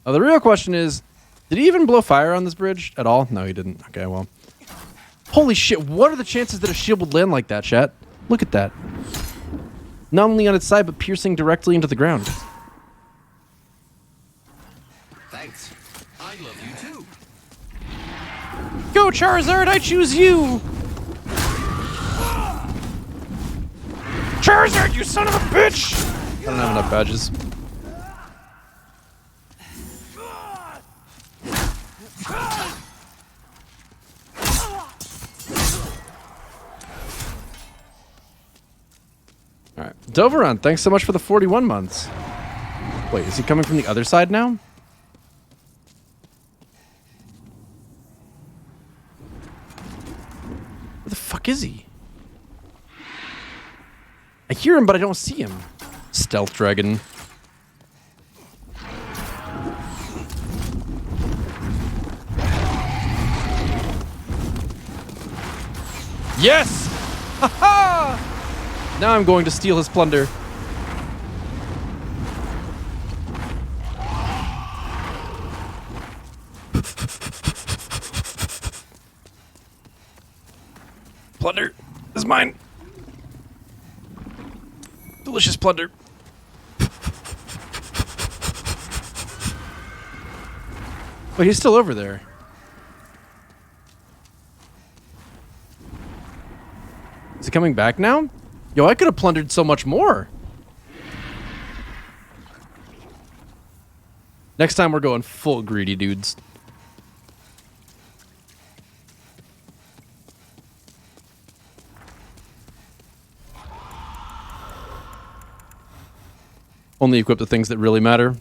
The real question is, did he even blow fire on this bridge at all? No, he didn't. Okay, well. Holy shit, what are the chances that a shield would land like that, chat? Look at that. Not only on its side, but piercing directly into the ground. Thanks. I love you too. Go, Charizard, I choose you! Charizard, you son of a bitch! I don't have enough badges. Doveron, thanks so much for the 41 months. Wait, is he coming from the other side now? Where the fuck is he? I hear him, but I don't see him. Stealth dragon. Yes! Ha ha! Now I'm going to steal his plunder. Plunder is mine. Delicious plunder. Wait, he's still over there. Is he coming back now? Yo, I could have plundered so much more. Next time we're going full greedy, dudes. Only equip the things that really matter.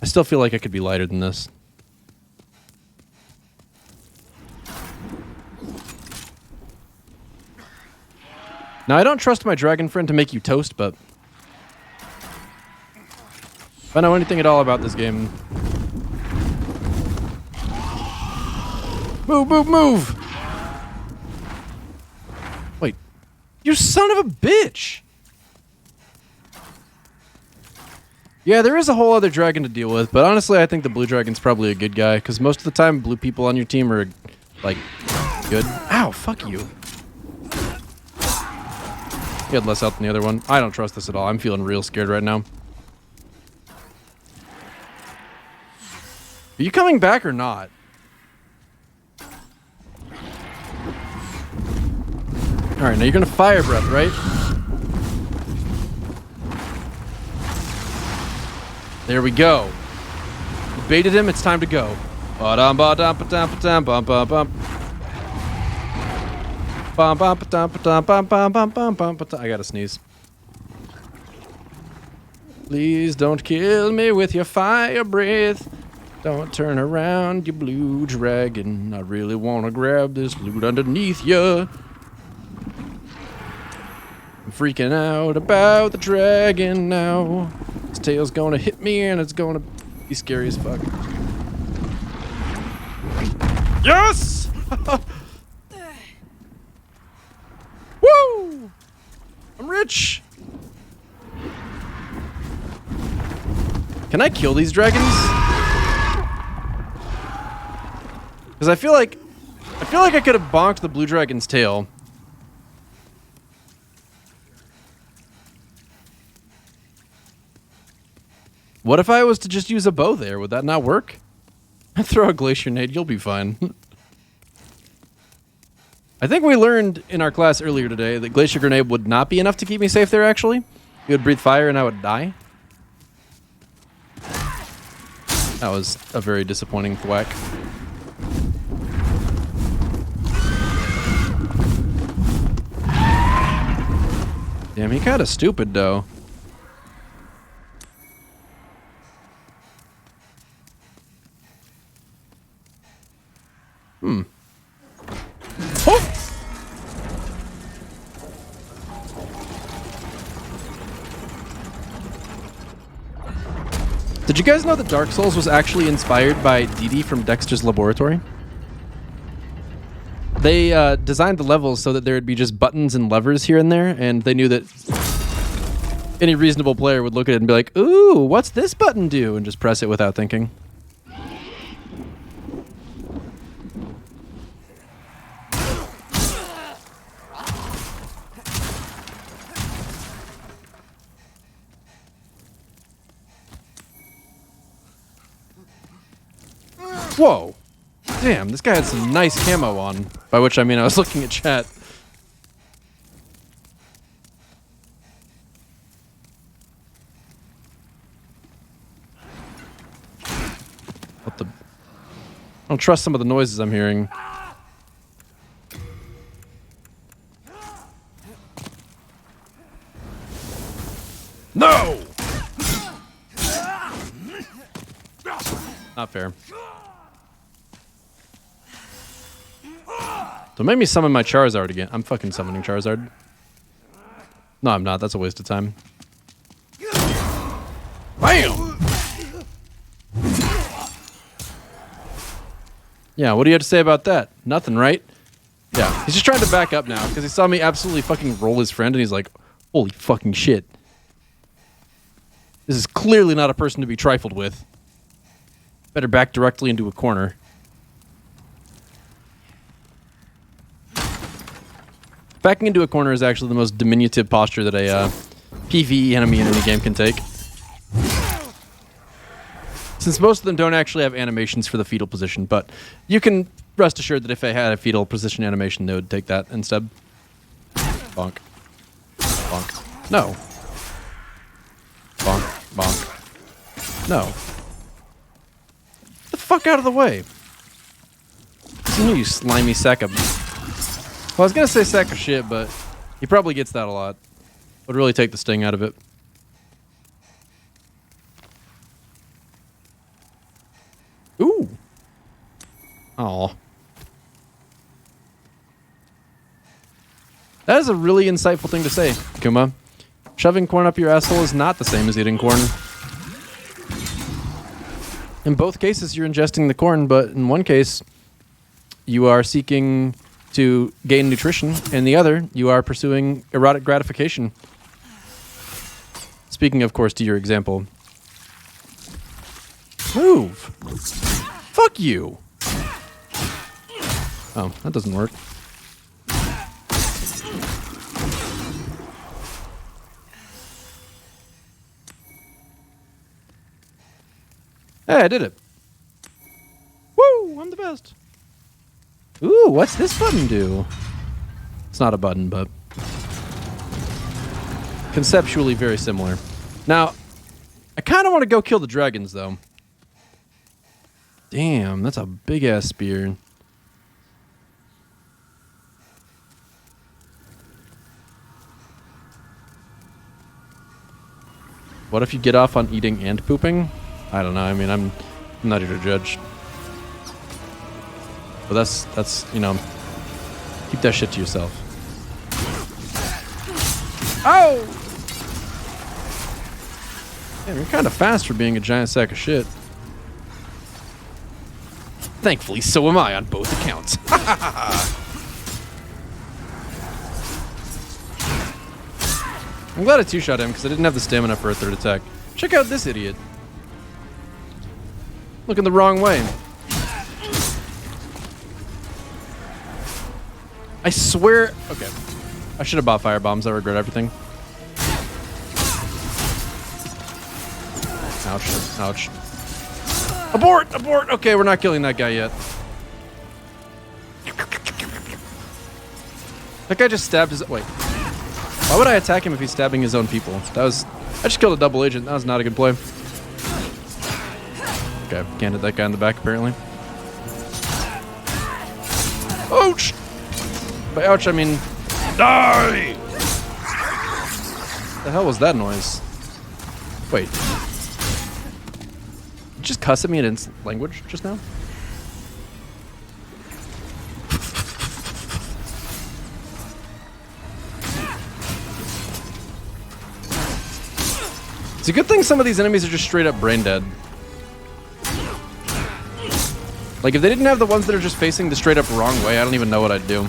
I still feel like I could be lighter than this. Now, I don't trust my dragon friend to make you toast, but if I know anything at all about this game... Move, move, move! Wait. You son of a bitch! Yeah, there is a whole other dragon to deal with, but honestly, I think the blue dragon's probably a good guy, because most of the time, blue people on your team are, like, good. Ow, fuck you. He had less health than the other one. I don't trust this at all. I'm feeling real scared right now. Are you coming back or not? Alright, now you're gonna fire breath, right? There we go. You baited him, it's time to go. I gotta sneeze. Please don't kill me with your fire breath. Don't turn around, you blue dragon. I really wanna grab this loot underneath ya. I'm freaking out about the dragon now. His tail's gonna hit me and it's gonna be scary as fuck. Yes! Woo! I'm rich! Can I kill these dragons? Because I feel like I could have bonked the blue dragon's tail. What if I was to just use a bow there? Would that not work? Throw a glacier nade, you'll be fine. I think we learned in our class earlier today that glacier grenade would not be enough to keep me safe there, actually. It would breathe fire and I would die. That was a very disappointing thwack. Damn, he kinda stupid though. Hmm. Oh! Did you guys know that Dark Souls was actually inspired by Dee Dee from Dexter's Laboratory? They designed the levels so that there would be just buttons and levers here and there, and they knew that any reasonable player would look at it and be like, ooh, what's this button do? And just press it without thinking. Whoa. Damn, this guy had some nice camo on. By which I mean I was looking at chat. What the... I don't trust some of the noises I'm hearing. Not fair. Don't make me summon my Charizard again. I'm fucking summoning Charizard. No, I'm not. That's a waste of time. Bam! Yeah, what do you have to say about that? Nothing, right? Yeah, he's just trying to back up now because he saw me absolutely fucking roll his friend and he's like, holy fucking shit. This is clearly not a person to be trifled with. Better back directly into a corner. Backing into a corner is actually the most diminutive posture that a PvE enemy in any game can take. Since most of them don't actually have animations for the fetal position, but you can rest assured that if I had a fetal position animation, they would take that instead. Bonk. Bonk. No. Bonk. Bonk. No. Get the fuck out of the way. You slimy sack of... Well, I was gonna say sack of shit, but he probably gets that a lot. Would really take the sting out of it. Ooh. Aw. That is a really insightful thing to say, Kuma. Shoving corn up your asshole is not the same as eating corn. In both cases, you're ingesting the corn, but in one case, you are seeking to gain nutrition. In the other, you are pursuing erotic gratification. Speaking, of course, to your example. Move! Fuck you! Oh, that doesn't work. Hey, I did it. Woo! I'm the best. Ooh, what's this button do? It's not a button, but conceptually very similar. Now, I kind of want to go kill the dragons, though. Damn, that's a big-ass spear. What if you get off on eating and pooping? I don't know. I mean, I'm not here to judge. But that's, you know, keep that shit to yourself. Oh! Damn, you're kind of fast for being a giant sack of shit. Thankfully, so am I on both accounts. I'm glad I two-shot him because I didn't have the stamina for a third attack. Check out this idiot. Looking the wrong way. I swear... Okay. I should have bought firebombs. I regret everything. Ouch. Ouch. Abort! Abort! Okay, we're not killing that guy yet. That guy just stabbed his... Wait. Why would I attack him if he's stabbing his own people? That was... I just killed a double agent. That was not a good play. Okay, can't hit that guy in the back, apparently. Ouch! By ouch, I mean... Die! What the hell was that noise? Wait. Did you just cuss at me in instant language just now? It's a good thing some of these enemies are just straight up brain dead. Like, if they didn't have the ones that are just facing the straight up wrong way, I don't even know what I'd do.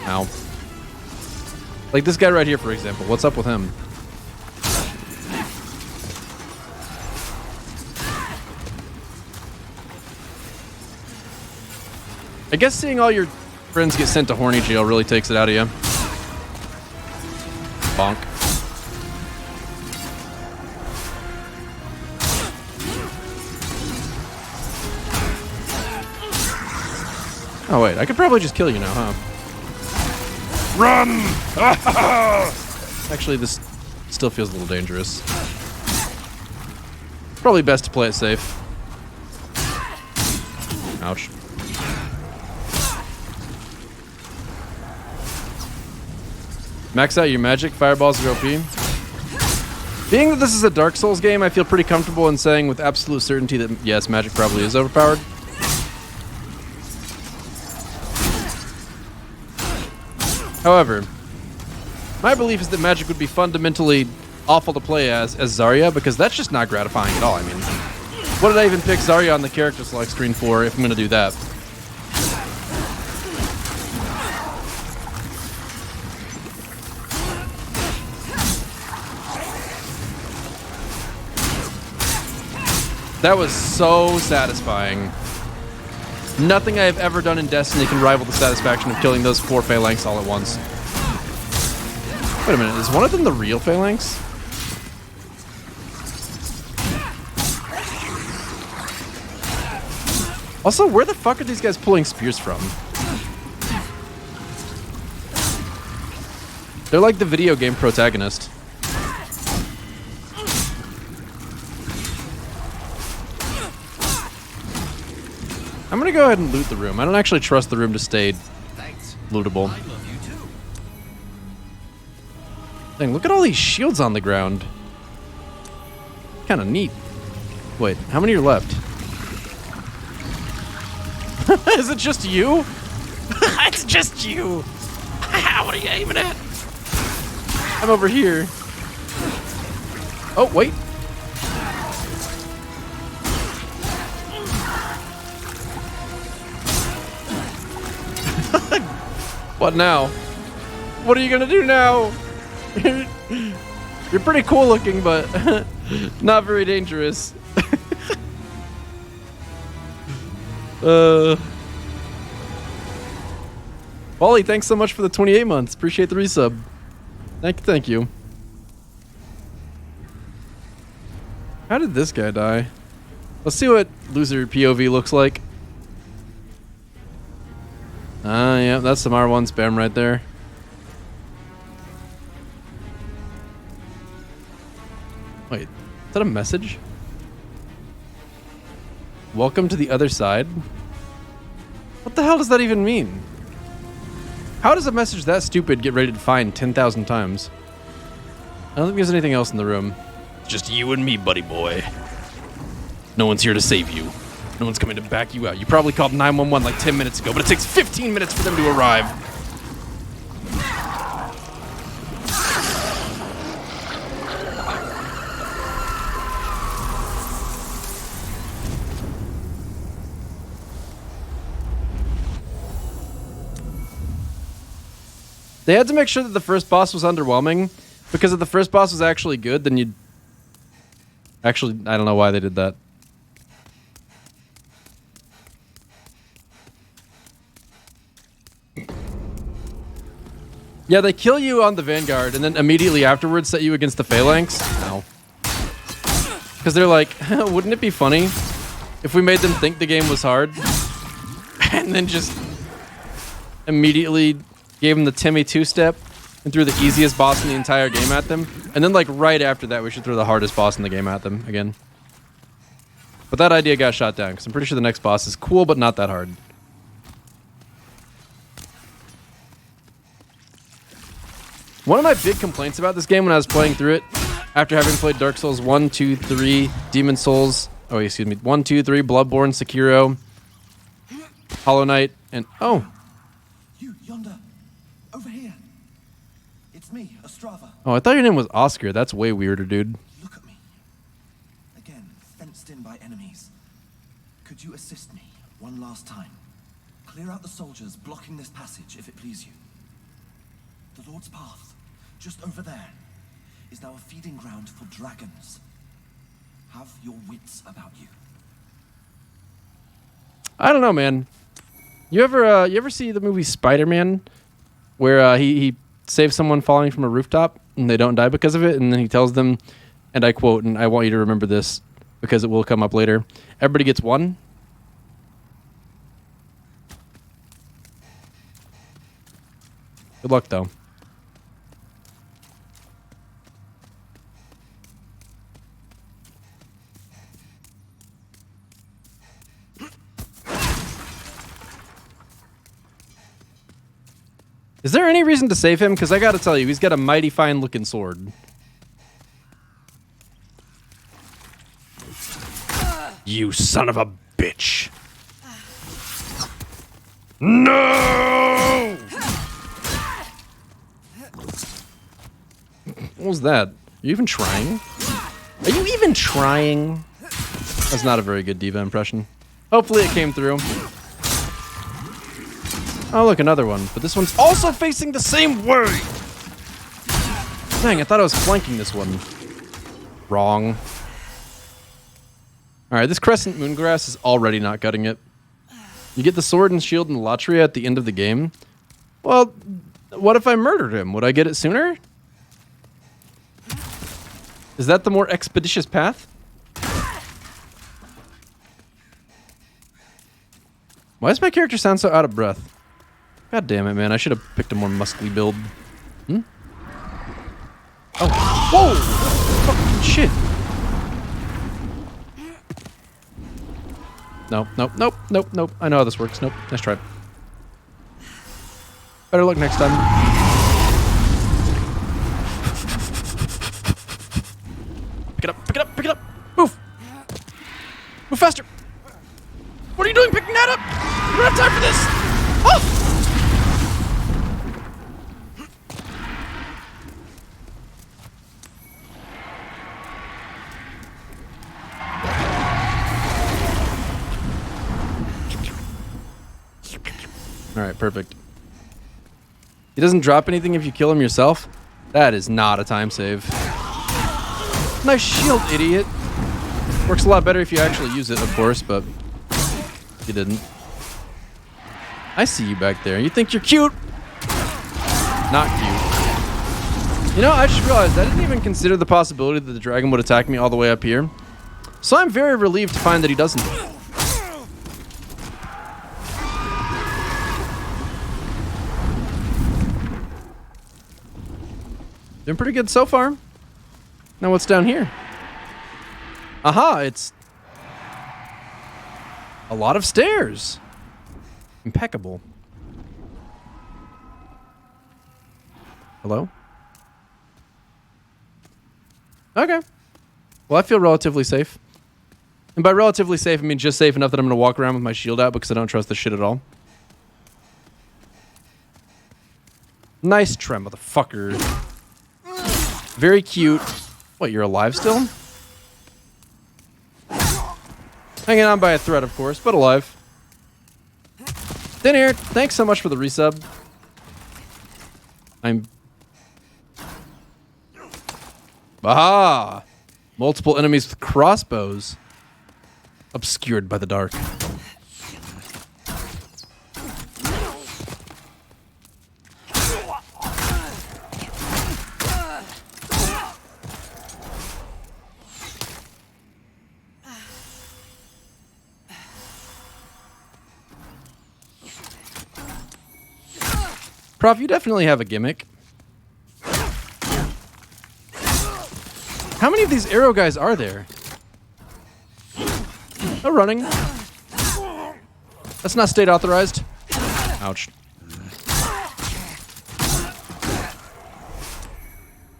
Ow. Like this guy right here, for example. What's up with him? I guess seeing all your friends get sent to horny jail really takes it out of you. Bonk. Oh wait, I could probably just kill you now, huh? Run! Actually, this still feels a little dangerous. Probably best to play it safe. Ouch. Max out your magic. Fireballs are OP. Being that this is a Dark Souls game, I feel pretty comfortable in saying with absolute certainty that yes, magic probably is overpowered. However, my belief is that magic would be fundamentally awful to play as Zarya, because that's just not gratifying at all. I mean, what did I even pick Zarya on the character select screen for if I'm going to do that? That was so satisfying. Nothing I have ever done in Destiny can rival the satisfaction of killing those 4 phalanx all at once. Wait a minute, is one of them the real phalanx? Also, where the fuck are these guys pulling spears from? They're like the video game protagonist. I'm gonna go ahead and loot the room. I don't actually trust the room to stay lootable. Dang, look at all these shields on the ground. Kind of neat. Wait, how many are left? Is it just you? It's just you. What are you aiming at? I'm over here. Oh, wait. What now? What are you gonna do now? You're pretty cool looking, but not very dangerous. Wally, thanks so much for the 28 months. Appreciate the resub. Thank you. How did this guy die? Let's see what loser POV looks like. Yeah, that's some R1 spam right there. Wait, is that a message? Welcome to the other side? What the hell does that even mean? How does a message that stupid get rated fine 10,000 times? I don't think there's anything else in the room. Just you and me, buddy boy. No one's here to save you. No one's coming to back you out. You probably called 911 like 10 minutes ago, but it takes 15 minutes for them to arrive. They had to make sure that the first boss was underwhelming, because if the first boss was actually good, then you'd... Actually, I don't know why they did that. Yeah, they kill you on the Vanguard, and then immediately afterwards set you against the Phalanx. No. Because they're like, wouldn't it be funny if we made them think the game was hard? And then just immediately gave them the Timmy two-step and threw the easiest boss in the entire game at them. And then like right after that, we should throw the hardest boss in the game at them again. But that idea got shot down, because I'm pretty sure the next boss is cool, but not that hard. One of my big complaints about this game when I was playing through it, after having played Dark Souls 1, 2, 3, Demon Souls, 1, 2, 3, Bloodborne, Sekiro, Hollow Knight, and oh. You, yonder. Over here. It's me, Ostrava. Oh, I thought your name was Oscar. That's way weirder, dude. Look at me. Again, fenced in by enemies. Could you assist me one last time? Clear out the soldiers blocking this passage, if it please you. The Lord's Path, just over there, is now a feeding ground for dragons. Have your wits about you. I don't know, man. You ever see the movie Spider-Man, where he saves someone falling from a rooftop and they don't die because of it, and then he tells them, and I quote, and I want you to remember this because it will come up later, everybody gets one. Good luck, though. Is there any reason to save him? Because I gotta tell you, he's got a mighty fine looking sword. You son of a bitch. No! What was that? Are you even trying? Are you even trying? That's not a very good diva impression. Hopefully it came through. Oh, look, another one. But this one's also facing the same way. Dang, I thought I was flanking this one. Wrong. Alright, this Crescent Moongrass is already not cutting it. You get the sword and shield and Latria at the end of the game. Well, what if I murdered him? Would I get it sooner? Is that the more expeditious path? Why does my character sound so out of breath? God damn it, man. I should have picked a more muscly build. Hmm? Oh. Whoa! Fucking shit. Nope, nope, nope, nope, nope. I know how this works. Nope. Nice try. Better luck next time. Pick it up, pick it up, pick it up. Move. Move faster. What are you doing picking that up? You don't have time for this. Oh! Alright, perfect. He doesn't drop anything if you kill him yourself? That is not a time save. Nice shield, idiot. Works a lot better if you actually use it, of course, but you didn't. I see you back there. You think you're cute? Not cute. You know, I just realized I didn't even consider the possibility that the dragon would attack me all the way up here. So I'm very relieved to find that he doesn't. Doing pretty good so far. Now what's down here? Aha, it's a lot of stairs. Impeccable. Hello? Okay. Well, I feel relatively safe. And by relatively safe, I mean just safe enough that I'm going to walk around with my shield out because I don't trust this shit at all. Nice try, motherfucker. Very cute. What, you're alive still? Hanging on by a thread, of course, but alive. Thin Air, thanks so much for the resub. Aha! Multiple enemies with crossbows. Obscured by the dark. Prof, you definitely have a gimmick. How many of these arrow guys are there? Oh, running. That's not state authorized. Ouch.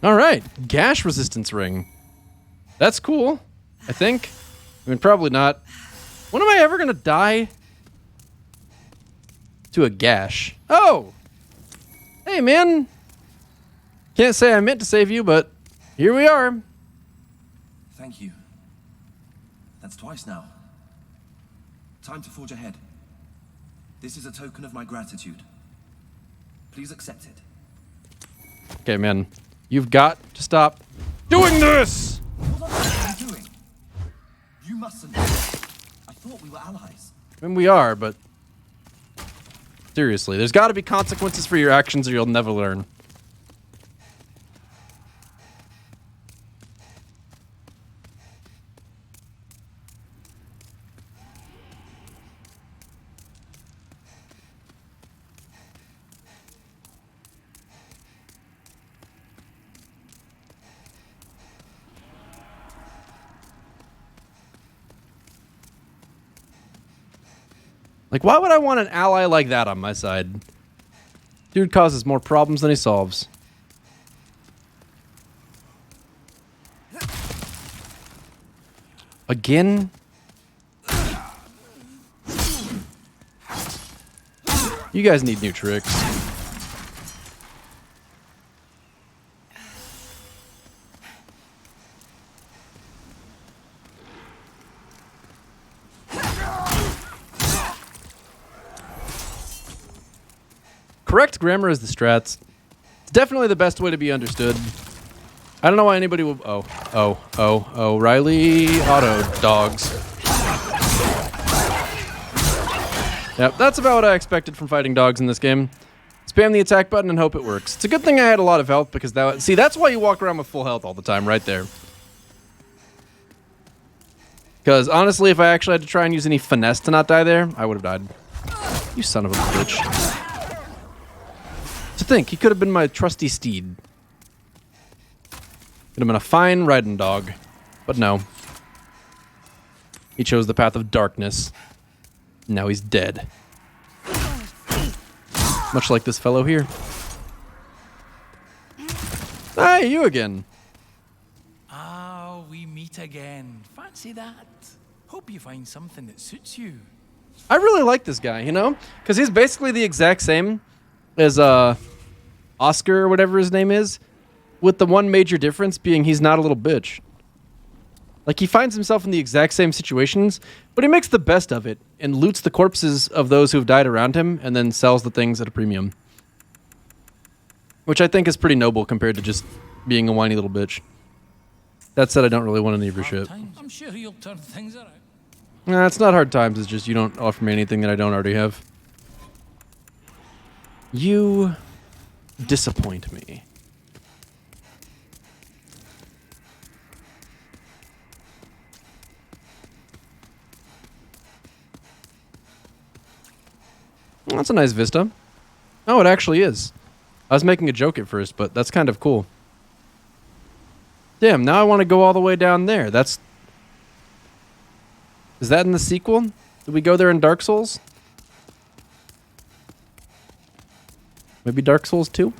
Alright, gash resistance ring. That's cool, I think. I mean, probably not. When am I ever gonna die to a gash? Oh! Hey, man. Can't say I meant to save you, but here we are. Thank you. That's twice now. Time to forge ahead. This is a token of my gratitude. Please accept it. Okay, man. You've got to stop doing this! What are you doing? You mustn't. I thought we were allies. I mean, we are, but seriously, there's got to be consequences for your actions or you'll never learn. Like, why would I want an ally like that on my side? Dude causes more problems than he solves. Again? You guys need new tricks. Correct grammar is the strats. It's definitely the best way to be understood. I don't know why anybody will... Oh. Riley auto dogs. Yep, that's about what I expected from fighting dogs in this game. Spam the attack button and hope it works. It's a good thing I had a lot of health because that... See, that's why you walk around with full health all the time, right there. Because honestly, if I actually had to try and use any finesse to not die there, I would have died. You son of a bitch. To think, he could have been my trusty steed. Could have been a fine riding dog. But no. He chose the path of darkness. Now he's dead. Much like this fellow here. Hey, you again. Ah, we meet again. Fancy that. Hope you find something that suits you. I really like this guy, you know? Because he's basically the exact same as Oscar or whatever his name is. With the one major difference being he's not a little bitch. Like, he finds himself in the exact same situations, but he makes the best of it and loots the corpses of those who have died around him and then sells the things at a premium. Which I think is pretty noble compared to just being a whiny little bitch. That said, I don't really want any of your shit. I'm sure you'll turn things around. Nah, it's not hard times, it's just you don't offer me anything that I don't already have. You disappoint me. Well, that's a nice vista. Oh, it actually is. I was making a joke at first, but that's kind of cool. Damn, now I want to go all the way down there. Is that in the sequel? Did we go there in Dark Souls? Maybe Dark Souls 2?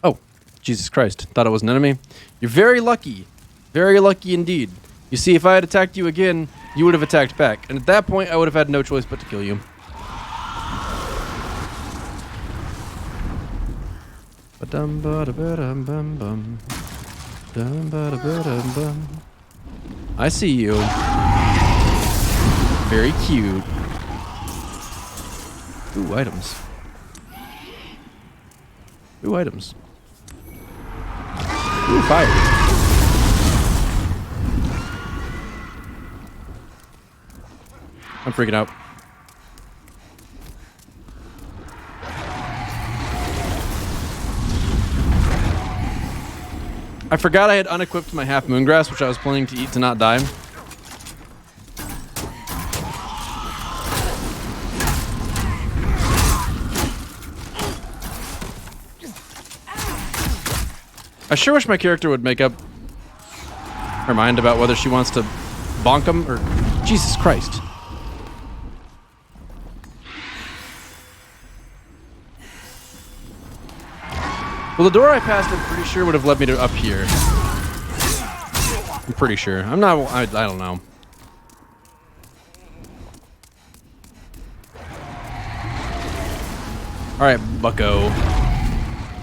Oh, Jesus Christ. Thought it was an enemy. You're very lucky. Very lucky indeed. You see, if I had attacked you again, you would have attacked back. And at that point, I would have had no choice but to kill you. I see you. Very cute. Ooh, items. Ooh, items. Ooh, fire. I'm freaking out. I forgot I had unequipped my half moongrass, which I was planning to eat to not die. I sure wish my character would make up her mind about whether she wants to bonk him or... Jesus Christ. Well, the door I passed, I'm pretty sure would have led me to up here. I'm pretty sure. I'm not... I don't know. Alright, bucko.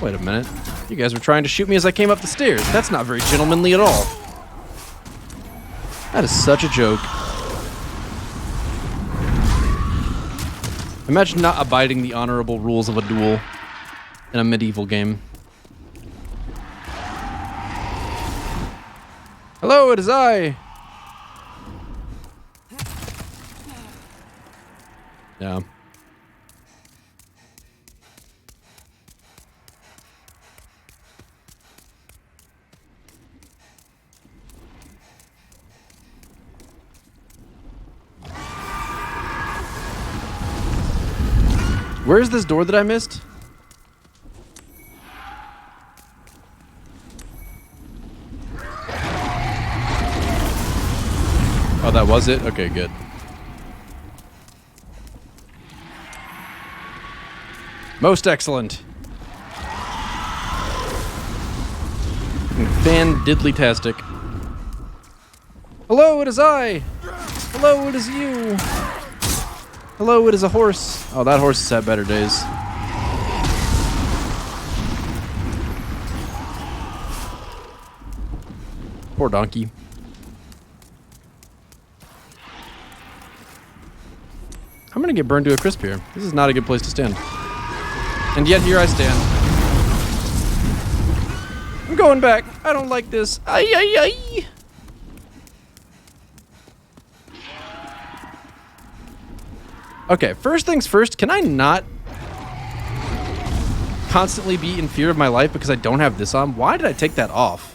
Wait a minute. You guys were trying to shoot me as I came up the stairs. That's not very gentlemanly at all. That is such a joke. Imagine not abiding the honorable rules of a duel in a medieval game. Hello, it is I. Yeah. Where's this door that I missed? Oh, that was it? Okay, good. Most excellent. Fan-diddly-tastic. Hello, it is I. Hello, it is you. Hello, it is a horse. Oh, that horse has had better days. Poor donkey. I'm gonna get burned to a crisp here. This is not a good place to stand. And yet here I stand. I'm going back. I don't like this. Ay, ay, ay. Okay, first things first, can I not constantly be in fear of my life because I don't have this on? Why did I take that off?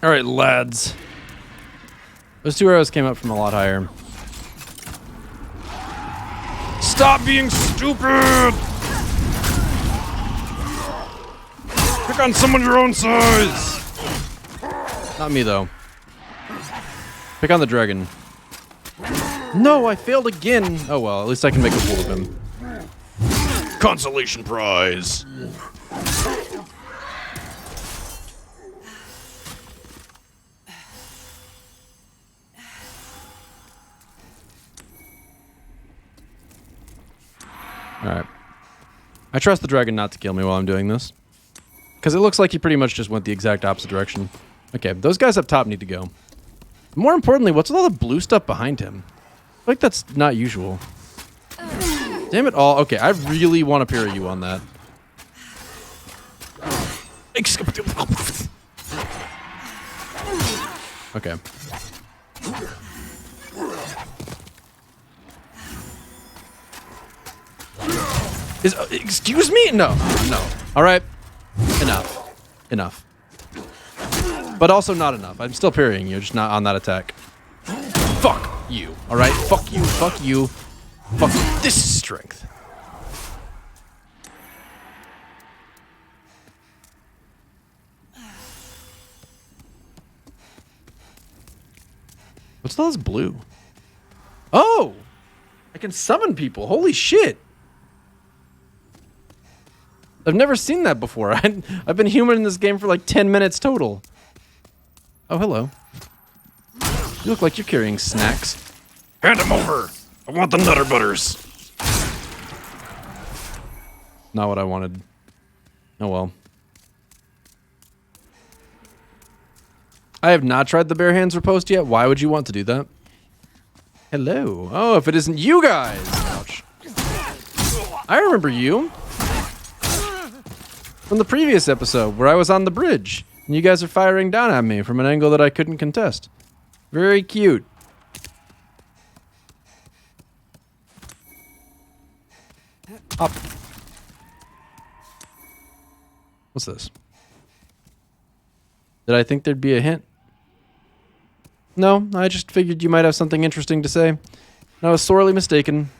All right, lads. Those 2 arrows came up from a lot higher. Stop being stupid! Pick on someone your own size! Not me, though. Pick on the dragon. No, I failed again! Oh well, at least I can make a fool of him. Consolation prize! Alright. I trust the dragon not to kill me while I'm doing this. Because it looks like he pretty much just went the exact opposite direction. Okay, those guys up top need to go. More importantly, what's with all the blue stuff behind him? I feel like that's not usual. Damn it all. Okay, I really want to parry you on that. Okay. Excuse me? No. No. Alright. Enough. Enough. But also not enough. I'm still parrying you, just not on that attack. Fuck you. Alright? Fuck you. Fuck you. Fuck you. This is strength. What's all this blue? Oh! I can summon people. Holy shit. I've never seen that before. I've been human in this game for like 10 minutes total. Oh, hello. You look like you're carrying snacks. Hand them over. I want the Nutter Butters. Not what I wanted. Oh well. I have not tried the bare hands riposte yet. Why would you want to do that? Hello. Oh, if it isn't you guys. Ouch. I remember you. From the previous episode where I was on the bridge and you guys are firing down at me from an angle that I couldn't contest. Very cute. Up. What's this? Did I think there'd be a hint? No, I just figured you might have something interesting to say. I was sorely mistaken.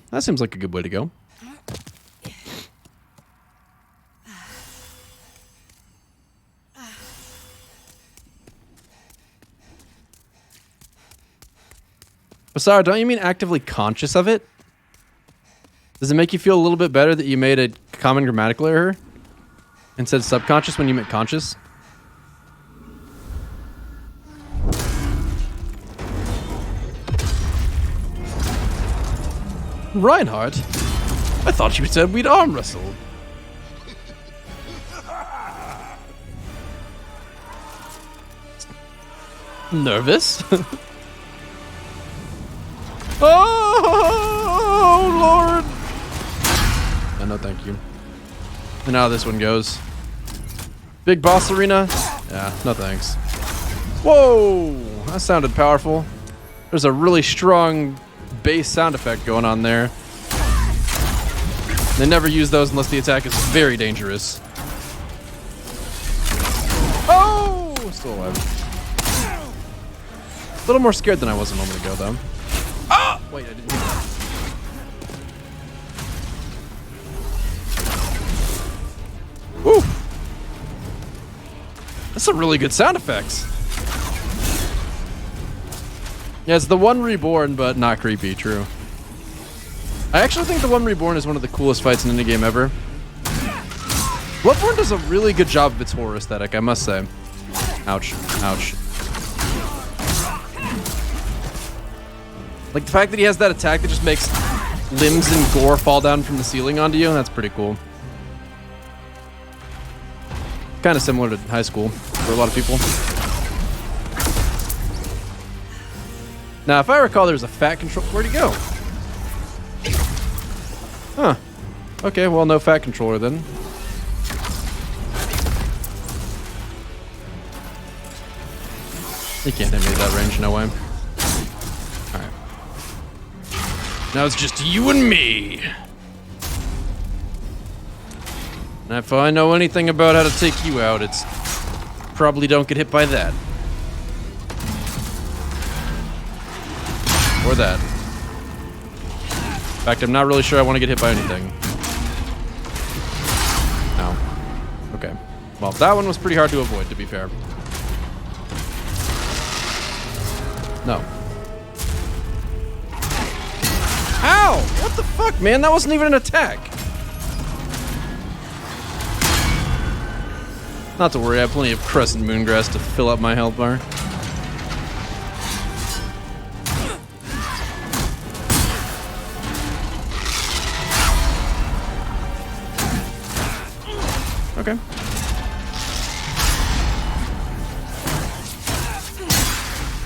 That seems like a good way to go. Basara, don't you mean actively conscious of it? Does it make you feel a little bit better that you made a common grammatical error and said subconscious when you meant conscious? Reinhardt? I thought you said we'd arm wrestle. Nervous? Oh, Lord! No, thank you. And now this one goes. Big boss arena? Yeah, no thanks. Whoa! That sounded powerful. There's a really strong bass sound effect going on there. They never use those unless the attack is very dangerous. Oh! Still alive. little more scared than I was a moment ago, though. Ah! Wait, I didn't. Woo! That's some really good sound effects. Yeah, it's the One Reborn, but not creepy, true. I actually think the One Reborn is one of the coolest fights in any game ever. Bloodborne does a really good job of its horror aesthetic, I must say. Ouch. Ouch. Like, the fact that he has that attack that just makes limbs and gore fall down from the ceiling onto you, that's pretty cool. Kind of similar to high school for a lot of people. Now, if I recall, there was a fat control. Where'd he go? Huh. Okay, well, no fat controller then. He can't hit me at that range, no way. Alright. Now it's just you and me. And if I know anything about how to take you out, it's probably don't get hit by that. Or that. In fact, I'm not really sure I want to get hit by anything. No. Okay. Well, that one was pretty hard to avoid, to be fair. No. Ow! What the fuck, man? That wasn't even an attack. Not to worry, I have plenty of Crescent Moongrass to fill up my health bar. Okay.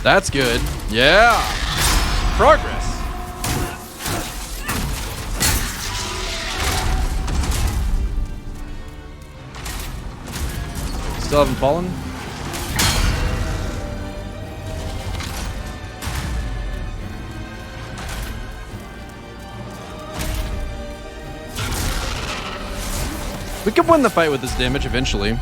That's good. Yeah! Progress! Still haven't fallen? We could win the fight with this damage eventually.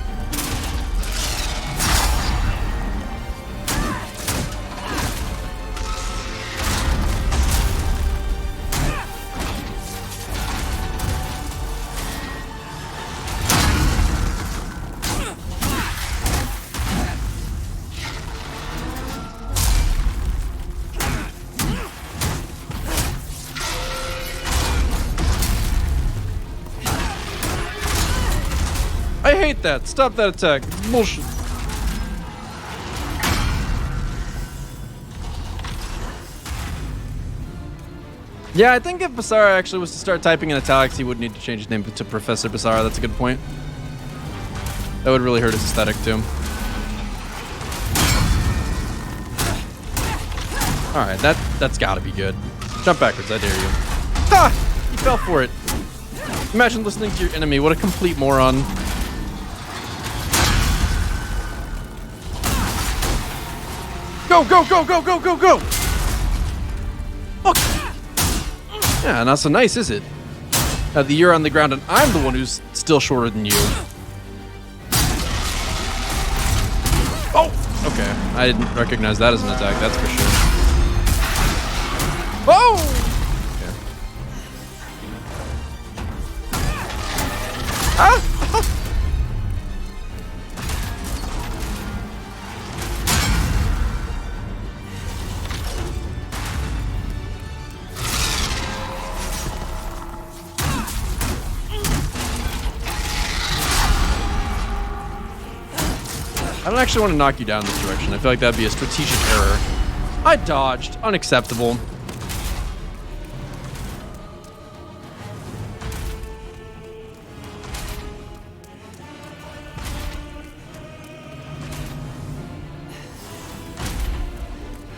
I hate that. Stop that attack. Bullshit. Yeah, I think if Basara actually was to start typing in italics, he would need to change his name to Professor Basara. That's a good point. That would really hurt his aesthetic, too. Alright, that's gotta be good. Jump backwards, I dare you. Ah! You fell for it. Imagine listening to your enemy. What a complete moron. Go, go, go, go, go, go, go! Oh. Yeah, not so nice, is it? Now that you're on the ground and I'm the one who's still shorter than you. Oh! Okay, I didn't recognize that as an attack, that's for sure. Oh! Okay. Ah! I don't actually want to knock you down this direction. I feel like that'd be a strategic error. I dodged. Unacceptable.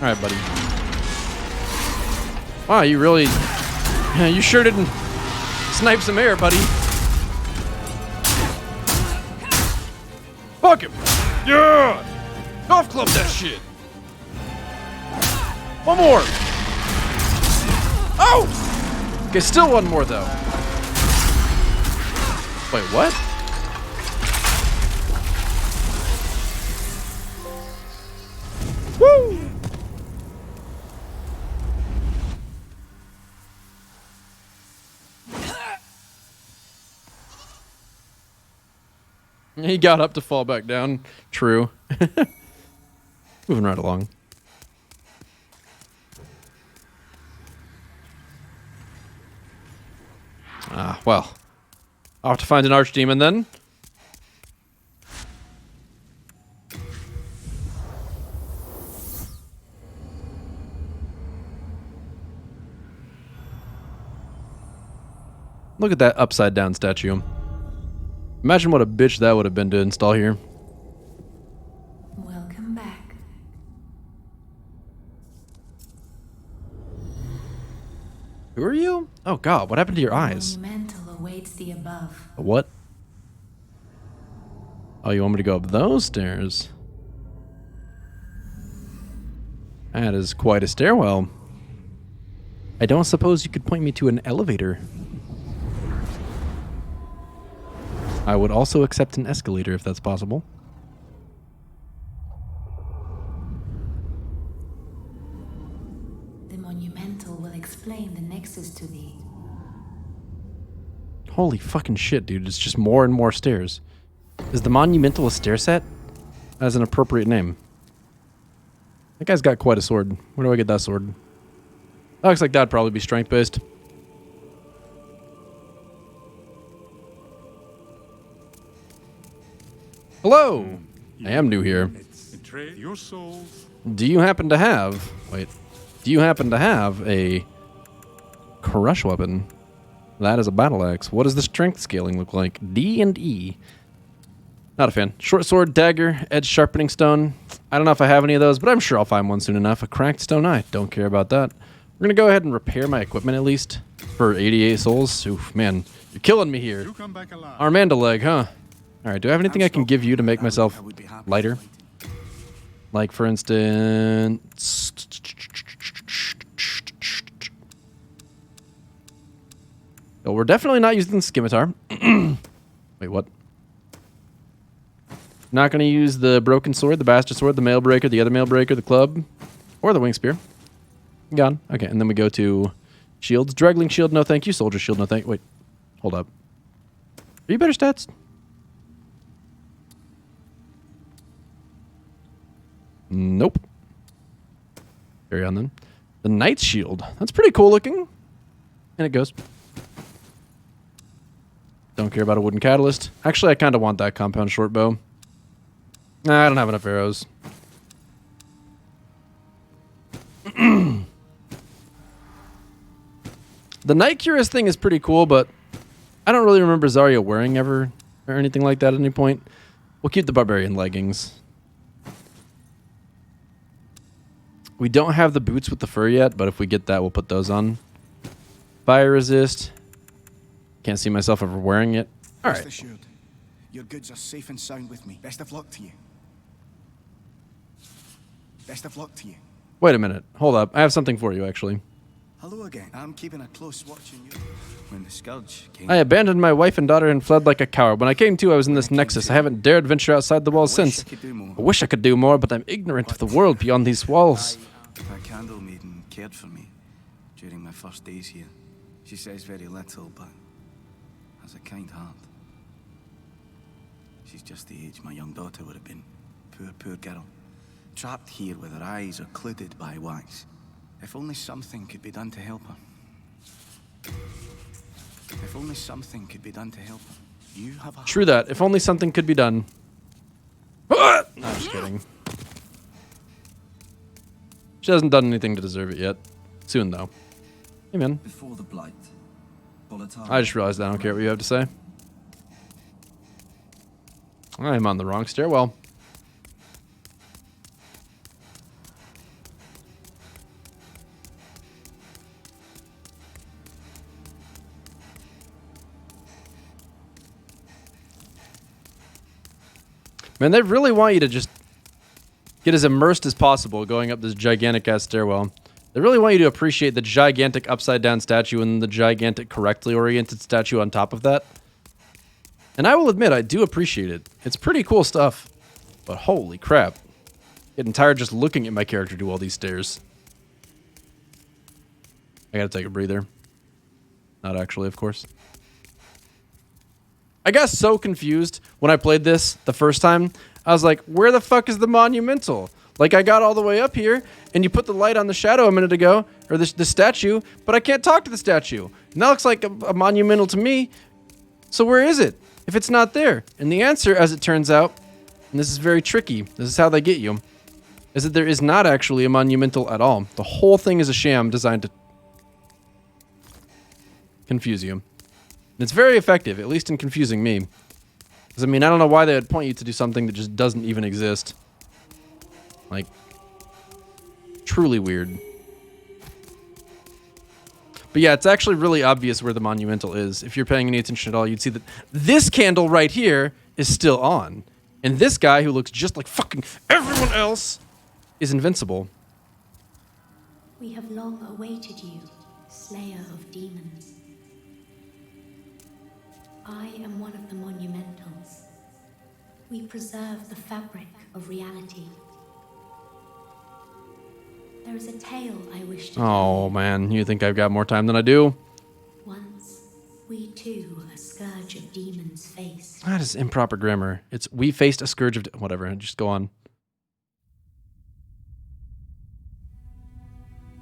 Alright, buddy. Wow, you really... You sure didn't snipe some air, buddy. Fuck him! Yeah! Golf club that shit! One more! Oh! Okay, still one more, though. Wait, what? Woo! He got up to fall back down. True. Moving right along. Ah, well. I'll have to find an archdemon then. Look at that upside down statue. Imagine what a bitch that would have been to install here. Welcome back. Who are you? Oh god, what happened to your eyes? Monumental awaits the above. What? Oh, you want me to go up those stairs? That is quite a stairwell. I don't suppose you could point me to an elevator. I would also accept an escalator if that's possible. The monumental will explain the nexus to thee. Holy fucking shit, dude. It's just more and more stairs. Is the monumental a stair set? That's an appropriate name. That guy's got quite a sword. Where do I get that sword? That looks like that'd probably be strength based. Hello! I am new here. Your souls. Do you happen to have... Wait. Do you happen to have a crush weapon? That is a battle axe. What does the strength scaling look like? D and E. Not a fan. Short sword, dagger, edge sharpening stone. I don't know if I have any of those, but I'm sure I'll find one soon enough. A cracked stone eye. Don't care about that. We're going to go ahead and repair my equipment at least for 88 souls. Oof, man. You're killing me here. Armanda leg, huh? Alright, do I have anything I can give you to make myself lighter? Like, for instance... Oh, we're definitely not using the scimitar. Wait, what? Not going to use the broken sword, the bastard sword, the mail breaker, the other mail breaker, the club, or the wing spear. Gone. Okay, and then we go to shields. Draggling shield, no thank you. Soldier shield, no thank you. Wait, hold up. Are you better stats? Nope. Carry on then. The knight's shield. That's pretty cool looking. And it goes. Don't care about a wooden catalyst. Actually, I kind of want that compound short bow. Nah, I don't have enough arrows. The Night Curious thing is pretty cool, but I don't really remember Zarya wearing ever or anything like that at any point. We'll keep the Barbarian leggings. We don't have the boots with the fur yet, but if we get that, we'll put those on. Fire resist. Can't see myself ever wearing it. All right. Rest assured, your goods are safe and sound with me. Best of luck to you. Best of luck to you. Wait a minute. Hold up. I have something for you, actually. Hello again. I'm keeping a close watch on you. When the Scourge came... I abandoned my wife and daughter and fled like a coward. When I came to, I was in this nexus. I haven't dared venture outside the walls since. I wish I could do more, but I'm ignorant of the world beyond these walls. A candle maiden cared for me during my first days here. She says very little, but has a kind heart. She's just the age my young daughter would have been. Poor girl. Trapped here with her eyes occluded by wax. If only something could be done to help her. If only something could be done to help her. You have a... True that. If only something could be done. I'm just kidding. She hasn't done anything to deserve it yet. Soon, though. Hey, man. Before the blight, I just realized I don't care what you have to say. I'm on the wrong stairwell. Man, they really want you to just get as immersed as possible going up this gigantic-ass stairwell. They really want you to appreciate the gigantic upside-down statue and the gigantic correctly oriented statue on top of that. And I will admit, I do appreciate it. It's pretty cool stuff. But holy crap. Getting tired just looking at my character do all these stairs. I gotta take a breather. Not actually, of course. I got so confused when I played this the first time. I was like, where the fuck is the monumental? Like, I got all the way up here, and you put the light on the shadow a minute ago, or the statue, but I can't talk to the statue. And that looks like a monumental to me. So where is it if it's not there? And the answer, as it turns out, and this is very tricky, this is how they get you, is that there is not actually a monumental at all. The whole thing is a sham designed to confuse you. And it's very effective, at least in confusing me. Because, I mean, I don't know why they would point you to do something that just doesn't even exist. Like, truly weird. But yeah, it's actually really obvious where the monumental is. If you're paying any attention at all, you'd see that this candle right here is still on. And this guy, who looks just like fucking everyone else, is invincible. We have long awaited you, Slayer of Demons. I am one of the monumentals. We preserve the fabric of reality. There is a tale I wish to tell. Oh man, you think I've got more time than I do? Once, we too a scourge of demons faced. That is improper grammar. It's we faced a scourge of whatever. Just go on.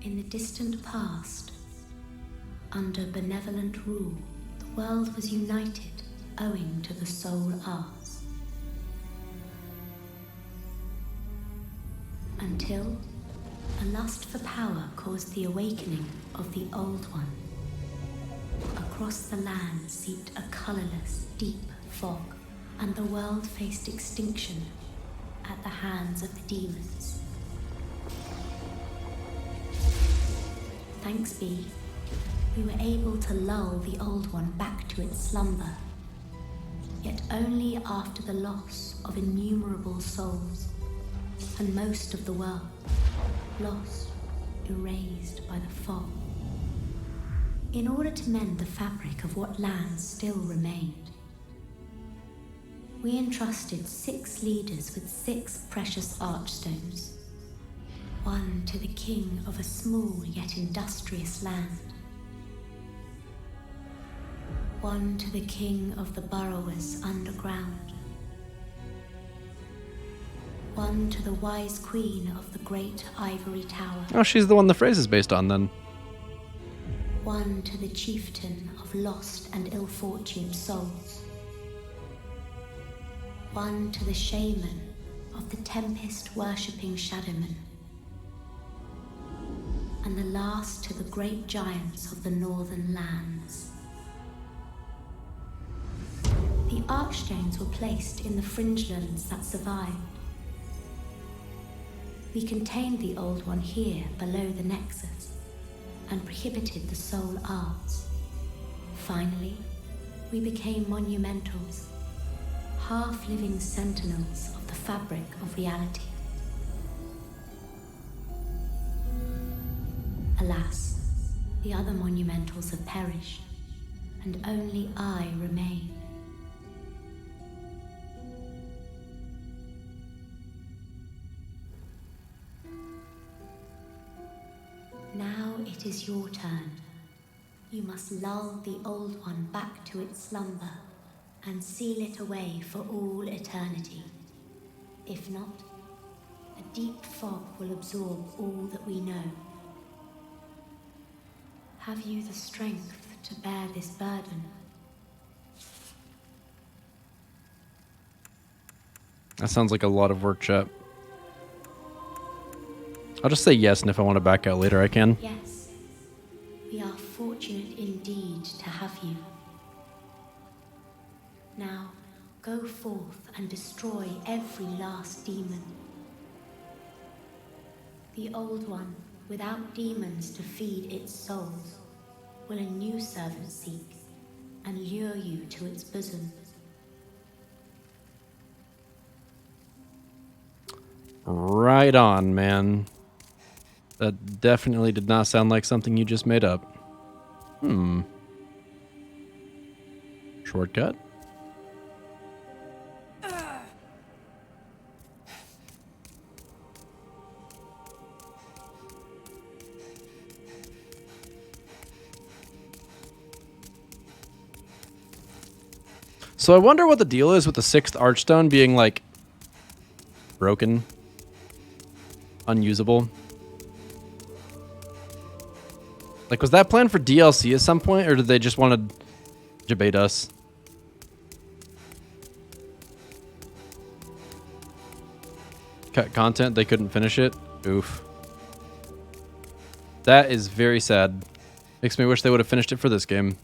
In the distant past, under benevolent rule, the world was united owing to the soul arts. Until a lust for power caused the awakening of the Old One. Across the land seeped a colorless, deep fog, and the world faced extinction at the hands of the demons. Thanks be, we were able to lull the Old One back to its slumber, yet only after the loss of innumerable souls, and most of the world, lost, erased by the fog. In order to mend the fabric of what lands still remained, we entrusted 6 leaders with 6 precious archstones. One to the king of a small yet industrious land. One to the king of the burrowers underground. One to the wise queen of the great ivory tower. Oh, she's the one the phrase is based on then. One to the chieftain of lost and ill-fortuned souls. One to the shaman of the tempest-worshipping shadowmen. And the last to the great giants of the northern lands. The archstones were placed in the fringelands that survived. We contained the Old One here below the Nexus and prohibited the soul arts. Finally, we became monumentals, half-living sentinels of the fabric of reality. Alas, the other monumentals have perished, and only I remain. Now it is your turn. You must lull the Old One back to its slumber and seal it away for all eternity. If not, a deep fog will absorb all that we know. Have you the strength to bear this burden? That sounds like a lot of work, chat. I'll just say yes, and if I want to back out later, I can. Yes. We are fortunate indeed to have you. Now, go forth and destroy every last demon. The Old One, without demons to feed its souls, will a new servant seek and lure you to its bosom. Right on, man. That definitely did not sound like something you just made up. Shortcut? So I wonder what the deal is with the 6th Archstone being, like, broken. Unusable. Like, was that planned for DLC at some point, or did they just want to debate us? Cut content, they couldn't finish it? Oof. That is very sad. Makes me wish they would have finished it for this game.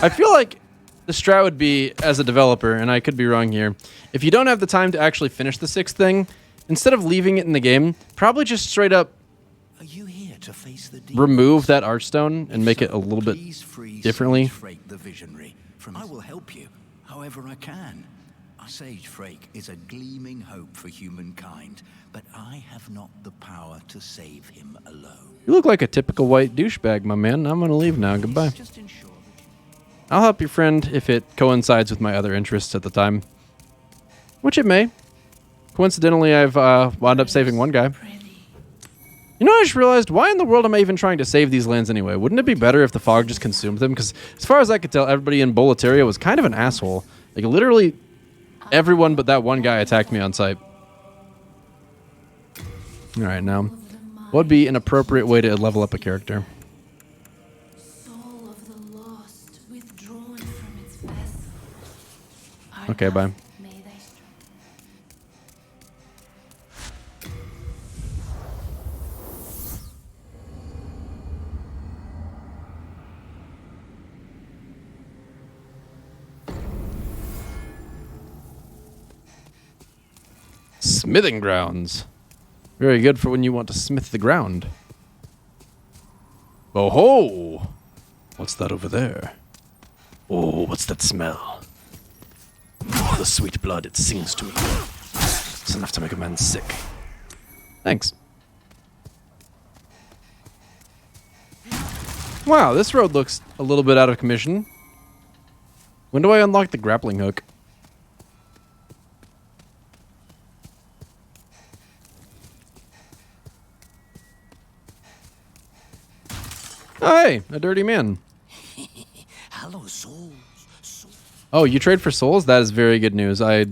I feel like the strat would be, as a developer, and I could be wrong here, if you don't have the time to actually finish the 6th thing, instead of leaving it in the game, probably just straight up remove that Archstone and make it a little bit differently. The visionary. I will help you, however I can. Sage Frake is a gleaming hope for humankind, but I have not the power to save him alone. You look like a typical white douchebag, my man. I'm gonna leave now. Goodbye. I'll help your friend if it coincides with my other interests at the time. Which it may. Coincidentally, I've wound up saving one guy. You know, I just realized, why in the world am I even trying to save these lands anyway? Wouldn't it be better if the fog just consumed them? Because as far as I could tell, everybody in Boletaria was kind of an asshole. Like, literally everyone but that one guy attacked me on sight. Alright, now, what would be an appropriate way to level up a character? Okay, bye. Smithing grounds. Very good for when you want to smith the ground. Oh ho! What's that over there? Oh, what's that smell? Oh, the sweet blood, it sings to me. It's enough to make a man sick. Thanks. Wow, this road looks a little bit out of commission. When do I unlock the grappling hook? Oh, hey, a dirty man. Hello, souls. Oh, you trade for souls? That is very good news. I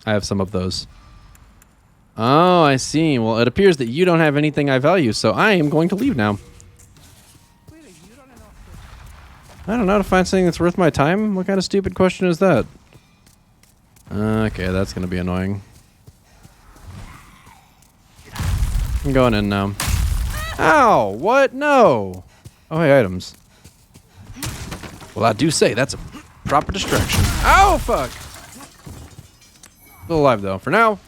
have some of those. Oh, I see. Well, it appears that you don't have anything I value, so I am going to leave now. I don't know, to find something that's worth my time? What kind of stupid question is that? Okay, that's going to be annoying. I'm going in now. Ow! What? No! Oh, hey, items. Well, I do say that's a proper distraction. Ow, fuck! Still alive, though. For now.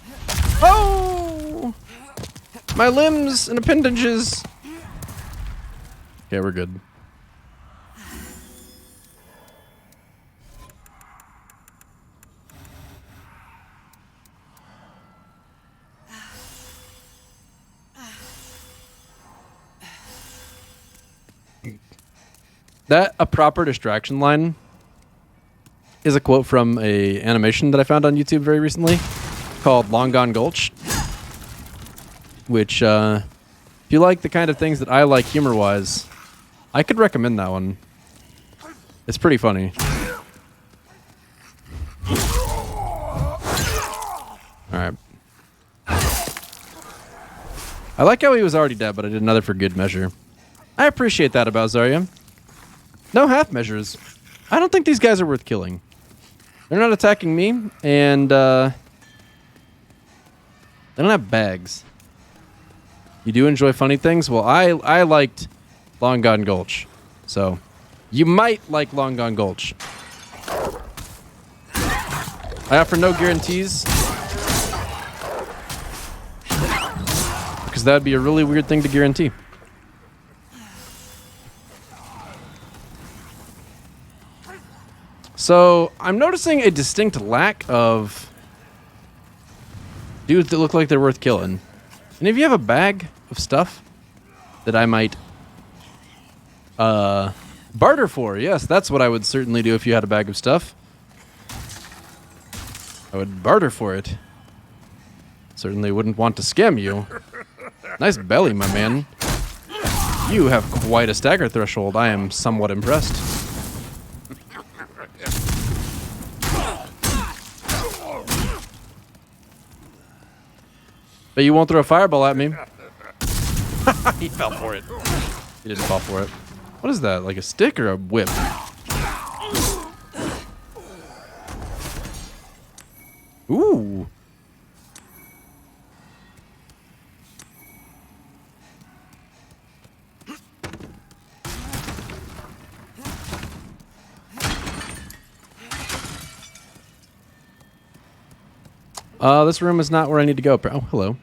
Oh! My limbs and appendages. Okay, we're good. That a proper distraction line is a quote from a animation that I found on YouTube very recently called Long Gone Gulch, which if you like the kind of things that I like humor-wise, I could recommend that one. It's pretty funny. Alright. I like how he was already dead, but I did another for good measure. I appreciate that about Zarya. No half measures. I don't think these guys are worth killing. They're not attacking me, and they don't have bags. You do enjoy funny things? Well, I liked Long Gone Gulch, so you might like Long Gone Gulch. I offer no guarantees, because that would be a really weird thing to guarantee. So, I'm noticing a distinct lack of dudes that look like they're worth killing. And if you have a bag of stuff that I might barter for, yes, that's what I would certainly do if you had a bag of stuff. I would barter for it. Certainly wouldn't want to scam you. Nice belly, my man. You have quite a stagger threshold. I am somewhat impressed. But you won't throw a fireball at me. He fell for it. He didn't fall for it. What is that? Like a stick or a whip? Ooh. This room is not where I need to go. Oh, hello.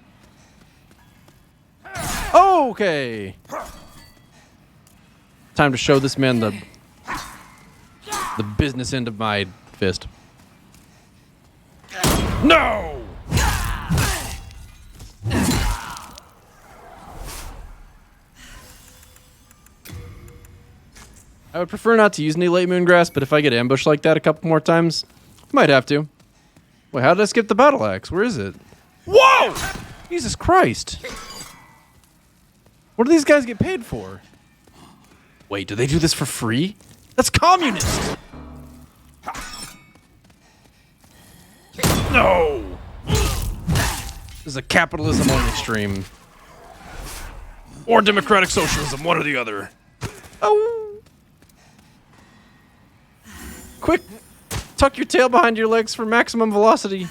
Okay. Time to show this man the business end of my fist. No! I would prefer not to use any late moongrass, but if I get ambushed like that a couple more times, I might have to. Wait, how did I skip the battle axe? Where is it? Whoa! Jesus Christ. What do these guys get paid for? Wait, do they do this for free? That's communist! No! This is a capitalism on the extreme. Or democratic socialism, one or the other. Oh! Quick! Tuck your tail behind your legs for maximum velocity.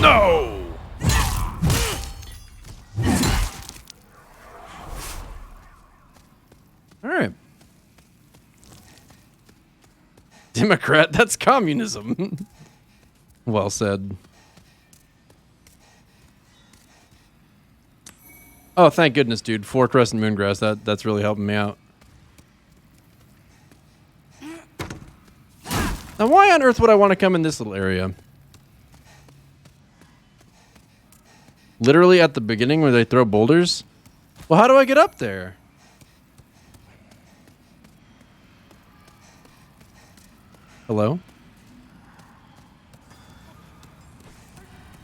No! Alright. Democrat, that's communism. Well said. Oh, thank goodness, dude. 4 Crescent Moongrass, that's really helping me out. Now, why on earth would I want to come in this little area? Literally at the beginning where they throw boulders? Well, how do I get up there? Hello?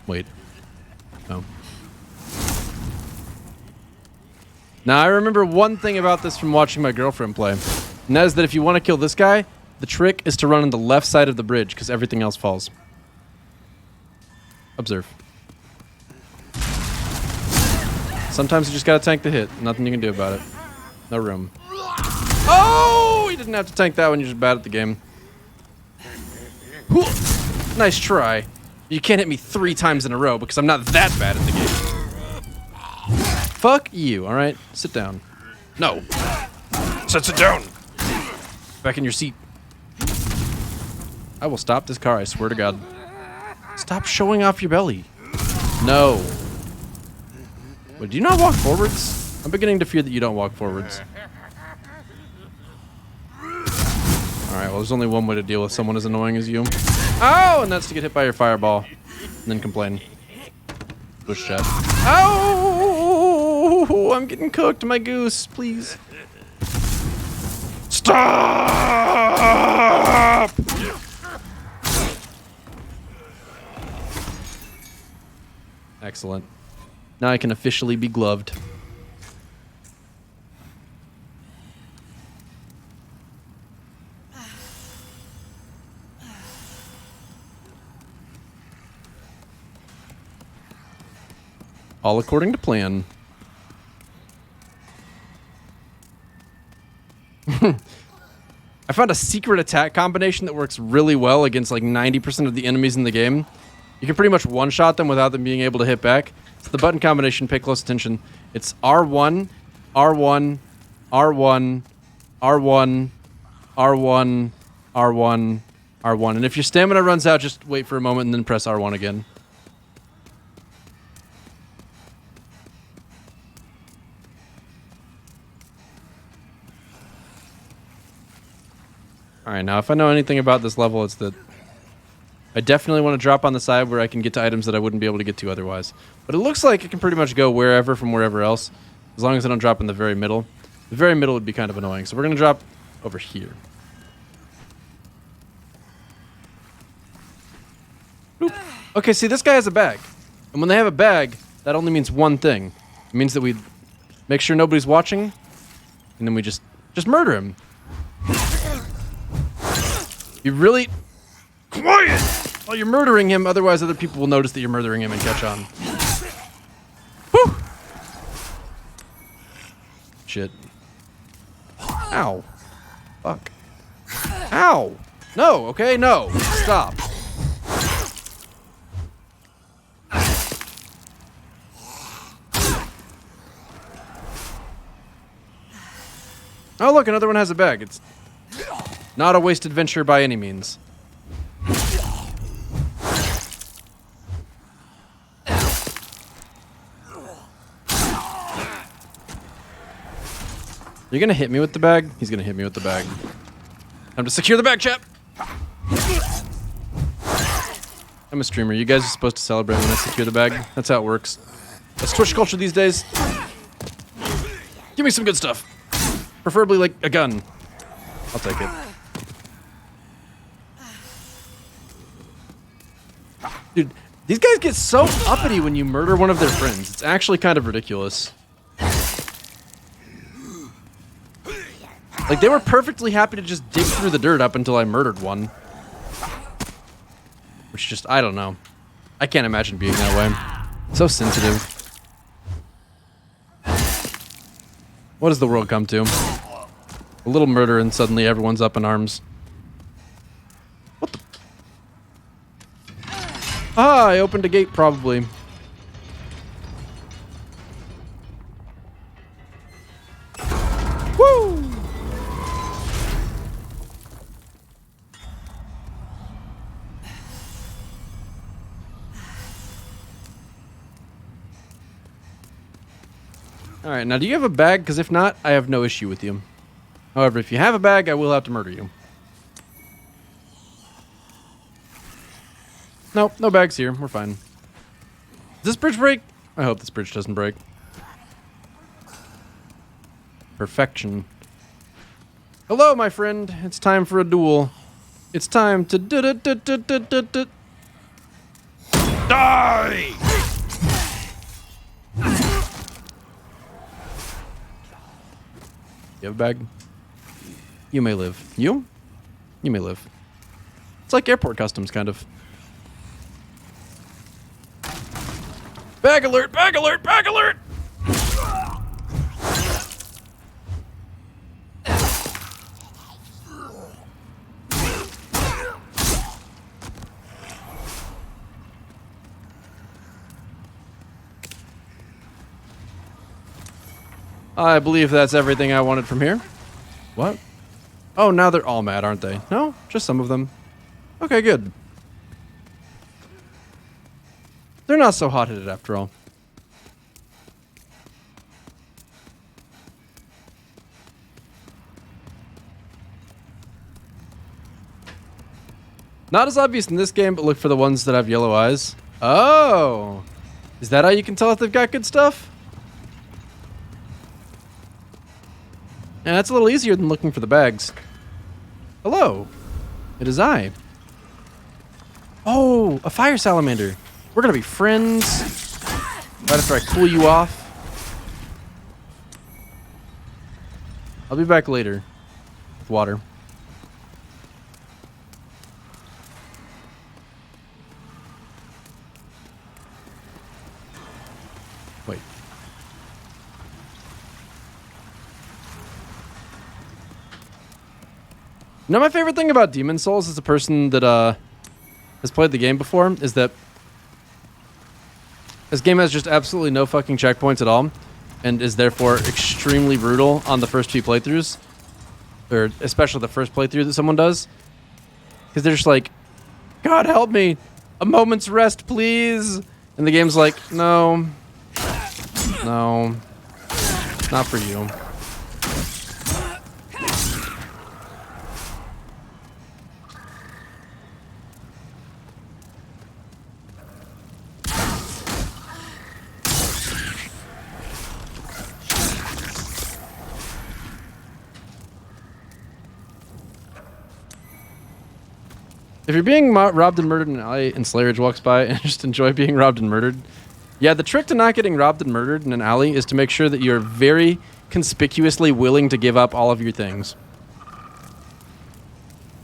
Wait. Oh. Now, I remember one thing about this from watching my girlfriend play. And that is that if you want to kill this guy, the trick is to run on the left side of the bridge, because everything else falls. Observe. Sometimes you just gotta tank the hit. Nothing you can do about it. No room. Oh! You didn't have to tank that one, you're just bad at the game. Nice try. You can't hit me 3 times in a row, because I'm not that bad at the game. Fuck you, alright? Sit down. No. Sit down! Back in your seat. I will stop this car, I swear to God. Stop showing off your belly. No. Wait, do you not walk forwards? I'm beginning to fear that you don't walk forwards. Alright, well, there's only one way to deal with someone as annoying as you. Oh! And that's to get hit by your fireball. And then complain. Bush chat. Oh! I'm getting cooked, my goose, please. Stop! Excellent. Now I can officially be gloved. All according to plan. I found a secret attack combination that works really well against like 90% of the enemies in the game. You can pretty much one-shot them without them being able to hit back. It's the button combination, pay close attention. It's R1, R1, R1, R1, R1, R1, R1. And if your stamina runs out, just wait for a moment and then press R1 again. Alright, now if I know anything about this level, it's that I definitely want to drop on the side where I can get to items that I wouldn't be able to get to otherwise. But it looks like it can pretty much go wherever from wherever else, as long as I don't drop in the very middle. The very middle would be kind of annoying, so we're going to drop over here. Okay, see, this guy has a bag. And when they have a bag, that only means one thing. It means that we make sure nobody's watching, and then we just murder him. You really... Quiet! While you're murdering him, otherwise other people will notice that you're murdering him and catch on. Whew! Shit. Ow. Fuck. Ow! No, okay, no. Stop. Oh, look, another one has a bag. It's not a wasted venture by any means. You're gonna hit me with the bag? He's gonna hit me with the bag. Time to secure the bag, chap! I'm a streamer. You guys are supposed to celebrate when I secure the bag. That's how it works. That's Twitch culture these days. Give me some good stuff. Preferably like a gun. I'll take it. Dude, these guys get so uppity when you murder one of their friends. It's actually kind of ridiculous. Like, they were perfectly happy to just dig through the dirt up until I murdered one. Which just, I don't know. I can't imagine being that way. So sensitive. What does the world come to? A little murder and suddenly everyone's up in arms. What the? Ah, I opened a gate probably. Woo! Alright, now do you have a bag? Because if not, I have no issue with you. However, if you have a bag, I will have to murder you. Nope, no bags here. We're fine. Does this bridge break? I hope this bridge doesn't break. Perfection. Hello, my friend. It's time for a duel. It's time to die! You have a bag? You may live. You? You may live. It's like airport customs, kind of. Bag alert! Bag alert! Bag alert! I believe that's everything I wanted from here. What? Oh, now they're all mad, aren't they? No? Just some of them. Okay, good. They're not so hot-headed after all. Not as obvious in this game, but look for the ones that have yellow eyes. Oh! Is that how you can tell if they've got good stuff? Yeah, that's a little easier than looking for the bags. Hello. It is I. Oh, a fire salamander. We're gonna be friends. Right after I cool you off. I'll be back later. With water. Wait. You know, my favorite thing about Demon Souls as a person that has played the game before is that this game has just absolutely no fucking checkpoints at all and is therefore extremely brutal on the first few playthroughs, or especially the first playthrough that someone does, because they're just like, God help me, a moment's rest please, and the game's like, no, not for you. If you're being robbed and murdered and an alley and Slayerage walks by and just enjoy being robbed and murdered, yeah, the trick to not getting robbed and murdered in an alley is to make sure that you're very conspicuously willing to give up all of your things.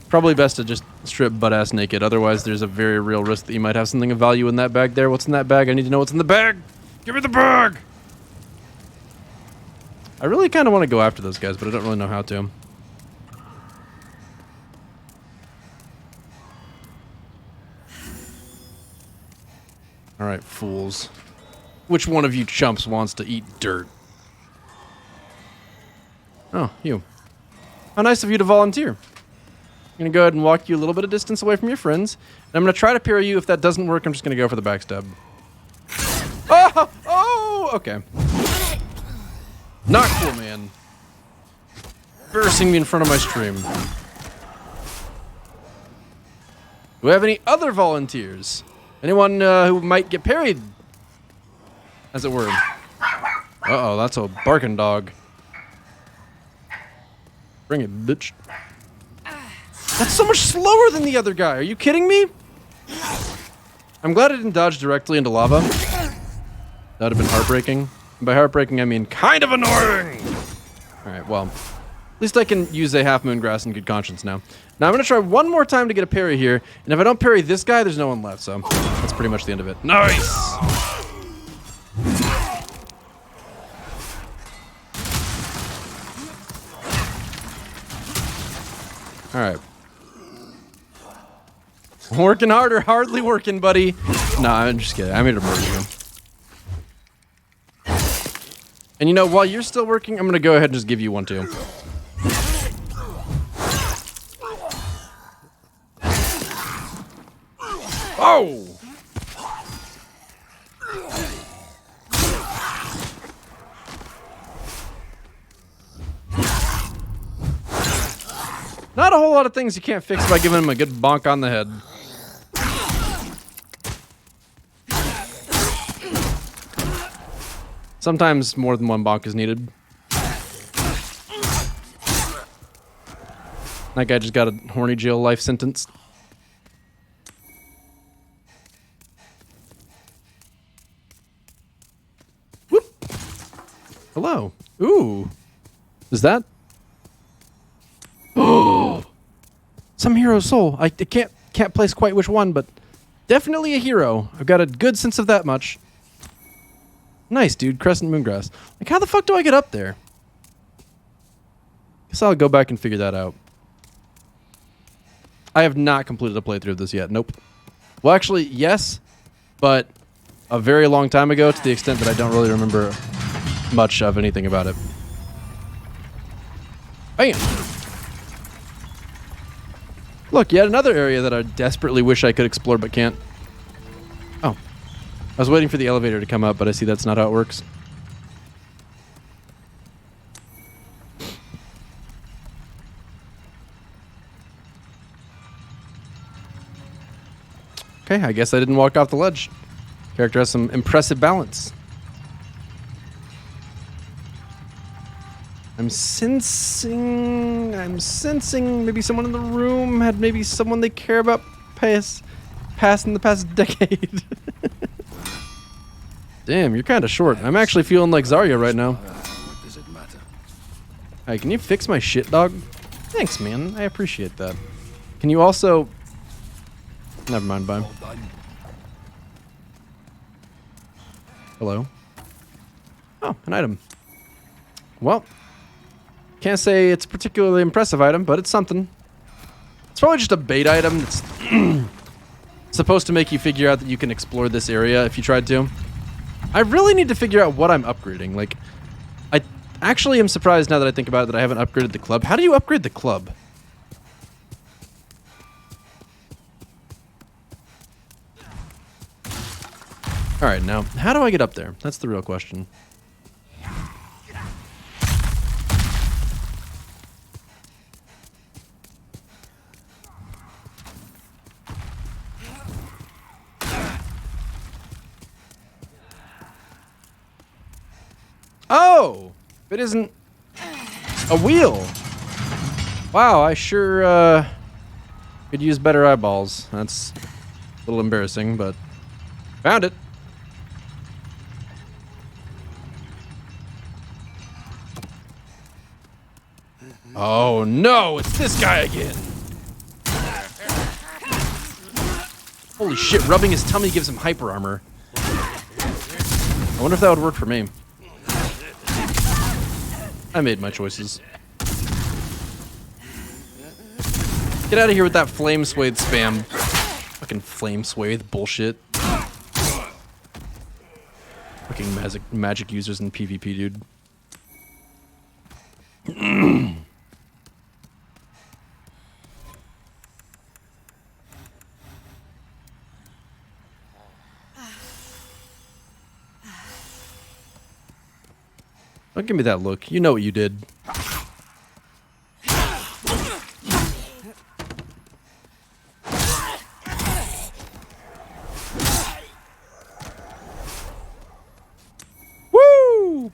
Probably best to just strip butt-ass naked, otherwise there's a very real risk that you might have something of value in that bag there. What's in that bag? I need to know what's in the bag! Give me the bag! I really kind of want to go after those guys, but I don't really know how to. Alright, fools. Which one of you chumps wants to eat dirt? Oh, you. How nice of you to volunteer. I'm going to go ahead and walk you a little bit of distance away from your friends. And I'm going to try to parry you. If that doesn't work, I'm just going to go for the backstab. Oh! Oh! Okay. Not cool, man. Embarrassing me in front of my stream. Do we have any other volunteers? Anyone who might get parried? As it were. Uh-oh, that's a barking dog. Bring it, bitch. That's so much slower than the other guy. Are you kidding me? I'm glad I didn't dodge directly into lava. That would have been heartbreaking. And by heartbreaking, I mean kind of annoying. Alright, well. At least I can use a half moon grass in good conscience now. Now I'm going to try one more time to get a parry here. And if I don't parry this guy, there's no one left. So that's pretty much the end of it. Nice! Alright. Working harder, hardly working, buddy. Nah, I'm just kidding. I'm here to murder you. And you know, while you're still working, I'm going to go ahead and just give you one too. Oh! Not a whole lot of things you can't fix by giving him a good bonk on the head. Sometimes more than one bonk is needed. That guy just got a horny jail life sentence. Whoop! Hello. Ooh. Is that? Oh! Some hero's soul. I can't place quite which one, but definitely a hero. I've got a good sense of that much. Nice, dude. Crescent Moongrass. Like, how the fuck do I get up there? Guess I'll go back and figure that out. I have not completed a playthrough of this yet. Nope. Well, actually, yes, but a very long time ago to the extent that I don't really remember much of anything about it. Bam! Look, yet another area that I desperately wish I could explore but can't. Oh. I was waiting for the elevator to come up, but I see that's not how it works. Okay, I guess I didn't walk off the ledge. Character has some impressive balance. I'm sensing maybe someone in the room had maybe someone they care about passing the past decade. Damn, you're kind of short. I'm actually feeling like Zarya right now. What does it matter? Hey, can you fix my shit, dog? Thanks, man. I appreciate that. Can you also... Never mind, bye. Hello? Oh, an item. Well, can't say it's a particularly impressive item, but it's something. It's probably just a bait item that's supposed to make you figure out that you can explore this area if you tried to. I really need to figure out what I'm upgrading. Like, I actually am surprised now that I think about it that I haven't upgraded the club. How do you upgrade the club? Alright, now, how do I get up there? That's the real question. Oh! It isn't a wheel. Wow, I sure, Could use better eyeballs. That's a little embarrassing, but found it. Oh no, it's this guy again. Holy shit, rubbing his tummy gives him hyper armor. I wonder if that would work for me. I made my choices. Get out of here with that flame swathe spam. Fucking flame swathe bullshit. Fucking magic users in PvP, dude. Don't give me that look. You know what you did. Woo!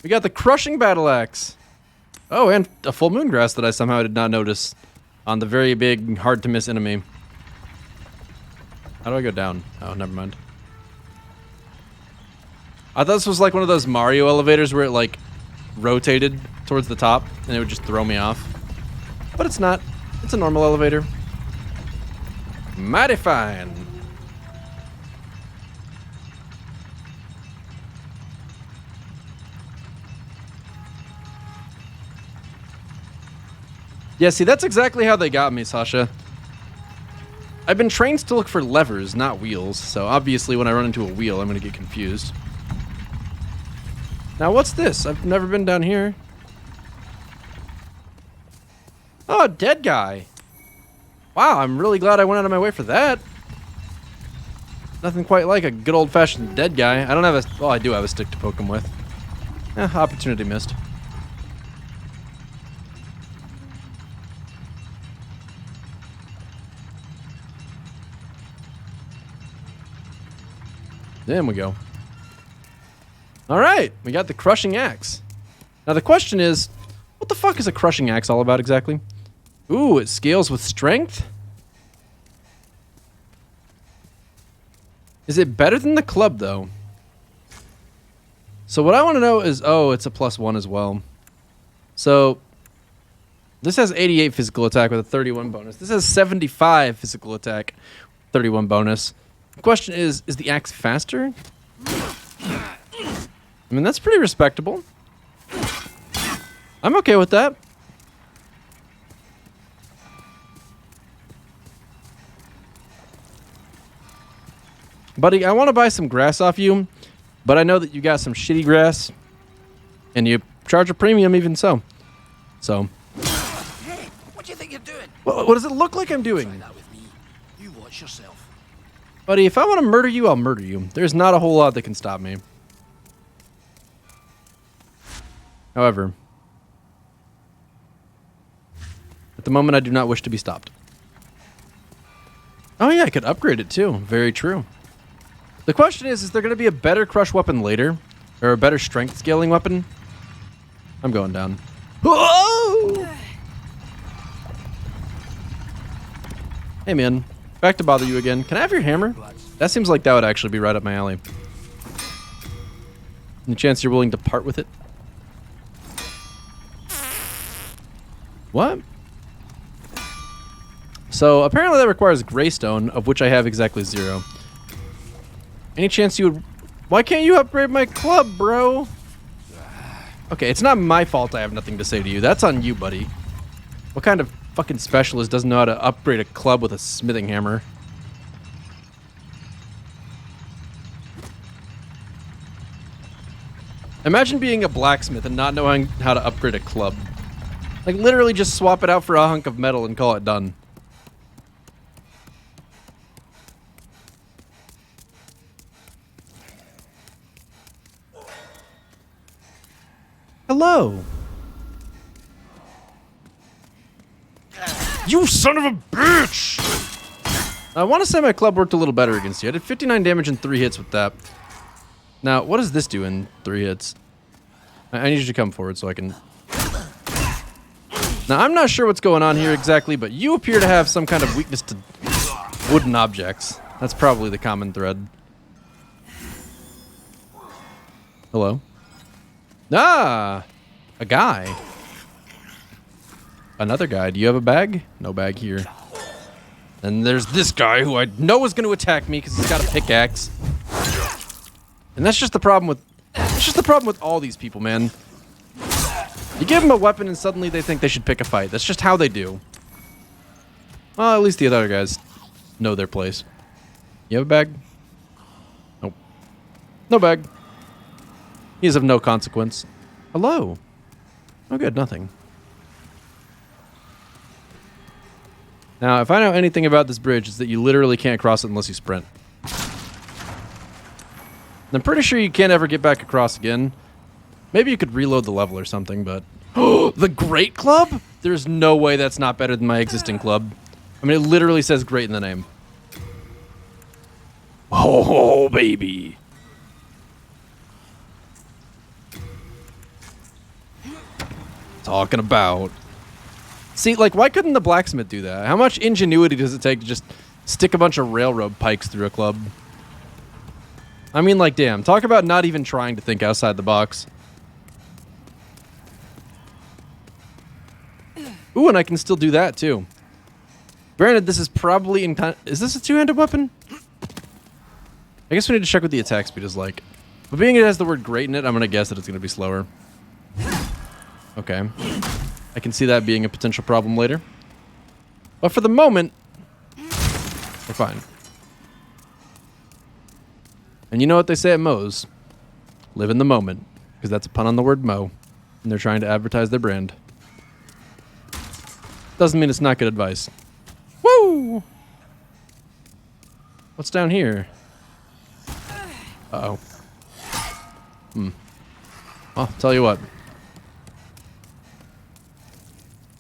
We got the crushing battle axe. Oh, and a full moon grass that I somehow did not notice on the very big, hard to miss enemy. How do I go down? Oh, never mind. I thought this was like one of those Mario elevators where it like rotated towards the top and it would just throw me off. But it's not. It's a normal elevator. Mighty fine. Yeah, see, that's exactly how they got me, Sasha. I've been trained to look for levers, not wheels, so obviously when I run into a wheel, I'm going to get confused. Now, what's this? I've never been down here. Oh, a dead guy. Wow, I'm really glad I went out of my way for that. Nothing quite like a good old-fashioned dead guy. I don't have a... Well, I do have a stick to poke him with. Opportunity missed. There we go. All right, we got the crushing axe. Now the question is, what the fuck is a crushing axe all about exactly? Ooh, it scales with strength? Is it better than the club though? So what I want to know is, oh, it's a +1 as well. So this has 88 physical attack with a 31 bonus. This has 75 physical attack, 31 bonus. The question is the axe faster? I mean, that's pretty respectable. I'm okay with that. Buddy, I want to buy some grass off you, but I know that you got some shitty grass, and you charge a premium even so. So. Hey, what do you think you're doing? What does it look like I'm doing? Try that with me. You watch yourself. Buddy, if I want to murder you, I'll murder you. There's not a whole lot that can stop me. However, at the moment, I do not wish to be stopped. Oh yeah, I could upgrade it too. Very true. The question is there going to be a better crush weapon later? Or a better strength scaling weapon? I'm going down. Whoa! Hey man, back to bother you again. Can I have your hammer? That seems like that would actually be right up my alley. Any chance you're willing to part with it? What? So apparently that requires Greystone, of which I have exactly 0. Any chance you would... Why can't you upgrade my club, bro? Okay, it's not my fault I have nothing to say to you. That's on you, buddy. What kind of fucking specialist doesn't know how to upgrade a club with a smithing hammer? Imagine being a blacksmith and not knowing how to upgrade a club. Like, literally just swap it out for a hunk of metal and call it done. Hello. You son of a bitch! I want to say my club worked a little better against you. I did 59 damage in 3 hits with that. Now, what does this do in 3 hits? I need you to come forward so I can... Now, I'm not sure what's going on here exactly, but you appear to have some kind of weakness to wooden objects. That's probably the common thread. Hello? Ah! A guy. Another guy. Do you have a bag? No bag here. And there's this guy who I know is going to attack me because he's got a pickaxe. And that's just the problem with... That's just the problem with all these people, man. You give them a weapon and suddenly they think they should pick a fight. That's just how they do. Well, at least the other guys know their place. You have a bag? Nope. No bag. He is of no consequence. Hello. Oh, good. Nothing. Now, if I know anything about this bridge, it's that you literally can't cross it unless you sprint. I'm pretty sure you can't ever get back across again. Maybe you could reload the level or something, but... Oh, the Great Club? There's no way that's not better than my existing club. I mean, it literally says great in the name. Oh, baby. Talking about... See, like, why couldn't the blacksmith do that? How much ingenuity does it take to just stick a bunch of railroad pikes through a club? I mean, like, damn. Talk about not even trying to think outside the box. Ooh, and I can still do that, too. Granted, this is probably in... Is this a two-handed weapon? I guess we need to check what the attack speed is like. But being it has the word great in it, I'm going to guess that it's going to be slower. Okay. I can see that being a potential problem later. But for the moment, we're fine. And you know what they say at Moe's? Live in the moment. Because that's a pun on the word Moe. And they're trying to advertise their brand. Doesn't mean it's not good advice. Woo! What's down here? Uh-oh. Well, tell you what.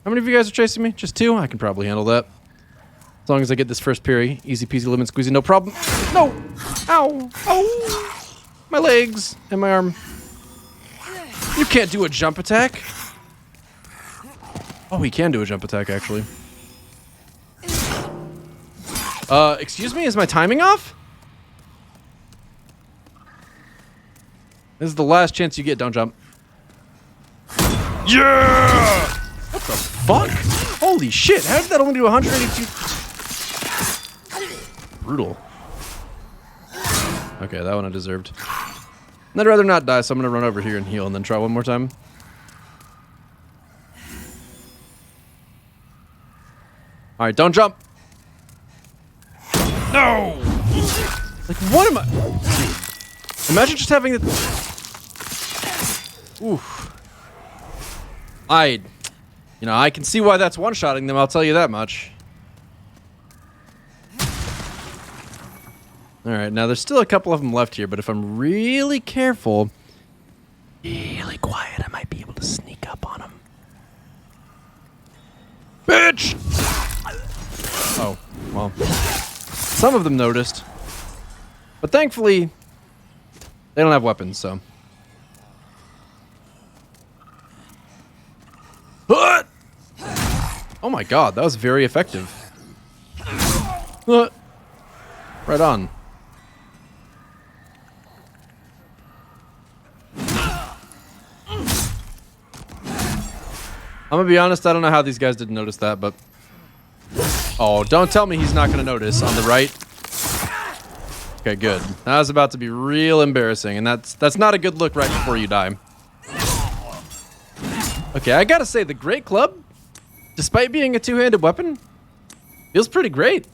How many of you guys are chasing me? Just two? I can probably handle that. As long as I get this first parry. Easy peasy lemon squeezy, no problem. No! Ow! Oh! My legs and my arm. You can't do a jump attack. Oh, he can do a jump attack, actually. Excuse me? Is my timing off? This is the last chance you get. Don't jump. Yeah! What the fuck? Holy shit. How did that only do 182? Brutal. Okay, that one I deserved. I'd rather not die, so I'm going to run over here and heal and then try one more time. Alright, don't jump. No! Like, what am I... Imagine just having the... Oof. You know, I can see why that's one-shotting them, I'll tell you that much. Alright, now there's still a couple of them left here, but if I'm really careful, really quiet, I might be able to sneak up on them. Bitch! Oh, well. Some of them noticed. But thankfully, they don't have weapons, so. Oh my god, that was very effective. Right on. I'm gonna be honest, I don't know how these guys didn't notice that, but... Oh, don't tell me he's not gonna notice on the right. Okay, good. That was about to be real embarrassing, and that's not a good look right before you die. Okay, I gotta say, the Great Club, despite being a two-handed weapon, feels pretty great.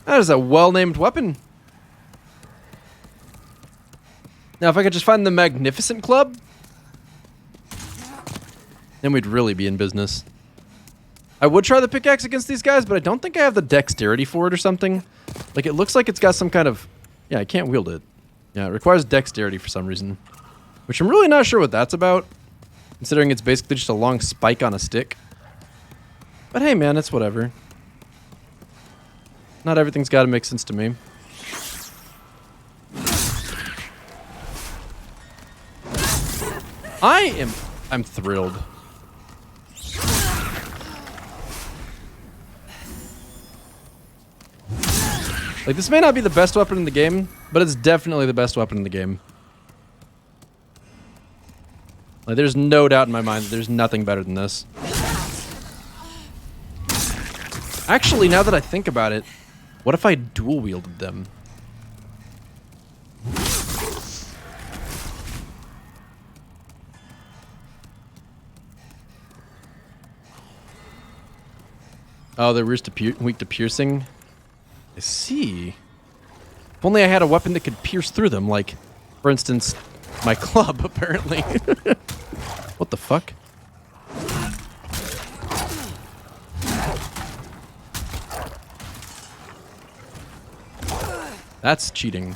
That is a well-named weapon. Now, if I could just find the Magnificent Club, then we'd really be in business. I would try the pickaxe against these guys, but I don't think I have the dexterity for it or something. Like, it looks like it's got some kind of... Yeah, I can't wield it. Yeah, it requires dexterity for some reason. Which I'm really not sure what that's about, considering it's basically just a long spike on a stick. But hey, man, it's whatever. Not everything's got to make sense to me. I'm thrilled. Like, this may not be the best weapon in the game, but it's definitely the best weapon in the game. Like, there's no doubt in my mind that there's nothing better than this. Actually, now that I think about it, what if I dual wielded them? Oh, they're weak to piercing. I see. If only I had a weapon that could pierce through them, like, for instance, my club, apparently. What the fuck? That's cheating.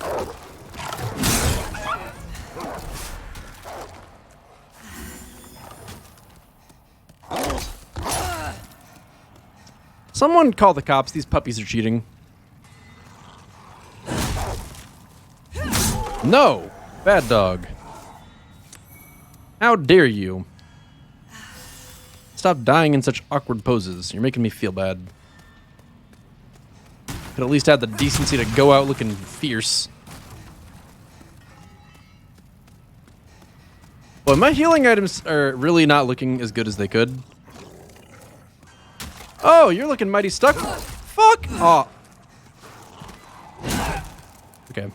Someone call the cops. These puppies are cheating. No! Bad dog. How dare you? Stop dying in such awkward poses. You're making me feel bad. Could at least have the decency to go out looking fierce. Well, my healing items are really not looking as good as they could. Oh, you're looking mighty stuck. Fuck! Oh. Okay.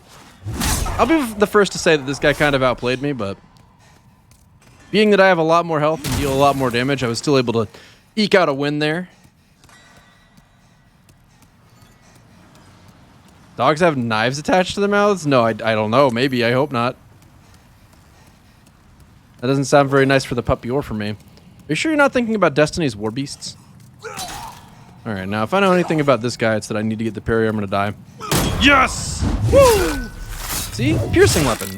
I'll be the first to say that this guy kind of outplayed me, but being that I have a lot more health and deal a lot more damage, I was still able to eke out a win there. Dogs have knives attached to their mouths? No, I don't know. Maybe. I hope not. That doesn't sound very nice for the puppy or for me. Are you sure you're not thinking about Destiny's War Beasts? Alright, now if I know anything about this guy, it's that I need to get the parry or I'm gonna die. Yes! Woo! See? Piercing weapon.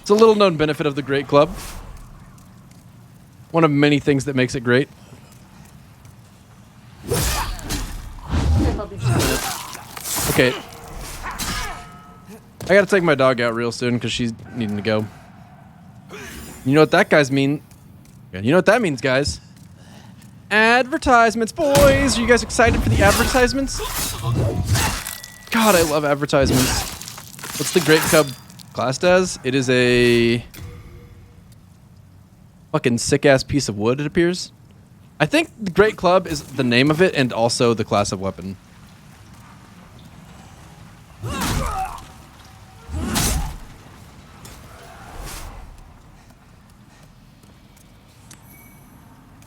It's a little known benefit of the Great Club. One of many things that makes it great. Okay. I gotta take my dog out real soon because she's needing to go. You know what that guys mean? You know what that means, guys? Advertisements, boys! Are you guys excited for the advertisements? God, I love advertisements. What's the Great Club classed as? It is a fucking sick-ass piece of wood, it appears. I think the Great Club is the name of it and also the class of weapon.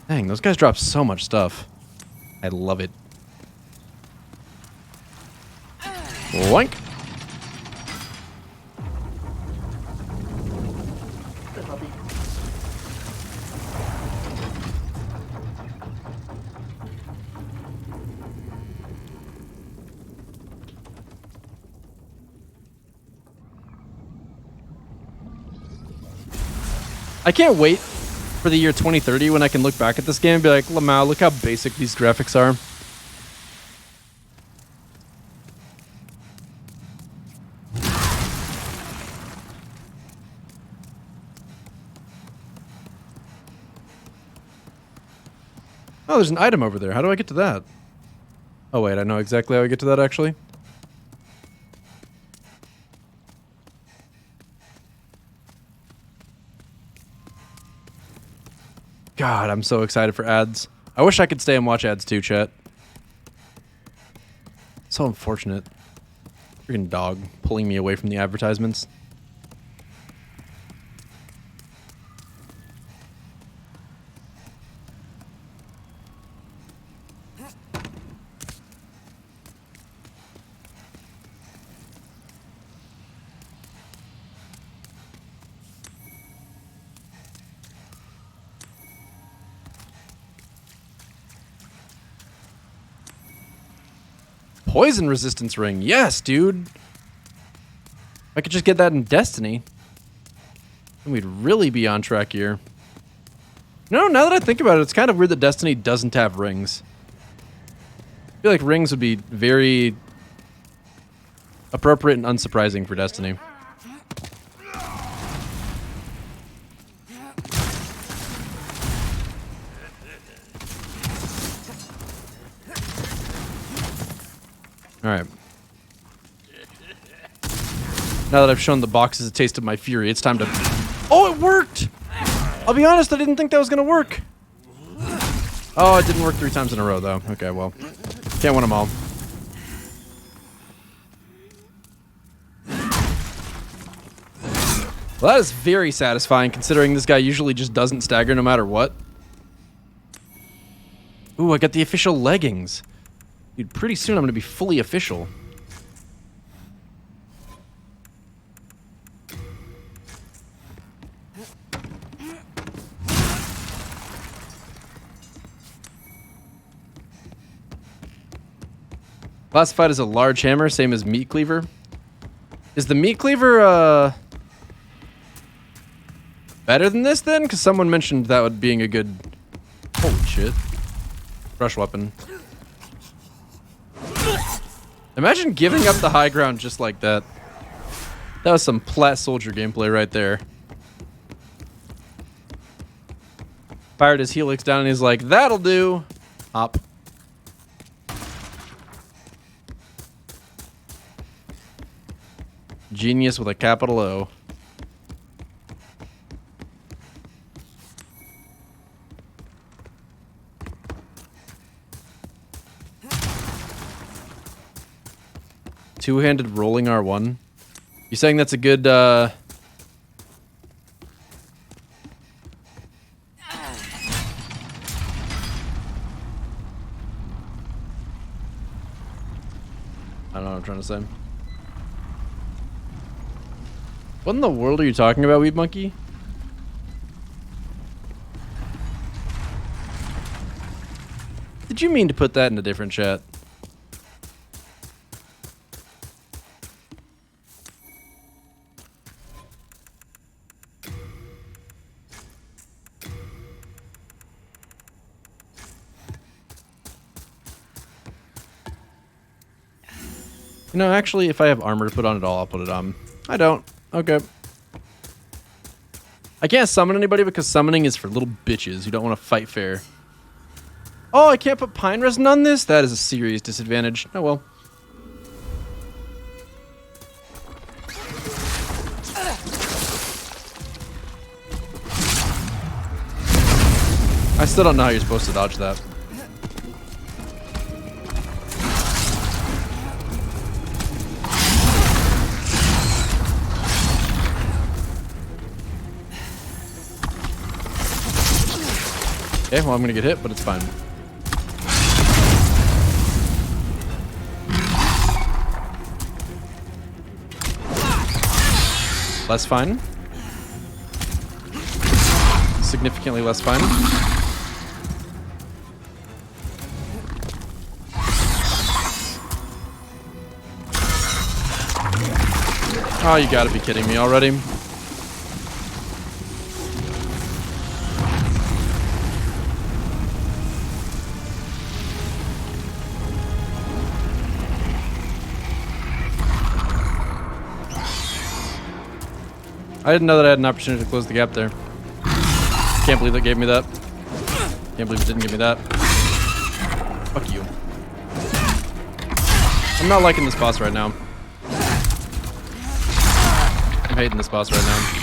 Dang, those guys drop so much stuff. I love it. Boink. I can't wait for the year 2030 when I can look back at this game and be like, Lamau, look how basic these graphics are. Oh, there's an item over there. How do I get to that? Oh, wait, I know exactly how I get to that, actually. God, I'm so excited for ads. I wish I could stay and watch ads too, chat. So unfortunate. Freaking dog pulling me away from the advertisements. Poison resistance ring. Yes, dude. If I could just get that in Destiny, then we'd really be on track here. No, now that I think about it, it's kind of weird that Destiny doesn't have rings. I feel like rings would be very Appropriate and unsurprising for Destiny. Alright. Now that I've shown the boxes a taste of my fury, it's time to... Oh, it worked! I'll be honest, I didn't think that was gonna work. Oh, it didn't work 3 times in a row, though. Okay, well. Can't win them all. Well, that is very satisfying, considering this guy usually just doesn't stagger no matter what. Ooh, I got the official leggings. Dude, pretty soon I'm gonna be fully official. Classified as a large hammer, same as meat cleaver. Is the meat cleaver, better than this then? Because someone mentioned that would being a good... Holy shit. Brush weapon. Imagine giving up the high ground just like that. That was some Plat Soldier gameplay right there. Fired his helix down and he's like, that'll do. Hop. Genius with a capital O. Two-handed rolling R1. You saying that's a good, I don't know what I'm trying to say. What in the world are you talking about, Weed Monkey? Did you mean to put that in a different chat? You know, actually, if I have armor to put on at all, I'll put it on. I don't. Okay. I can't summon anybody because summoning is for little bitches who don't want to fight fair. Oh, I can't put pine resin on this? That is a serious disadvantage. Oh well. I still don't know how you're supposed to dodge that. Okay, well, I'm gonna get hit, but it's fine. Less fine. Significantly less fine. Oh, you gotta be kidding me already. I didn't know that I had an opportunity to close the gap there. Can't believe it gave me that. Can't believe it didn't give me that. Fuck you. I'm not liking this boss right now. I'm hating this boss right now.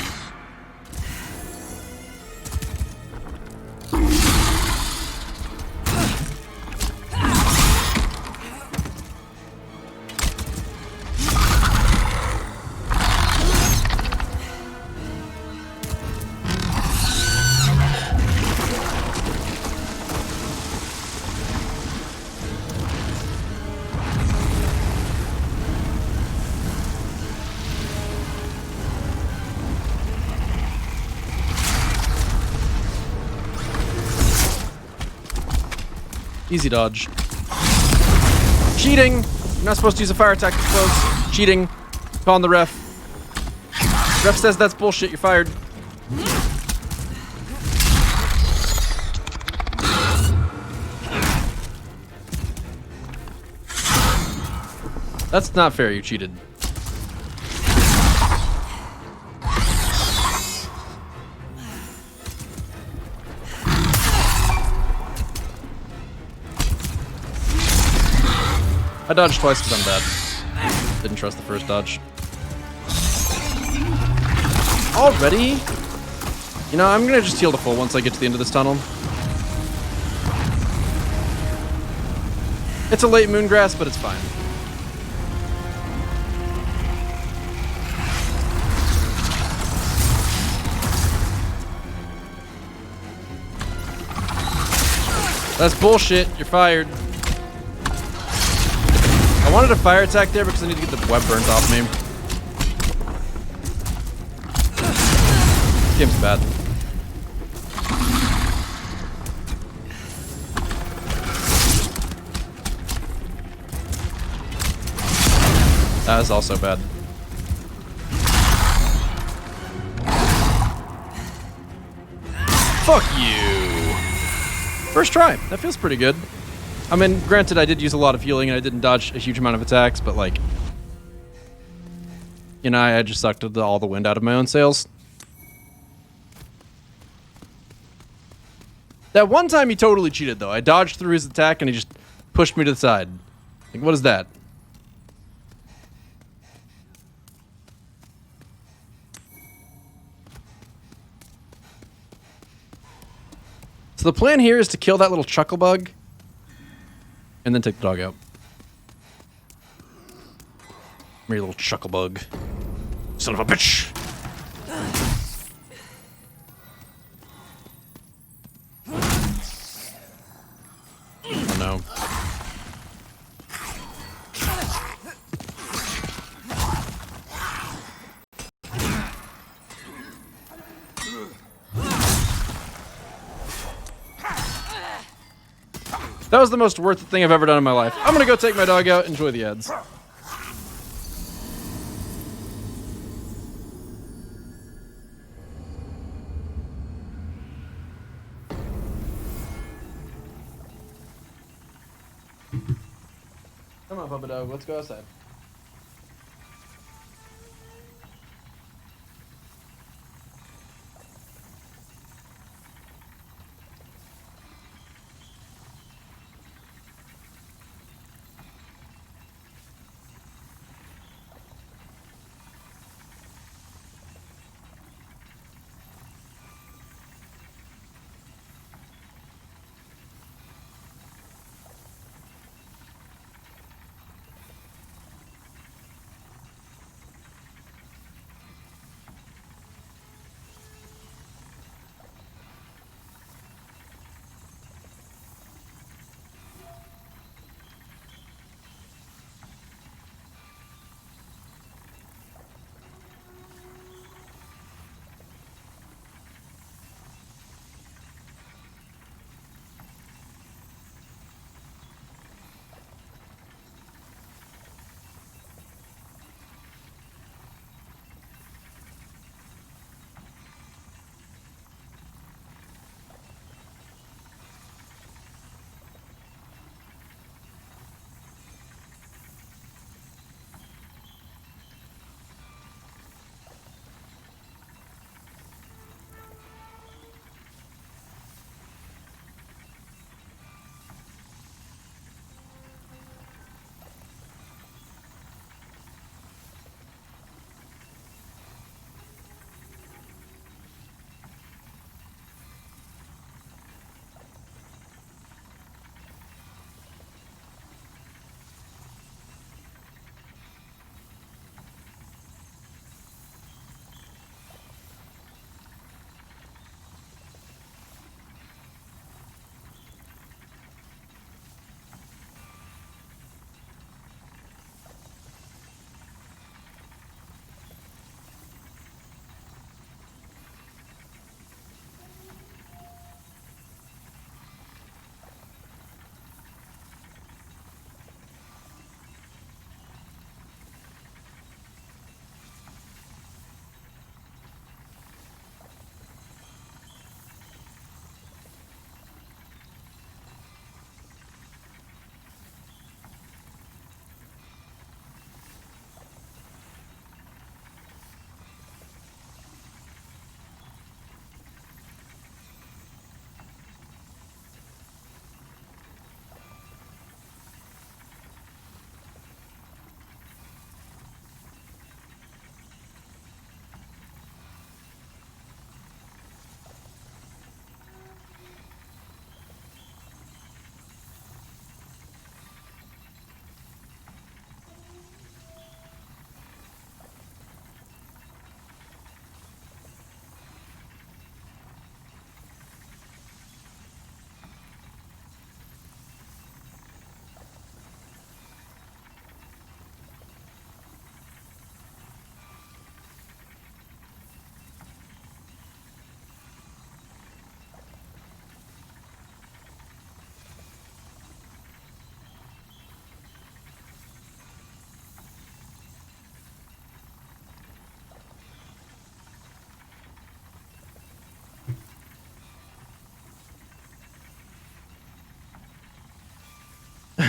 Easy dodge. Cheating! You're not supposed to use a fire attack close. Cheating. Calling the ref. Ref says that's bullshit, you're fired. That's not fair, you cheated. I dodged twice because I'm bad. Didn't trust the first dodge. Already? You know, I'm gonna just heal to full once I get to the end of this tunnel. It's a late moongrass, but it's fine. That's bullshit. You're fired. I wanted a fire attack there because I need to get the web burnt off me. This game's bad. That is also bad. Fuck you. First try. That feels pretty good. I mean, granted, I did use a lot of healing and I didn't dodge a huge amount of attacks, but like, you know, I just sucked all the wind out of my own sails. That one time he totally cheated, though. I dodged through his attack and he just pushed me to the side. Like, what is that? So the plan here is to kill that little chuckle bug and then take the dog out. Come here, you little chuckle bug. Son of a bitch! Oh no. That was the most worth it thing I've ever done in my life. I'm gonna go take my dog out, enjoy the ads. Come on, Papa Dog, let's go outside.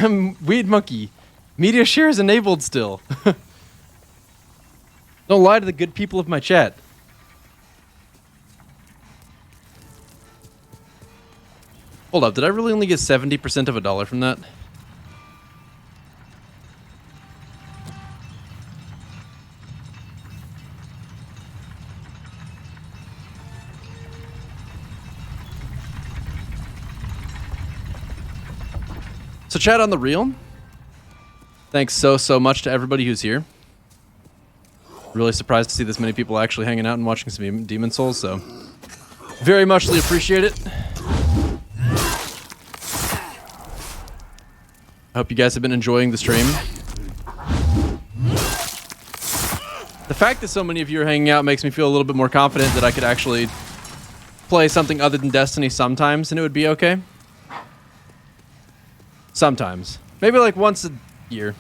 Weed Monkey. Media share is enabled still. Don't lie to the good people of my chat. Hold up, did I really only get 70% of $1 from that? So chat on the reel. Thanks so much to everybody who's here. Really surprised to see this many people actually hanging out and watching some Demon Souls, so very muchly appreciate it. I hope you guys have been enjoying the stream. The fact that so many of you are hanging out makes me feel a little bit more confident that I could actually play something other than Destiny sometimes and it would be okay. Sometimes. Maybe like once a year.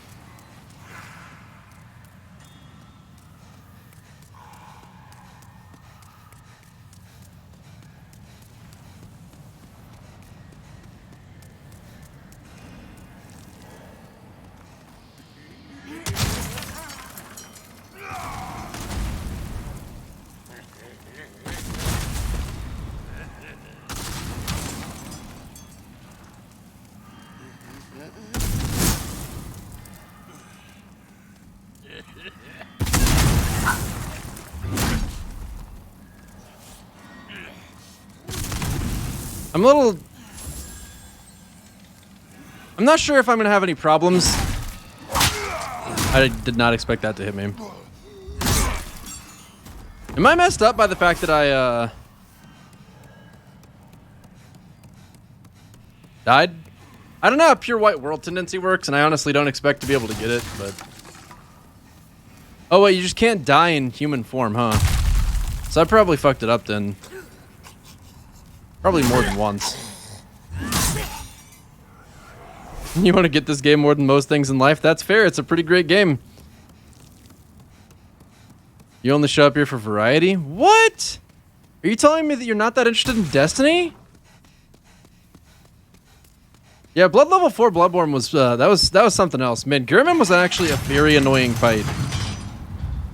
I'm not sure if I'm gonna have any problems. I did not expect that to hit me. Am I messed up by the fact that I died? I don't know how Pure White World Tendency works, and I honestly don't expect to be able to get it, but... Oh wait, you just can't die in human form, huh? So I probably fucked it up then. Probably more than once. You want to get this game more than most things in life? That's fair. It's a pretty great game. You only show up here for variety? What? Are you telling me that you're not that interested in Destiny? Yeah, Blood Level 4 Bloodborne was that was something else. Man, Gurman was actually a very annoying fight.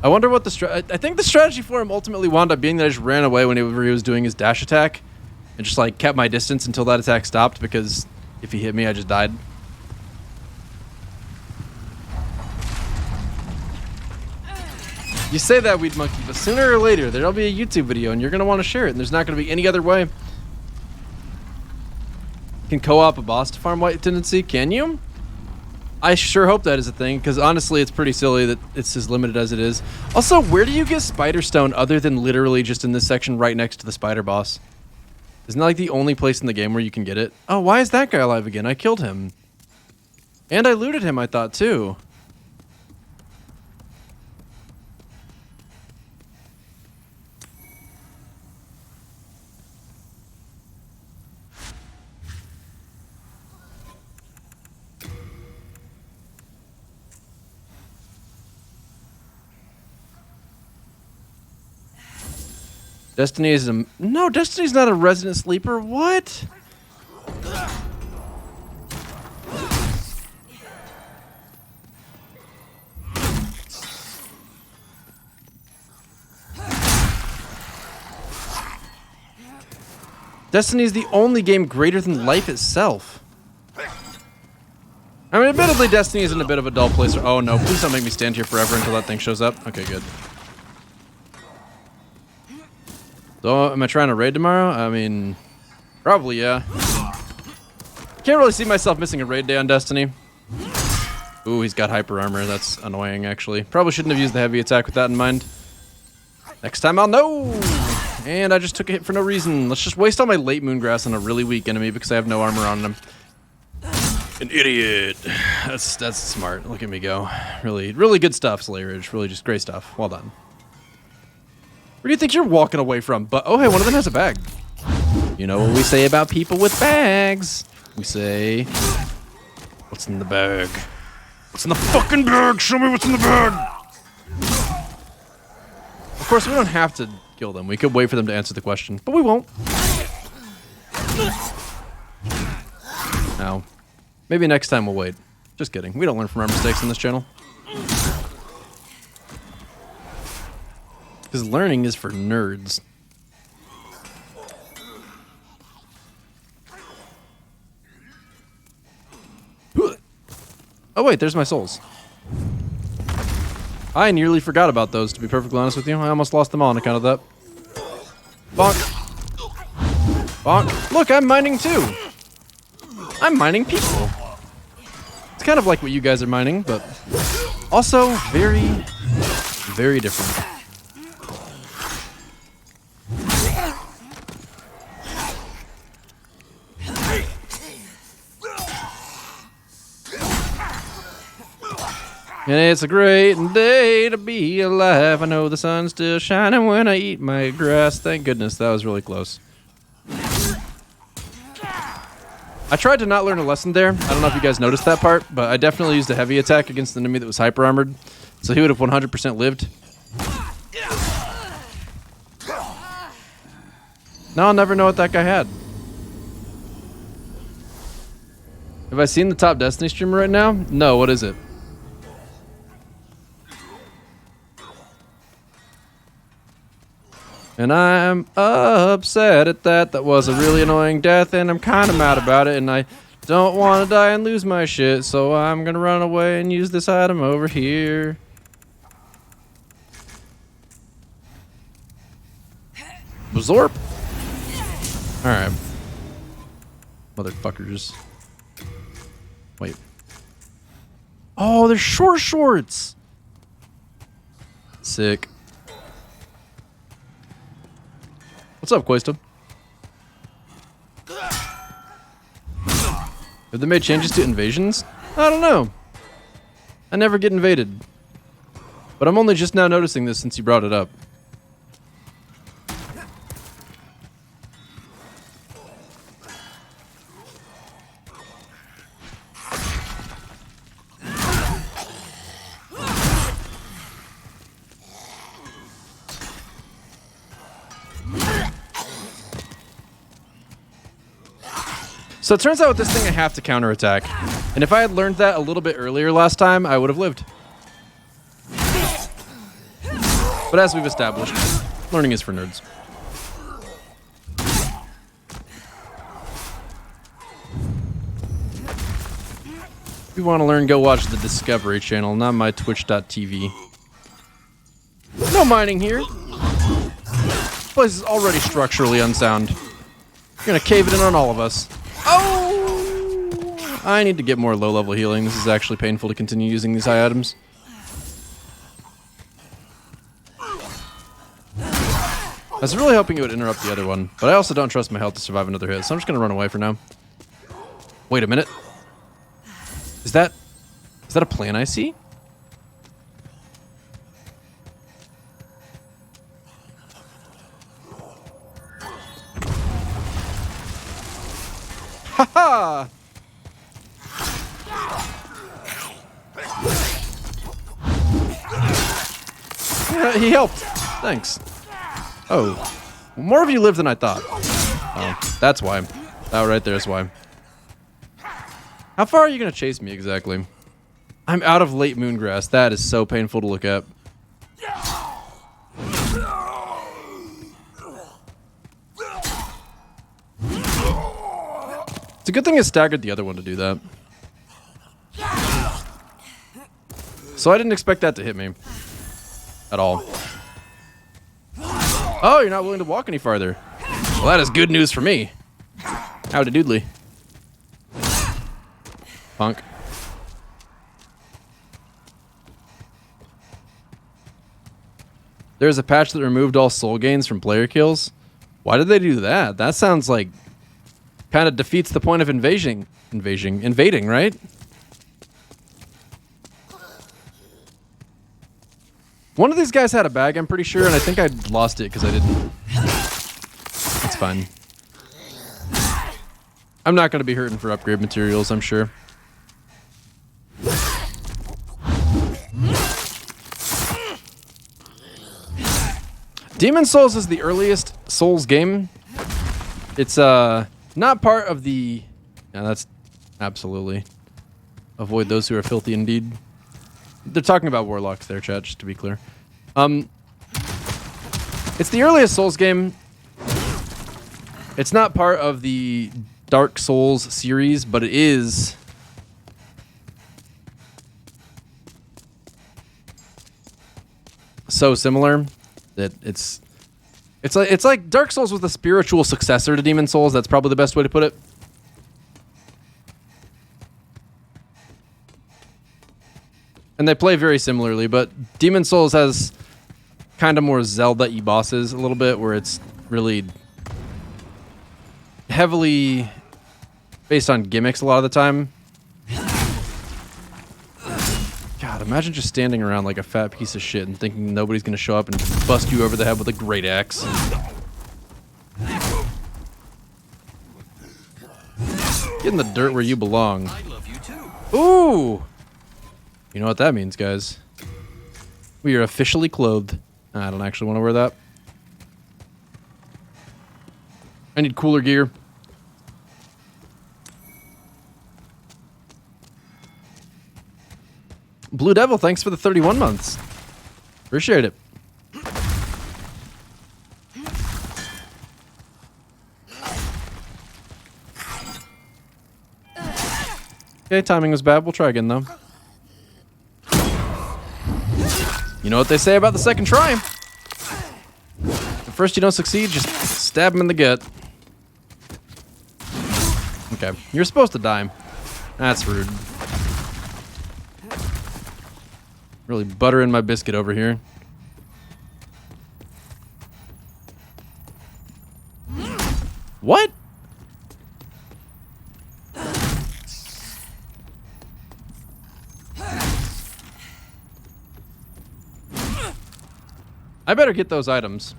I wonder what the I think the strategy for him ultimately wound up being that I just ran away whenever he was doing his dash attack and just like kept my distance until that attack stopped, because if he hit me, I just died. You say that, Weed Monkey, but sooner or later there'll be a YouTube video and you're gonna want to share it, and there's not gonna be any other way. Can co-op a boss to farm White Tendency? Can you? I sure hope that is a thing, because honestly it's pretty silly that it's as limited as it is. Also, where do you get Spider Stone other than literally just in this section right next to the spider boss? Isn't that like the only place in the game where you can get it? Oh, why is that guy alive again? I killed him. And I looted him, I thought, too. Destiny is a... No, Destiny's not a resident sleeper. What? Destiny is the only game greater than life itself. I mean, admittedly, Destiny isn't a bit of a dull place. Oh no, please don't make me stand here forever until that thing shows up. Okay, good. So, am I trying to raid tomorrow? I mean, probably, yeah. Can't really see myself missing a raid day on Destiny. Ooh, he's got hyper armor. That's annoying, actually. Probably shouldn't have used the heavy attack with that in mind. Next time I'll know! And I just took a hit for no reason. Let's just waste all my late moongrass on a really weak enemy because I have no armor on him. An idiot. That's smart. Look at me go. Really, really good stuff, Slayerage. Really just great stuff. Well done. Where do you think you're walking away from? But oh, hey, one of them has a bag. You know what we say about people with bags? We say, what's in the bag? What's in the fucking bag? Show me what's in the bag! Of course, we don't have to kill them. We could wait for them to answer the question, but we won't. Ow. Maybe next time we'll wait. Just kidding. We don't learn from our mistakes on this channel. Because learning is for nerds. Oh wait, there's my souls. I nearly forgot about those, to be perfectly honest with you. I almost lost them all on account of that. Bonk. Bonk. Look, I'm mining too. I'm mining people. It's kind of like what you guys are mining, but also very, very different. And it's a great day to be alive. I know the sun's still shining when I eat my grass. Thank goodness, that was really close. I tried to not learn a lesson there. I don't know if you guys noticed that part, but I definitely used a heavy attack against an enemy that was hyper armored, so he would have 100% lived. Now I'll never know what that guy had. Have I seen the top Destiny streamer right now? No, what is it? And I'm upset at that. That was a really annoying death, and I'm kind of mad about it, and I don't want to die and lose my shit, so I'm going to run away and use this item over here. Absorb. Alright. Motherfuckers. Wait. Oh, they're short shorts! Sick. What's up, Questa? Have they made changes to invasions? I don't know. I never get invaded. But I'm only just now noticing this since you brought it up. So it turns out with this thing I have to counterattack. And if I had learned that a little bit earlier last time, I would have lived. But as we've established, learning is for nerds. If you want to learn, go watch the Discovery Channel, not my Twitch.tv. No mining here. This place is already structurally unsound. You're gonna cave it in on all of us. Oh! I need to get more low-level healing. This is actually painful to continue using these high items. I was really hoping it would interrupt the other one, but I also don't trust my health to survive another hit, so I'm just gonna run away for now. Wait a minute. Is that a plan I see? Haha! He helped. Thanks. Oh. More of you live than I thought. Oh, that's why. That right there is why. How far are you going to chase me exactly? I'm out of late moongrass. That is so painful to look at. It's a good thing I staggered the other one to do that. So I didn't expect that to hit me. At all. Oh, you're not willing to walk any farther. Well, that is good news for me. Howdy doodly. Punk. There's a patch that removed all soul gains from player kills. Why did they do that? That sounds like kind of defeats the point of invading, right? One of these guys had a bag, I'm pretty sure, and I think I lost it because I didn't. It's fine. I'm not going to be hurting for upgrade materials, I'm sure. Demon Souls is the earliest Souls game. It's not part of the... Yeah, that's absolutely Avoid those who are filthy indeed. They're talking about warlocks there, chat, just to be clear. It's the earliest Souls game. It's not part of the Dark Souls series, but it is so similar that it's like Dark Souls was the spiritual successor to Demon Souls. That's probably the best way to put it. And they play very similarly, but Demon Souls has kind of more Zelda-y bosses a little bit, where it's really heavily based on gimmicks a lot of the time. God, imagine just standing around like a fat piece of shit and thinking nobody's gonna show up and bust you over the head with a great axe. Get in the dirt where you belong. Ooh! You know what that means, guys. We are officially clothed. I don't actually want to wear that. I need cooler gear. Blue Devil, thanks for the 31 months. Appreciate it. Okay, timing was bad. We'll try again, though. You know what they say about the second try. At first you don't succeed, just stab him in the gut. Okay, you're supposed to die. That's rude. Really buttering my biscuit over here. What? I better get those items.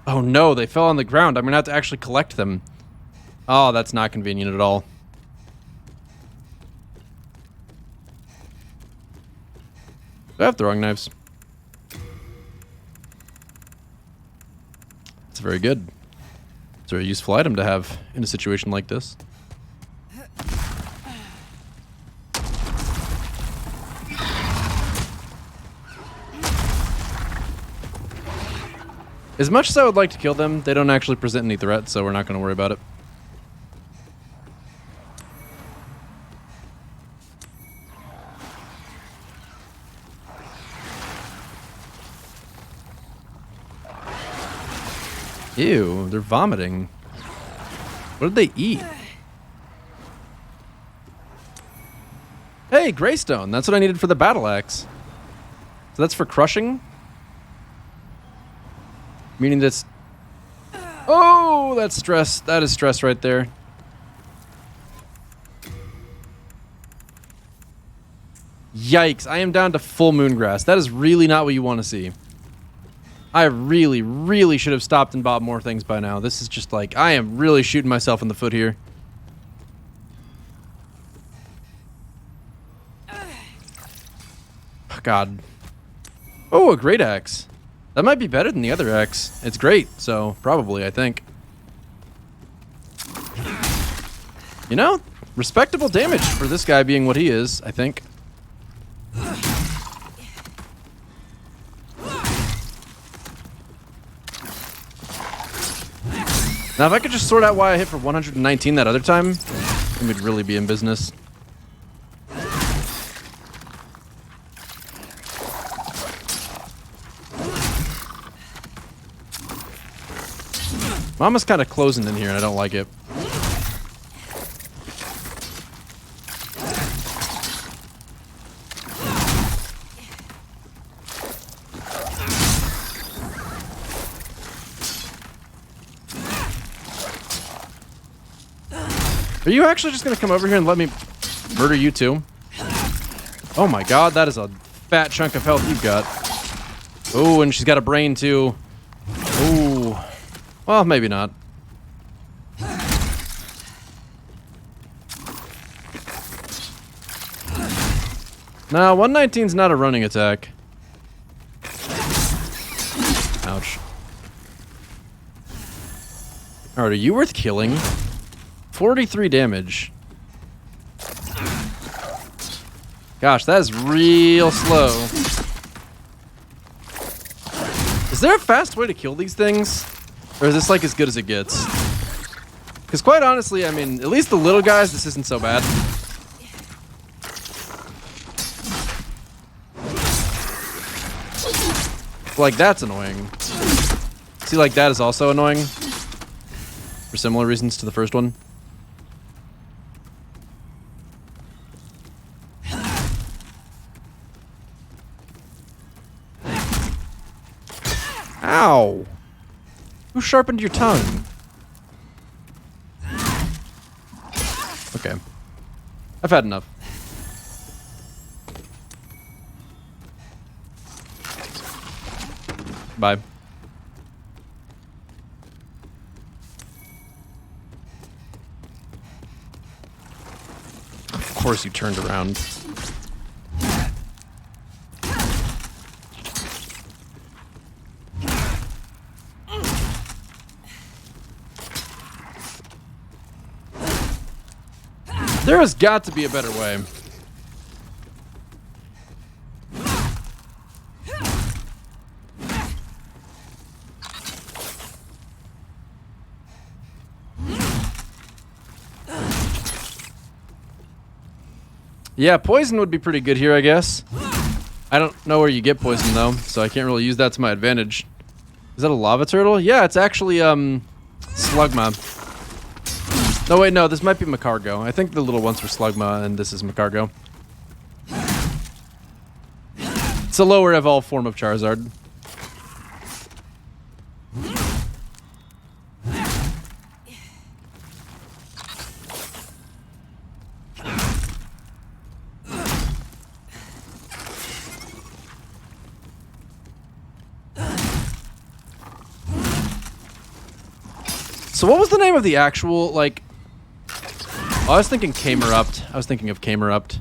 Oh no, they fell on the ground. I'm gonna have to actually collect them. Oh, that's not convenient at all. Do I have throwing knives? It's very good. It's a very useful item to have in a situation like this. As much as I would like to kill them, they don't actually present any threat, so we're not going to worry about it. Ew, they're vomiting. What did they eat? Hey, Greystone. That's what I needed for the battle axe. So that's for crushing? Meaning that's... Oh, that's stress. That is stress right there. Yikes, I am down to full moongrass. That is really not what you want to see. I really, really should have stopped and bought more things by now. This is just like... I am really shooting myself in the foot here. Oh, God. Oh, a great axe. That might be better than the other axe. It's great, so probably, I think. You know, respectable damage for this guy being what he is, I think. Now, if I could just sort out why I hit for 119 that other time, then we'd really be in business. Mama's kind of closing in here, and I don't like it. Are you actually just going to come over here and let me murder you too? Oh my god, that is a fat chunk of health you've got. Oh, and she's got a brain too. Ooh. Well, maybe not. No, 119's not a running attack. Ouch. Alright, are you worth killing? 43 damage. Gosh, that is real slow. Is there a fast way to kill these things? Or is this like as good as it gets? Because quite honestly, I mean, at least the little guys, this isn't so bad. Like, that's annoying. See, like, that is also annoying. For similar reasons to the first one. Ow! Who sharpened your tongue? Okay. I've had enough. Bye. Of course you turned around. There has got to be a better way. Yeah, poison would be pretty good here, I guess. I don't know where you get poison, though, so I can't really use that to my advantage. Is that a lava turtle? Yeah, it's actually, Slugma. No, wait, no, this might be Macargo. I think the little ones were Slugma, and this is Macargo. It's a lower evolved form of Charizard. So what was the name of the actual, like... Oh, I was thinking Camerupt. I was thinking of Camerupt.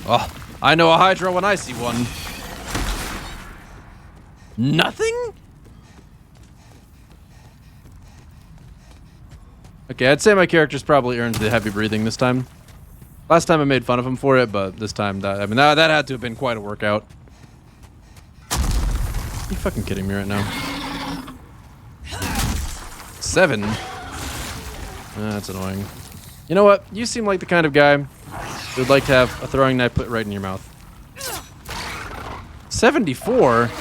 Oh, I know a Hydra when I see one. Nothing? Okay, I'd say my character's probably earned the heavy breathing this time. Last time I made fun of him for it, but this time, that had to have been quite a workout. Are you fucking kidding me right now? 7? That's annoying. You know what? You seem like the kind of guy who would like to have a throwing knife put right in your mouth. 74?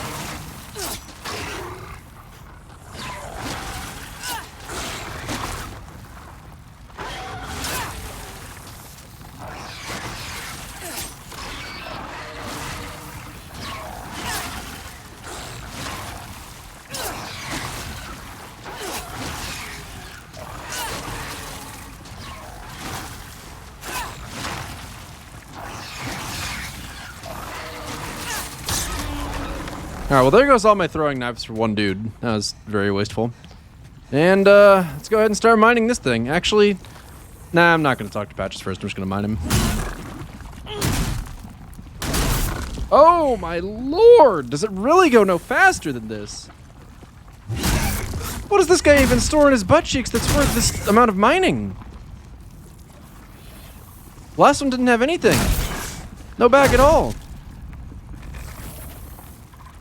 Alright, well there goes all my throwing knives for one dude. That was very wasteful. And, let's go ahead and start mining this thing. Actually, nah, I'm not going to talk to Patches first. I'm just going to mine him. Oh, my lord! Does it really go no faster than this? What does this guy even store in his butt cheeks that's worth this amount of mining? Last one didn't have anything. No bag at all.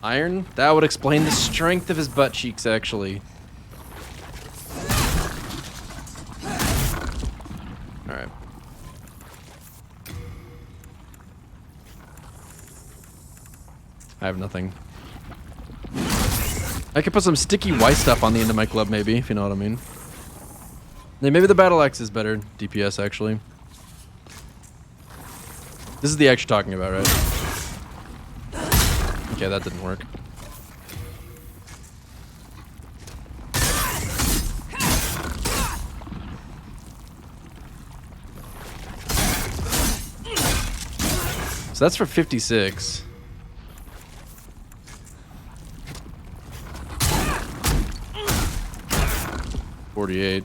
Iron? That would explain the strength of his butt cheeks, actually. Alright. I have nothing. I could put some sticky white stuff on the end of my club, maybe, if you know what I mean. Then maybe the battle axe is better. DPS, actually. This is the axe you're talking about, right? Okay, that didn't work. So that's for 56. $48.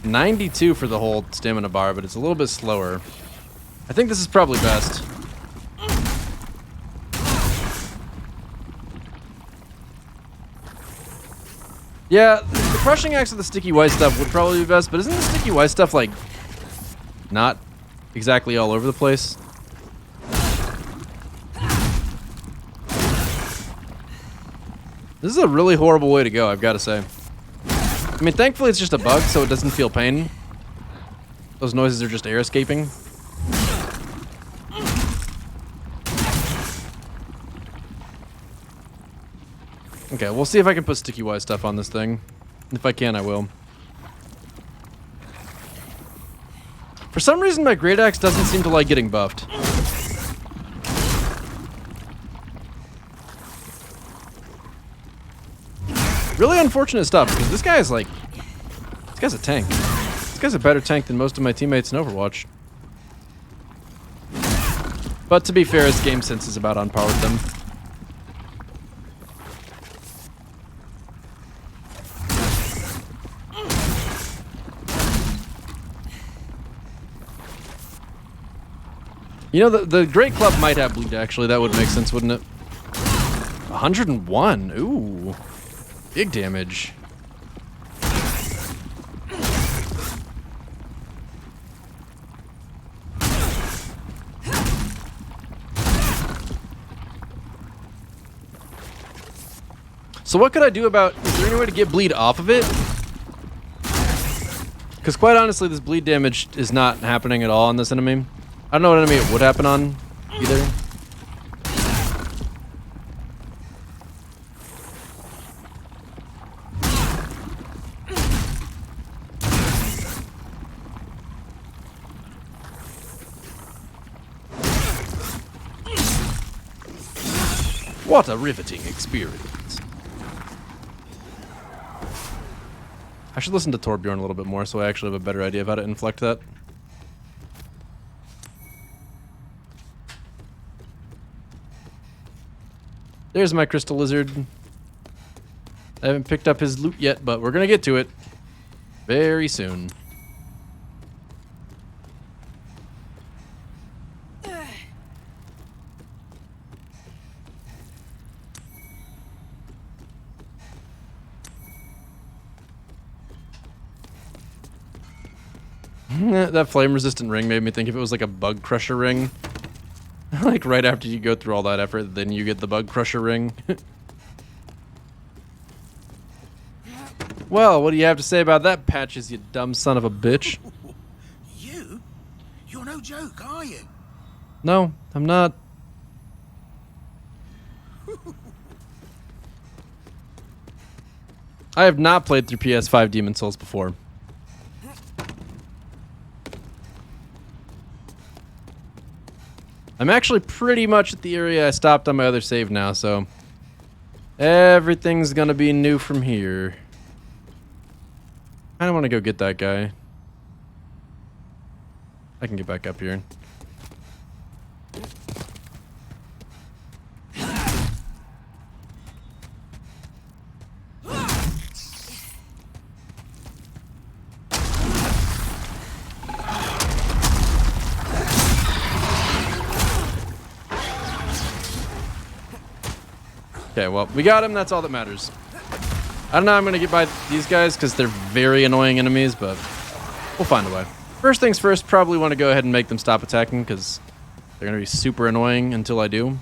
$92 for the whole stamina bar, but it's a little bit slower. I think this is probably best. Yeah, the crushing axe with the sticky white stuff would probably be best, but isn't the sticky white stuff, like, not exactly all over the place? This is a really horrible way to go, I've got to say. I mean, thankfully it's just a bug, so it doesn't feel pain. Those noises are just air escaping. Okay, we'll see if I can put sticky white stuff on this thing. If I can, I will. For some reason, my great axe doesn't seem to like getting buffed. Really unfortunate stuff, because this guy is like... This guy's a tank. This guy's a better tank than most of my teammates in Overwatch. But to be fair, his game sense is about on par with them. You know, the Great Club might have bleed, actually. That would make sense, wouldn't it? 101. Ooh. Big damage. So what could I do about... Is there any way to get bleed off of it? Because quite honestly, this bleed damage is not happening at all on this enemy. I don't know what enemy it would happen on, either. What a riveting experience. I should listen to Torbjorn a little bit more so I actually have a better idea of how to inflect that. There's my crystal lizard. I haven't picked up his loot yet, but we're gonna get to it very soon. That flame-resistant ring made me think if it was like a bug crusher ring. Like right after you go through all that effort, then you get the bug crusher ring. Well, what do you have to say about that, Patches, you dumb son of a bitch? You? You're no joke, are you? No, I'm not. I have not played through PS5 Demon Souls before. I'm actually pretty much at the area I stopped on my other save now, so everything's gonna be new from here. I don't want to go get that guy. I can get back up here. Okay, well, we got him. That's all that matters. I don't know how I'm going to get by these guys because they're very annoying enemies, but we'll find a way. First things first, probably want to go ahead and make them stop attacking because they're going to be super annoying until I do.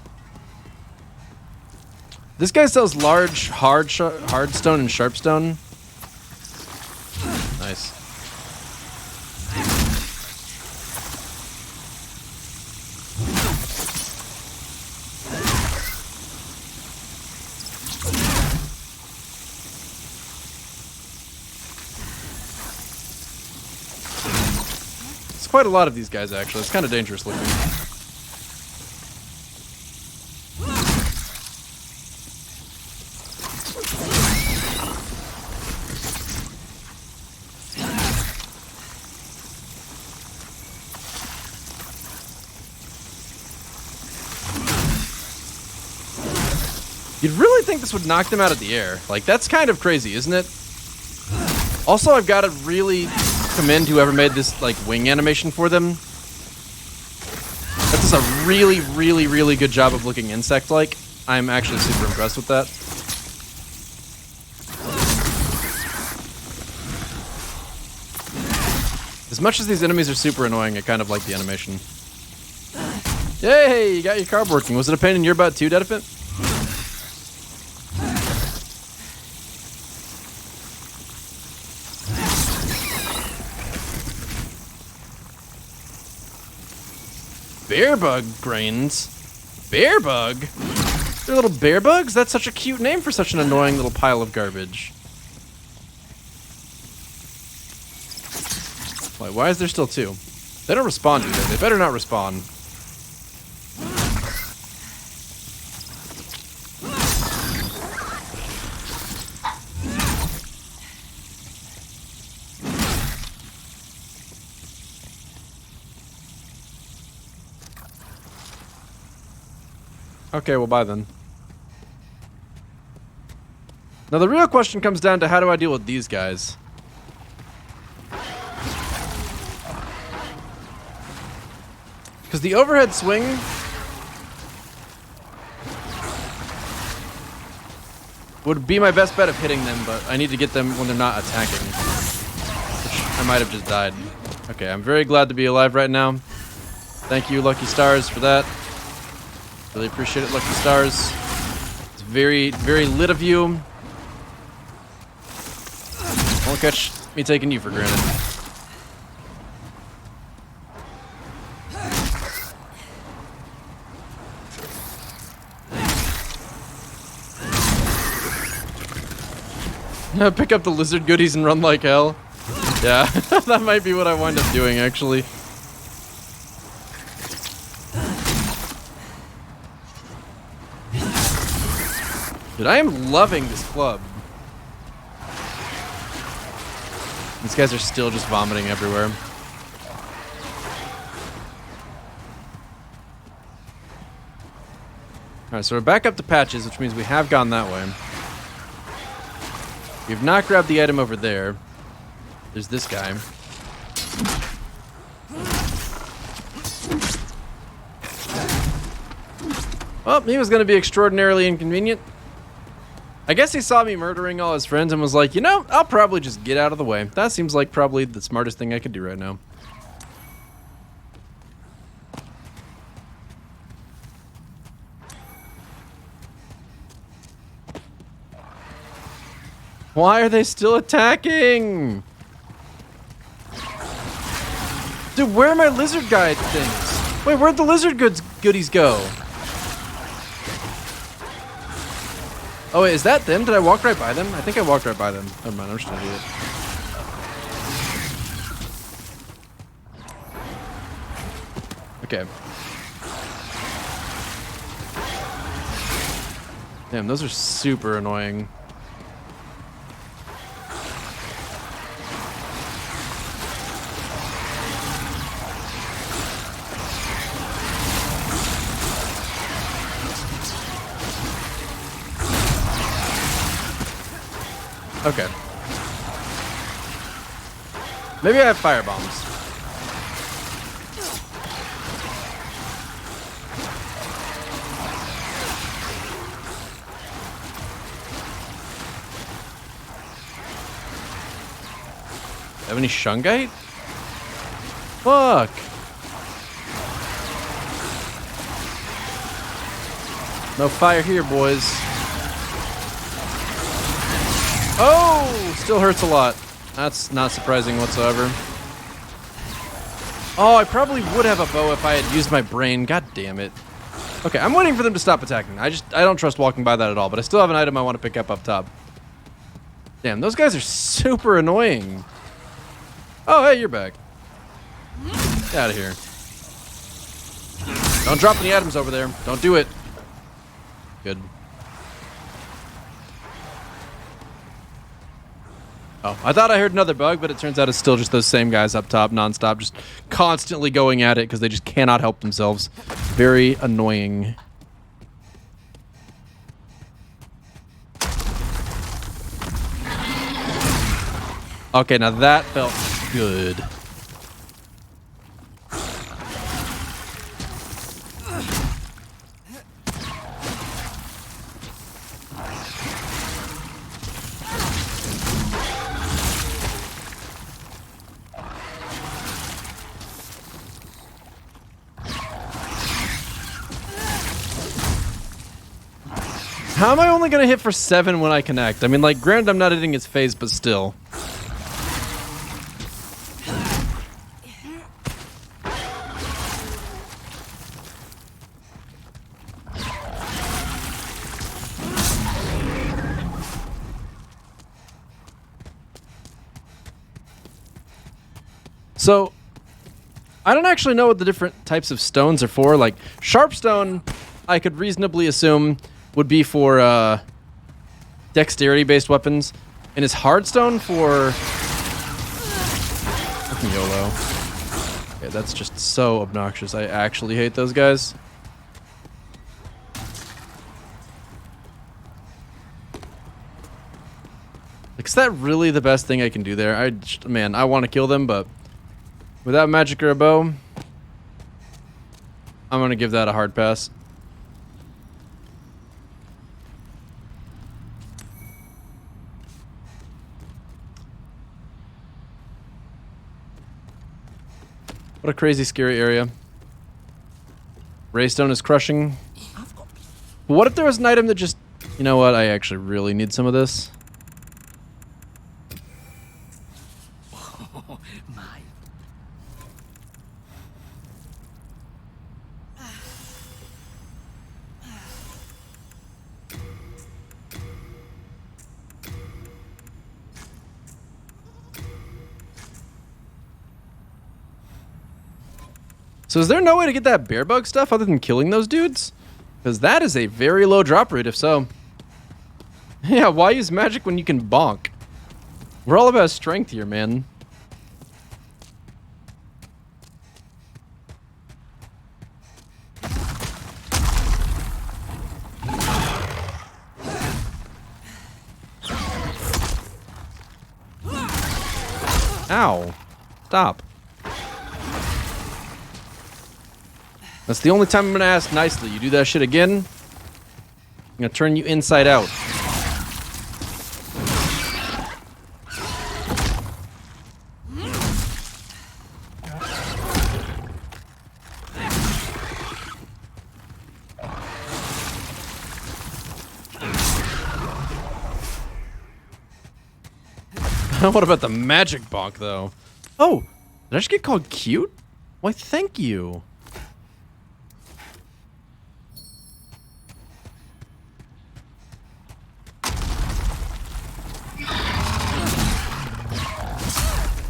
This guy sells large, hard stone and sharp stone. Nice. Quite a lot of these guys, actually. It's kind of dangerous looking. You'd really think this would knock them out of the air. Like, that's kind of crazy, isn't it? Also, I've got to really commend whoever made this like wing animation for them. That does a really, really, really good job of looking insect-like. I'm actually super impressed with that. much as these enemies are super annoying, I kind of like the animation. Yay, you got your carb working. Was it a pain in your butt too, Dedifant? Bear bug grains? Bear bug? They're little bear bugs? That's such a cute name for such an annoying little pile of garbage. Why is there still two? They don't respond, do they? They better not respond. Okay, well, bye then. Now the real question comes down to how do I deal with these guys? Because the overhead swing would be my best bet of hitting them, but I need to get them when they're not attacking. Which I might have just died. Okay, I'm very glad to be alive right now. Thank you, Lucky Stars, for that. Really appreciate it, Lucky Stars. It's very, very lit of you. Won't catch me taking you for granted. Pick up the lizard goodies and run like hell. Yeah, that might be what I wind up doing, actually. Dude, I am loving this club. These guys are still just vomiting everywhere. Alright, so we're back up to patches, which means we have gone that way. We've not grabbed the item over there. There's this guy. Well, he was going to be extraordinarily inconvenient. I guess he saw me murdering all his friends and was like, you know, I'll probably just get out of the way. That seems like probably the smartest thing I could do right now. Why are they still attacking? Dude, where are my lizard guide things? Wait, where'd the lizard goodies go? Oh, wait, is that them? Did I walk right by them? I think I walked right by them. Never mind, I'm just an idiot. Okay. Damn, those are super annoying. Okay. Maybe I have fire bombs. Have any shungite? Fuck. No fire here, boys. Oh, still hurts a lot. That's not surprising whatsoever. Oh, I probably would have a bow if I had used my brain. God damn it. Okay, I'm waiting for them to stop attacking. I don't trust walking by that at all, but I still have an item I want to pick up top. Damn, those guys are super annoying. Oh, hey, you're back. Get out of here. Don't drop any items over there. Don't do it. Good. Oh, I thought I heard another bug, but it turns out it's still just those same guys up top, nonstop, just constantly going at it because they just cannot help themselves. Very annoying. Okay, now that felt good. How am I only gonna hit for 7 when I connect? I mean, like, granted, I'm not hitting his face, but still. So, I don't actually know what the different types of stones are for. Like, sharpstone, I could reasonably assume would be for dexterity-based weapons, and is hardstone for fucking YOLO. Okay, that's just so obnoxious. I actually hate those guys. Like, is that really the best thing I can do there? Man, I want to kill them, but without magic or a bow, I'm gonna give that a hard pass. What a crazy, scary area. Raystone is crushing. But what if there was an item that just... You know what? I actually really need some of this. So is there no way to get that bear bug stuff other than killing those dudes? Because that is a very low drop rate if so. Yeah, why use magic when you can bonk? We're all about strength here, man. Ow. Stop. That's the only time I'm gonna ask nicely. You do that shit again, I'm gonna turn you inside out. What about the magic bonk, though? Oh, did I just get called cute? Why, thank you.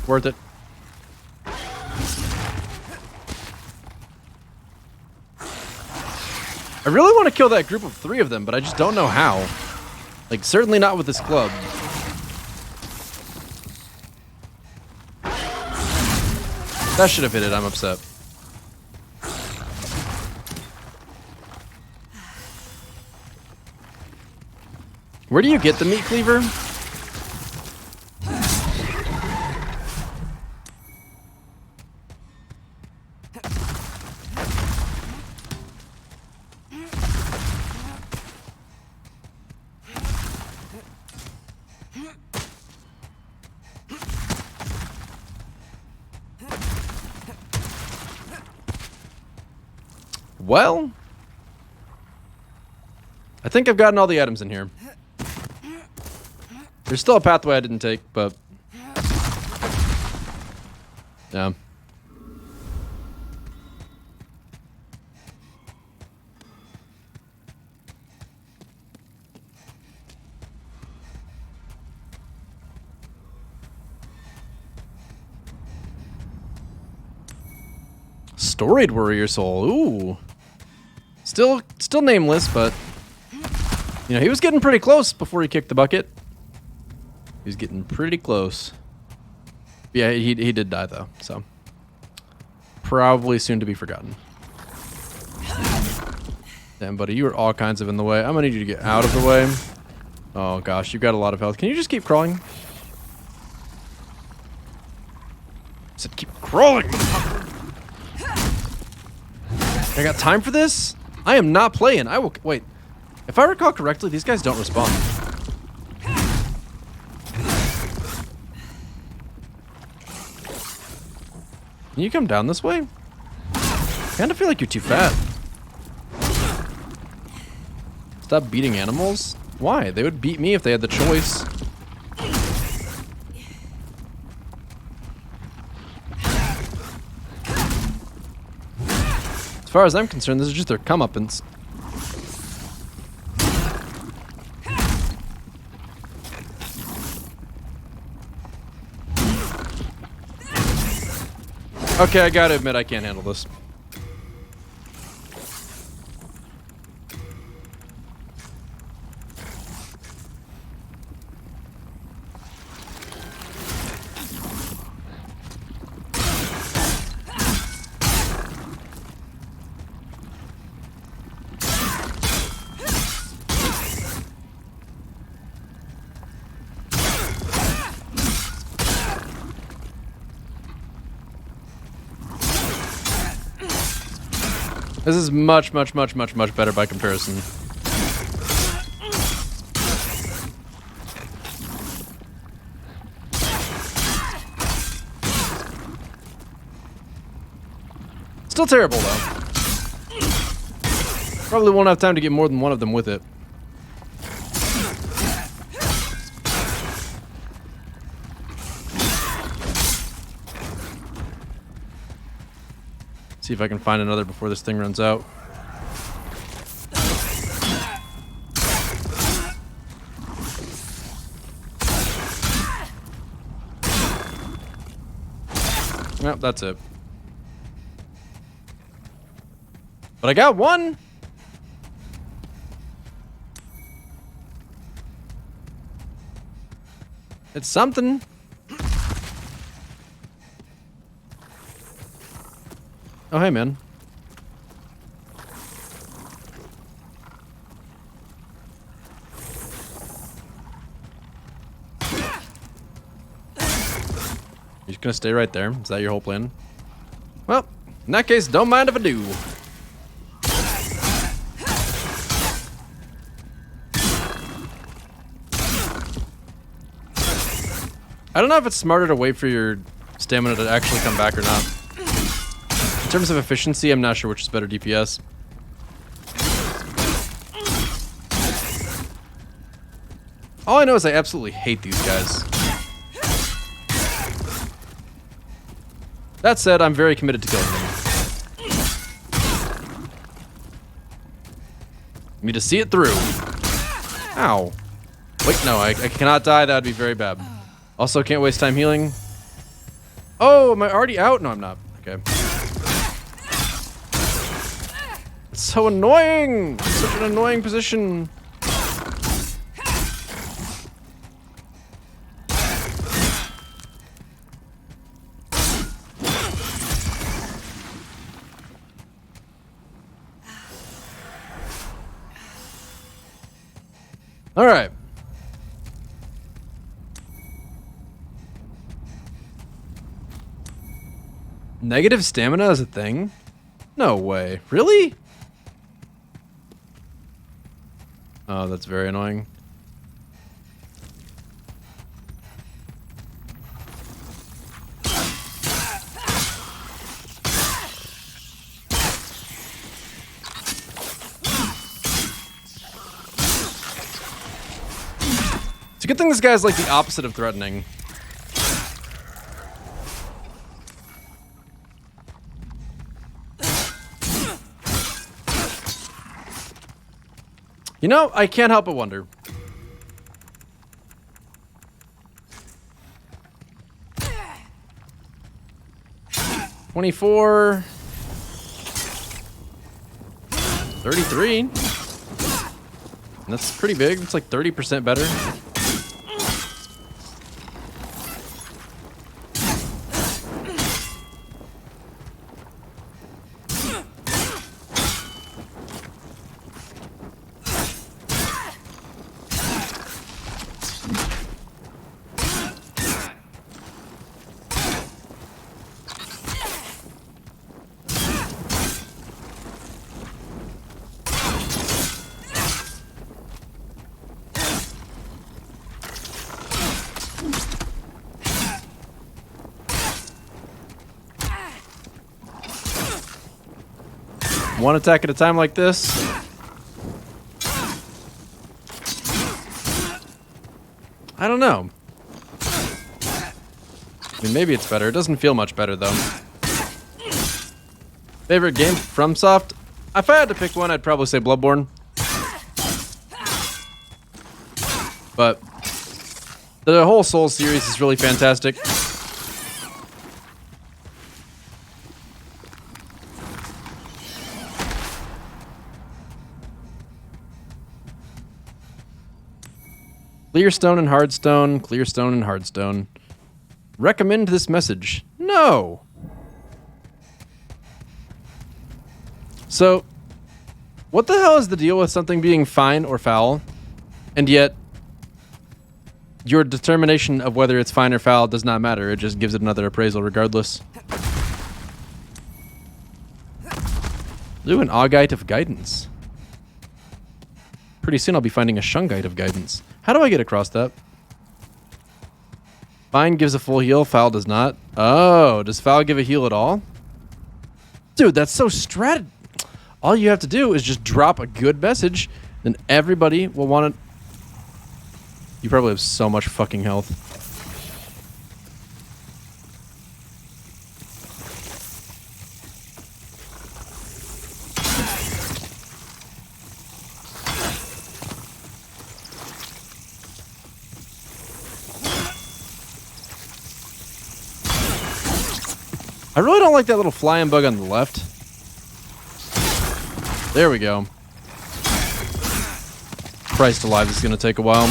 Worth it. I really want to kill that group of 3 of them, but I just don't know how. Like, certainly not with this club. That should have hit it. I'm upset. Where do you get the meat cleaver? Well, I think I've gotten all the items in here. There's still a pathway I didn't take, but yeah. Storied Warrior Soul. Ooh. Still nameless, but you know, he was getting pretty close before he kicked the bucket. He was getting pretty close. Yeah, he did die though, so probably soon to be forgotten. Damn, buddy, you are all kinds of in the way. I'm gonna need you to get out of the way. Oh gosh, you've got a lot of health. Can you just keep crawling? I said keep crawling. I got time for this? I am not playing. I will wait. If I recall correctly, these guys don't respond. Can you come down this way? I kind of feel like you're too fat. Stop beating animals? Why? They would beat me if they had the choice. As far as I'm concerned, this is just their comeuppance. Okay, I gotta admit I can't handle this. This is much better by comparison. Still terrible, though. Probably won't have time to get more than one of them with it. See if I can find another before this thing runs out. Yep, that's it. But I got one! It's something. Oh, hey, man. You're just gonna stay right there? Is that your whole plan? Well, in that case, don't mind if I do. I don't know if it's smarter to wait for your stamina to actually come back or not. In terms of efficiency, I'm not sure which is better DPS. All I know is I absolutely hate these guys. That said, I'm very committed to killing them. I need to see it through. Ow. Wait, no, I cannot die. That would be very bad. Also, can't waste time healing. Oh, am I already out? No, I'm not. Okay. It's so annoying! Such an annoying position. All right. Negative stamina is a thing? No way. Really? Oh, that's very annoying. It's a good thing this guy's like the opposite of threatening. You know, I can't help but wonder. $24. $33. That's pretty big. It's like 30% better. One attack at a time like this. I don't know. I mean, maybe it's better. It doesn't feel much better, though. Favorite game from Soft? If I had to pick one, I'd probably say Bloodborne. But the whole Souls series is really fantastic. Clearstone and Hardstone, Clearstone and Hardstone. Recommend this message. No. So, what the hell is the deal with something being fine or foul, and yet your determination of whether it's fine or foul does not matter. It just gives it another appraisal regardless. Ooh, an Augite of Guidance. Pretty soon I'll be finding a Shungite of Guidance. How do I get across that? Fine gives a full heal, foul does not. Oh, does foul give a heal at all? Dude, that's so strat. All you have to do is just drop a good message, then everybody will want to... You probably have so much fucking health. I really don't like that little flying bug on the left. There we go. Christ alive, this is going to take a while.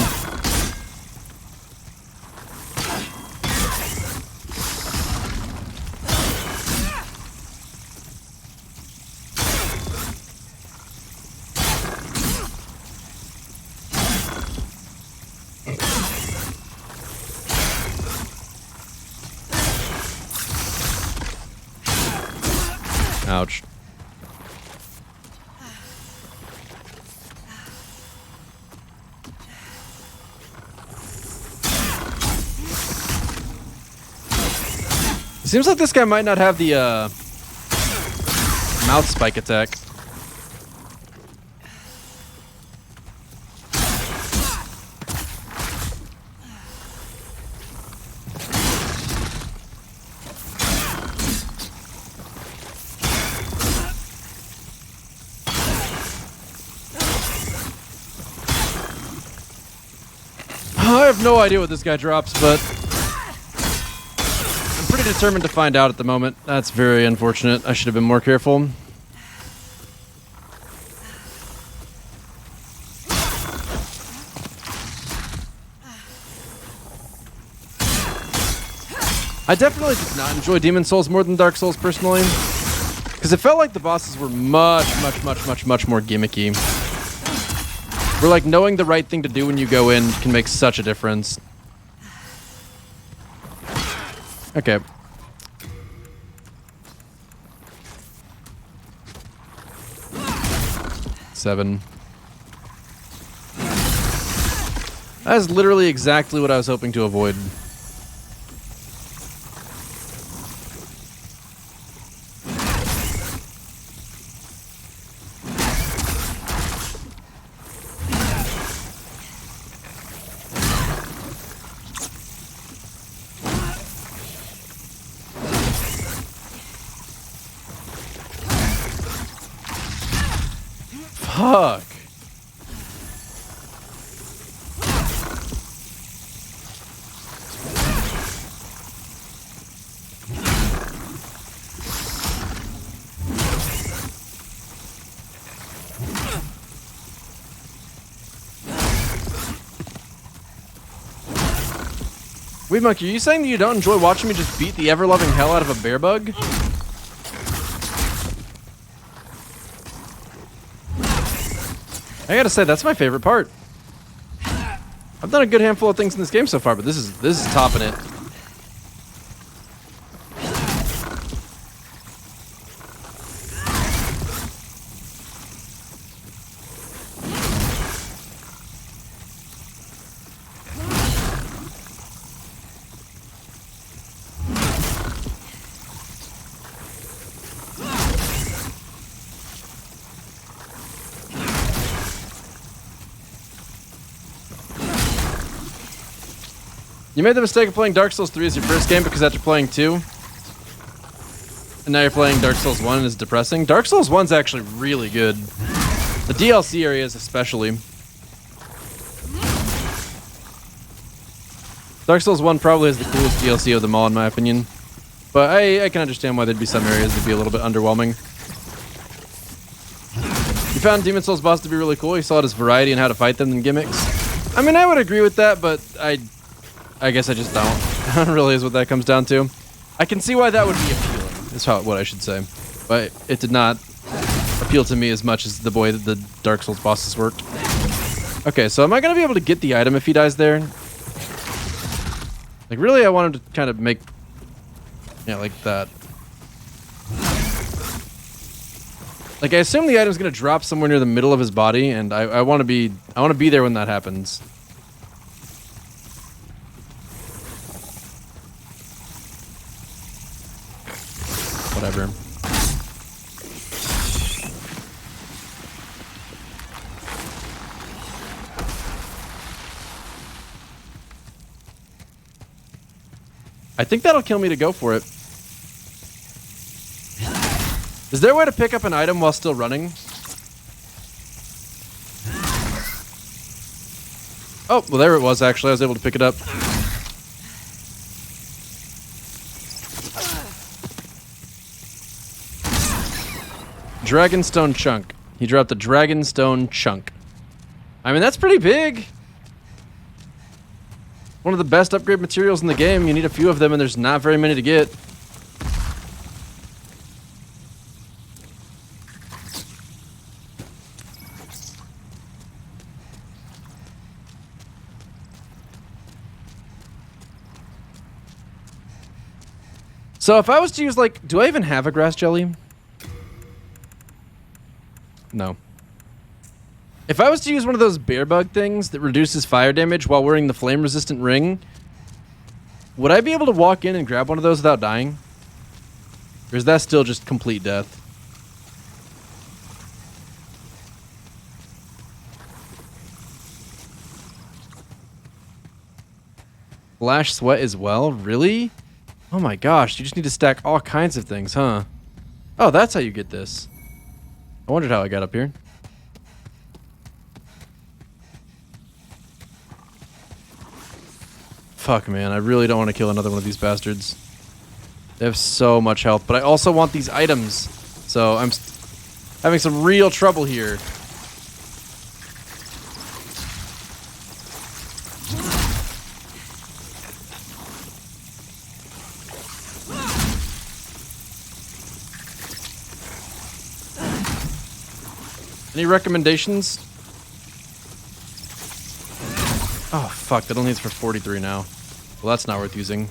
Ouch. Seems like this guy might not have the mouth spike attack. I have no idea what this guy drops, but I'm pretty determined to find out at the moment. That's very unfortunate. I should have been more careful. I definitely did not enjoy Demon Souls more than Dark Souls personally, because it felt like the bosses were much more gimmicky. Where like knowing the right thing to do when you go in can make such a difference. Okay. Seven. That is literally exactly what I was hoping to avoid. Fuck. Weed Monkey, are you saying that you don't enjoy watching me just beat the ever-loving hell out of a bear bug? I gotta say, that's my favorite part. I've done a good handful of things in this game so far, but this is topping it. You made the mistake of playing Dark Souls 3 as your first game because after playing 2, and now you're playing Dark Souls 1 is depressing. Dark Souls 1's actually really good. The DLC areas especially. Dark Souls 1 probably has the coolest DLC of them all in my opinion. But I can understand why there'd be some areas that'd be a little bit underwhelming. You found Demon Souls boss to be really cool. You saw it as variety and how to fight them than gimmicks. I mean, I would agree with that, but I guess I just don't. Really is what that comes down to. I can see why that would be appealing, is what I should say. But it did not appeal to me as much as the way that the Dark Souls bosses worked. Okay, so am I going to be able to get the item if he dies there? Like, really, I wanted to kind of make... Yeah, like that. Like, I assume the item's going to drop somewhere near the middle of his body, and I want to be there when that happens. Whatever. I think that'll kill me to go for it. Is there a way to pick up an item while still running? Oh, well there it was actually. I was able to pick it up. Dragonstone chunk. He dropped a Dragonstone chunk. I mean, that's pretty big. One of the best upgrade materials in the game. You need a few of them, and there's not very many to get. So if I was to use, like, do I even have a grass jelly? No. If I was to use one of those bear bug things that reduces fire damage while wearing the flame resistant ring, would I be able to walk in and grab one of those without dying? Or is that still just complete death? Flash sweat as well? Really? Oh my gosh, you just need to stack all kinds of things, huh? Oh, that's how you get this. I wondered how I got up here. Fuck, man, I really don't want to kill another one of these bastards. They have so much health, but I also want these items. So I'm having some real trouble here. Any recommendations? Oh, fuck. That only is for 43 now. Well, that's not worth using.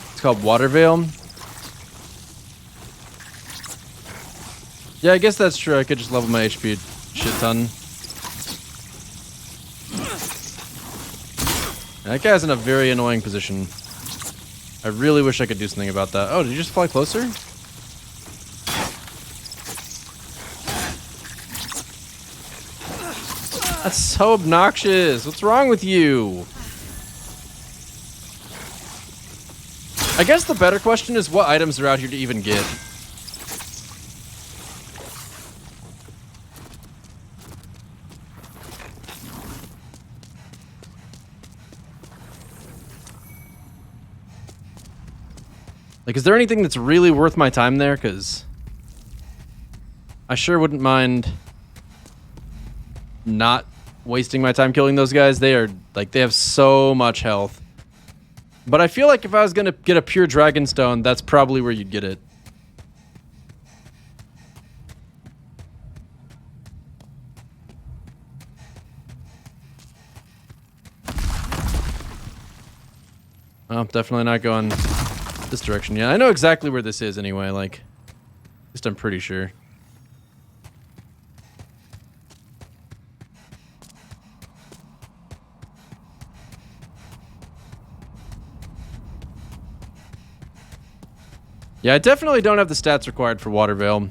It's called Water Veil. Yeah, I guess that's true. I could just level my HP a shit ton. That guy's in a very annoying position. I really wish I could do something about that. Oh, did you just fly closer? That's so obnoxious. What's wrong with you? I guess the better question is what items are out here to even get. Like, is there anything that's really worth my time there? Because I sure wouldn't mind not wasting my time killing those guys. They are, like, they have so much health. But I feel like if I was going to get a pure Dragonstone, that's probably where you'd get it. Oh, definitely not going This direction, yeah. I know exactly where this is anyway, like, at least I'm pretty sure. Yeah, I definitely don't have the stats required for Water Veil.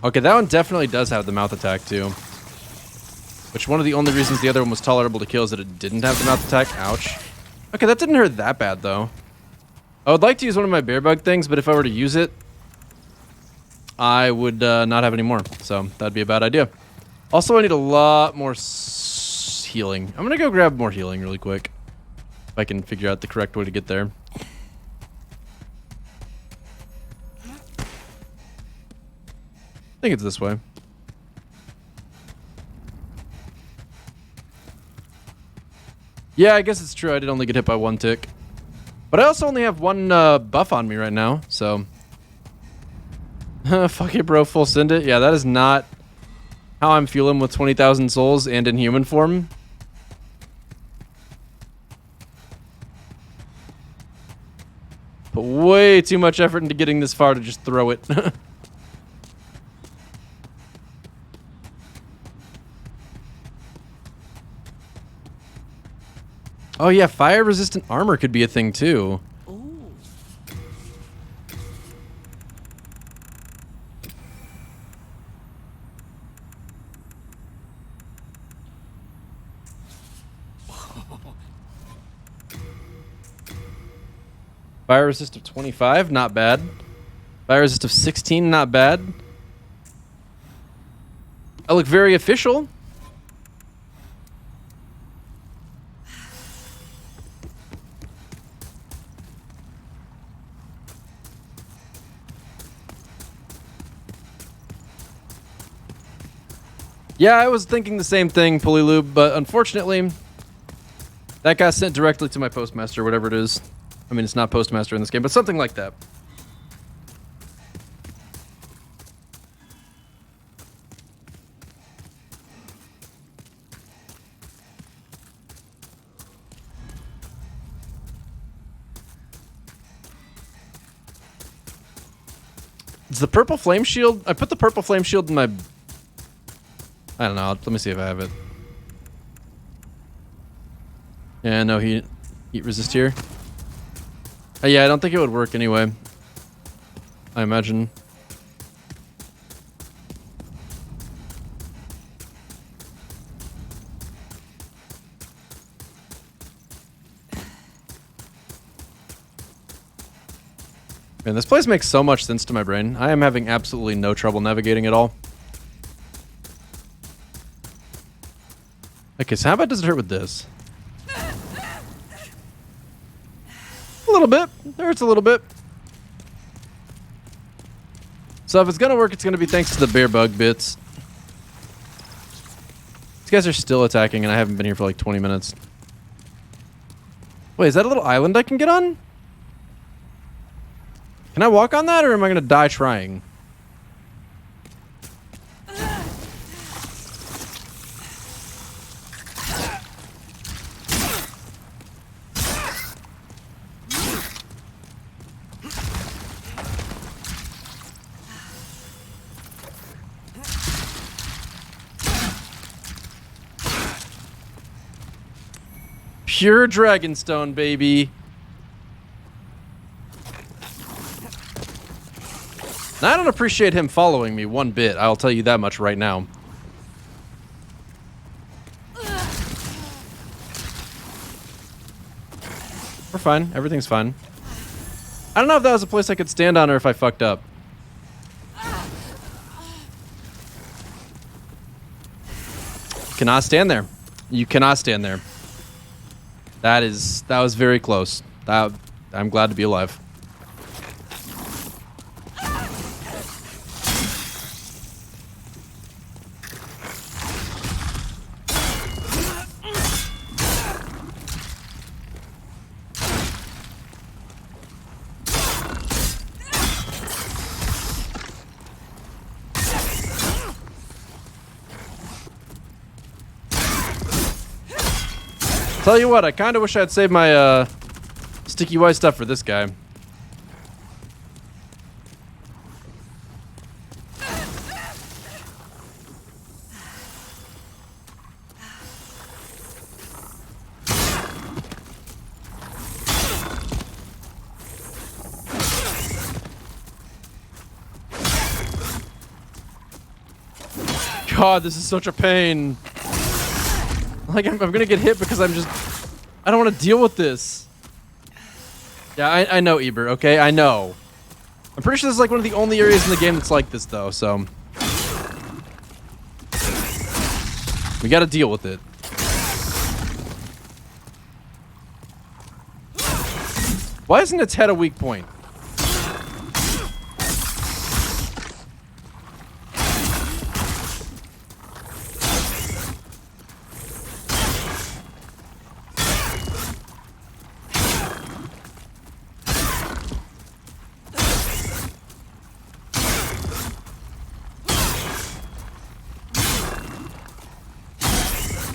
Okay, that one definitely does have the mouth attack too. Which one of the only reasons the other one was tolerable to kill is that it didn't have the mouth attack. Ouch. Okay, that didn't hurt that bad though. I would like to use one of my bear bug things, but if I were to use it, I would not have any more. So that'd be a bad idea. Also, I need a lot more healing. I'm gonna go grab more healing really quick. If I can figure out the correct way to get there. I think it's this way. Yeah, I guess it's true. I did only get hit by one tick. But I also only have one buff on me right now, so... Fuck it, bro. Full send it. Yeah, that is not how I'm feeling with 20,000 souls and in human form. Put way too much effort into getting this far to just throw it. Oh yeah, fire-resistant armor could be a thing too. Fire resist of 25, not bad. Fire resist of 16, not bad. I look very official. Yeah, I was thinking the same thing, Polylube, but unfortunately, that got sent directly to my postmaster, whatever it is. I mean, it's not postmaster in this game, but something like that. Is the purple flame shield? I put the purple flame shield in my... I don't know. Let me see if I have it. Yeah, no heat resist here. Yeah, I don't think it would work anyway. I imagine. Man, this place makes so much sense to my brain. I am having absolutely no trouble navigating at all. Okay, so how about does it hurt with this? A little bit. It hurts a little bit. So if it's gonna work, it's gonna be thanks to the bear bug bits. These guys are still attacking, and I haven't been here for like 20 minutes. Wait, is that a little island I can get on? Can I walk on that, or am I gonna die trying? Pure Dragonstone, baby. Now, I don't appreciate him following me one bit. I'll tell you that much right now. We're fine. Everything's fine. I don't know if that was a place I could stand on or if I fucked up. You cannot stand there. You cannot stand there. That was very close. I'm glad to be alive. Tell you what, I kind of wish I'd saved my sticky white stuff for this guy. God, this is such a pain. Like, I'm gonna get hit because I don't want to deal with this. Yeah, I know, Eber, okay? I know. I'm pretty sure this is like one of the only areas in the game that's like this, though, so. We gotta deal with it. Why isn't its head a weak point?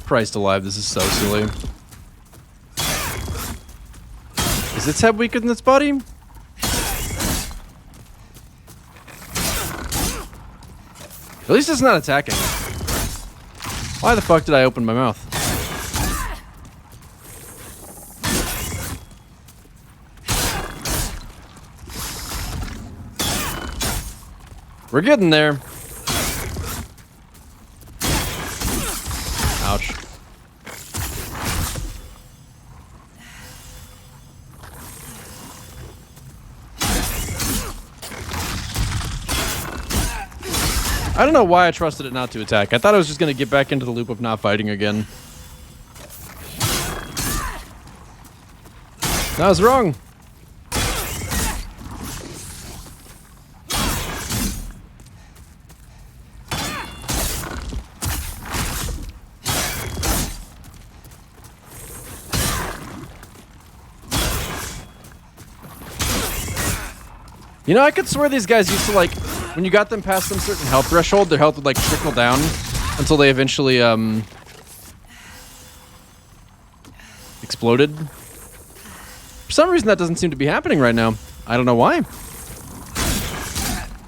Christ alive, this is so silly. Is its head weaker than its body? At least it's not attacking. Why the fuck did I open my mouth? We're getting there. Ouch. I don't know why I trusted it not to attack. I thought I was just going to get back into the loop of not fighting again. I was wrong. You know, I could swear these guys used to, like, when you got them past some certain health threshold, their health would, like, trickle down until they eventually, exploded. For some reason, that doesn't seem to be happening right now. I don't know why.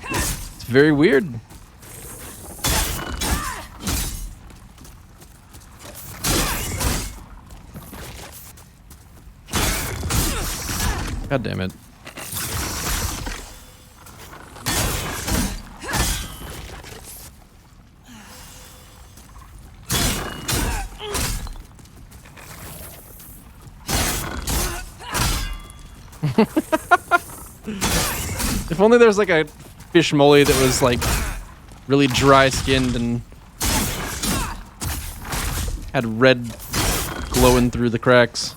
It's very weird. God damn it. If only there was like a fish molly that was like really dry skinned and had red glowing through the cracks.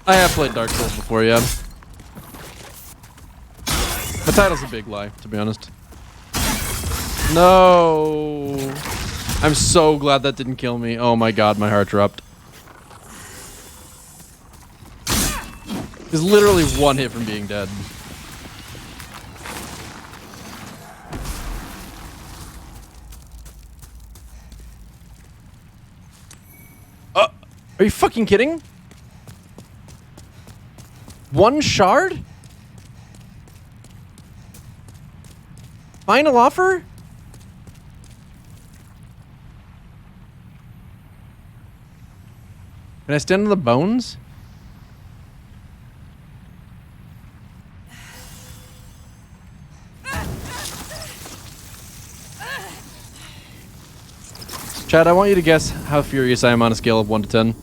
I have played Dark Souls before, yeah. The title's a big lie, to be honest. No. I'm so glad that didn't kill me. Oh my god, my heart dropped. He's literally one hit from being dead. Are you fucking kidding? One shard? Final offer? Can I stand on the bones? Chad, I want you to guess how furious I am on a scale of 1 to 10.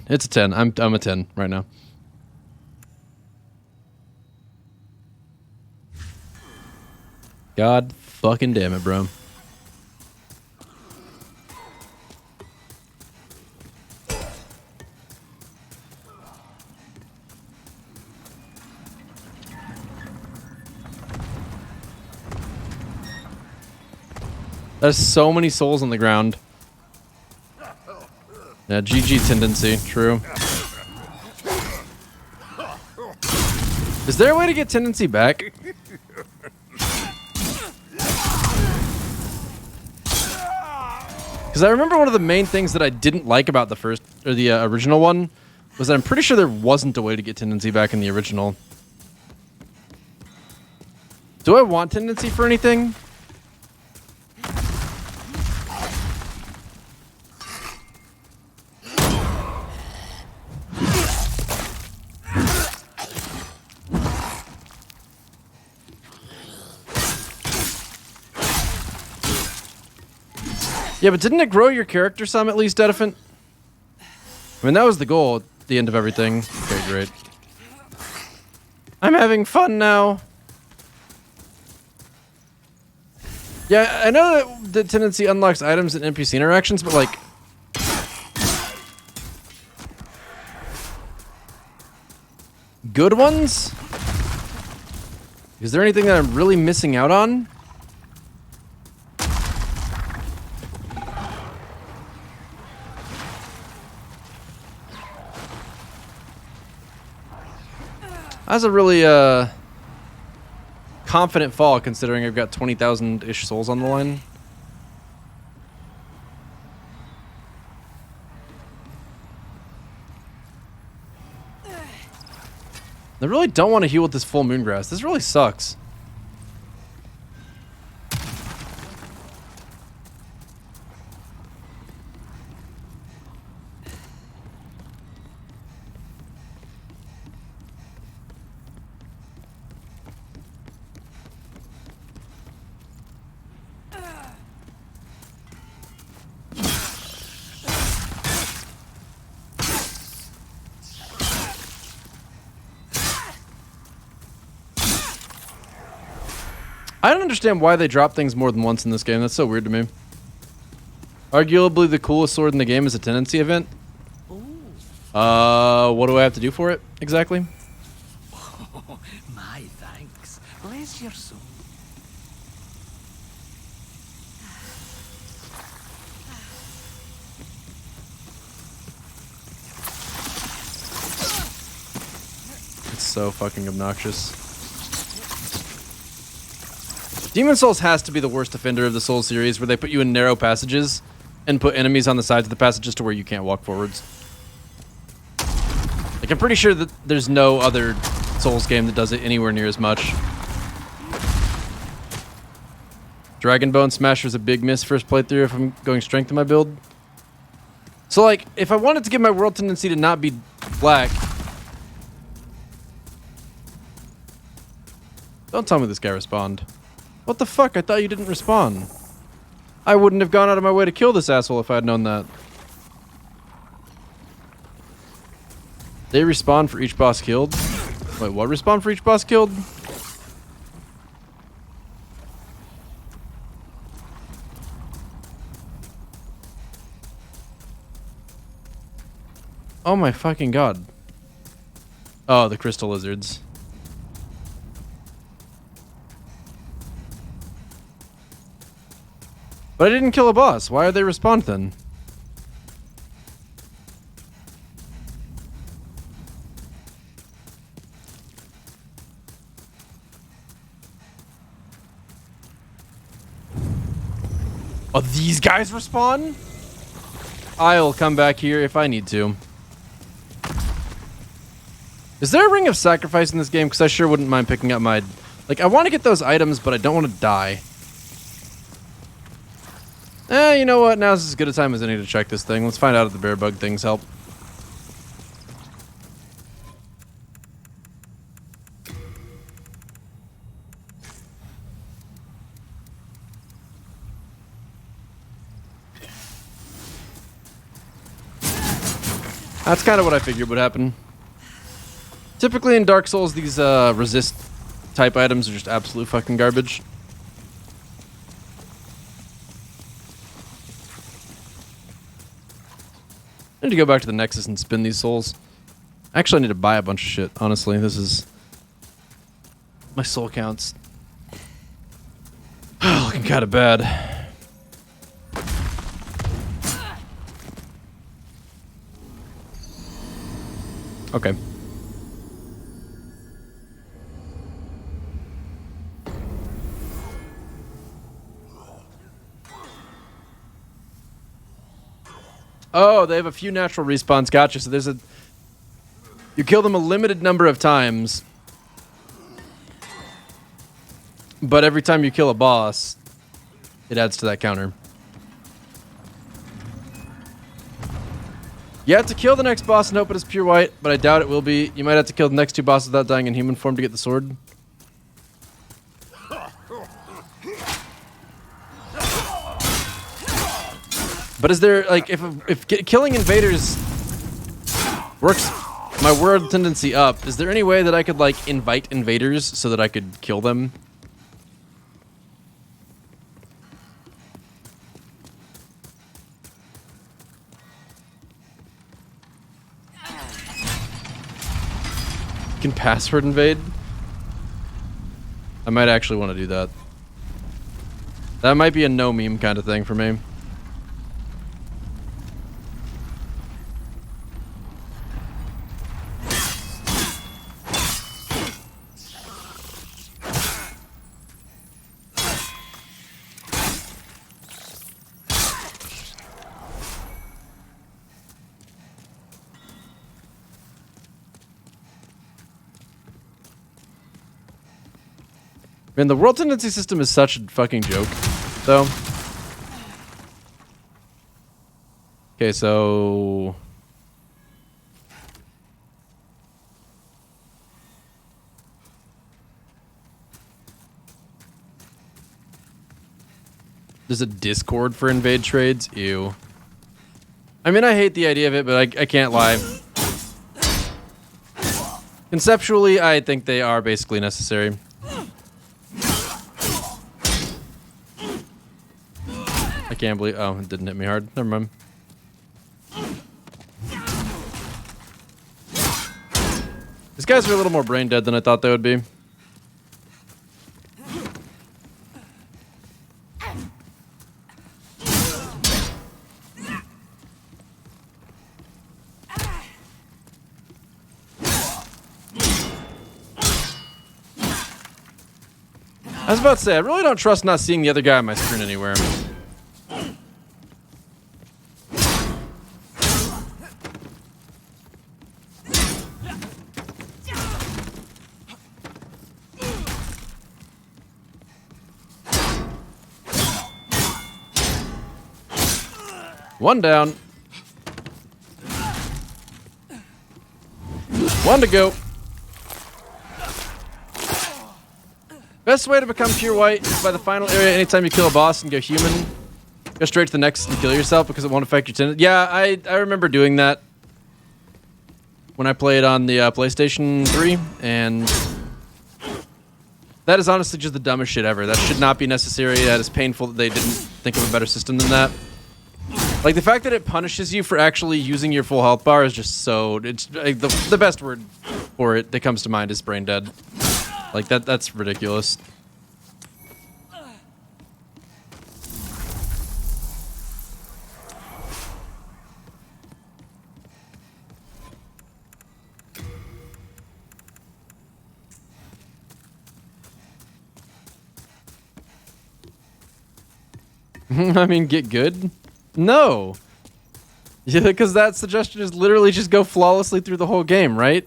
It's a 10. I'm a 10 right now. God fucking damn it, bro. There's so many souls on the ground. Yeah, GG tendency, true. Is there a way to get tendency back? Because I remember one of the main things that I didn't like about the first, or the original one, was that I'm pretty sure there wasn't a way to get tendency back in the original. Do I want tendency for anything? Yeah, but didn't it grow your character some at least, Elephant? I mean, that was the goal at the end of everything. Okay, great. I'm having fun now. Yeah, I know that the tendency unlocks items and NPC interactions, but like... good ones? Is there anything that I'm really missing out on? That's a really confident fall, considering I've got 20,000-ish souls on the line. I really don't want to heal with this full moongrass. This really sucks. I don't understand why they drop things more than once in this game. That's so weird to me. Arguably the coolest sword in the game is a tendency event. What do I have to do for it exactly? Oh, my thanks. Bless your soul. It's so fucking obnoxious. Demon Souls has to be the worst offender of the Souls series, where they put you in narrow passages and put enemies on the sides of the passages to where you can't walk forwards. Like, I'm pretty sure that there's no other Souls game that does it anywhere near as much. Dragon Bone Smasher's a big miss first playthrough if I'm going strength in my build. So, like, if I wanted to get my world tendency to not be black... Don't tell me this guy respawned. What the fuck? I thought you didn't respawn. I wouldn't have gone out of my way to kill this asshole if I had known that. They respawn for each boss killed? Wait, what respawn for each boss killed? Oh my fucking god. Oh, the crystal lizards. But I didn't kill a boss. Why are they respawned then? Oh, these guys respawn? I'll come back here if I need to. Is there a ring of sacrifice in this game? Because I sure wouldn't mind picking up my... Like, I want to get those items, but I don't want to die. You know what? Now's as good a time as any to check this thing. Let's find out if the bear bug things help. That's kind of what I figured would happen. Typically in Dark Souls, these resist type items are just absolute fucking garbage. I need to go back to the Nexus and spin these souls. Actually, I need to buy a bunch of shit, honestly. This is... my soul counts. Looking kind of bad. Okay. Oh, they have a few natural respawns. Gotcha. So there's a... You kill them a limited number of times. But every time you kill a boss, it adds to that counter. You have to kill the next boss and hope it is pure white, but I doubt it will be. You might have to kill the next two bosses without dying in human form to get the sword. But is there, like, if killing invaders works my world tendency up, is there any way that I could, like, invite invaders so that I could kill them? You can password invade? I might actually want to do that. That might be a no meme kind of thing for me. Man, the world tendency system is such a fucking joke, though. Okay, so... There's a Discord for invade trades? Ew. I mean, I hate the idea of it, but I can't lie. Conceptually, I think they are basically necessary. I can't believe... Oh, it didn't hit me hard. Never mind. These guys are a little more brain dead than I thought they would be. I was about to say, I really don't trust not seeing the other guy on my screen anywhere. One down. One to go. Best way to become pure white is by the final area. Anytime you kill a boss and go human, go straight to the next and kill yourself because it won't affect your tendency. Yeah, I remember doing that when I played on the PlayStation 3, and that is honestly just the dumbest shit ever. That should not be necessary. That is painful that they didn't think of a better system than that. Like, the fact that it punishes you for actually using your full health bar is just so... It's like, the best word for it that comes to mind is brain dead. Like, that's ridiculous. I mean, get good? No. Yeah, because that suggestion is literally just go flawlessly through the whole game, right?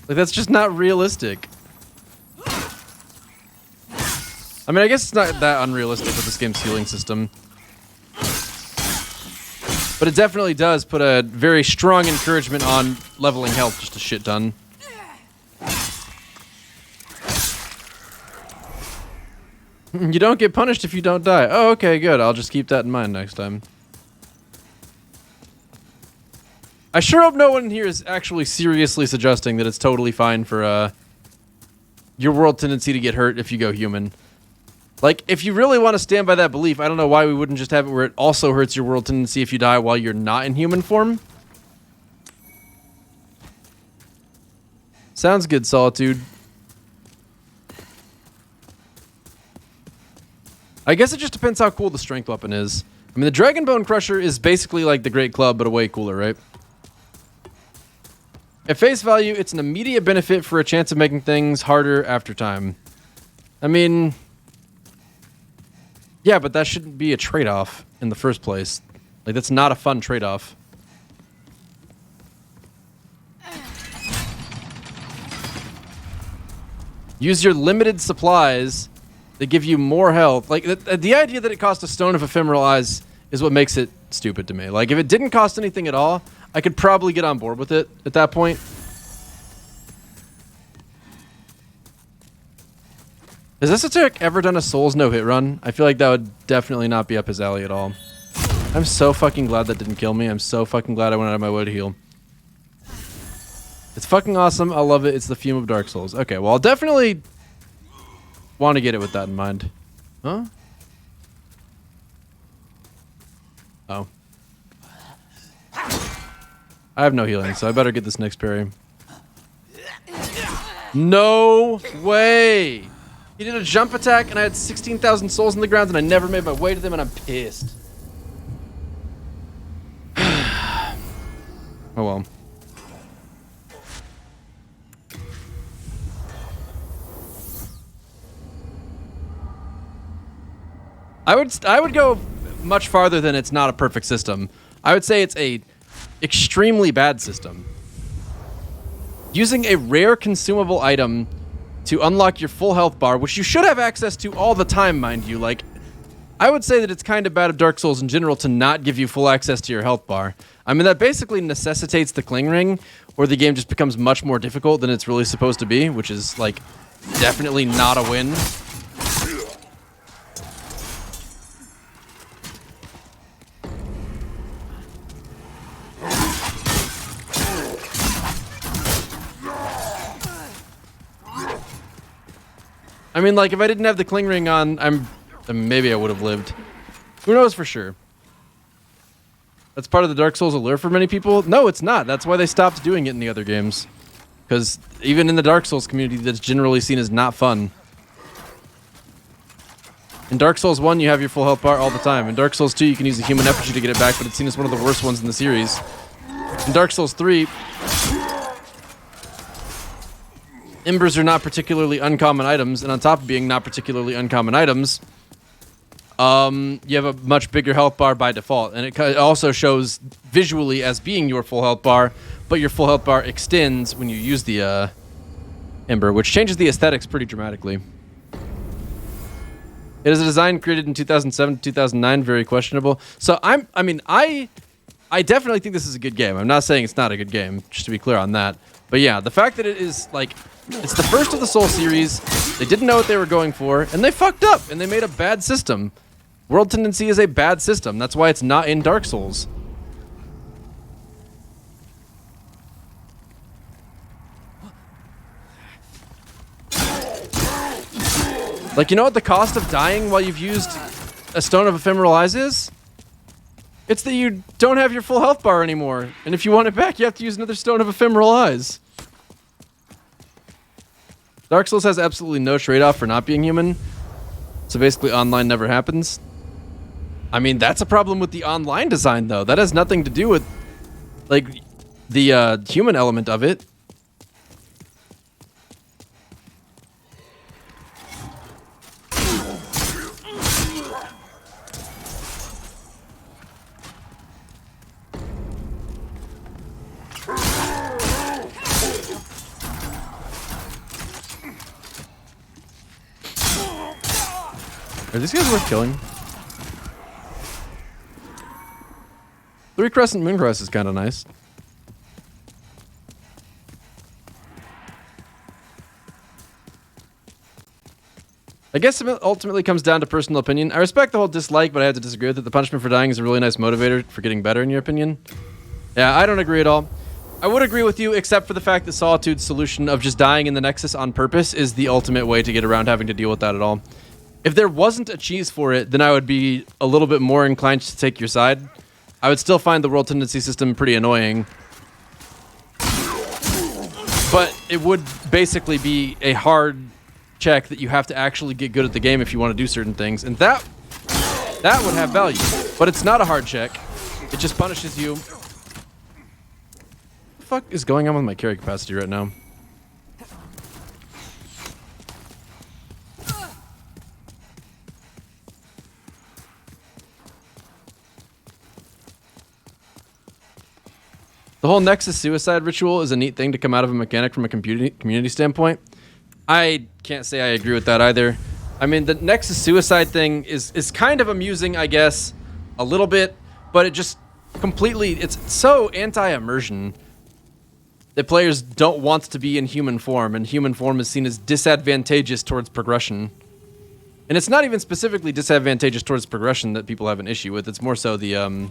Like, that's just not realistic. I mean, I guess it's not that unrealistic with this game's healing system. But it definitely does put a very strong encouragement on leveling health just a shit ton. You don't get punished if you don't die. Oh, okay, good. I'll just keep that in mind next time. I sure hope no one here is actually seriously suggesting that it's totally fine for your world tendency to get hurt if you go human. Like, if you really want to stand by that belief, I don't know why we wouldn't just have it where it also hurts your world tendency if you die while you're not in human form. Sounds good, Solitude. I guess it just depends how cool the strength weapon is. I mean, the Dragon Bone Crusher is basically like the Great Club, but a way cooler, right? At face value, it's an immediate benefit for a chance of making things harder after time. I mean, yeah, but that shouldn't be a trade-off in the first place. Like, that's not a fun trade-off. Use your limited supplies that give you more health. Like, the idea that it costs a stone of ephemeral eyes is what makes it stupid to me. Like, if it didn't cost anything at all, I could probably get on board with it at that point. Has Esoteric ever done a Souls no-hit run? I feel like that would definitely not be up his alley at all. I'm so fucking glad that didn't kill me. I'm so fucking glad I went out of my way to heal. It's fucking awesome. I love it. It's the fume of Dark Souls. Okay, well, I'll definitely want to get it with that in mind. Huh? Oh. I have no healing, so I better get this next parry. No way! He did a jump attack, and I had 16,000 souls in the ground, and I never made my way to them, and I'm pissed. Oh well. I would go much farther than it's not a perfect system. I would say it's a extremely bad system. Using a rare consumable item to unlock your full health bar, which you should have access to all the time, mind you. Like, I would say that it's kind of bad of Dark Souls in general to not give you full access to your health bar. I mean, that basically necessitates the Cling Ring, or the game just becomes much more difficult than it's really supposed to be, which is, like, definitely not a win. I mean, like, if I didn't have the Cling Ring on, maybe I would have lived. Who knows for sure? That's part of the Dark Souls allure for many people? No, it's not. That's why they stopped doing it in the other games. Because even in the Dark Souls community, that's generally seen as not fun. In Dark Souls 1, you have your full health bar all the time. In Dark Souls 2, you can use a human effigy to get it back, but it's seen as one of the worst ones in the series. In Dark Souls 3... Embers are not particularly uncommon items, and on top of being not particularly uncommon items, you have a much bigger health bar by default, and it also shows visually as being your full health bar, but your full health bar extends when you use the Ember, which changes the aesthetics pretty dramatically. It is a design created in 2007 to 2009, very questionable. So I definitely think this is a good game. I'm not saying it's not a good game, just to be clear on that. But yeah, the fact that it is, like, it's the first of the Soul series, they didn't know what they were going for, and they fucked up, and they made a bad system. World Tendency is a bad system. That's why it's not in Dark Souls. Like, you know what the cost of dying while you've used a Stone of Ephemeral Eyes is? It's that you don't have your full health bar anymore, and if you want it back, you have to use another Stone of Ephemeral Eyes. Dark Souls has absolutely no trade-off for not being human, so basically online never happens. I mean, that's a problem with the online design, though. That has nothing to do with, like, the human element of it. Are these guys worth killing? 3 Crescent Mooncrest is kind of nice. I guess it ultimately comes down to personal opinion. I respect the whole dislike, but I have to disagree with it. The punishment for dying is a really nice motivator for getting better, in your opinion. Yeah, I don't agree at all. I would agree with you, except for the fact that Solitude's solution of just dying in the Nexus on purpose is the ultimate way to get around having to deal with that at all. If there wasn't a cheese for it, then I would be a little bit more inclined to take your side. I would still find the World Tendency system pretty annoying. But it would basically be a hard check that you have to actually get good at the game if you want to do certain things. And that would have value. But it's not a hard check. It just punishes you the fuck is going on with my carry capacity right now? The whole Nexus suicide ritual is a neat thing to come out of a mechanic from a community standpoint. I can't say I agree with that either. I mean, the Nexus suicide thing is kind of amusing, I guess, a little bit, but it just completely, it's so anti-immersion that players don't want to be in human form, and human form is seen as disadvantageous towards progression. And it's not even specifically disadvantageous towards progression that people have an issue with. It's more so the,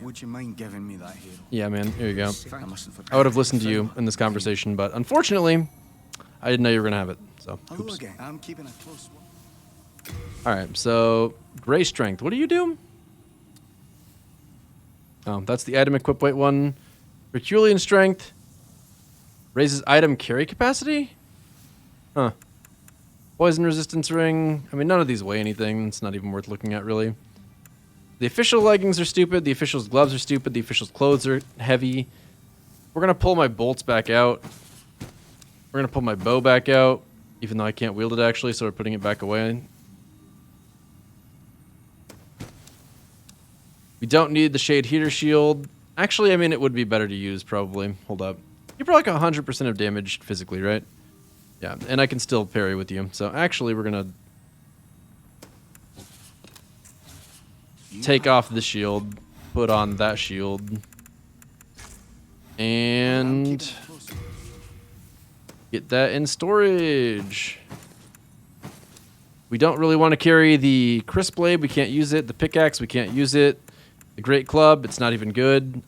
Would you mind giving me that hero? yeah, man, here you go. I mustn't forget. I would have listened to you in this conversation, but unfortunately, I didn't know you were going to have it, so Hello oops. again. I'm keeping a close watch. Alright, so Gray Strength. What do you do? Oh, that's the item equip weight one. Herculean Strength. Raises item carry capacity? Huh. Poison Resistance Ring. I mean, none of these weigh anything. It's not even worth looking at, really. The official leggings are stupid. The official's gloves are stupid. The official's clothes are heavy. We're going to pull my bolts back out. We're going to pull my bow back out, even though I can't wield it, actually, so we're putting it back away. We don't need the Shade Heater Shield. Actually, I mean, it would be better to use, probably. Hold up. You're probably like 100% of damage physically, right? Yeah, and I can still parry with you. So actually, we're going to take off the shield, put on that shield, and get that in storage. We don't really want to carry the Crisp Blade. We can't use it. The Pickaxe, we can't use it. The Great Club, it's not even good.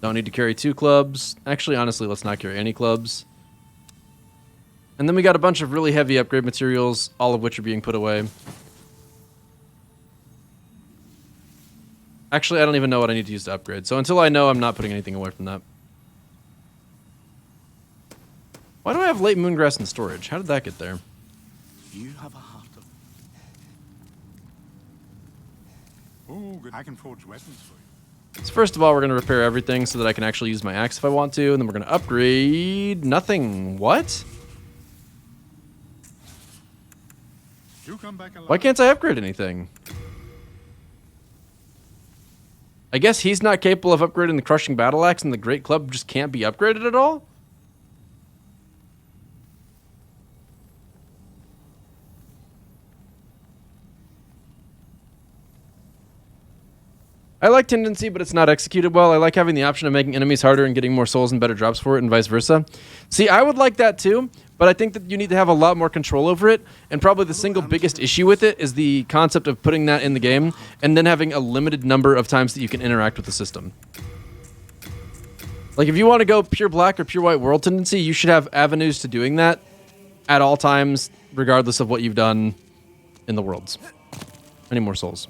Don't need to carry 2 clubs. Actually, honestly, let's not carry any clubs. And then we got a bunch of really heavy upgrade materials, all of which are being put away. Actually, I don't even know what I need to use to upgrade. So until I know, I'm not putting anything away from that. Why do I have late moongrass in storage? How did that get there? You have a heart of... Oh, good. I can forge weapons for you. So first of all, we're going to repair everything so that I can actually use my axe if I want to. And then we're going to upgrade nothing. What? You come back alive. Why can't I upgrade anything? I guess he's not capable of upgrading the Crushing Battle Axe and the Great Club just can't be upgraded at all? I like Tendency, but it's not executed well. I like having the option of making enemies harder and getting more souls and better drops for it, and vice versa. See, I would like that too, but I think that you need to have a lot more control over it, and probably the single biggest issue with it is the concept of putting that in the game, and then having a limited number of times that you can interact with the system. Like, if you want to go pure black or pure white world Tendency, you should have avenues to doing that at all times, regardless of what you've done in the worlds. I need more souls.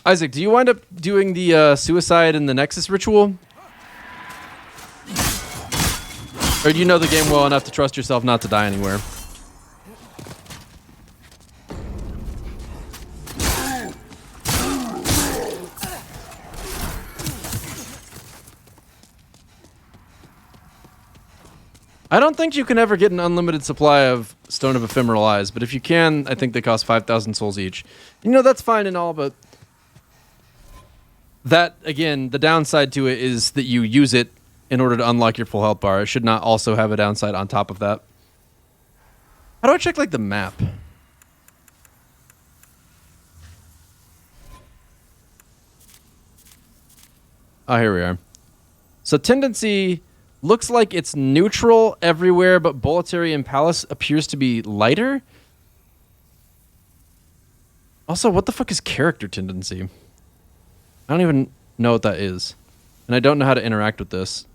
Isaac, do you wind up doing the suicide in the Nexus ritual? Or do you know the game well enough to trust yourself not to die anywhere? I don't think you can ever get an unlimited supply of Stone of Ephemeral Eyes, but if you can, I think they cost 5,000 souls each. You know, that's fine and all, but that, again, the downside to it is that you use it in order to unlock your full health bar. It should not also have a downside on top of that. How do I check, like, the map? Oh, here we are. So Tendency looks like it's neutral everywhere, but Boletary and Palace appears to be lighter. Also, what the fuck is Character Tendency? I don't even know what that is. And I don't know how to interact with this.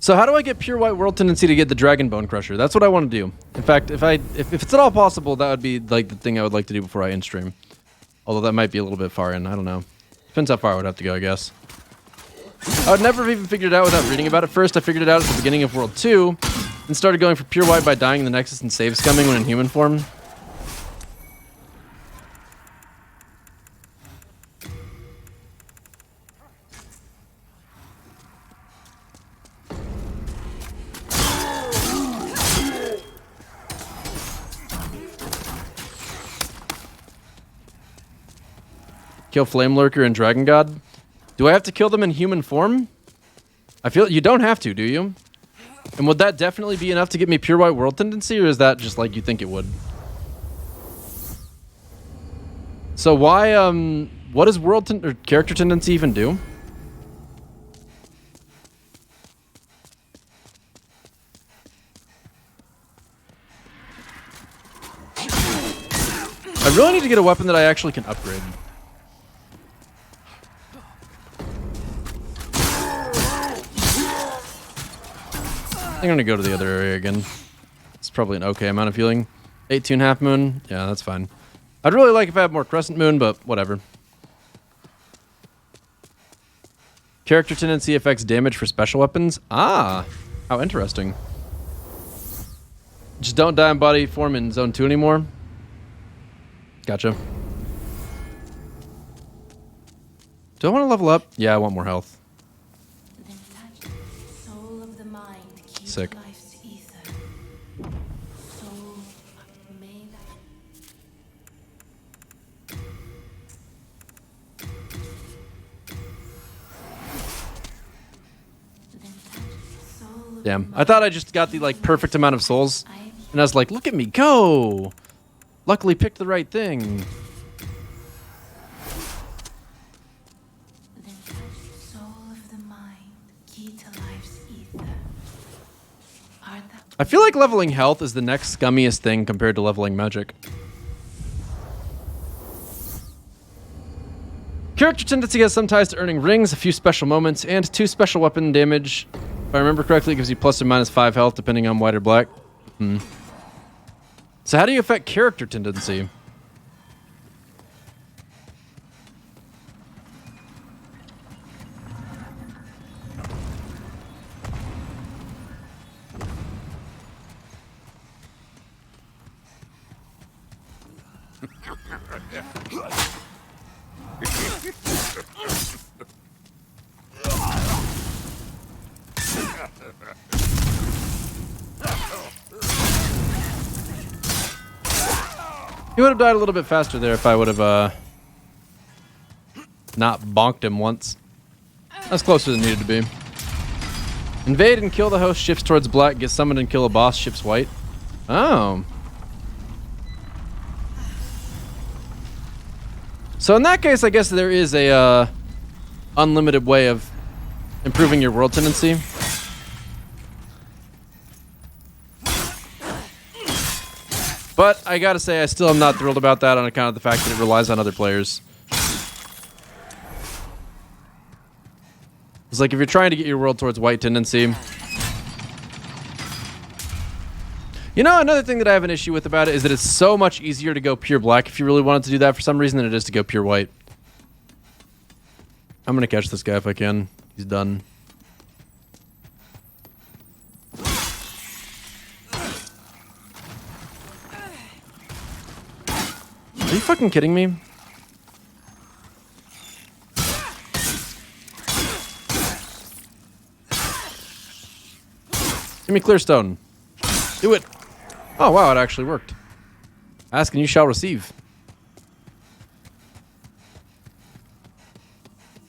So how do I get pure white world tendency to get the Dragon Bone Crusher? That's what I want to do. In fact, if it's at all possible, that would be like the thing I would like to do before I end stream. Although that might be a little bit far in. I don't know. Depends how far I would have to go, I guess. I would never have even figured it out without reading about it first. I figured it out at the beginning of World 2 and started going for pure white by dying in the Nexus and save scumming when in human form. Kill Flame Lurker and Dragon God. Do I have to kill them in human form? I feel you don't have to, do you? And would that definitely be enough to get me pure white world tendency, or is that just like you think it would? So why, what does world or character tendency even do? I really need to get a weapon that I actually can upgrade. I'm gonna go to the other area again. It's probably an okay amount of healing. 18.5 moon. Yeah, that's fine. I'd really like if I had more crescent moon, but whatever. Character tendency affects damage for special weapons. Ah, how interesting. Just don't die in body form in zone 2 anymore. Gotcha. Do I want to level up? Yeah, I want more health. Sick. Damn. I thought I just got the like perfect amount of souls. And I was like, look at me go. Luckily picked the right thing. I feel like leveling health is the next scummiest thing compared to leveling magic. Character tendency has some ties to earning rings, a few special moments, and 2 special weapon damage. If I remember correctly, it gives you plus or minus 5 health depending on white or black. So how do you affect character tendency? He would have died a little bit faster there if I would have not bonked him once. That's closer than needed to be. Invade and kill the host shifts towards black. Get summoned and kill a boss shifts white. Oh. So in that case, I guess there is a unlimited way of improving your world tendency. But I gotta say, I still am not thrilled about that on account of the fact that it relies on other players. It's like if you're trying to get your world towards white tendency. You know, another thing that I have an issue with about it is that it's so much easier to go pure black if you really wanted to do that for some reason than it is to go pure white. I'm gonna catch this guy if I can. He's done. Are you fucking kidding me? Give me clear stone. Do it. Oh wow, it actually worked. Ask and you shall receive.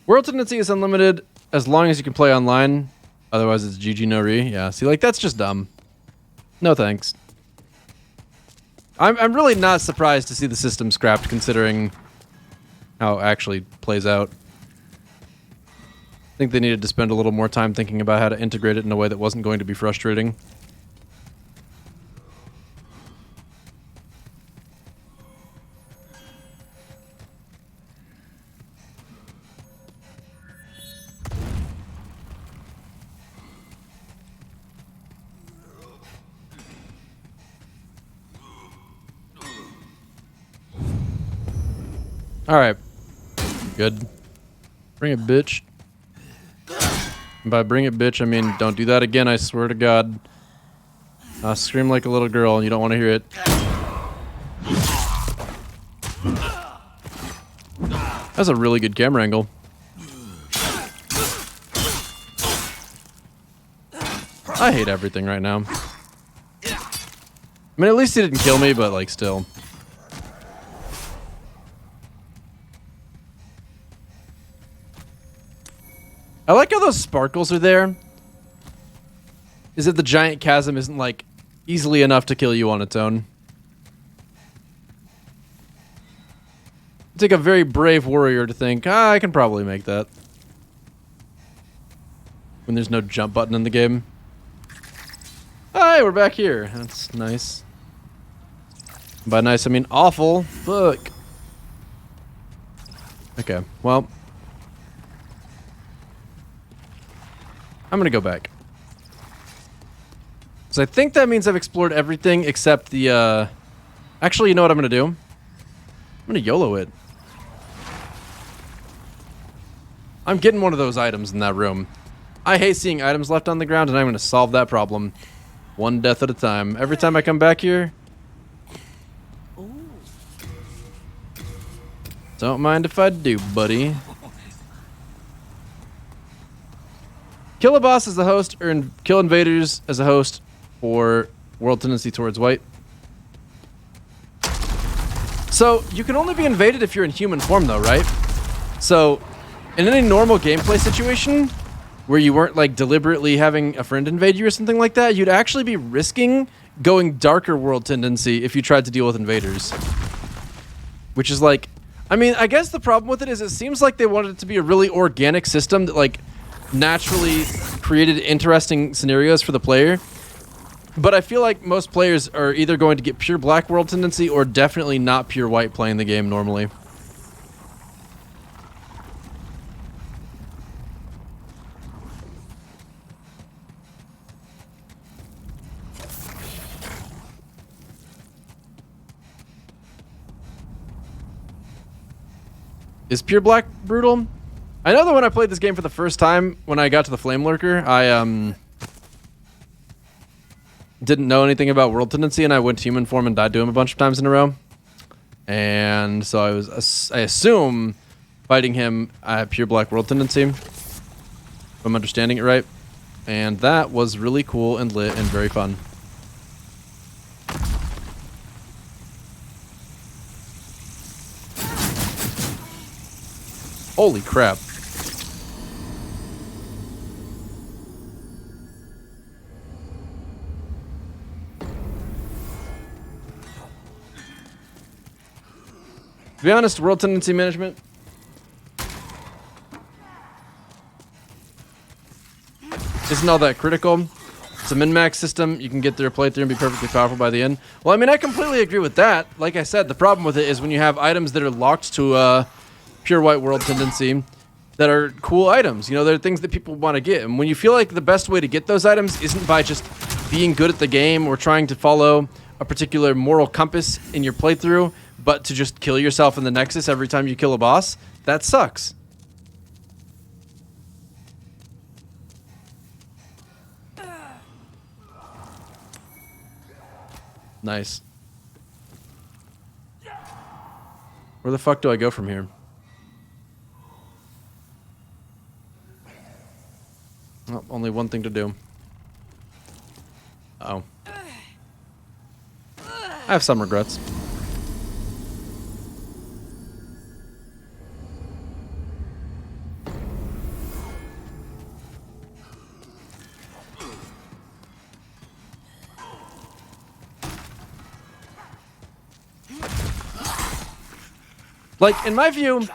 World tendency is unlimited as long as you can play online. Otherwise it's GG no re. Yeah, see, like that's just dumb. No thanks. I'm really not surprised to see the system scrapped considering how it actually plays out. I think they needed to spend a little more time thinking about how to integrate it in a way that wasn't going to be frustrating. Alright. Good. Bring it, bitch. And by bring it, bitch, I mean don't do that again, I swear to God. Scream like a little girl and you don't want to hear it. That's a really good camera angle. I hate everything right now. I mean, at least he didn't kill me, but like still. I like how those sparkles are there. Is that the giant chasm isn't like easily enough to kill you on its own. Take a very brave warrior to think, I can probably make that. When there's no jump button in the game. Hi, we're back here. That's nice. By nice, I mean awful. Fuck. Okay, well. I'm gonna go back. So I think that means I've explored everything except the, Actually, you know what I'm gonna do? I'm gonna YOLO it. I'm getting one of those items in that room. I hate seeing items left on the ground, and I'm gonna solve that problem. One death at a time. Every time I come back here. Don't mind if I do, buddy. Kill a boss as a host, or kill invaders as a host for world tendency towards white. So, you can only be invaded if you're in human form though, right? So, in any normal gameplay situation, where you weren't like deliberately having a friend invade you or something like that, you'd actually be risking going darker world tendency if you tried to deal with invaders. Which is like, I mean, I guess the problem with it is it seems like they wanted it to be a really organic system that like naturally created interesting scenarios for the player. But I feel like most players are either going to get pure black world tendency or definitely not pure white playing the game normally. Is pure black brutal? I know that when I played this game for the first time, when I got to the Flame Lurker, I didn't know anything about world tendency, and I went to human form and died to him a bunch of times in a row. And so I assume fighting him, I have pure black world tendency, if I'm understanding it right. And that was really cool and lit and very fun. Holy crap. To be honest, world tendency management isn't all that critical. It's a min-max system. You can get through a playthrough and be perfectly powerful by the end. Well, I mean, I completely agree with that. Like I said, the problem with it is when you have items that are locked to pure white world tendency that are cool items. You know, they're things that people want to get. And when you feel like the best way to get those items isn't by just being good at the game or trying to follow a particular moral compass in your playthrough, but to just kill yourself in the Nexus every time you kill a boss, that sucks. Nice. Where the fuck do I go from here? Oh, only one thing to do. Uh-oh. I have some regrets. Like, in my view,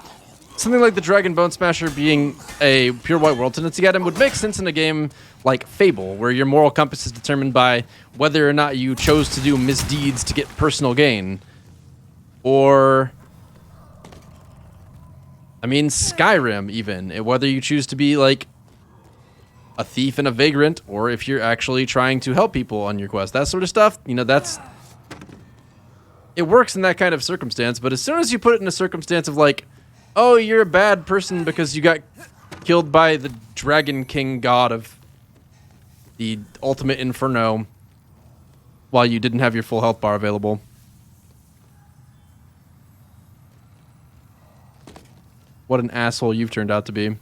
something like the Dragon Bone Smasher being a pure white world tendency item would make sense in a game like Fable, where your moral compass is determined by whether or not you chose to do misdeeds to get personal gain. Or, I mean, Skyrim, even. Whether you choose to be, like, a thief and a vagrant, or if you're actually trying to help people on your quest. That sort of stuff, you know, that's it works in that kind of circumstance, but as soon as you put it in a circumstance of like, oh, you're a bad person because you got killed by the Dragon King god of the ultimate inferno while you didn't have your full health bar available. What an asshole you've turned out to be.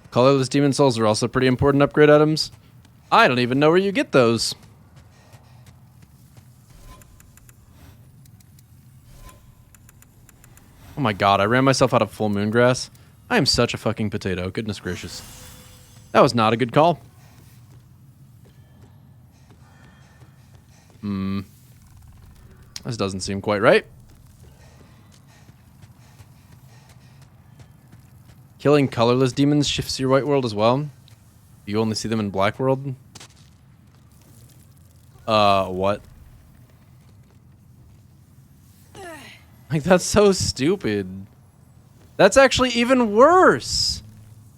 Colorless demon souls are also pretty important upgrade items. I don't even know where you get those. Oh my god, I ran myself out of full moon grass. I am such a fucking potato. Goodness gracious. That was not a good call. This doesn't seem quite right. Killing colorless demons shifts your white world as well. You only see them in black world. What? Like, that's so stupid. That's actually even worse.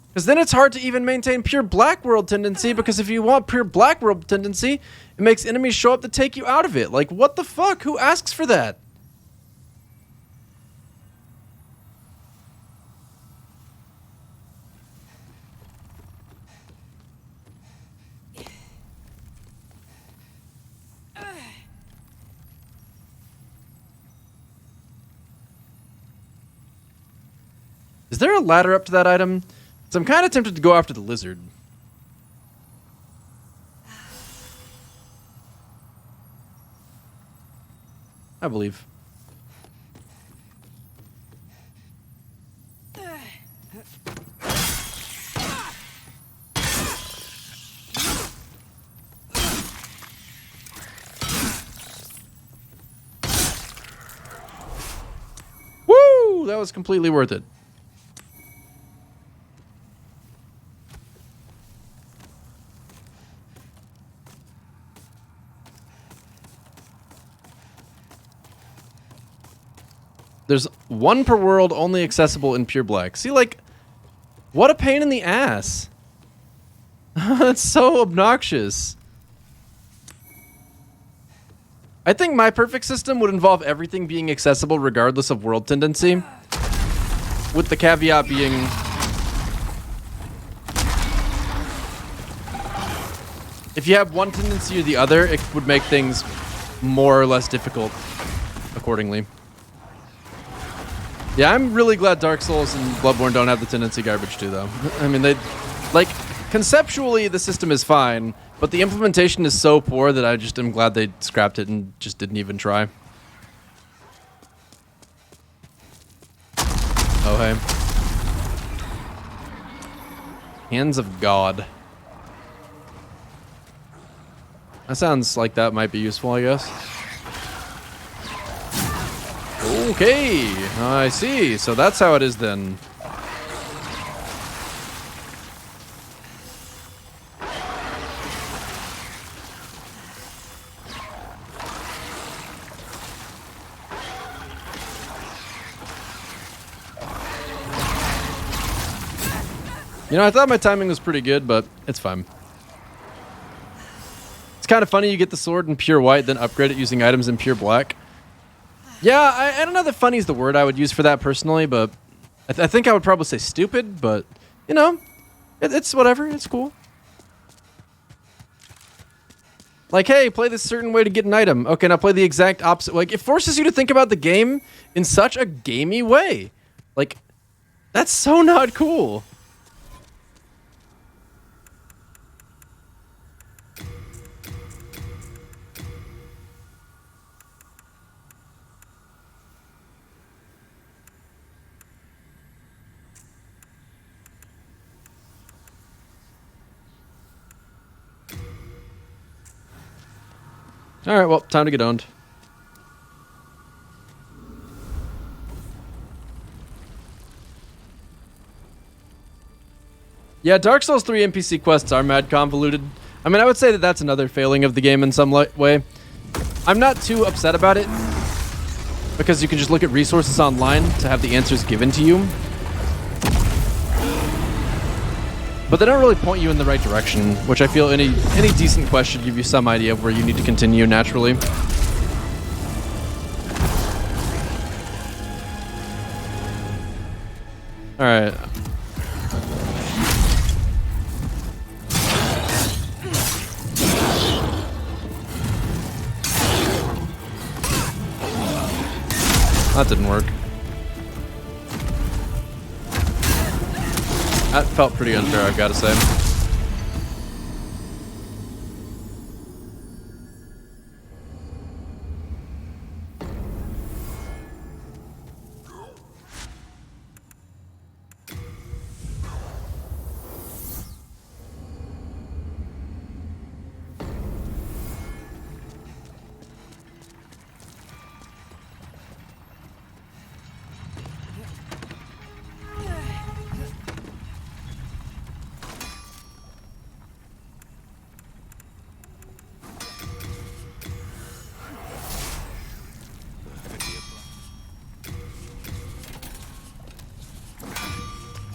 Because then it's hard to even maintain pure black world tendency, because if you want pure black world tendency, it makes enemies show up to take you out of it. Like, what the fuck? Who asks for that? Is there a ladder up to that item? So I'm kind of tempted to go after the lizard. I believe. Woo! That was completely worth it. There's one per world, only accessible in pure black. See, like, what a pain in the ass. That's so obnoxious. I think my perfect system would involve everything being accessible regardless of world tendency. With the caveat being... if you have one tendency or the other, it would make things more or less difficult accordingly. Yeah, I'm really glad Dark Souls and Bloodborne don't have the tendency garbage too, though. I mean, they... like, conceptually, the system is fine, but the implementation is so poor that I just am glad they scrapped it and just didn't even try. Oh, hey. Hands of God. That sounds like that might be useful, I guess. Okay, I see. So that's how it is then. You know, I thought my timing was pretty good, but it's fine. It's kind of funny you get the sword in pure white, then upgrade it using items in pure black. Yeah, I don't know that funny is the word I would use for that personally, but I think I would probably say stupid, but, you know, it's whatever. It's cool. Like, hey, play this certain way to get an item. Okay, now play the exact opposite. Like, it forces you to think about the game in such a gamey way. Like, that's so not cool. Alright, well, time to get owned. Yeah, Dark Souls 3 NPC quests are mad convoluted. I mean, I would say that that's another failing of the game in some way. I'm not too upset about it, because you can just look at resources online to have the answers given to you. But they don't really point you in the right direction, which I feel any decent quest should give you some idea of where you need to continue naturally. Alright. That didn't work. That felt pretty unfair, I've got to say.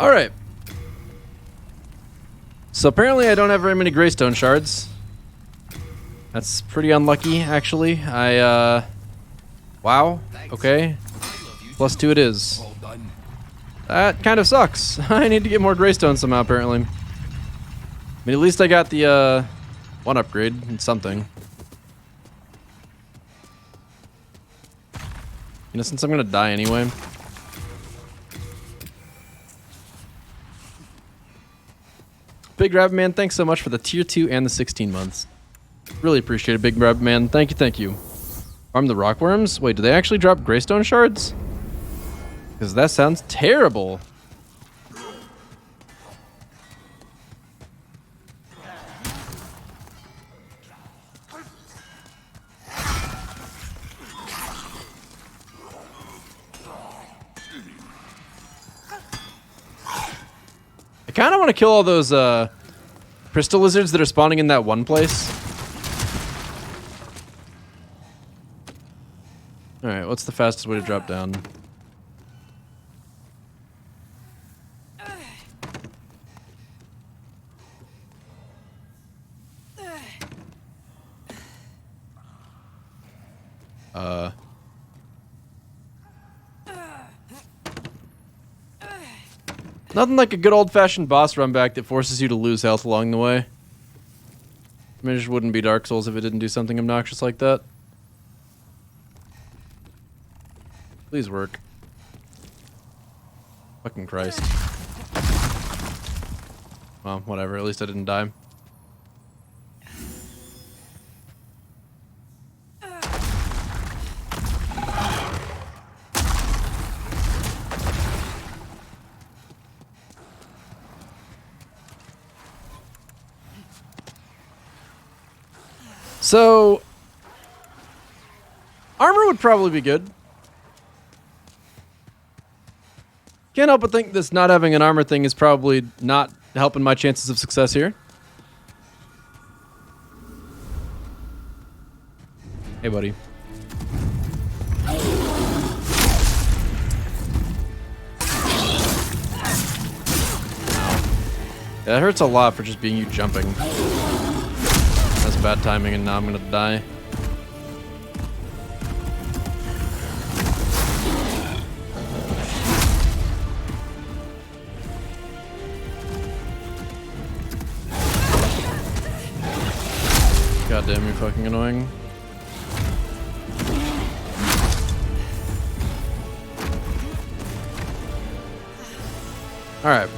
Alright. So apparently I don't have very many Greystone shards. That's pretty unlucky, actually. Wow. Okay. +2 it is. That kind of sucks. I need to get more Greystone somehow, apparently. I mean, at least I got the, one upgrade and something. You know, since I'm gonna die anyway. Big Rabbit Man, thanks so much for the tier 2 and the 16 months. Really appreciate it, Big Rabbit Man. Thank you, thank you. Farm the rockworms? Wait, do they actually drop Greystone shards? Because that sounds terrible. I kind of want to kill all those crystal lizards that are spawning in that one place. Alright, what's the fastest way to drop down? Nothing like a good old-fashioned boss run back that forces you to lose health along the way. I mean, it just wouldn't be Dark Souls if it didn't do something obnoxious like that. Please work. Fucking Christ. Well, whatever. At least I didn't die. So, armor would probably be good. Can't help but think this not having an armor thing is probably not helping my chances of success here. Hey, buddy. Yeah, it hurts a lot for just being you jumping. That's bad timing, and now I'm gonna die. God damn, you're fucking annoying. Alright.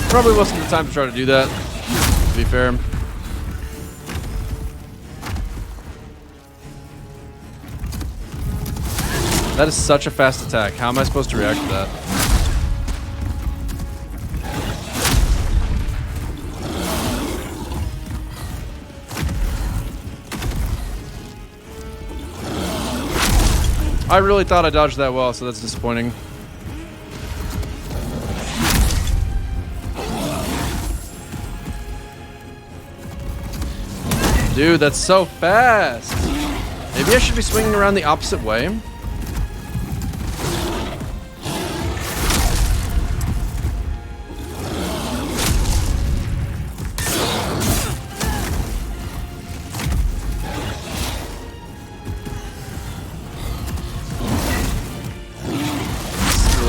Probably wasn't the time to try to do that, to be fair. That is such a fast attack. How am I supposed to react to that? I really thought I dodged that well, so that's disappointing. Dude, that's so fast. Maybe I should be swinging around the opposite way.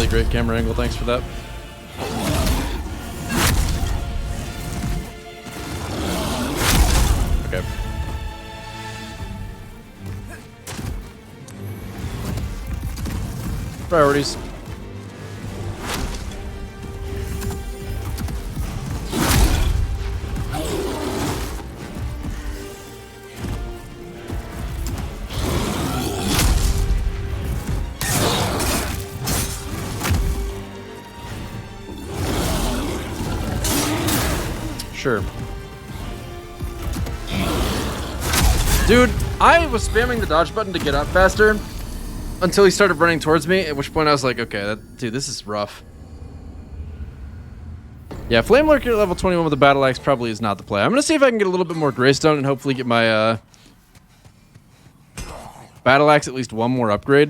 Great camera angle, thanks for that. Okay. Priorities. Sure. Dude, I was spamming the dodge button to get up faster until he started running towards me, at which point I was like, okay, dude, this is rough. Yeah, Flame Lurker at level 21 with the Battle Axe probably is not the play. I'm going to see if I can get a little bit more Greystone and hopefully get my Battle Axe at least one more upgrade.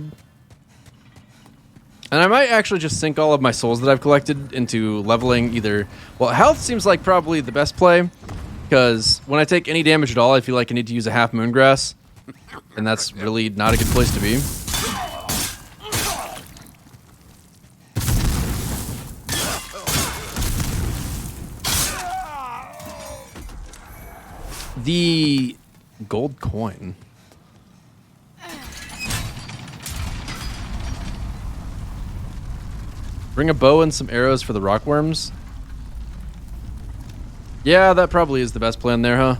And I might actually just sink all of my souls that I've collected into leveling either... Well, health seems like probably the best play, because when I take any damage at all, I feel like I need to use a half Moongrass, and that's really not a good place to be. The gold coin. Bring a bow and some arrows for the rockworms. Yeah, that probably is the best plan there, huh?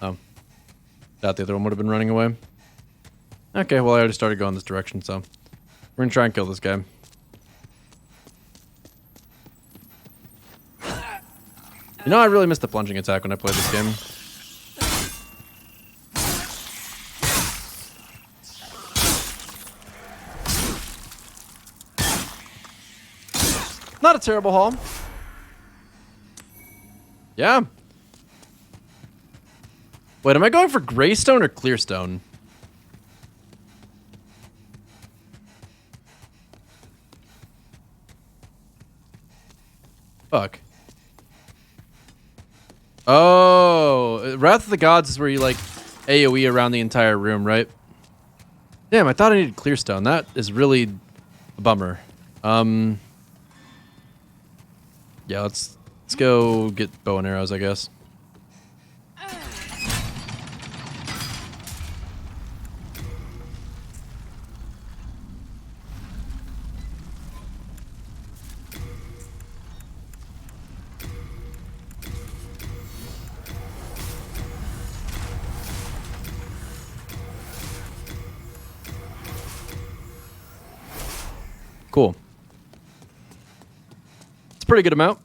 Oh. Thought the other one would have been running away. Okay, well I already started going this direction, so we're gonna try and kill this guy. You know, I really missed the plunging attack when I played this game. Not a terrible haul. Yeah. Wait, am I going for Greystone or Clearstone? Fuck. Oh, Wrath of the Gods is where you like AoE around the entire room, right? Damn, I thought I needed Clearstone. That is really a bummer. Yeah, let's go get bow and arrows, I guess. Cool. It's a pretty good amount.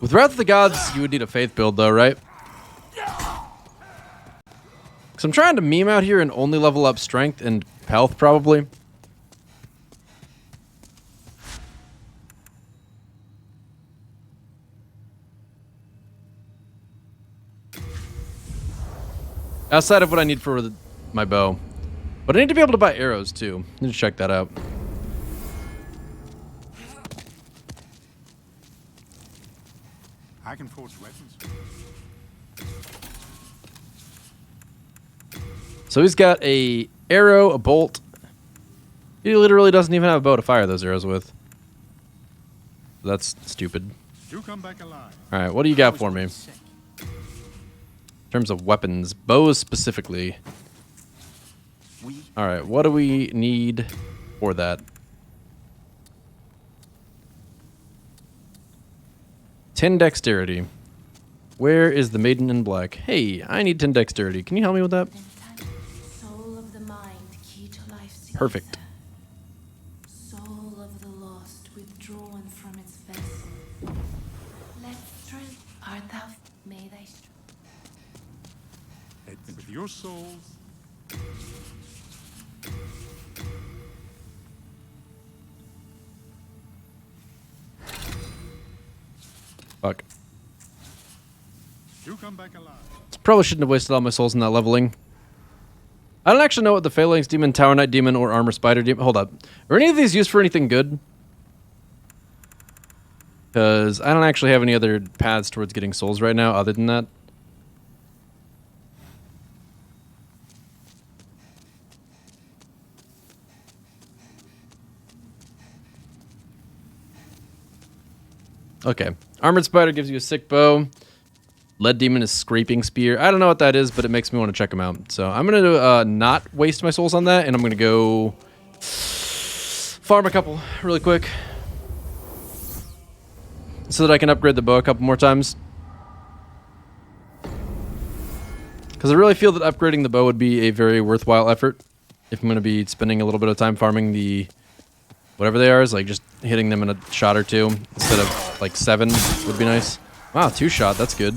With Wrath of the Gods, you would need a faith build though, right? Because I'm trying to meme out here and only level up strength and health, probably. Outside of what I need for my bow. But I need to be able to buy arrows too. I need to check that out. I can forge weapons. So he's got a arrow, a bolt. He literally doesn't even have a bow to fire those arrows with. That's stupid. You come back alive. Alright, what do you got for me? In terms of weapons, bows specifically. All right, what do we need for that? 10 dexterity. Where is the maiden in black? Hey, I need 10 dexterity. Can you help me with that? Soul of the mind, key to life's Perfect. soul of the lost, withdrawn from its vessel. Let strength art thou, may thy strength. And with your souls. Fuck. You come back alive. Probably shouldn't have wasted all my souls in that leveling. I don't actually know what the Phalanx Demon, Tower Knight Demon, or Armor Spider Demon... Hold up. Are any of these used for anything good? Because I don't actually have any other paths towards getting souls right now other than that. Okay. Armored Spider gives you a sick bow. Lead Demon is Scraping Spear. I don't know what that is, but it makes me want to check them out. So I'm going to not waste my souls on that, and I'm going to go farm a couple really quick so that I can upgrade the bow a couple more times. Because I really feel that upgrading the bow would be a very worthwhile effort if I'm going to be spending a little bit of time farming the... whatever they are, is like just hitting them in a shot or two instead of like 7 would be nice. Wow, 2 shot, that's good.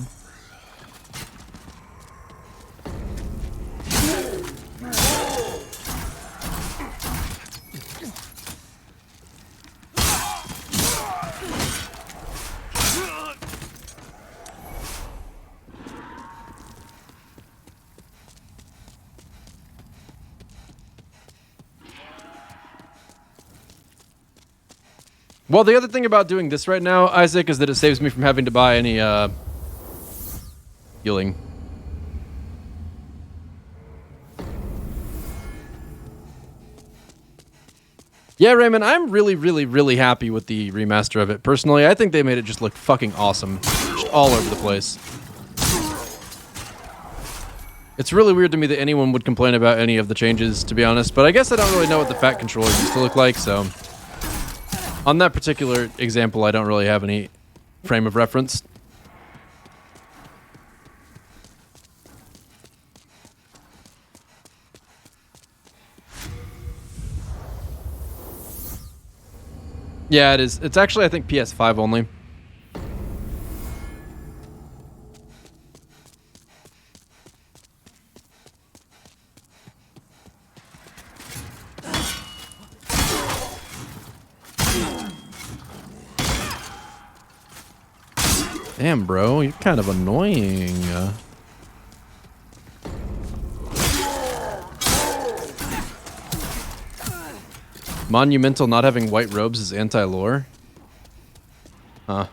Well, the other thing about doing this right now, Isaac, is that it saves me from having to buy any healing. Yeah, Raymond, I'm really, really, really happy with the remaster of it. Personally, I think they made it just look fucking awesome. Just all over the place. It's really weird to me that anyone would complain about any of the changes, to be honest, but I guess I don't really know what the fat controller used to look like, so... on that particular example, I don't really have any frame of reference. Yeah, it is. It's actually, I think, PS5 only. Damn, bro, you're kind of annoying. Monumental not having white robes is anti-lore? Huh.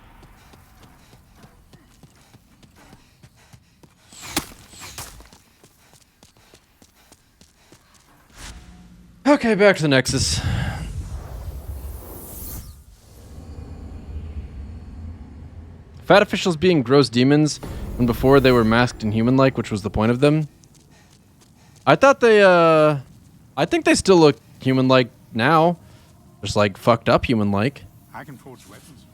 Okay, back to the Nexus. Fat officials being gross demons when before they were masked and human-like, which was the point of them. I thought they, I think they still look human-like now. Just like fucked up human-like. I can forge weapons.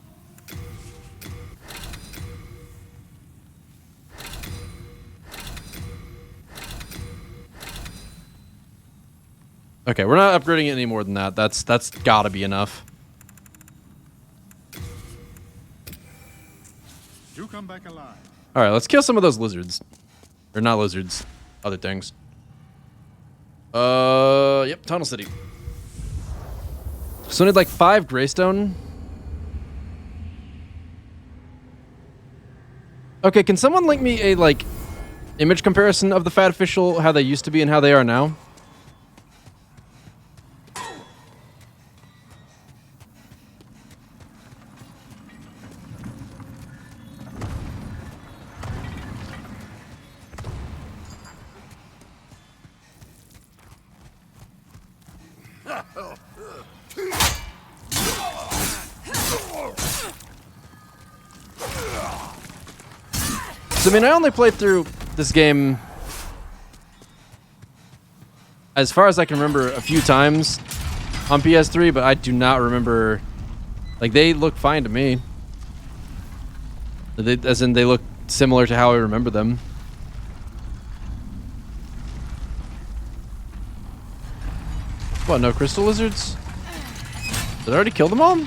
Okay, we're not upgrading it any more than that. That's gotta be enough. You come back alive. Alright, let's kill some of those lizards. Or not lizards, other things. Yep, Tunnel City. So I need like 5 Greystone. Okay, can someone link me a like image comparison of the Fat Official, how they used to be and how they are now? So, I mean, I only played through this game, as far as I can remember, a few times on PS3, but I do not remember. Like, they look fine to me. As in, they look similar to how I remember them. What, no crystal lizards? Did I already kill them all?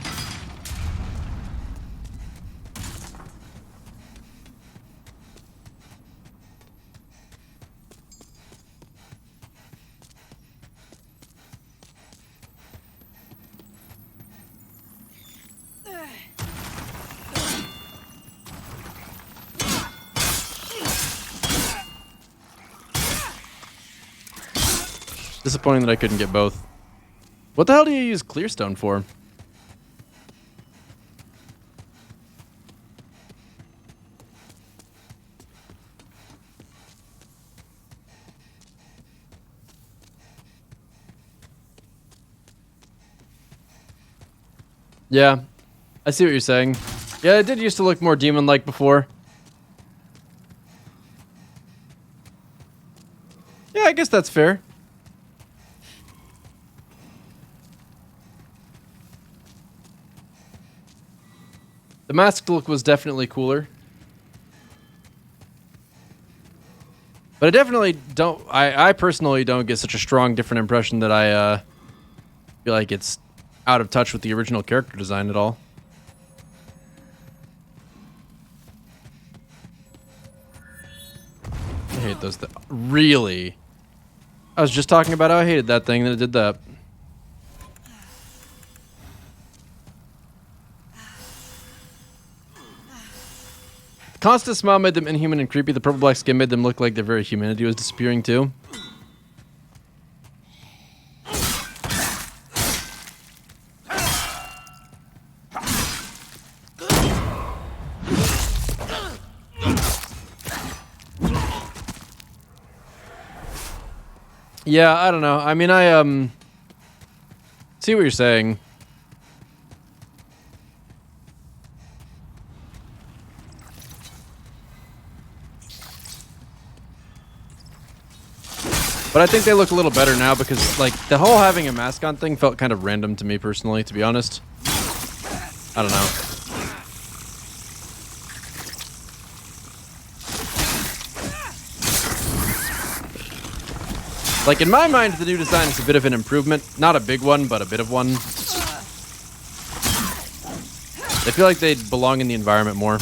Disappointing that I couldn't get both. What the hell do you use clearstone for? Yeah, I see what you're saying. Yeah, it did used to look more demon-like before. Yeah, I guess that's fair. The masked look was definitely cooler. But I definitely don't... I personally don't get such a strong different impression that I feel like it's out of touch with the original character design at all. I hate those things. Really? I was just talking about how I hated that thing, and it did that. The constant smile made them inhuman and creepy. The purple black skin made them look like their very humanity was disappearing too. Yeah, I don't know. I mean, I see what you're saying. But I think they look a little better now because, like, the whole having a mask on thing felt kind of random to me personally, to be honest. I don't know. Like, in my mind, the new design is a bit of an improvement. Not a big one, but a bit of one. I feel like they belong in the environment more.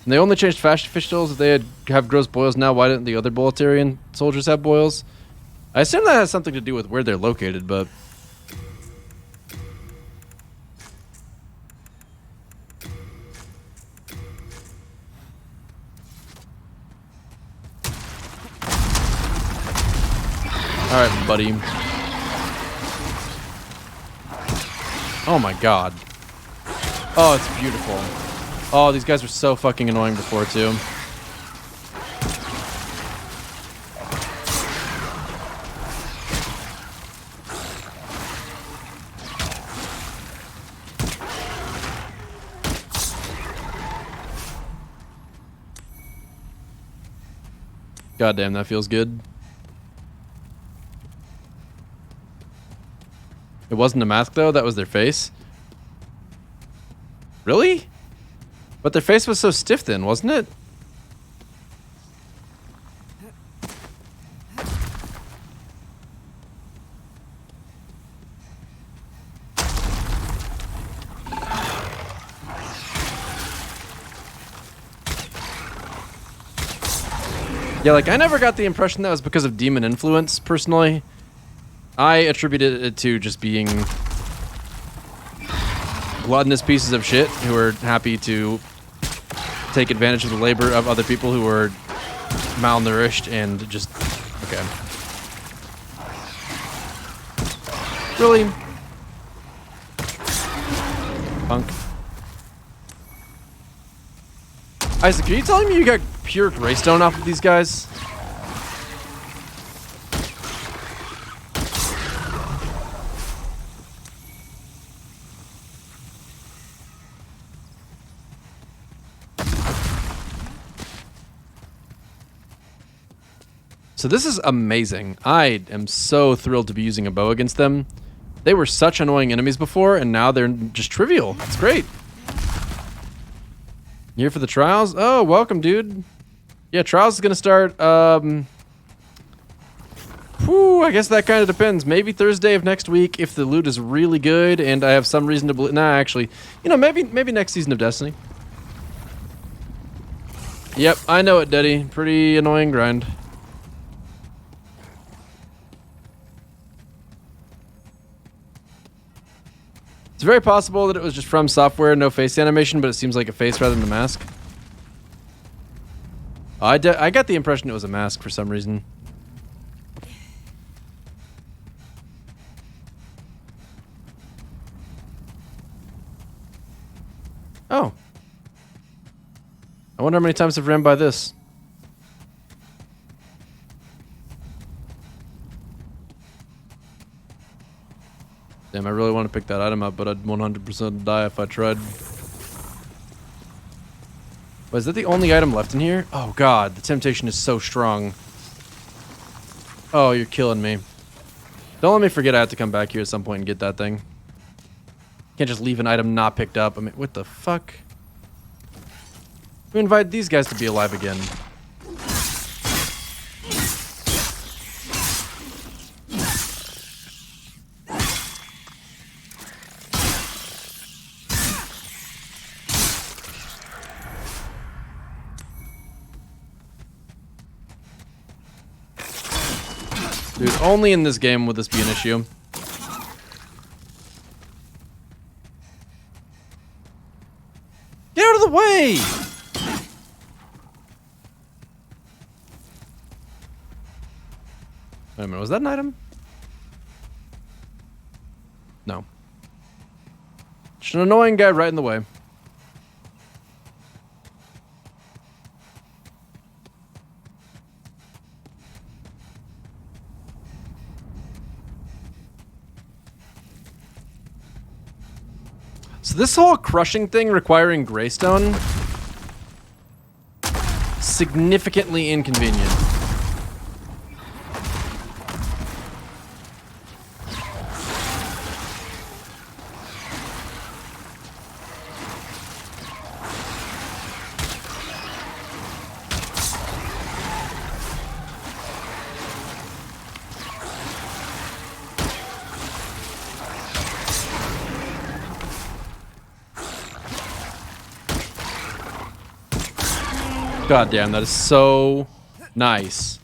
And they only changed fashion officials if they have gross boils now. Why didn't the other Bolitarian soldiers have boils? I assume that has something to do with where they're located, but... Alright, buddy. Oh my god. Oh, it's beautiful. Oh, these guys were so fucking annoying before, too. God damn, that feels good. It wasn't a mask, though? That was their face? Really? But their face was so stiff then, wasn't it? Yeah, like, I never got the impression that was because of demon influence, personally. I attributed it to just being gluttonous pieces of shit who are happy to take advantage of the labor of other people who are malnourished and just... Okay. Really? Punk. Isaac, are you telling me you got pure Greystone off of these guys? So this is amazing. I am so thrilled to be using a bow against them. They were such annoying enemies before, and now they're just trivial. It's great. You here for the trials? Oh, welcome, dude. Yeah, trials is gonna start. I guess that kind of depends. Maybe Thursday of next week if the loot is really good and I have some reason to believe. Nah, actually, you know, maybe next season of Destiny. Yep, I know it, Daddy. Pretty annoying grind. It's very possible that it was just from software, no face animation, but it seems like a face rather than a mask. I got the impression it was a mask for some reason. Oh. I wonder how many times I've ran by this. Damn, I really want to pick that item up, but I'd 100% die if I tried. But is that the only item left in here? Oh god, the temptation is so strong. Oh, you're killing me. Don't let me forget I have to come back here at some point and get that thing. Can't just leave an item not picked up. I mean, what the fuck? We invite these guys to be alive again. Dude, only in this game would this be an issue. Get out of the way! Wait a minute, was that an item? No. Just an annoying guy right in the way. So this whole crushing thing requiring Greystone, significantly inconvenient. God damn, that is so nice.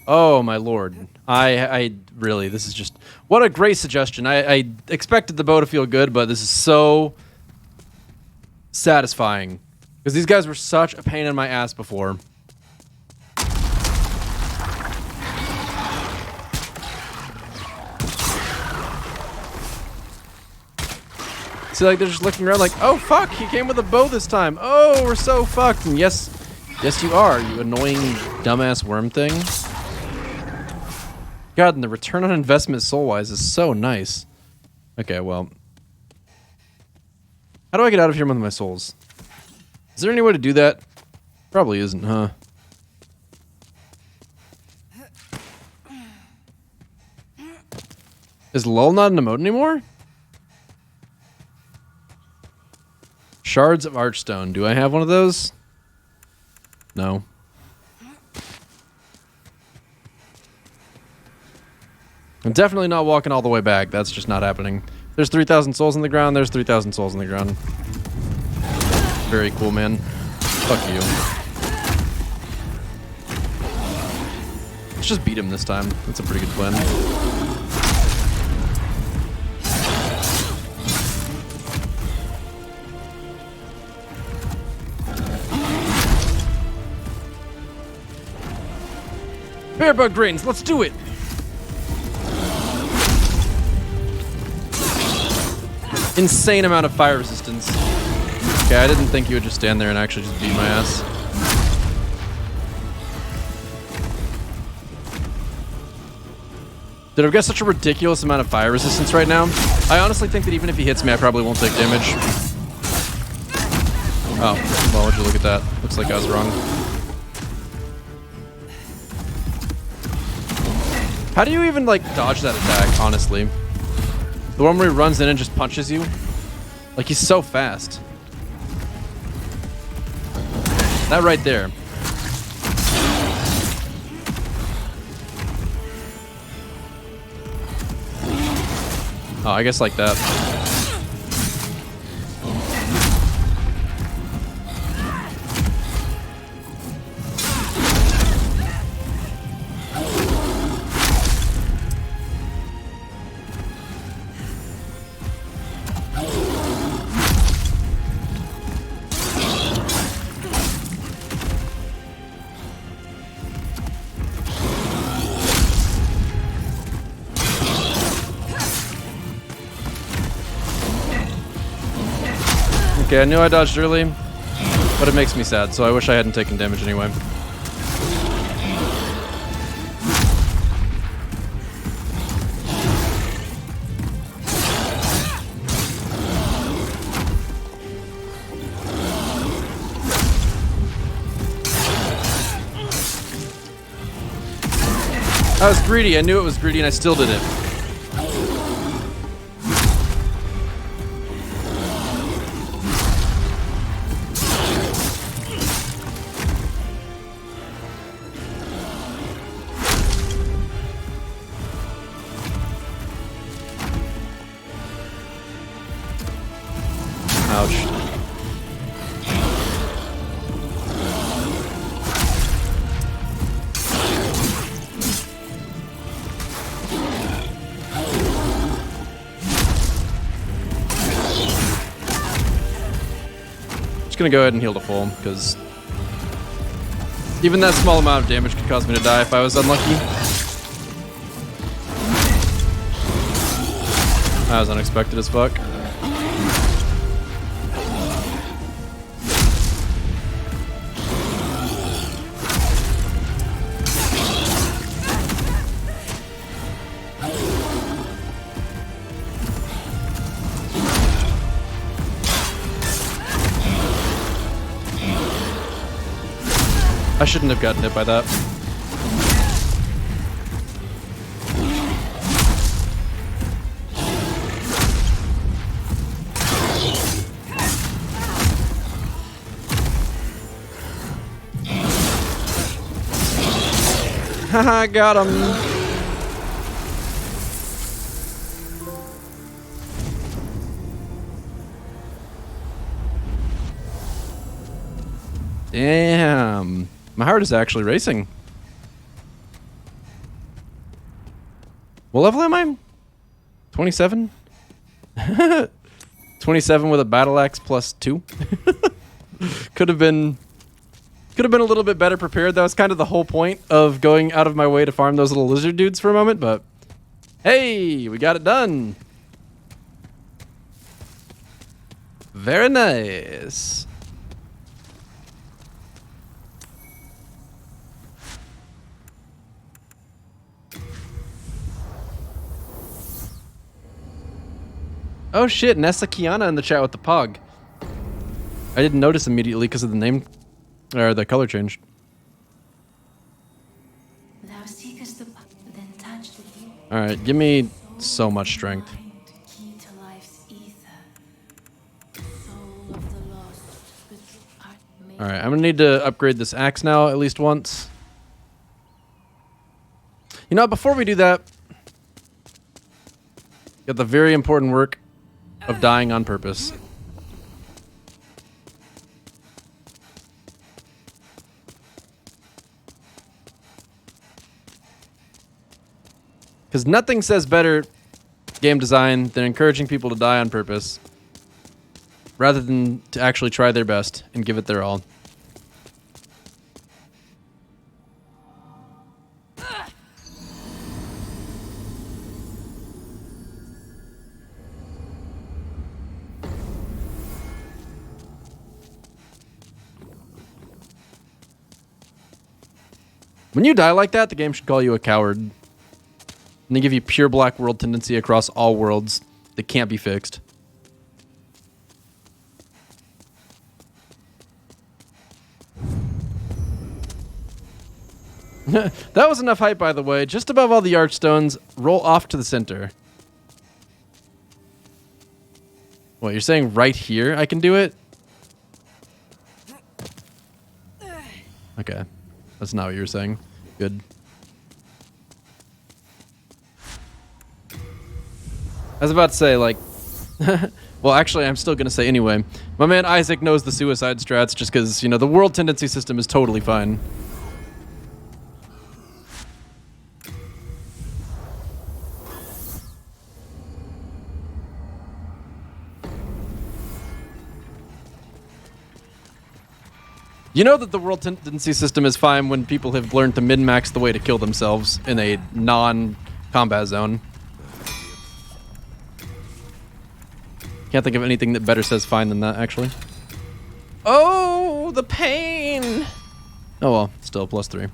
Oh my lord. I really, this is just, what a great suggestion. I expected the bow to feel good, but this is so satisfying. Because these guys were such a pain in my ass before. See, like, they're just looking around like, oh fuck, he came with a bow this time. Oh, we're so fucked. And yes, yes you are, you annoying dumbass worm thing. God, and the return on investment soul-wise is so nice. Okay, well. How do I get out of here with my souls? Is there any way to do that? Probably isn't, huh? Is lull not an emote anymore? Shards of Archstone. Do I have one of those? No. I'm definitely not walking all the way back. That's just not happening. There's 3,000 souls on the ground. There's 3,000 souls on the ground. Very cool, man. Fuck you. Let's just beat him this time. That's a pretty good plan. Bear bug grains, let's do it! Insane amount of fire resistance. Okay, I didn't think you would just stand there and actually just beat my ass. Dude, I've got such a ridiculous amount of fire resistance right now. I honestly think that even if he hits me, I probably won't take damage. Oh, well, would you look at that? Looks like I was wrong. How do you even like dodge that attack, honestly? The one where he runs in and just punches you? Like he's so fast. That right there. Oh, I guess like that. Okay, I knew I dodged early, but it makes me sad, so I wish I hadn't taken damage anyway. I was greedy. I knew it was greedy, and I still did it. Ouch. Just gonna go ahead and heal to full, because even that small amount of damage could cause me to die if I was unlucky. That was unexpected as fuck. I shouldn't have gotten hit by that. Haha, got him. Damn. My heart is actually racing. What level am I? 27? 27 with a battle axe plus 2. Could have been a little bit better prepared. That was kind of the whole point of going out of my way to farm those little lizard dudes for a moment, but hey, we got it done. Very nice. Oh shit, Nessa Kiana in the chat with the pog. I didn't notice immediately because of the name, or the color change. Alright, give me so much strength. Alright, I'm gonna need to upgrade this axe now at least once. You know, before we do that, got the very important work of dying on purpose. Because nothing says better game design than encouraging people to die on purpose rather than to actually try their best and give it their all. When you die like that, the game should call you a coward. And they give you pure black world tendency across all worlds that can't be fixed. That was enough height, by the way. Just above all the archstones, roll off to the center. What, you're saying right here I can do it? Okay. That's not what you were saying. Good. I was about to say, like... well, actually, I'm still going to say anyway. My man Isaac knows the suicide strats just because, you know, the world tendency system is totally fine. You know that the world tendency system is fine when people have learned to min-max the way to kill themselves in a non-combat zone. Can't think of anything that better says fine than that, actually. Oh, the pain! Oh well, still +3.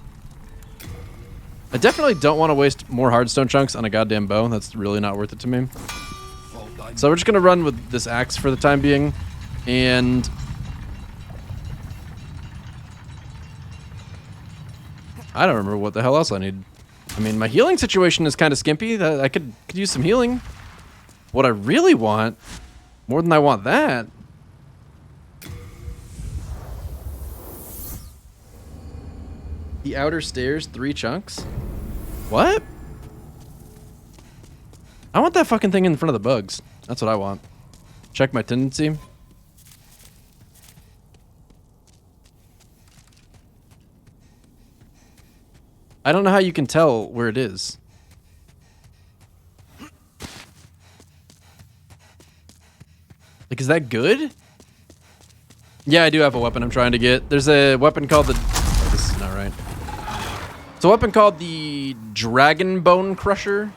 I definitely don't want to waste more hardstone chunks on a goddamn bow. That's really not worth it to me. So we're just going to run with this axe for the time being. And... I don't remember what the hell else I need. I mean, my healing situation is kind of skimpy. I could use some healing. What I really want, more than I want that, the outer stairs, 3 chunks. What? I want that fucking thing in front of the bugs. That's what I want. Check my tendency. I don't know how you can tell where it is. Like, is that good? Yeah, I do have a weapon I'm trying to get. There's a weapon called the... Oh, this is not right. It's a weapon called the Dragon Bone Crusher,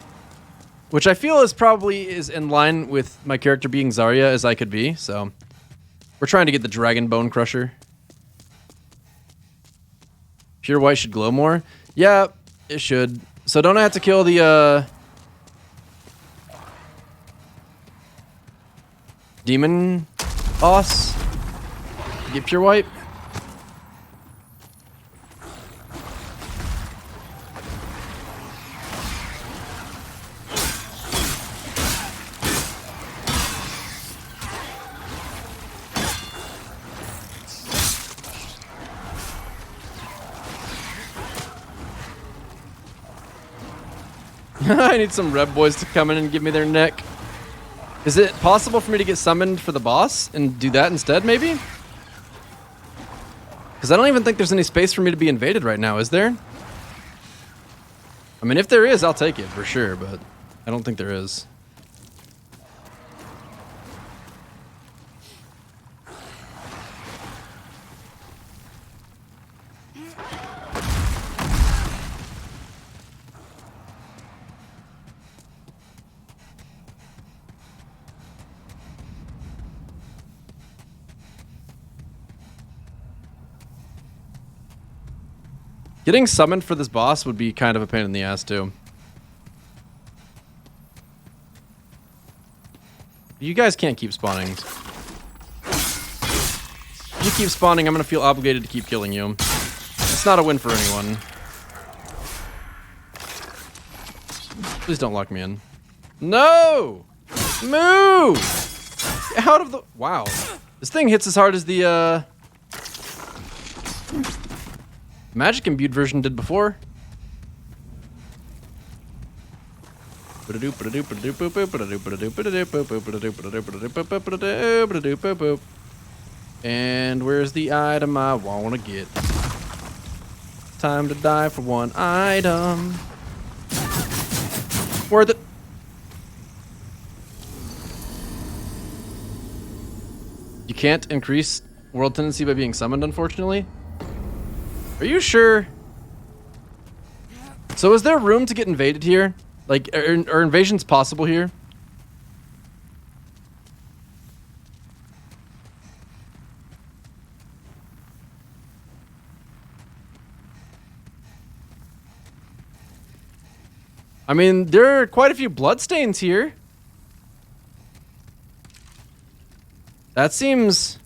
which I feel is probably in line with my character being Zarya as I could be, so... We're trying to get the Dragon Bone Crusher. Pure white should glow more. Yeah, it should. So don't I have to kill the, demon boss? Get pure white? I need some Red Boys to come in and give me their neck. Is it possible for me to get summoned for the boss and do that instead, maybe? Because I don't even think there's any space for me to be invaded right now, is there? I mean, if there is, I'll take it for sure, but I don't think there is. Getting summoned for this boss would be kind of a pain in the ass, too. You guys can't keep spawning. If you keep spawning, I'm going to feel obligated to keep killing you. It's not a win for anyone. Please don't lock me in. No! Move! Get out of the... Wow. This thing hits as hard as the, Magic imbued version did before. And where's the item I want to get? Time to die for one item. Worth it. You can't increase world tendency by being summoned, unfortunately. Are you sure? So is there room to get invaded here? Like, are invasions possible here? I mean, there are quite a few bloodstains here. That seems...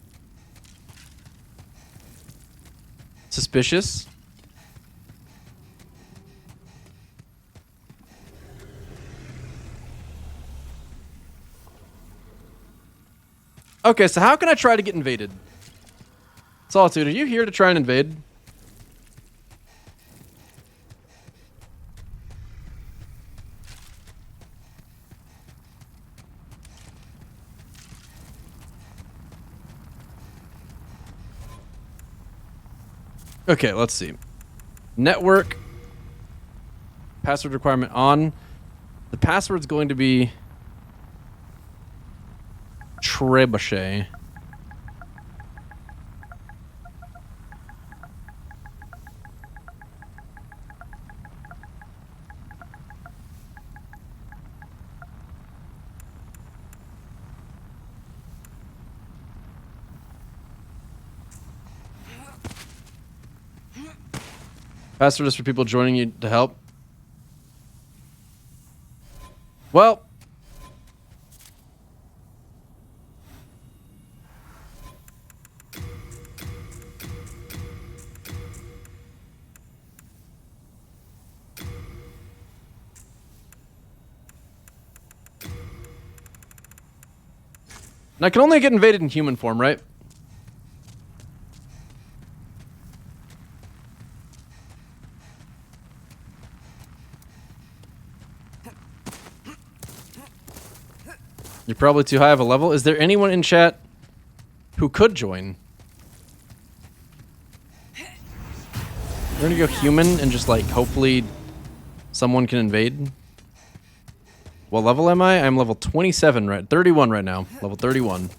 suspicious. Okay, so how can I try to get invaded? Solitude, are you here to try and invade? Okay, let's see. Network. Password requirement on. The password's going to be Trebuchet. Password is for people joining you to help. Well. And I can only get invaded in human form, right? You're probably too high of a level. Is there anyone in chat who could join? We're gonna go human and just like hopefully someone can invade. What level am I? I'm level 27 right, 31 right now. Level 31.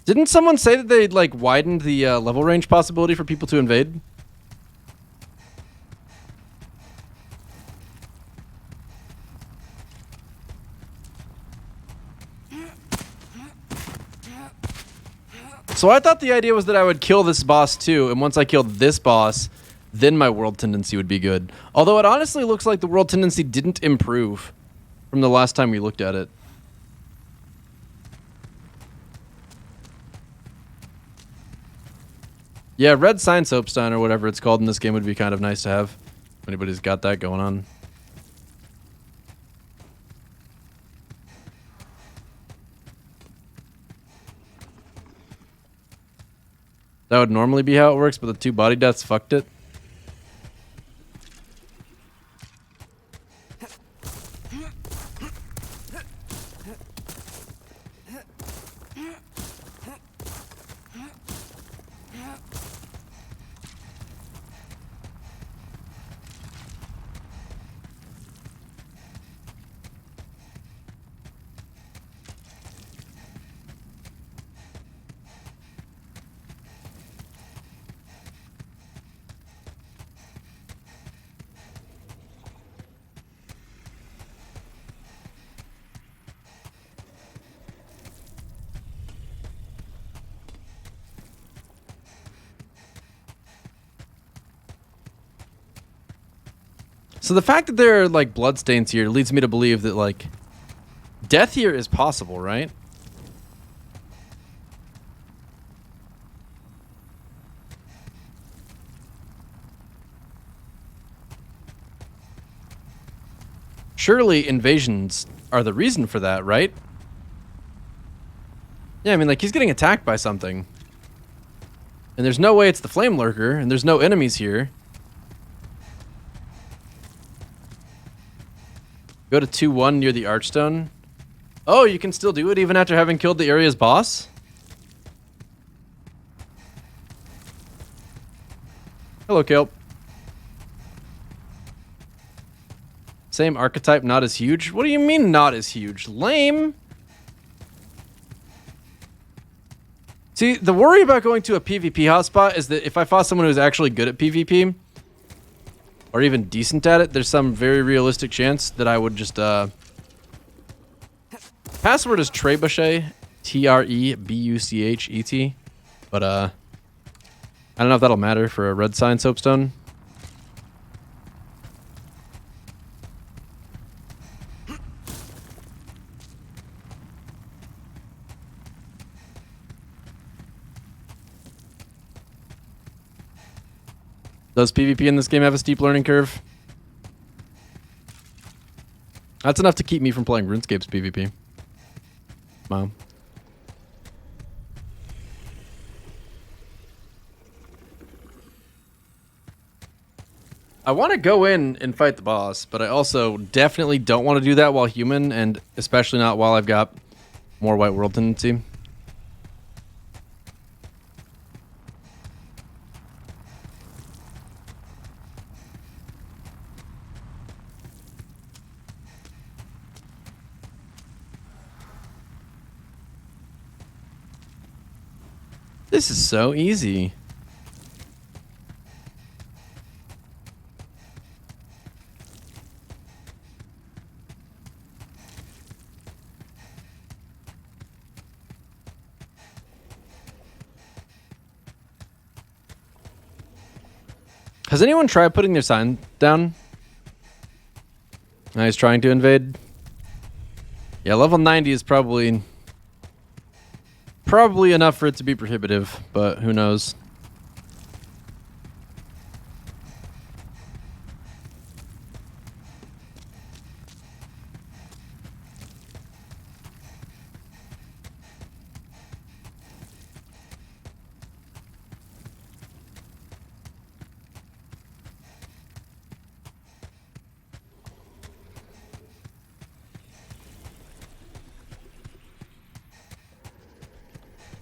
Didn't someone say that they like widened the level range possibility for people to invade? So I thought the idea was that I would kill this boss too, and once I killed this boss, then my world tendency would be good. Although it honestly looks like the world tendency didn't improve from the last time we looked at it. Yeah, red sign soapstone or whatever it's called in this game would be kind of nice to have. If anybody's got that going on. That would normally be how it works, but the 2 body deaths fucked it. So the fact that there are like bloodstains here leads me to believe that like death here is possible, right? Surely invasions are the reason for that, right? Yeah, I mean like he's getting attacked by something. And there's no way it's the flame lurker, and there's no enemies here. Go to 2-1 near the Archstone. Oh, you can still do it even after having killed the area's boss? Hello, Kelp. Same archetype, not as huge? What do you mean not as huge? Lame. See, the worry about going to a PvP hotspot is that if I fought someone who's actually good at PvP, or even decent at it, there's some very realistic chance that I would just, Password is Trebuchet, Trebuchet, but, I don't know if that'll matter for a red sign soapstone. Does PvP in this game have a steep learning curve? That's enough to keep me from playing RuneScape's PvP. Wow. I want to go in and fight the boss, but I also definitely don't want to do that while human, and especially not while I've got more white world tendency. This is so easy. Has anyone tried putting their sign down? He's trying to invade. Yeah, level 90 is probably enough for it to be prohibitive, but who knows?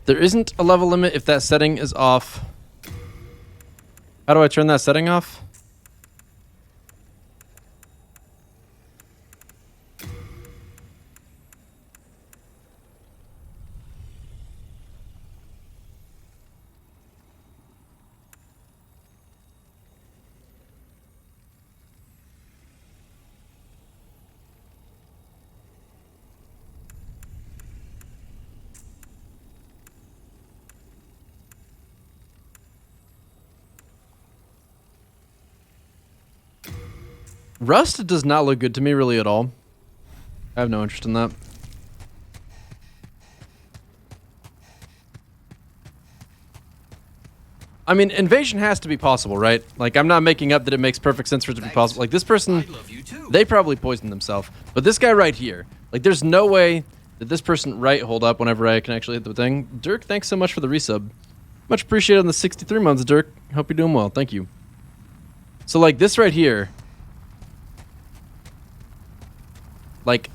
There isn't a level limit if that setting is off. How do I turn that setting off? Rust does not look good to me really at all. I have no interest in that. I mean, invasion has to be possible, right? Like, I'm not making up that it makes perfect sense for it to be possible. Like, this person, they probably poisoned themselves. But this guy right here, like, there's no way that this person, right, hold up whenever I can actually hit the thing. Dirk, thanks so much for the resub. Much appreciated on the 63 months, Dirk. Hope you're doing well. Thank you. So, like, this right here, like,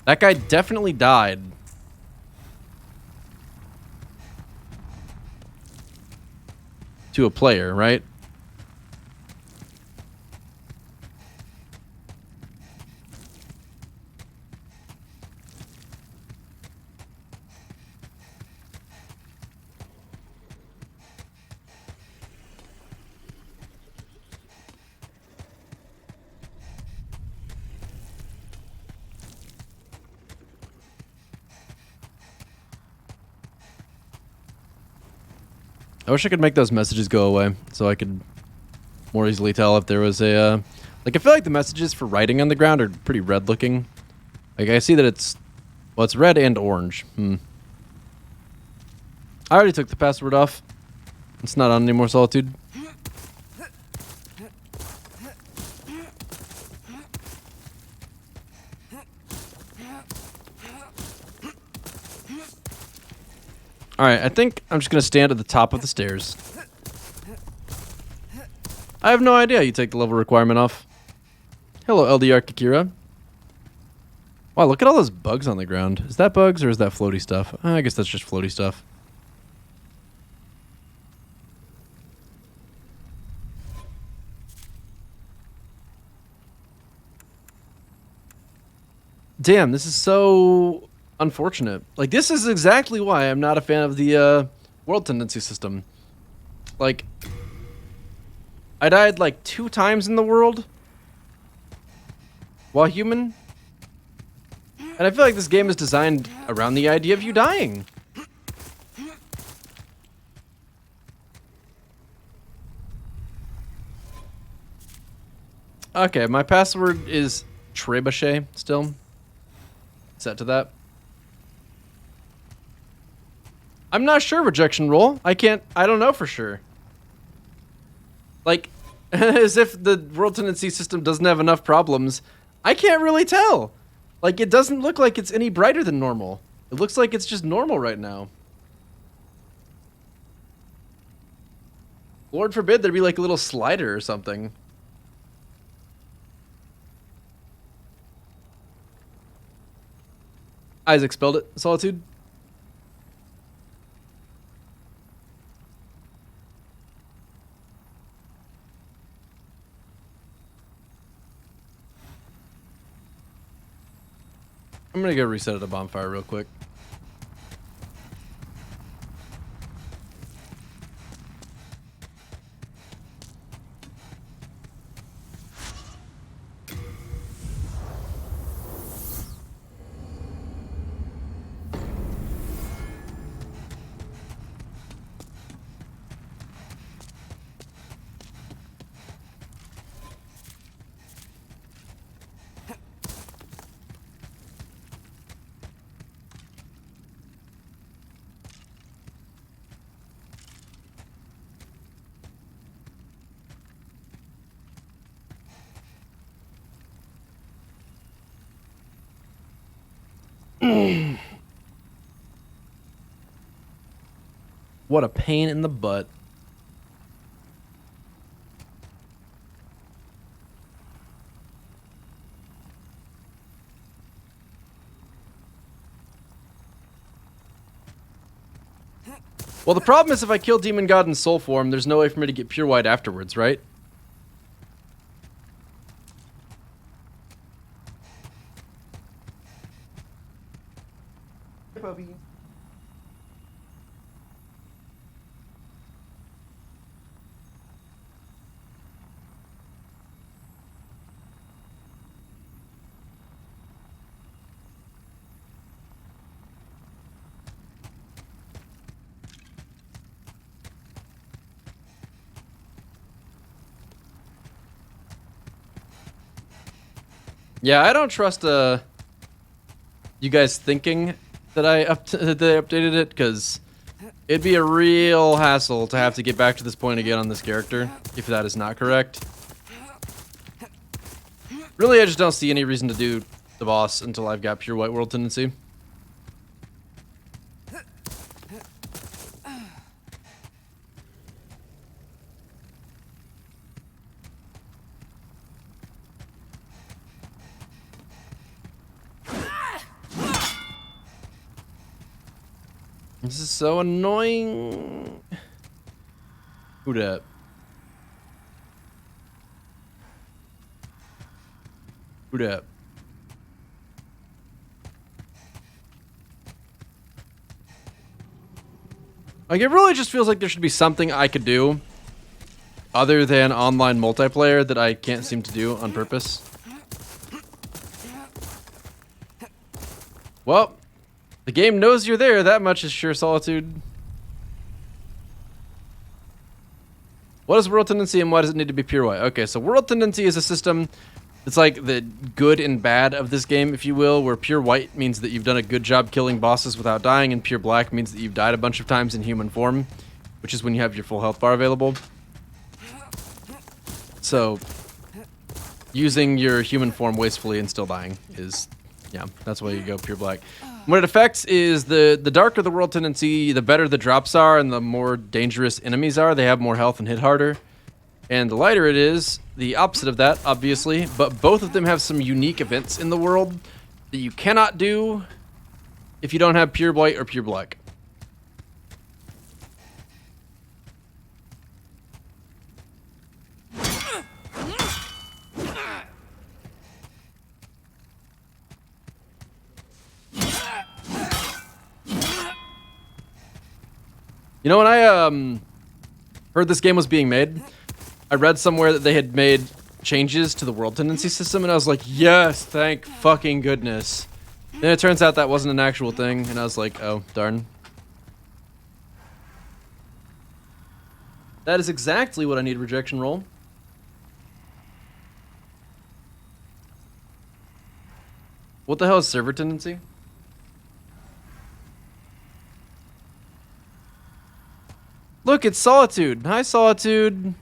that guy definitely died. To a player, right? I wish I could make those messages go away so I could more easily tell if there was a, like, I feel like the messages for writing on the ground are pretty red looking. Like, I see that it's, well, it's red and orange. I already took the password off. It's not on anymore, Solitude. Alright, I think I'm just going to stand at the top of the stairs. I have no idea you take the level requirement off. Hello, LDR Kikira. Wow, look at all those bugs on the ground. Is that bugs or is that floaty stuff? I guess that's just floaty stuff. Damn, this is so unfortunate. Like, this is exactly why I'm not a fan of the world tendency system. Like, I died like 2 times in the world while human, and I feel like this game is designed around the idea of you dying. Okay, my password is trebuchet still set to that. I'm not sure, rejection roll. I don't know for sure. Like, As if the world tendency system doesn't have enough problems. I can't really tell. Like, it doesn't look like it's any brighter than normal. It looks like it's just normal right now. Lord forbid there be like a little slider or something. Isaac spelled it. Solitude. I'm gonna go reset at a bonfire real quick. What a pain in the butt. Well, the problem is if I kill Demon God in soul form, there's no way for me to get pure white afterwards, right? Hey, puppy. Yeah, I don't trust you guys thinking that that they updated it, because it'd be a real hassle to have to get back to this point again on this character if that is not correct. Really, I just don't see any reason to do the boss until I've got pure white world tendency. This is so annoying. Who dat? Who dat? Like, it really just feels like there should be something I could do other than online multiplayer that I can't seem to do on purpose. Well, the game knows you're there, that much is sure, Solitude. What is world tendency and why does it need to be pure white? Okay, so world tendency is a system that's like the good and bad of this game, if you will, where pure white means that you've done a good job killing bosses without dying, and pure black means that you've died a bunch of times in human form, which is when you have your full health bar available. So, using your human form wastefully and still dying is, yeah, that's why you go pure black. What it affects is the darker the world tendency, the better the drops are and the more dangerous enemies are. They have more health and hit harder. And the lighter it is, the opposite of that, obviously. But both of them have some unique events in the world that you cannot do if you don't have pure white or pure black. You know, when I heard this game was being made, I read somewhere that they had made changes to the world tendency system, and I was like, yes, thank fucking goodness. Then it turns out that wasn't an actual thing, and I was like, oh, darn. That is exactly what I need rejection roll. What the hell is server tendency? Look, it's Solitude. Hi, Solitude.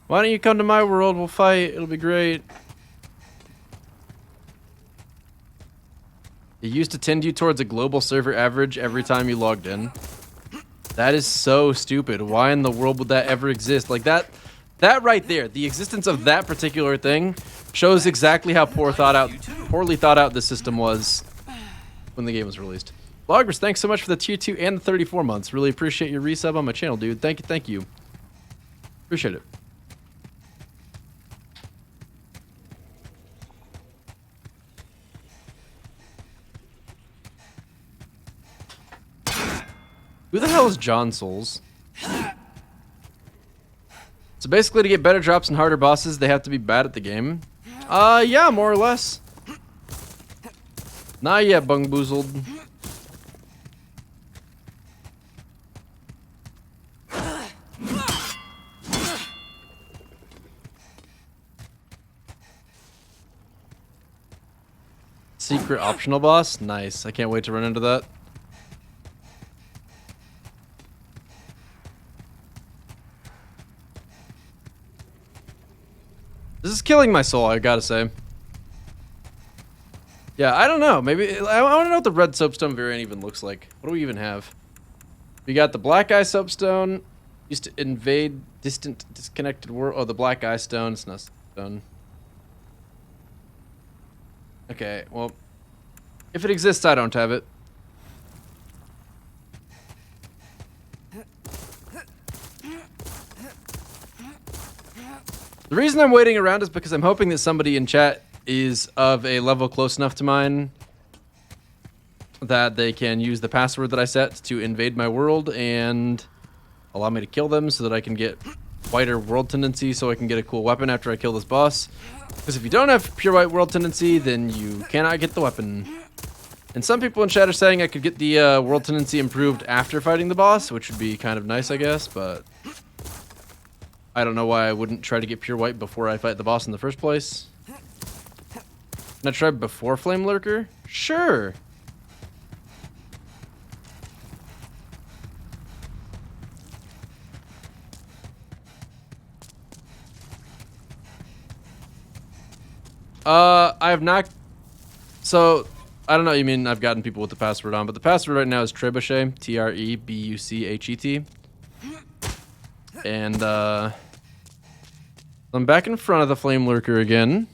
Why don't you come to my world? We'll fight. It'll be great. It used to tend you towards a global server average every time you logged in. That is so stupid. Why in the world would that ever exist? Like that right there, the existence of that particular thing shows exactly how poorly thought out this system was when the game was released. Loggers, thanks so much for the tier 2 and the 34 months. Really appreciate your resub on my channel, dude. Thank you. Appreciate it. Who the hell is John Souls? So basically, to get better drops and harder bosses, they have to be bad at the game. Yeah, more or less. Not yet, Bungboozled. Secret optional boss? Nice. I can't wait to run into that. This is killing my soul, I gotta say. Yeah, I don't know. Maybe I want to know what the red soapstone variant even looks like. What do we even have? We got the black eye soapstone. Used to invade distant, disconnected world. Oh, the black eye stone. It's not stone. Okay, well, if it exists, I don't have it. The reason I'm waiting around is because I'm hoping that somebody in chat is of a level close enough to mine that they can use the password that I set to invade my world and allow me to kill them so that I can get whiter world tendency so I can get a cool weapon after I kill this boss. Because if you don't have pure white world tendency, then you cannot get the weapon. And some people in chat are saying I could get the world tendency improved after fighting the boss, which would be kind of nice, I guess, but I don't know why I wouldn't try to get pure white before I fight the boss in the first place. Can I try before Flame Lurker? Sure. I have not. So, I don't know. You mean I've gotten people with the password on, but the password right now is Trebuchet, Trebuchet, and I'm back in front of the Flame Lurker again.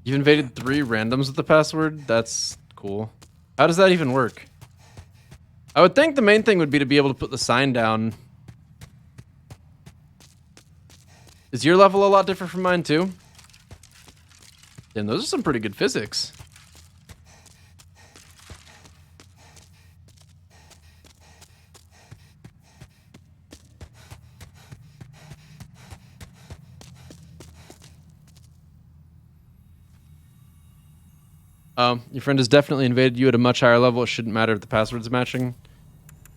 You've invaded 3 randoms with the password? That's cool. How does that even work? I would think the main thing would be to be able to put the sign down. Is your level a lot different from mine too? Damn, those are some pretty good physics. Your friend has definitely invaded you at a much higher level. It shouldn't matter if the password's matching.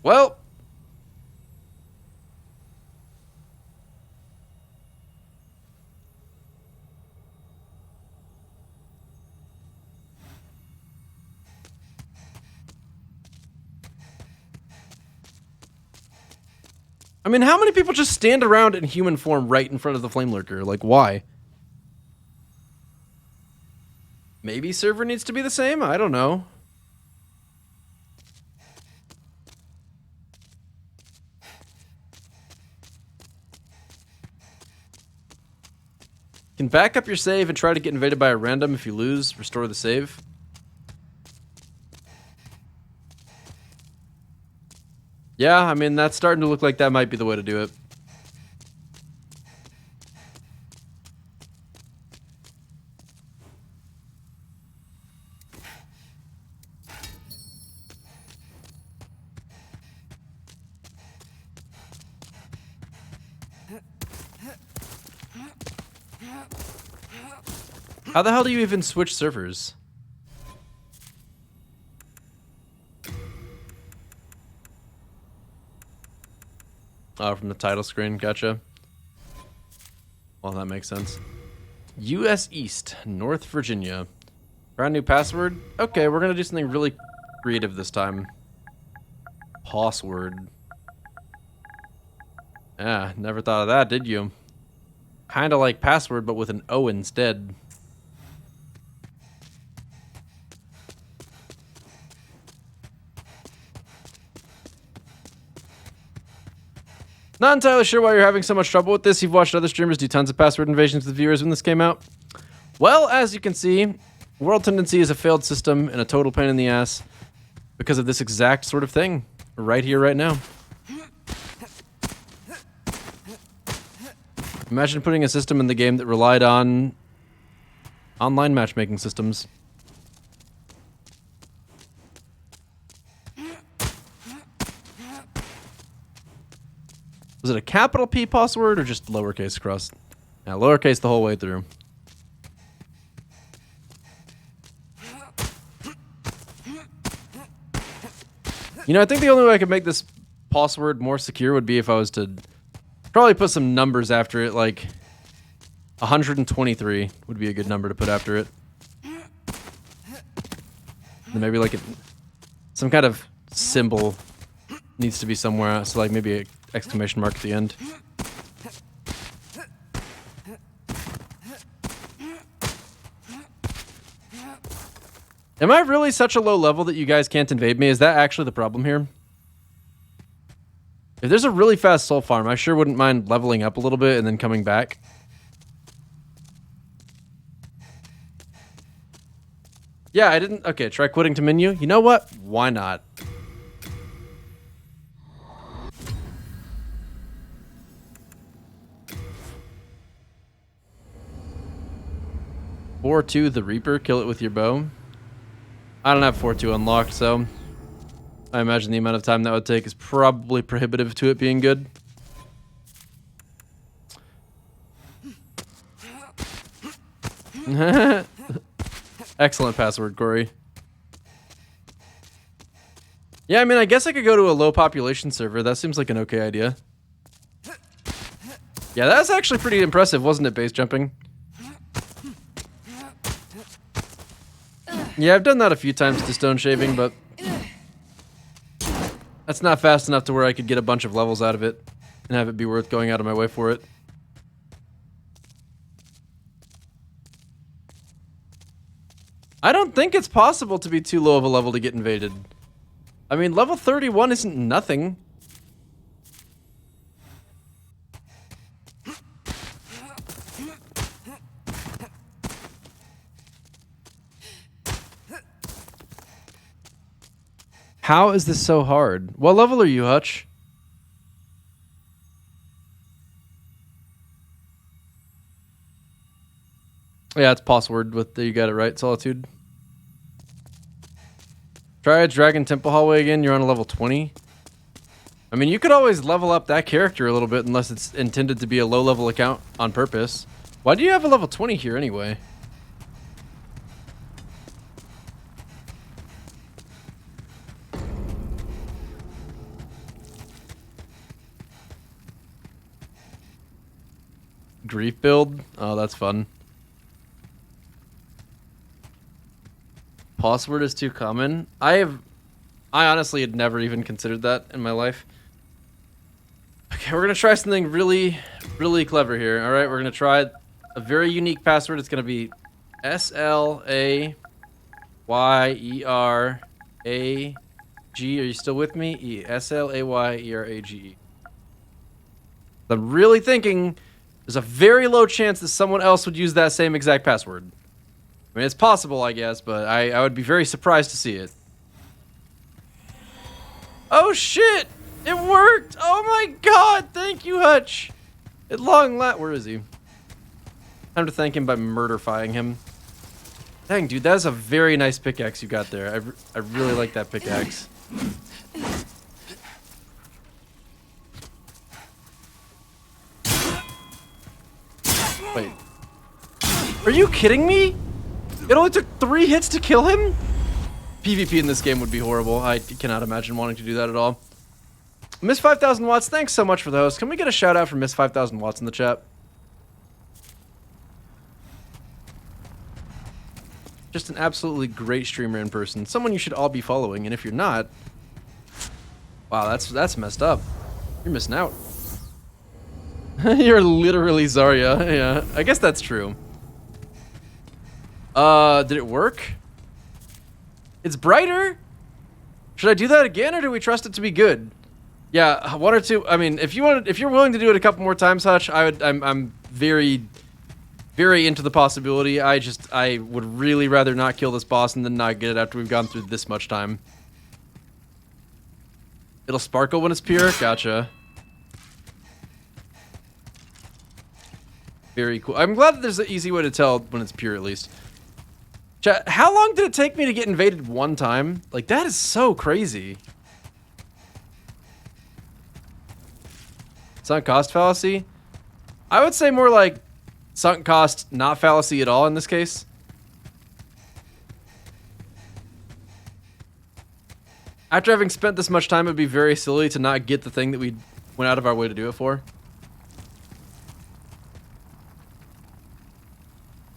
Well, I mean, how many people just stand around in human form right in front of the Flame Lurker? Like, why? Maybe server needs to be the same? I don't know. You can back up your save and try to get invaded by a random. If you lose, restore the save. Yeah, I mean, that's starting to look like that might be the way to do it. How the hell do you even switch servers? Oh, from the title screen. Gotcha. Well, that makes sense. U.S. East, North Virginia. Brand new password? Okay, we're gonna do something really creative this time. Password. Yeah, never thought of that, did you? Kinda like password, but with an O instead. Not entirely sure why you're having so much trouble with this. You've watched other streamers do tons of password invasions with viewers when this came out. Well, as you can see, World Tendency is a failed system and a total pain in the ass because of this exact sort of thing right here, right now. Imagine putting a system in the game that relied on online matchmaking systems. Was it a capital P password or just lowercase across? Yeah, lowercase the whole way through. You know, I think the only way I could make this password more secure would be if I was to probably put some numbers after it, like 123 would be a good number to put after it. And maybe like some kind of symbol needs to be somewhere, so like maybe an exclamation mark at the end. Am I really such a low level that you guys can't invade me? Is that actually the problem here? If there's a really fast soul farm, I sure wouldn't mind leveling up a little bit and then coming back. Yeah, I didn't... Okay, try quitting to menu. You know what? Why not? (4-2) the Reaper, kill it with your bow. I don't have 4-2 unlocked, so I imagine the amount of time that would take is probably prohibitive to it being good. Excellent password, Corey. Yeah, I mean, I guess I could go to a low population server. That seems like an okay idea. Yeah, that's actually pretty impressive, wasn't it, base jumping? Yeah, I've done that a few times to stone shaving, but that's not fast enough to where I could get a bunch of levels out of it and have it be worth going out of my way for it. I don't think it's possible to be too low of a level to get invaded. I mean, level 31 isn't nothing. How is this so hard? What level are you, Hutch? Yeah, it's password with you got it right, Solitude. Try a Dragon Temple hallway again, you're on a level 20. I mean, you could always level up that character a little bit unless it's intended to be a low level account on purpose. Why do you have a level 20 here anyway? Grief build? Oh, that's fun. Password is too common. I honestly had never even considered that in my life. Okay, we're gonna try something really, really clever here. All right, we're gonna try a very unique password. It's gonna be SLAYERAG. Are you still with me? SLAYERAGE. I'm really thinking there's a very low chance that someone else would use that same exact password. I mean, it's possible, I guess, but I would be very surprised to see it. Oh, shit! It worked! Oh my god! Thank you, Hutch! At long last... Where is he? Time to thank him by murderifying him. Dang, dude, that is a very nice pickaxe you got there. I really like that pickaxe. Wait. Are you kidding me? It only took 3 hits to kill him? PvP in this game would be horrible. I cannot imagine wanting to do that at all. Miss 5000 watts, thanks so much for the host. Can we get a shout out for Miss 5000 watts in the chat? Just an absolutely great streamer in person. Someone you should all be following. And if you're not, wow, that's messed up. You're missing out. You're literally Zarya. Yeah, I guess that's true. Did it work? It's brighter. Should I do that again, or do we trust it to be good? Yeah, one or two. I mean, if you're willing to do it a couple more times, Hutch, I'm very, very into the possibility. I would really rather not kill this boss and then not get it after we've gone through this much time. It'll sparkle when it's pure. Gotcha. Very cool. I'm glad that there's an easy way to tell when it's pure, at least. Chat, how long did it take me to get invaded one time? Like, that is so crazy. Sunk cost fallacy? I would say more like sunk cost, not fallacy at all in this case. After having spent this much time, it would be very silly to not get the thing that we went out of our way to do it for.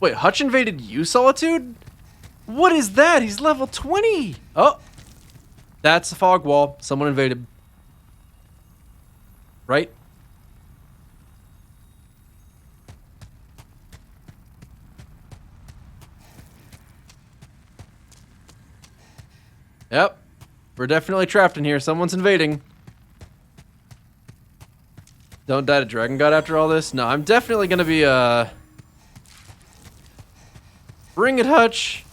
Wait, Hutch invaded you, Solitude? What is that? He's level 20! Oh! That's a fog wall. Someone invaded. Right? Yep. We're definitely trapped in here. Someone's invading. Don't die to Dragon God after all this? No, I'm definitely gonna be, Bring it, Hutch!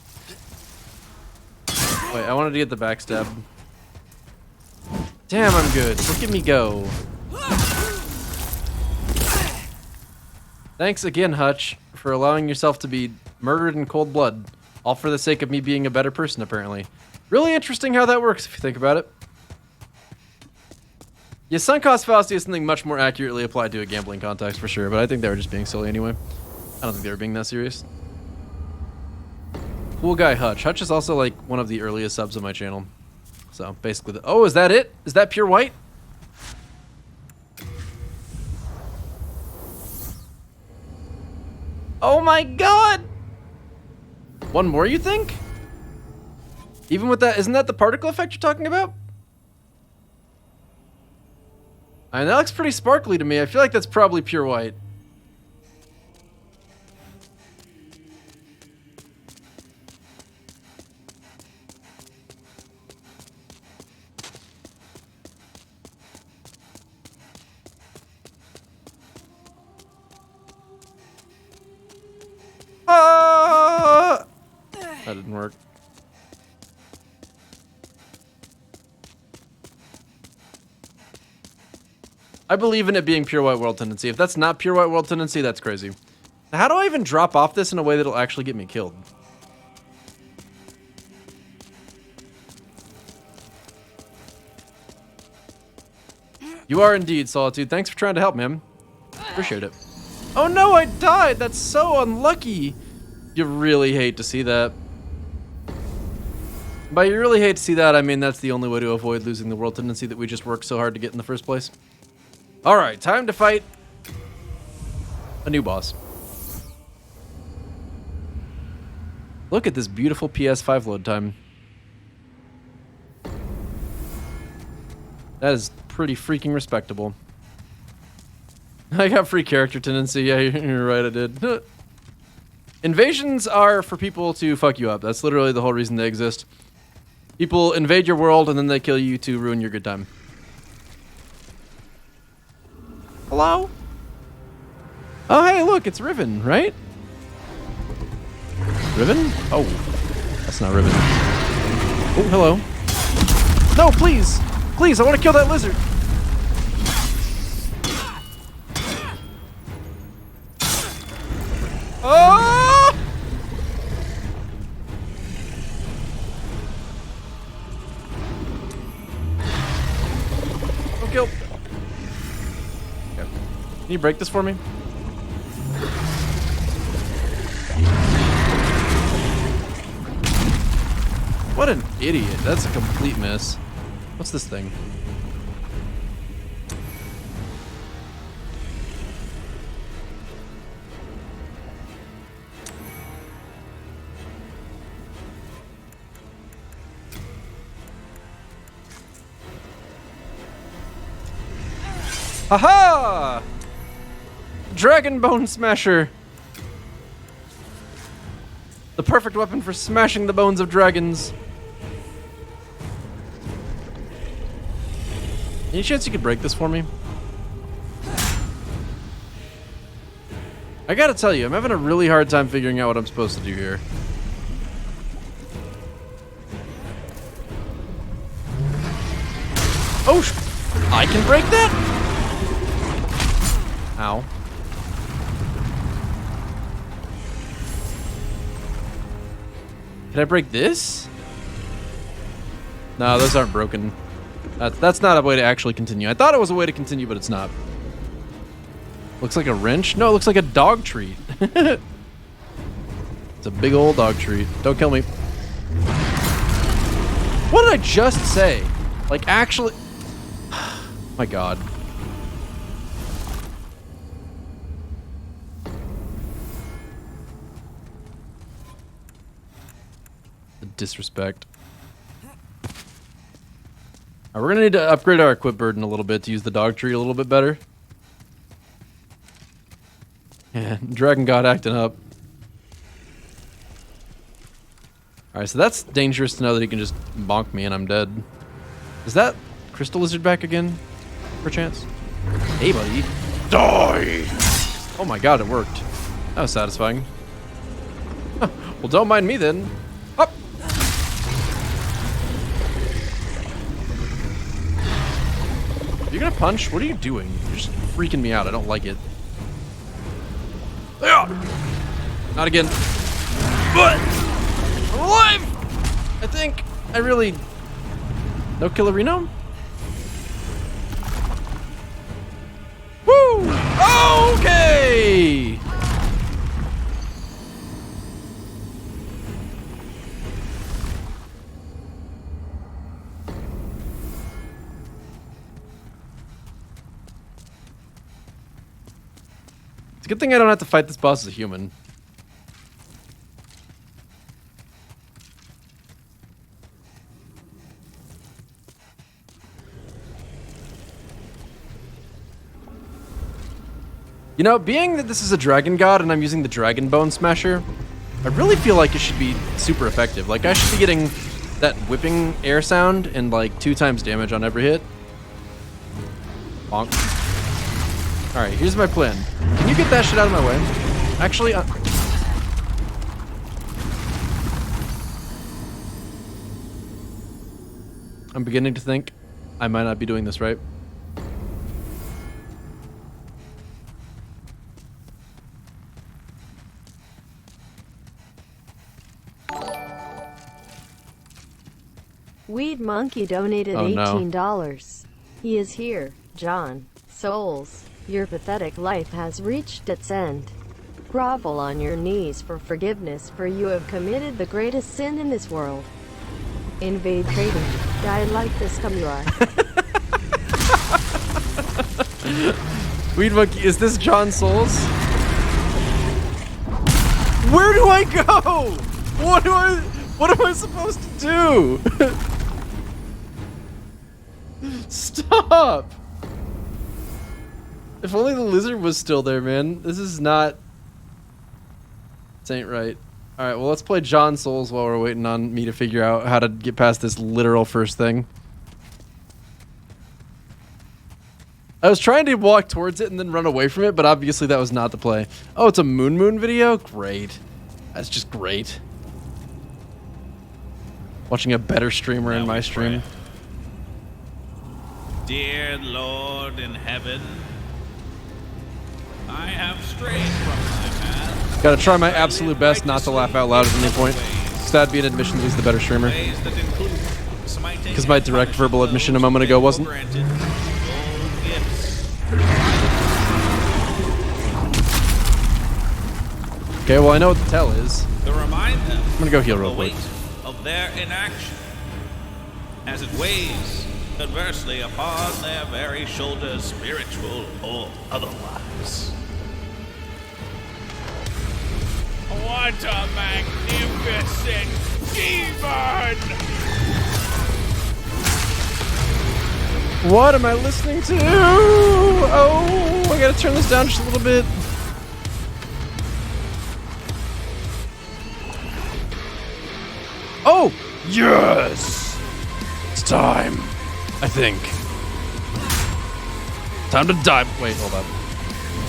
Wait, I wanted to get the backstab. Damn, I'm good. Look at me go. Thanks again, Hutch, for allowing yourself to be murdered in cold blood. All for the sake of me being a better person, apparently. Really interesting how that works, if you think about it. Yeah, sunk cost fallacy is something much more accurately applied to a gambling context, for sure, but I think they were just being silly anyway. I don't think they were being that serious. Cool guy Hutch. Hutch is also like one of the earliest subs on my channel. So basically, oh, is that it? Is that pure white? Oh my god! One more, you think? Even with that, isn't that the particle effect you're talking about? I mean, that looks pretty sparkly to me. I feel like that's probably pure white. That didn't work. I believe in it being pure white world tendency. If that's not pure white world tendency, that's crazy. How do I even drop off this in a way that'll actually get me killed? You are indeed, Solitude. Thanks for trying to help, man. Appreciate it. Oh no, I died! That's so unlucky! You really hate to see that. By you really hate to see that, I mean that's the only way to avoid losing the world tendency that we just worked so hard to get in the first place. Alright, time to fight a new boss. Look at this beautiful PS5 load time. That is pretty freaking respectable. I got free character tendency. Yeah, you're right, I did. Invasions are for people to fuck you up. That's literally the whole reason they exist. People invade your world and then they kill you to ruin your good time. Hello? Oh, hey, look, it's Riven, right? Riven? Oh, that's not Riven. Oh, hello. No, please! Please, I want to kill that lizard! Oh! Don't kill. Okay. Can you break this for me? What an idiot. That's a complete miss. What's this thing? Haha! Dragon Bone Smasher. The perfect weapon for smashing the bones of dragons. Any chance you could break this for me? I gotta tell you, I'm having a really hard time figuring out what I'm supposed to do here. Oh, I can break that? Ow. Can I break this? No, those aren't broken. That's not a way to actually continue. I thought it was a way to continue, but it's not. Looks like a wrench? No, it looks like a dog treat. It's a big old dog treat. Don't kill me. What did I just say? Like, actually... My God. The disrespect. Alright, we're gonna need to upgrade our equip burden a little bit to use the dog treat a little bit better. Yeah, Dragon God acting up. Alright, so that's dangerous to know that he can just bonk me and I'm dead. Is that Crystal Lizard back again? Perchance? Hey, buddy. Die! Oh my God, it worked. That was satisfying. Huh. Well, don't mind me then. Up! You're gonna punch? What are you doing? You're just freaking me out. I don't like it. Not again. But I'm alive! I think I really... No Killerino? Woo! Okay! It's a good thing I don't have to fight this boss as a human. You know, being that this is a dragon god and I'm using the Dragon Bone Smasher, I really feel like it should be super effective. Like, I should be getting that whipping air sound and like 2 times damage on every hit. Bonk. Alright, here's my plan. Can you get that shit out of my way? Actually, I'm beginning to think I might not be doing this right. Weed Monkey donated Oh, no. $18. He is here, John. Souls, your pathetic life has reached its end. Grovel on your knees for forgiveness, for you have committed the greatest sin in this world. Invade trading. Die like this, come you are. Weed Monkey, is this John Souls? Where do I go? What am I supposed to do? Stop! If only the lizard was still there, man. This is not... This ain't right. Alright, well, let's play John Souls while we're waiting on me to figure out how to get past this literal first thing. I was trying to walk towards it and then run away from it, but obviously that was not the play. Oh, it's a Moon video? Great. That's just great. Watching a better streamer in my stream. Dear Lord in heaven, I have strayed from my path. Gotta try my absolute best not to laugh out loud at any point. Because that'd be an admission he's the better streamer. Because my direct verbal admission a moment ago wasn't. Okay, well I know what the tell is. To remind them I'm gonna go heal real the quick. weight of their inaction, as it weighs adversely upon their very shoulders, spiritual or otherwise. What a magnificent demon! What am I listening to? Oh, I gotta turn this down just a little bit. Oh, yes! It's time, I think. Time to die. Wait, hold up.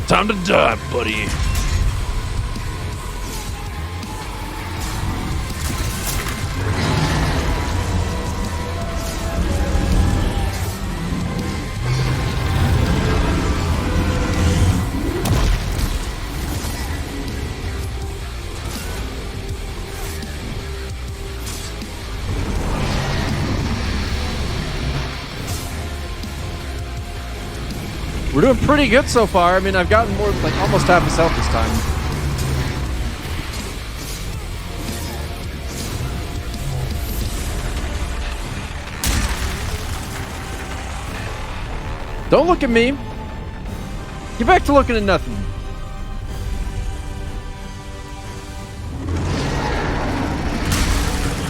Time to die, buddy. We're doing pretty good so far. I mean, I've gotten more, like almost half his health this time. Don't look at me. Get back to looking at nothing.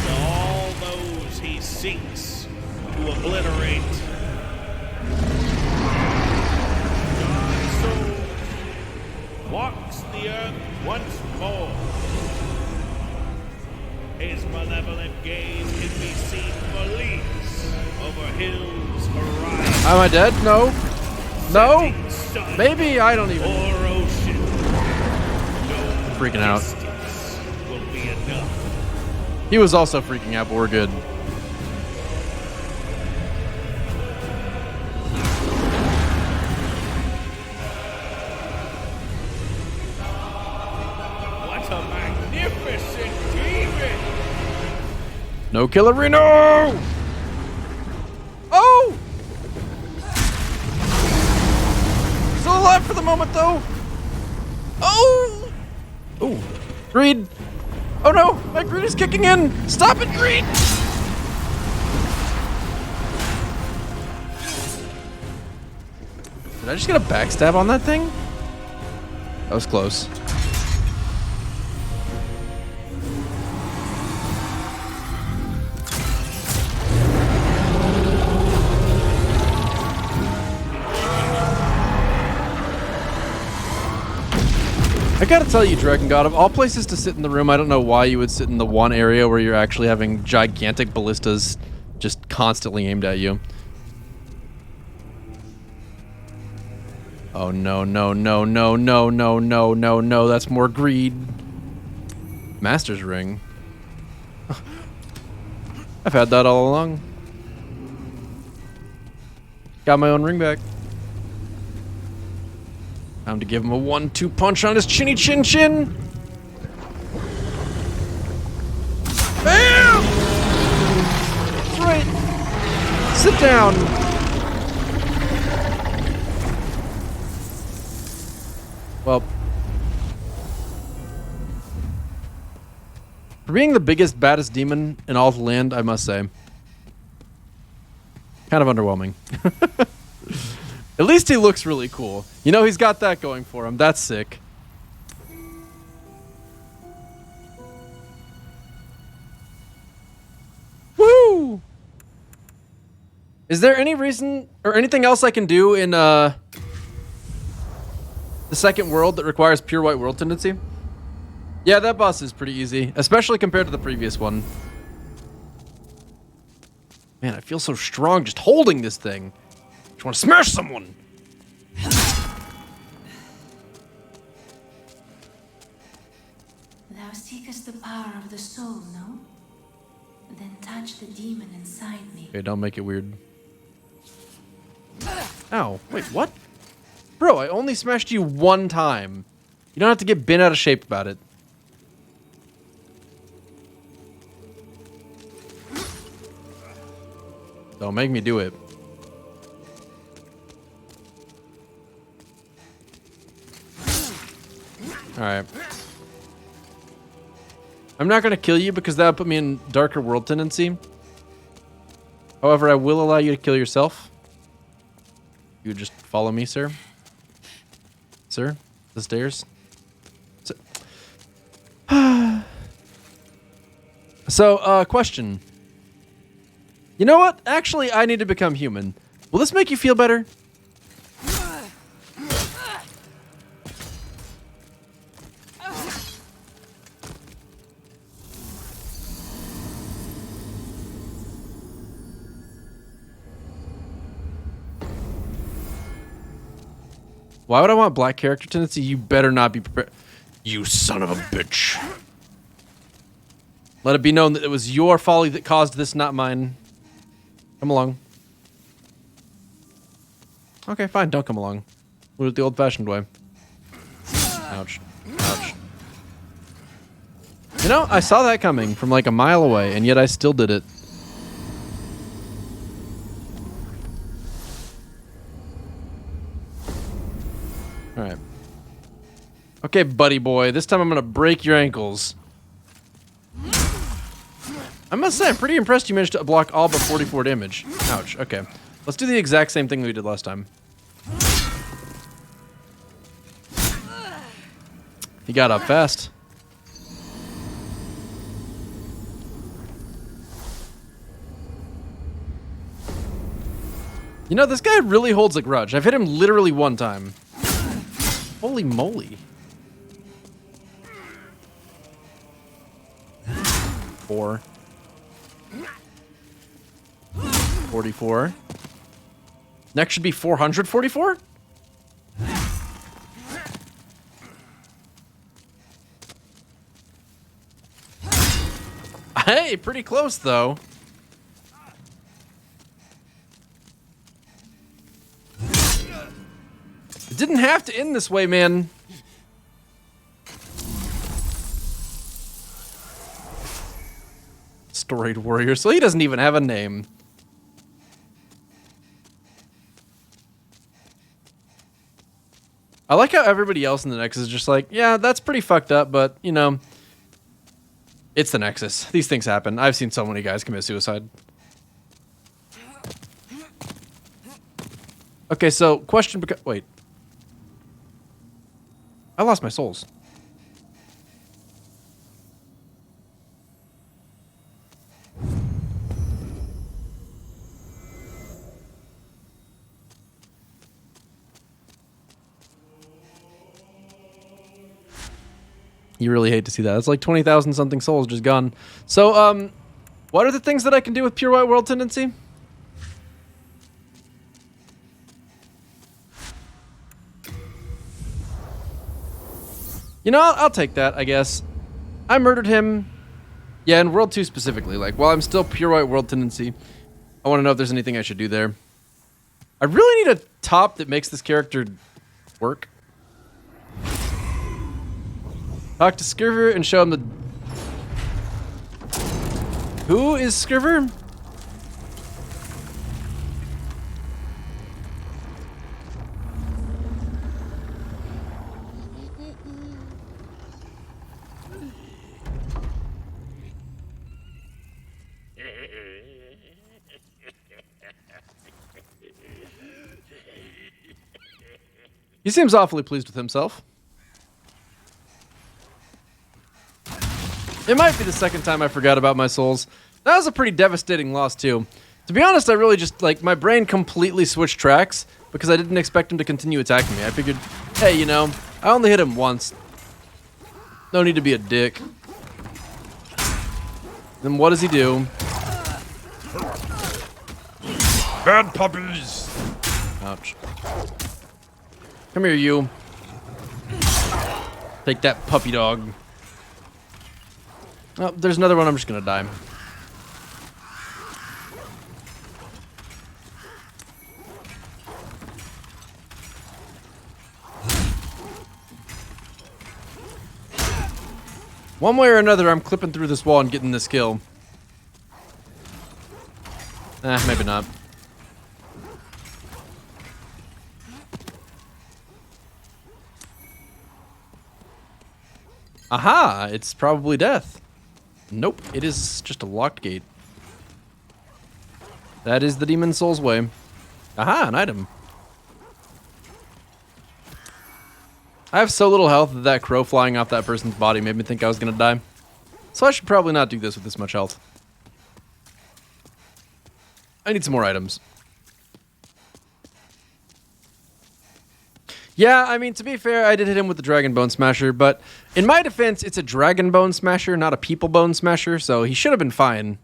To all those he seeks to obliterate, God's soul walks the earth once more. His malevolent gaze can be seen for leagues over hills, horizons. Am I dead? No. No? Maybe, I don't even. Or ocean. I'm freaking out. Will be enough. He was also freaking out, but we're good. What a magnificent demon! No killerino! Oh! Still alive for the moment, though. Oh! Oh, greed. Oh no, my greed is kicking in. Stop it, greed! Did I just get a backstab on that thing? That was close. I gotta tell you, Dragon God, of all places to sit in the room, I don't know why you would sit in the one area where you're actually having gigantic ballistas just constantly aimed at you. Oh no, no, no, no, no, no, no, no, no, that's more greed. Master's ring. I've had that all along. Got my own ring back. Time to give him a 1-2 punch on his chinny chin chin. Bam! That's right. Sit down. Well, for being the biggest, baddest demon in all of the land, I must say, kind of underwhelming. At least he looks really cool. You know, he's got that going for him. That's sick. Woo! Is there any reason or anything else I can do in the second world that requires pure white world tendency? Yeah, that boss is pretty easy, especially compared to the previous one. Man, I feel so strong just holding this thing. Just want to smash someone. Thou seekest the power of the soul, no? Then touch the demon inside me. Okay, don't make it weird. Ow, wait, what? Bro, I only smashed you one time. You don't have to get bent out of shape about it. Don't make me do it. Alright. I'm not gonna kill you because that would put me in darker world tendency. However, I will allow you to kill yourself. You would just follow me, sir. Sir? The stairs? So, question. You know what? Actually, I need to become human. Will this make you feel better? Why would I want black character tendency? You better not be prepared. You son of a bitch. Let it be known that it was your folly that caused this, not mine. Come along. Okay, fine. Don't come along. We'll do it the old-fashioned way. Ouch. Ouch. You know, I saw that coming from like a mile away, and yet I still did it. Alright. Okay, buddy boy. This time I'm gonna break your ankles. I must say, I'm pretty impressed you managed to block all but 44 damage. Ouch. Okay. Let's do the exact same thing that we did last time. He got up fast. You know, this guy really holds a grudge. I've hit him literally one time. Holy moly. 4. 44. Next should be 444? Hey, pretty close though. It didn't have to end this way, man. Storied warrior, so he doesn't even have a name. I like how everybody else in the Nexus is just like, yeah, that's pretty fucked up, but, you know, it's the Nexus. These things happen. I've seen so many guys commit suicide. Okay, so question, wait. I lost my souls. You really hate to see that. It's like 20,000 something souls just gone. So, what are the things that I can do with Pure White World Tendency? You know, I'll take that, I guess. I murdered him. Yeah, in World 2 specifically. Like, while I'm still Pure White World Tendency, I want to know if there's anything I should do there. I really need a top that makes this character work. Talk to Scriver and show him the... Who is Scriver? He seems awfully pleased with himself. It might be the second time I forgot about my souls. That was a pretty devastating loss, too. To be honest, I really just, like, my brain completely switched tracks because I didn't expect him to continue attacking me. I figured, hey, you know, I only hit him once. No need to be a dick. Then what does he do? Bad puppies! Ouch. Come here, you. Take that, puppy dog. Oh, there's another one. I'm just gonna die. One way or another, I'm clipping through this wall and getting this kill. Maybe not. Aha! It's probably death. Nope, it is just a locked gate. That is the Demon Soul's way. Aha, an item. I have so little health that that crow flying off that person's body made me think I was gonna die. So I should probably not do this with this much health. I need some more items. Yeah, I mean, to be fair, I did hit him with the Dragon Bone Smasher, but in my defense, it's a Dragon Bone Smasher, not a People Bone Smasher, so he should have been fine.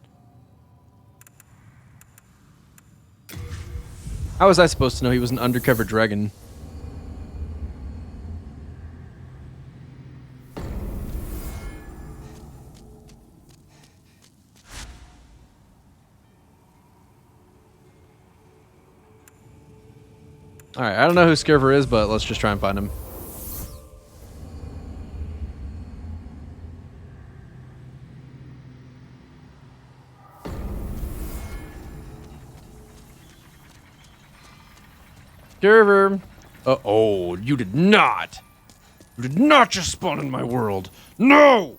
How was I supposed to know he was an undercover dragon? Alright, I don't know who Skirver is, but let's just try and find him. Skirver! Oh, you did not! You did not just spawn in my world! No!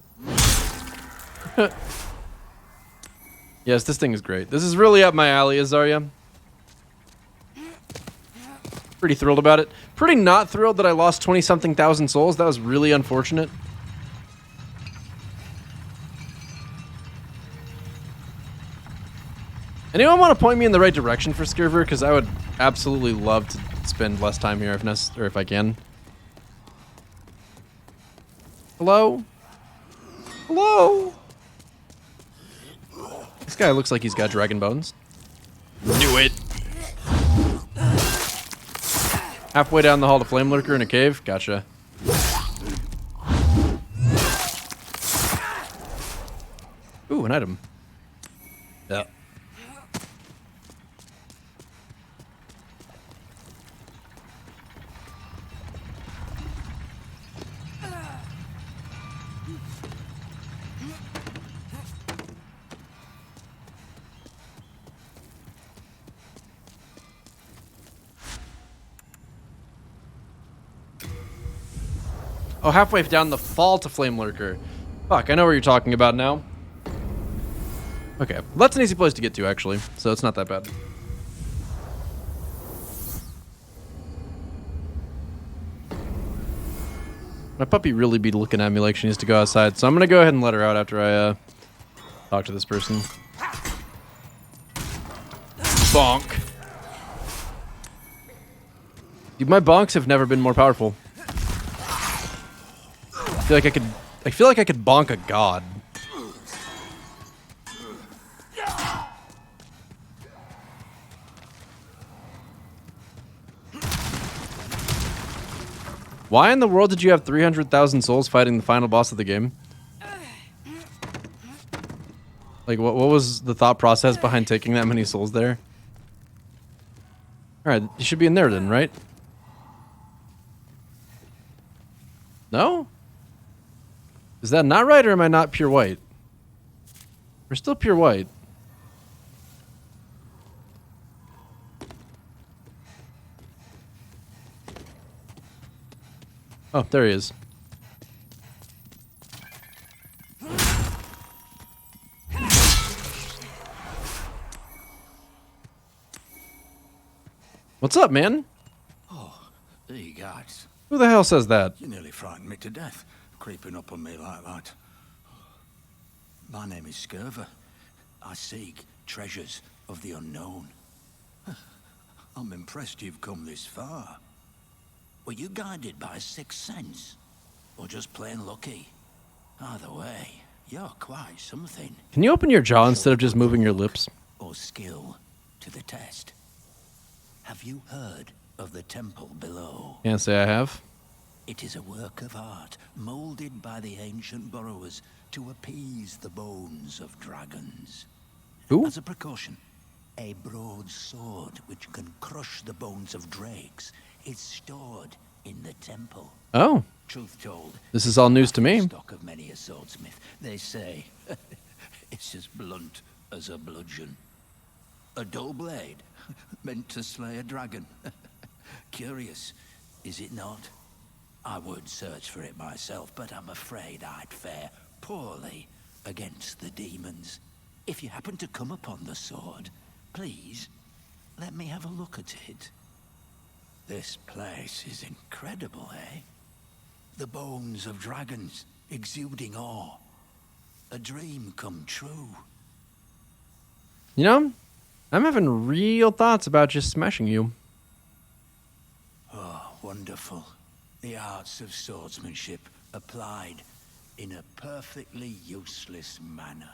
Yes, this thing is great. This is really up my alley, Azaria. Pretty thrilled about it. Pretty not thrilled that I lost 20-something thousand souls. That was really unfortunate. Anyone want to point me in the right direction for Skirver? Because I would absolutely love to spend less time here if I can. Hello? Hello? This guy looks like he's got dragon bones. Knew it. Halfway down the hall to Flame Lurker in a cave? Gotcha. Ooh, an item. Yeah. Oh, halfway down the fall to Flame Lurker. Fuck, I know what you're talking about now. Okay, that's an easy place to get to, actually, so it's not that bad. My puppy really be looking at me like she needs to go outside, so I'm gonna go ahead and let her out after I talk to this person. Bonk. Dude, my bonks have never been more powerful. I feel like I could bonk a god. Why in the world did you have 300,000 souls fighting the final boss of the game? Like, what was the thought process behind taking that many souls there? Alright, you should be in there then, right? No? Is that not right, or am I not pure white? We're still pure white. Oh, there he is. What's up, man? Oh, there you guys. Who the hell says that? You nearly frightened me to death, creeping up on me like that. My name is Skirver. I seek treasures of the unknown. I'm impressed you've come this far. Were you guided by a sixth sense? Or just plain lucky? Either way, you're quite something. Can you open your jaw instead of just moving your lips? Or skill to the test. Have you heard of the temple below? Can't say I have. It is a work of art, molded by the ancient burrowers to appease the bones of dragons. Who? As a precaution, a broad sword which can crush the bones of drakes is stored in the temple. Oh. Truth told, This is all news to me. stock of many a swordsmith. They say it's as blunt as a bludgeon. A dull blade meant to slay a dragon. Curious, is it not? I would search for it myself, but I'm afraid I'd fare poorly against the demons. If you happen to come upon the sword, please let me have a look at it. This place is incredible, eh? The bones of dragons exuding awe. A dream come true. You know, I'm having real thoughts about just smashing you. Oh, wonderful. The arts of swordsmanship applied in a perfectly useless manner.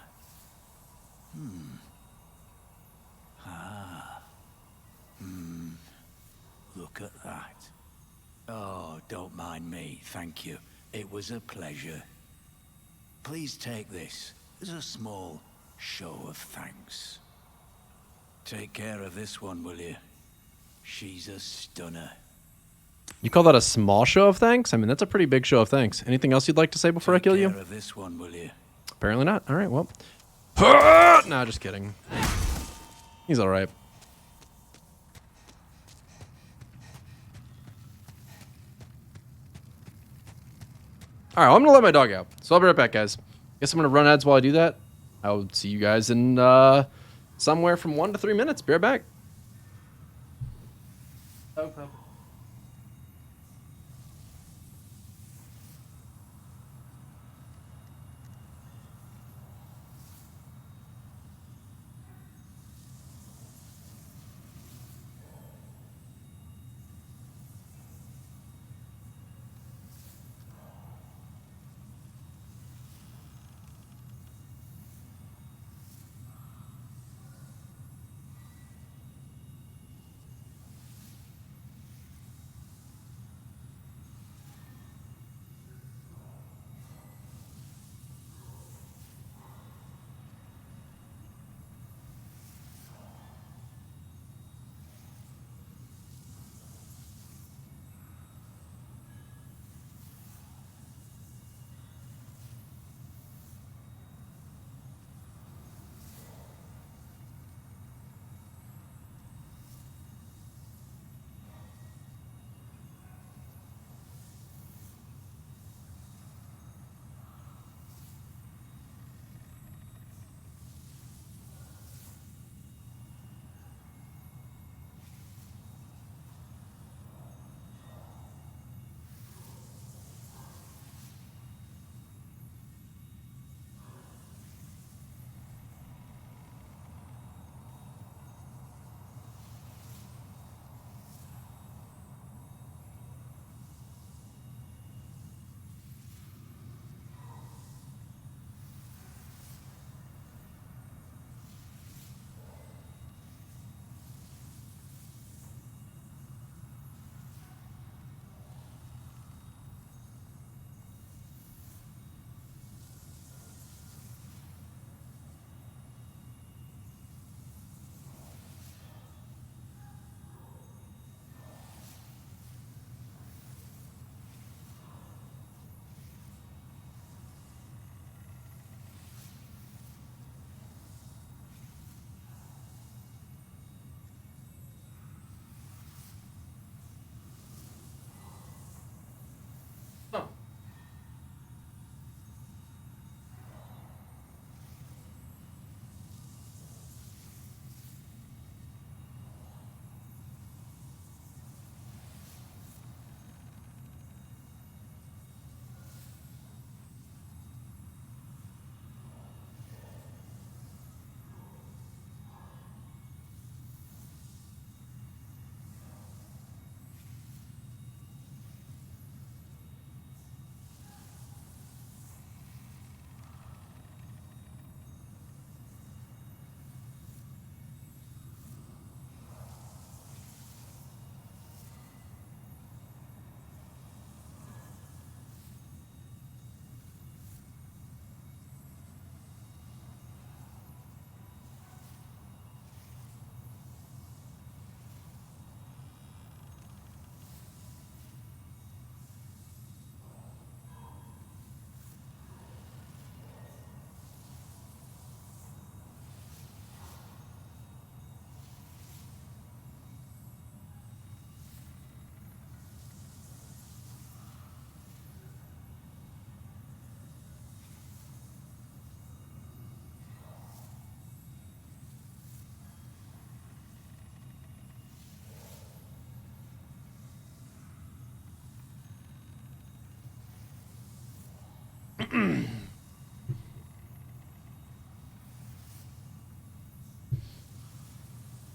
Look at that. Oh, don't mind me, thank you. It was a pleasure. Please take this as a small show of thanks. Take care of this one, will you? She's a stunner. You call that a small show of thanks? I mean, that's a pretty big show of thanks. Anything else you'd like to say before I kill you? Take care of this one, will you? Apparently not. All right, well. Nah, just kidding. He's all right. All right, well, I'm gonna let my dog out, so I'll be right back, guys. Guess I'm gonna run ads while I do that. I'll see you guys in somewhere from 1 to 3 minutes. Be right back.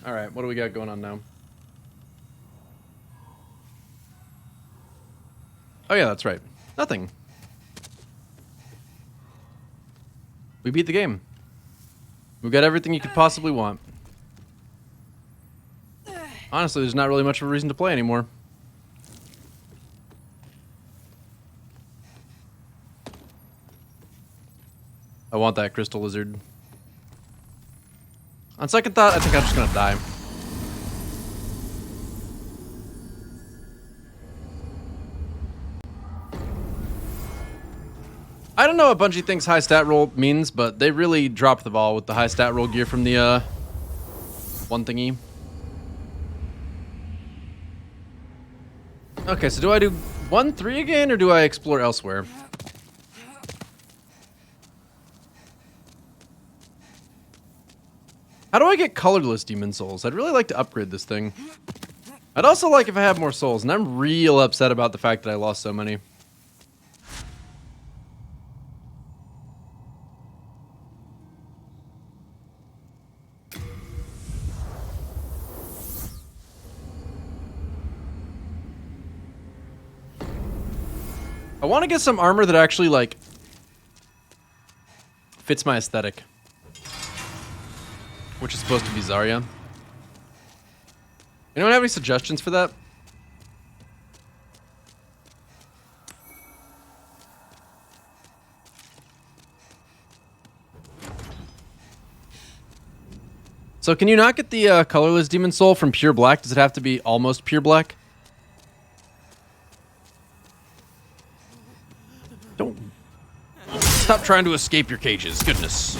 All right, what do we got going on now? Oh yeah, that's right. Nothing. We beat the game. We got everything you could possibly want. Honestly, there's not really much of a reason to play anymore. I want that crystal lizard. On second thought, I think I'm just gonna die. I don't know what Bungie thinks high stat roll means, but they really dropped the ball with the high stat roll gear from the one thingy. Okay, so do I do 1-3 again, or do I explore elsewhere? How do I get colorless demon souls? I'd really like to upgrade this thing. I'd also like if I had more souls, and I'm real upset about the fact that I lost so many. I want to get some armor that actually, like, fits my aesthetic. Which is supposed to be Zarya. Anyone have any suggestions for that? So can you not get the colorless demon soul from pure black? Does it have to be almost pure black? Don't stop trying to escape your cages. Goodness.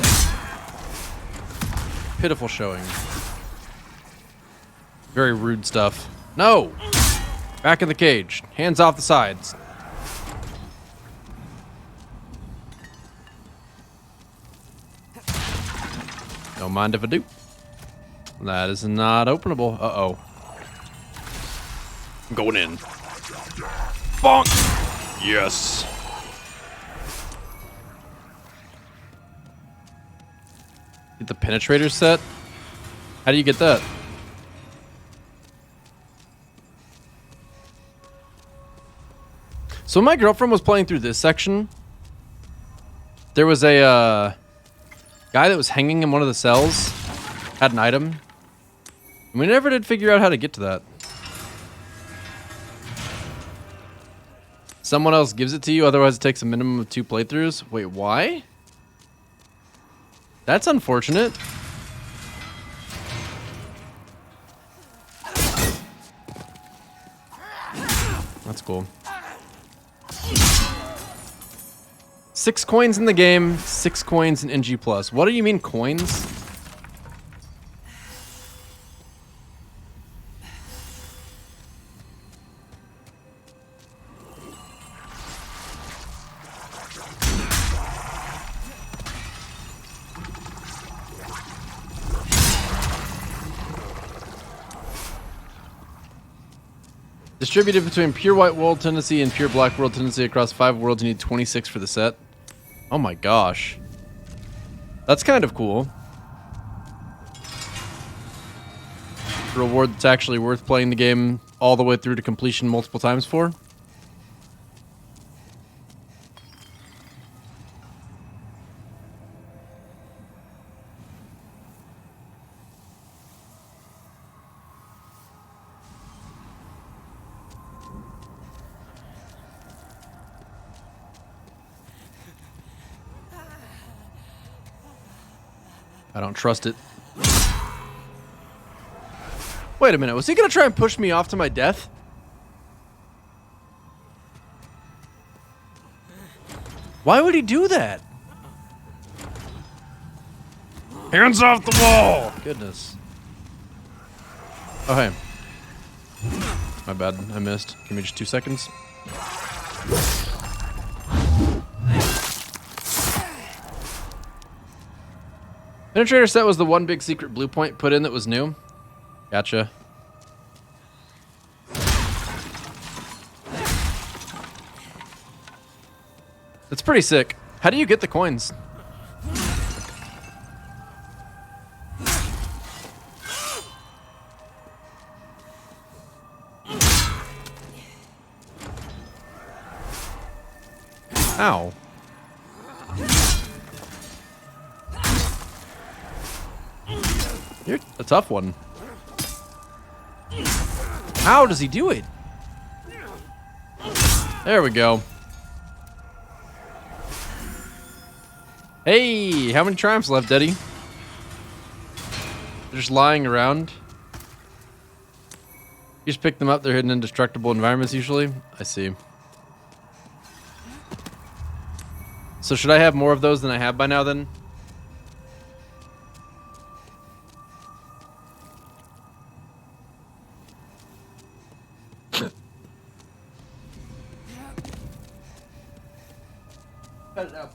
Pitiful showing. Very rude stuff. No! Back in the cage. Hands off the sides. Don't mind if I do. That is not openable. Uh-oh. I'm going in. Bonk! Yes. Get the penetrator set? How do you get that? So when my girlfriend was playing through this section, there was a guy that was hanging in one of the cells, had an item, and we never did figure out how to get to that. Someone else gives it to you, otherwise it takes a minimum of 2 playthroughs. Wait, why? That's unfortunate. That's cool. 6 coins in the game, 6 coins in NG+. What do you mean coins? Distributed between pure white world tendency and pure black world tendency across 5 worlds, you need 26 for the set. Oh my gosh. That's kind of cool. A reward that's actually worth playing the game all the way through to completion multiple times for. I don't trust it. Wait a minute, was he gonna try and push me off to my death? Why would he do that? Hands off the wall! Goodness. Oh, hey. My bad, I missed. Give me just 2 seconds. Penetrator set was the one big secret blue point put in that was new. Gotcha. That's pretty sick. How do you get the coins? Ow. You're a tough one. How does he do it? There we go. Hey, how many triumphs left, Eddie? They're just lying around. You just pick them up, they're hidden in indestructible environments usually. I see. So should I have more of those than I have by now then? Cut it out.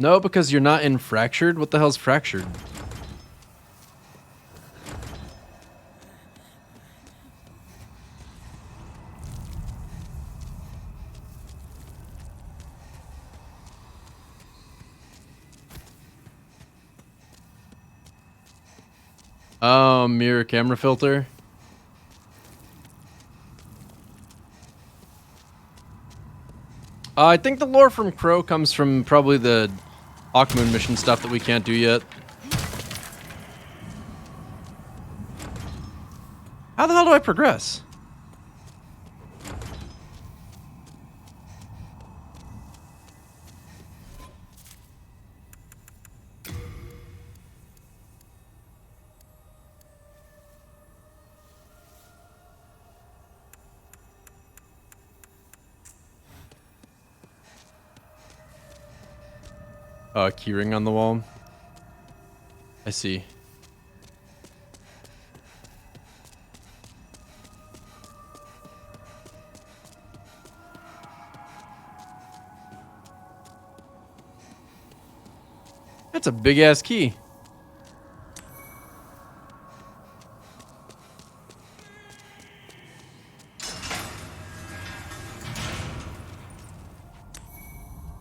No, because you're not in fractured. What the hell's fractured? Oh, mirror camera filter. I think the lore from Crow comes from probably the Hawkmoon mission stuff that we can't do yet. How the hell do I progress? Keyring on the wall. I see. That's a big ass key.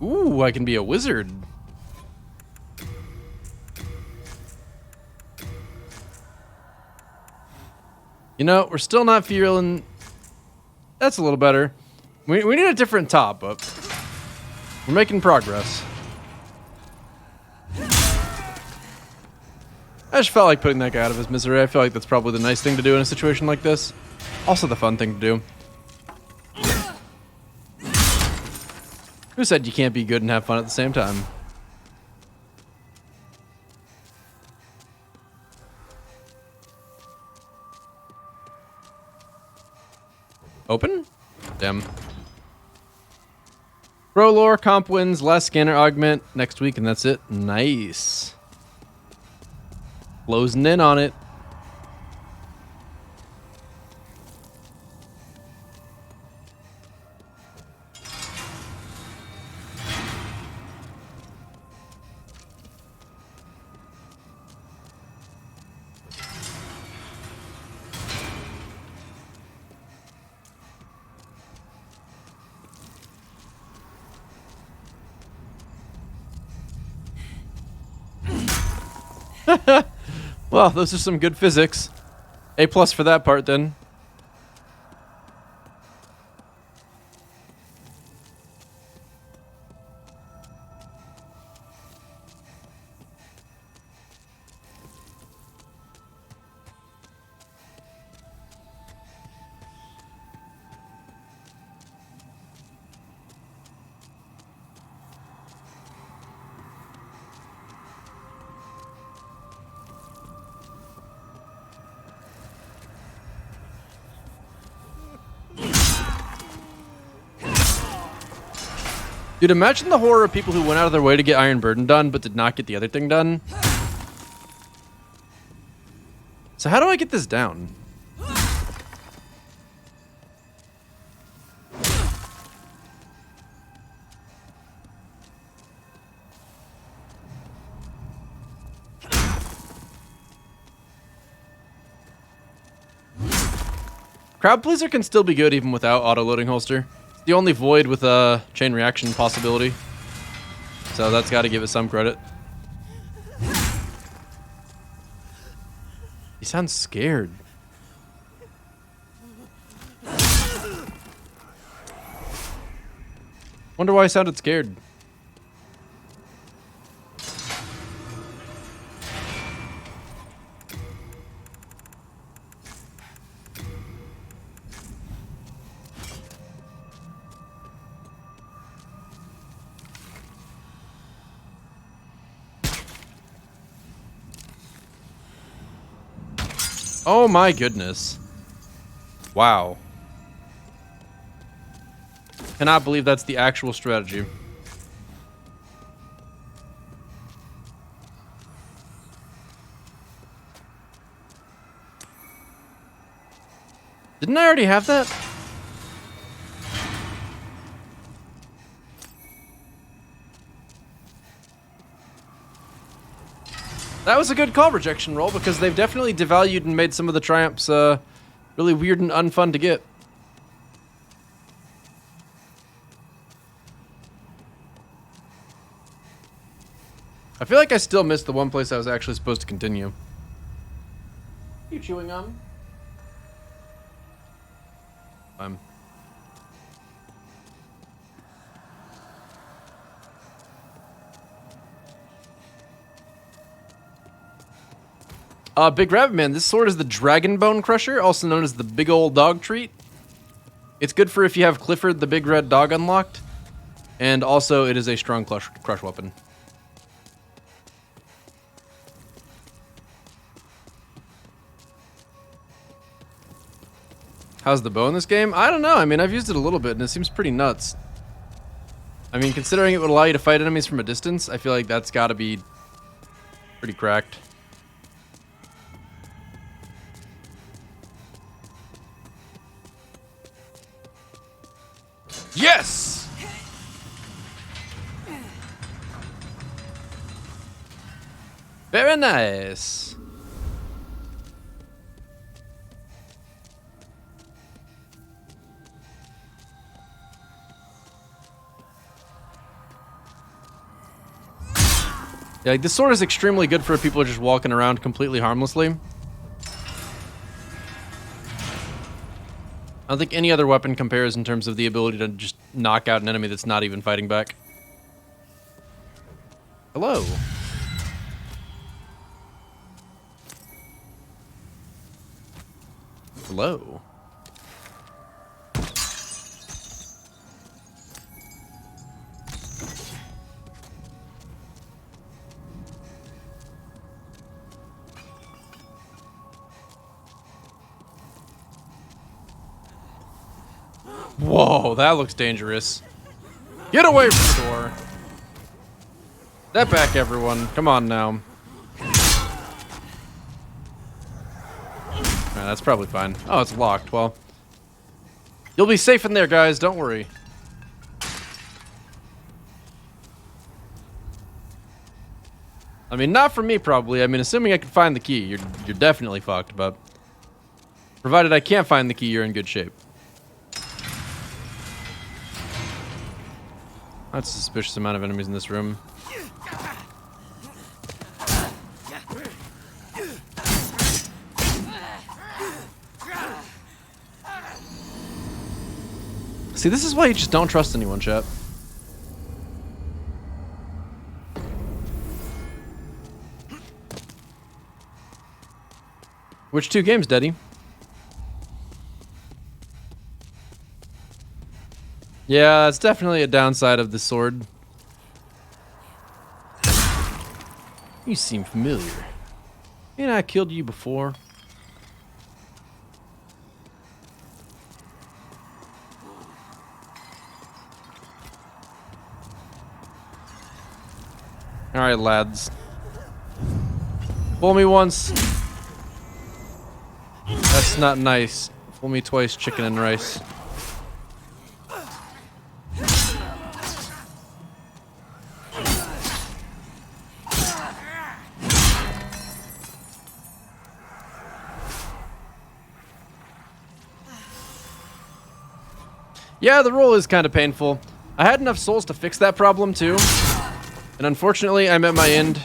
Ooh, I can be a wizard. You know, we're still not feeling... That's a little better. We need a different top, but we're making progress. I just felt like putting that guy out of his misery. I feel like that's probably the nice thing to do in a situation like this. Also the fun thing to do. Who said you can't be good and have fun at the same time? Open? Damn. Pro lore, comp wins, last scanner augment next week, and that's it. Nice. Closing in on it. Well, those are some good physics. A+ for that part then. Dude, imagine the horror of people who went out of their way to get Iron Burden done, but did not get the other thing done. So how do I get this down? Crowd Pleaser can still be good even without auto-loading holster. It's the only void with a chain reaction possibility. So that's got to give it some credit. He sounds scared. Wonder why he sounded scared. Oh my goodness. Wow. Cannot believe that's the actual strategy. Didn't I already have that? That was a good call rejection roll because they've definitely devalued and made some of the triumphs really weird and unfun to get. I feel like I still missed the one place I was actually supposed to continue. You chewing on? Big Rabbit Man, this sword is the Dragon Bone Crusher, also known as the Big Ol' Dog Treat. It's good for if you have Clifford the Big Red Dog unlocked, and also it is a strong crush weapon. How's the bow in this game? I don't know. I mean, I've used it a little bit, and it seems pretty nuts. I mean, considering it would allow you to fight enemies from a distance, I feel like that's got to be pretty cracked. Yes! Very nice. Yeah, like, this sword is extremely good for people just walking around completely harmlessly. I don't think any other weapon compares in terms of the ability to just knock out an enemy that's not even fighting back. Hello. Hello. Whoa, that looks dangerous. Get away from the door. Step back, everyone. Come on now. That's probably fine. Oh, it's locked. Well, you'll be safe in there, guys. Don't worry. I mean, not for me, probably. I mean, assuming I can find the key, you're definitely fucked. But provided I can't find the key, you're in good shape. That's a suspicious amount of enemies in this room. See, this is why you just don't trust anyone, chat. Which two games, Daddy? Yeah, that's definitely a downside of the sword. You seem familiar. Ain't I killed you before? Alright, lads. Fool me once. That's not nice. Fool me twice, chicken and rice. Yeah, the roll is kind of painful. I had enough souls to fix that problem too. And unfortunately, I'm at my end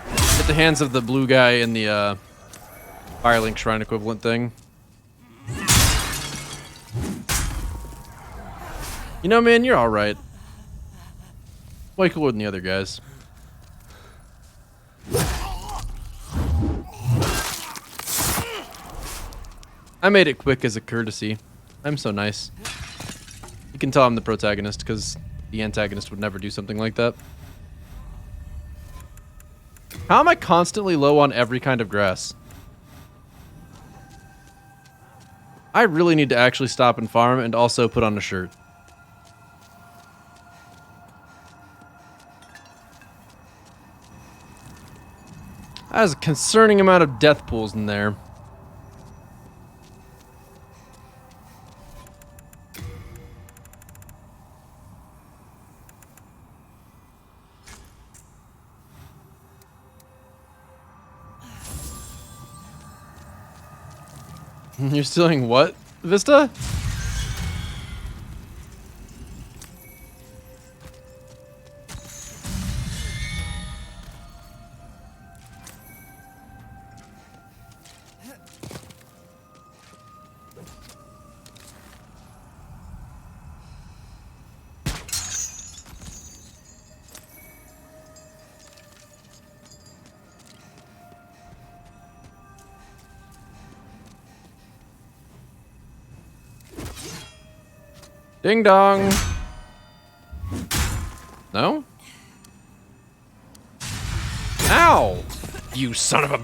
at the hands of the blue guy in the Firelink Shrine equivalent thing. You know, man, you're alright. Way cooler than the other guys. I made it quick as a courtesy. I'm so nice. You can tell I'm the protagonist because the antagonist would never do something like that. How am I constantly low on every kind of grass? I really need to actually stop and farm and also put on a shirt. There's a concerning amount of death pools in there. You're stealing what, Vista? Ding dong. No? Ow! You son of a...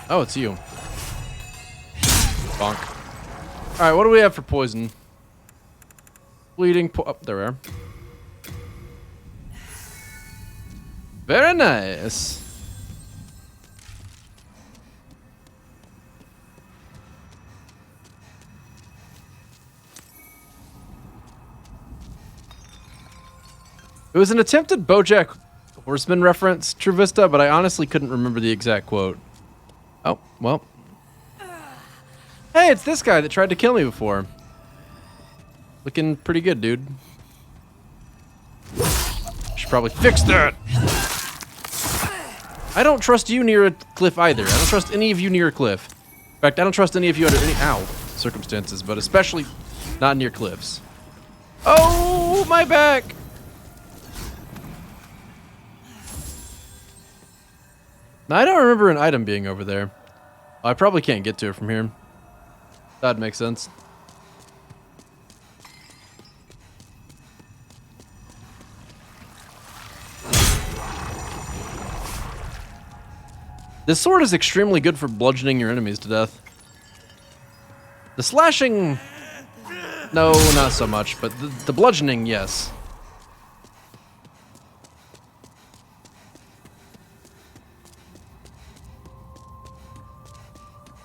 Oh, it's you. Bonk. Alright, what do we have for poison? Bleeding oh, there we are. Very nice. It was an attempted BoJack Horseman reference, True Vista, but I honestly couldn't remember the exact quote. Oh, well. Hey, it's this guy that tried to kill me before. Looking pretty good, dude. Should probably fix that. I don't trust you near a cliff either. I don't trust any of you near a cliff. In fact, I don't trust any of you under any circumstances, but especially not near cliffs. Oh, my back! Now, I don't remember an item being over there. I probably can't get to it from here. That'd make sense. This sword is extremely good for bludgeoning your enemies to death. The slashing... No, not so much, but the bludgeoning, yes.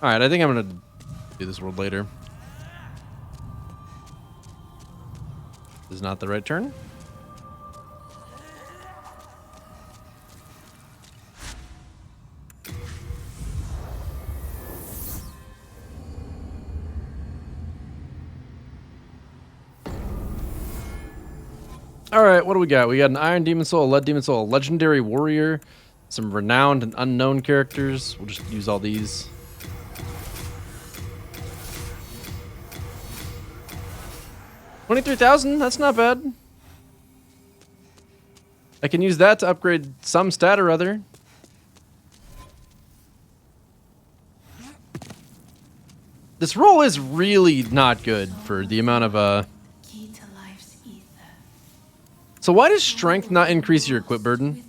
Alright, I think I'm gonna do this world later. This is not the right turn. Alright, what do we got? We got an Iron Demon Soul, a Lead Demon Soul, a Legendary Warrior, some renowned and unknown characters. We'll just use all these. $23,000? That's not bad. I can use that to upgrade some stat or other. This roll is really not good for the amount of So why does strength not increase your equip burden?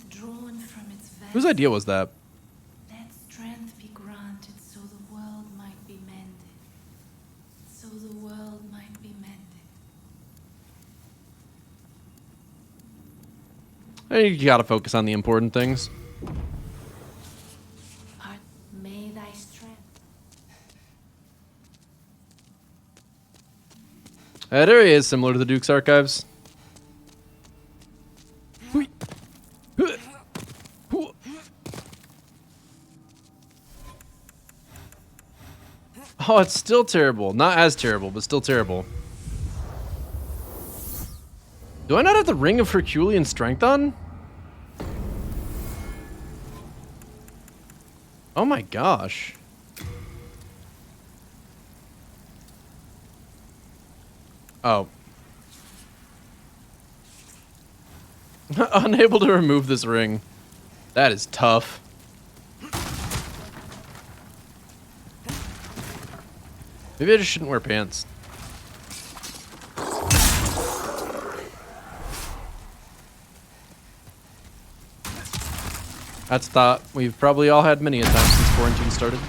Whose idea was that? Let strength be granted so the world might be mended. So the world might be mended. You gotta focus on the important things. May thy strength. That area is similar to the Duke's Archives. Oh, it's still terrible. Not as terrible, but still terrible. Do I not have the Ring of Herculean Strength on? Oh my gosh. Oh. Unable to remove this ring. That is tough. Maybe I just shouldn't wear pants. That's a thought we've probably all had many a time since quarantine started.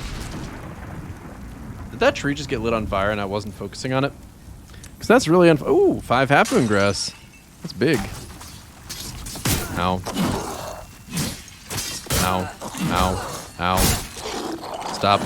Did that tree just get lit on fire and I wasn't focusing on it? Because that's really ooh, 5 half-moon grass. That's big. Ow. Ow. Ow. Ow. Stop.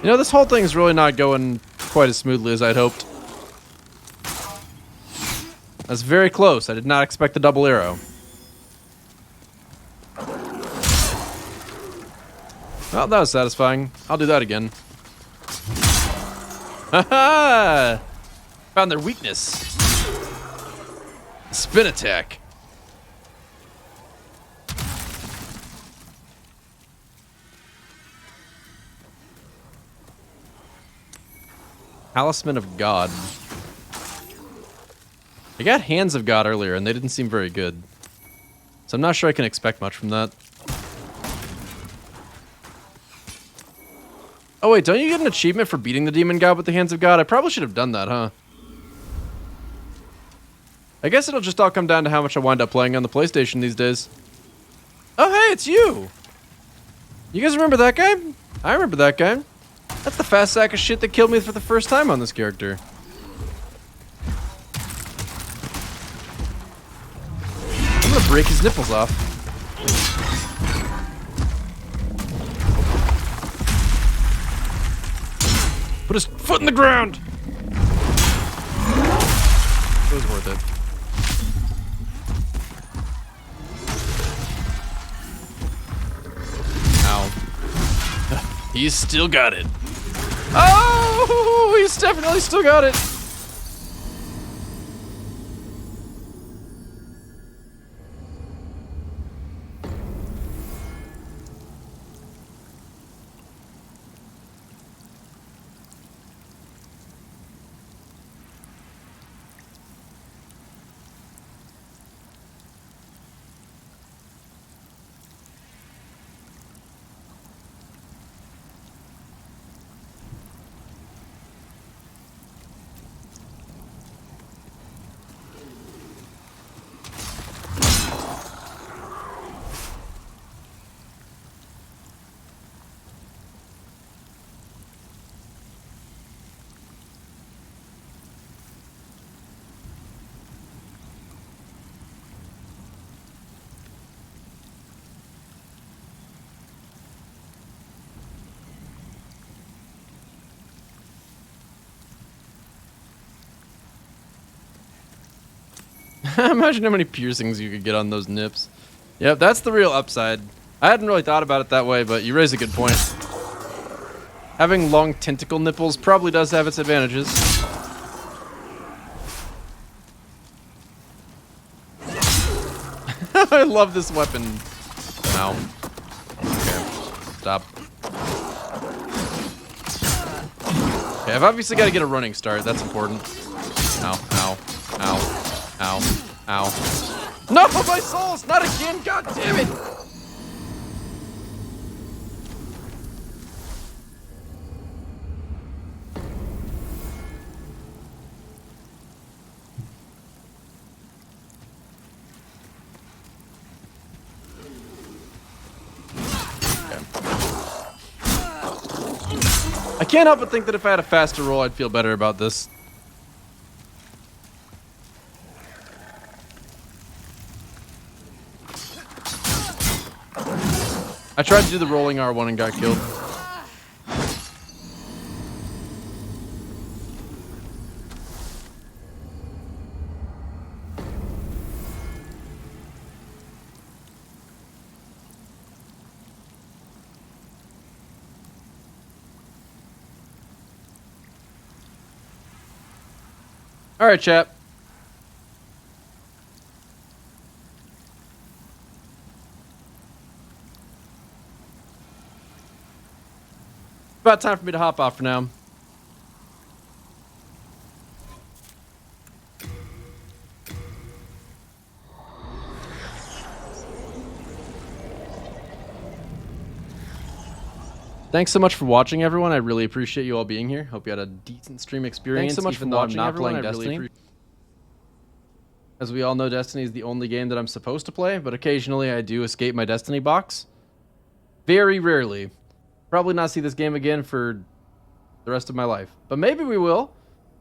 You know, this whole thing's really not going quite as smoothly as I'd hoped. That's very close. I did not expect the double arrow. Well, that was satisfying. I'll do that again. Haha! Found their weakness. Spin attack. Talisman of God. I got Hands of God earlier, and they didn't seem very good. So I'm not sure I can expect much from that. Oh wait, don't you get an achievement for beating the demon god with the Hands of God? I probably should have done that, huh? I guess it'll just all come down to how much I wind up playing on the PlayStation these days. Oh hey, it's you! You guys remember that guy? I remember that guy. That's the fast sack of shit that killed me for the first time on this character. I'm gonna break his nipples off. Put his foot in the ground! It was worth it. Ow. He's still got it. Oh, he's definitely still got it. Imagine how many piercings you could get on those nips. Yep, that's the real upside. I hadn't really thought about it that way, but you raise a good point. Having long tentacle nipples probably does have its advantages. I love this weapon. Ow. Okay, stop. Okay, I've obviously got to get a running start. That's important. Ow, ow, ow. Ow. Ow. No, my souls! Not again! God damn it! I can't help but think that if I had a faster roll, I'd feel better about this. I tried to do the rolling R1 and got killed. All right, chap. About time for me to hop off for now. Thanks so much for watching, everyone. I really appreciate you all being here. Hope you had a decent stream experience. Thanks so much for watching, not playing Destiny. As we all know, Destiny is the only game that I'm supposed to play, but occasionally I do escape my Destiny box. Very rarely. Probably not see this game again for the rest of my life. But maybe we will.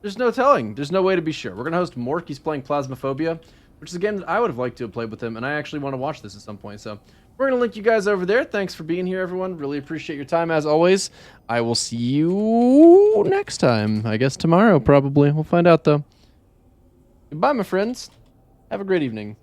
There's no telling. There's no way to be sure. We're going to host Mork. He's playing Plasmophobia, which is a game that I would have liked to have played with him, and I actually want to watch this at some point. So we're going to link you guys over there. Thanks for being here, everyone. Really appreciate your time, as always. I will see you next time. I guess tomorrow, probably. We'll find out, though. Goodbye, my friends. Have a great evening.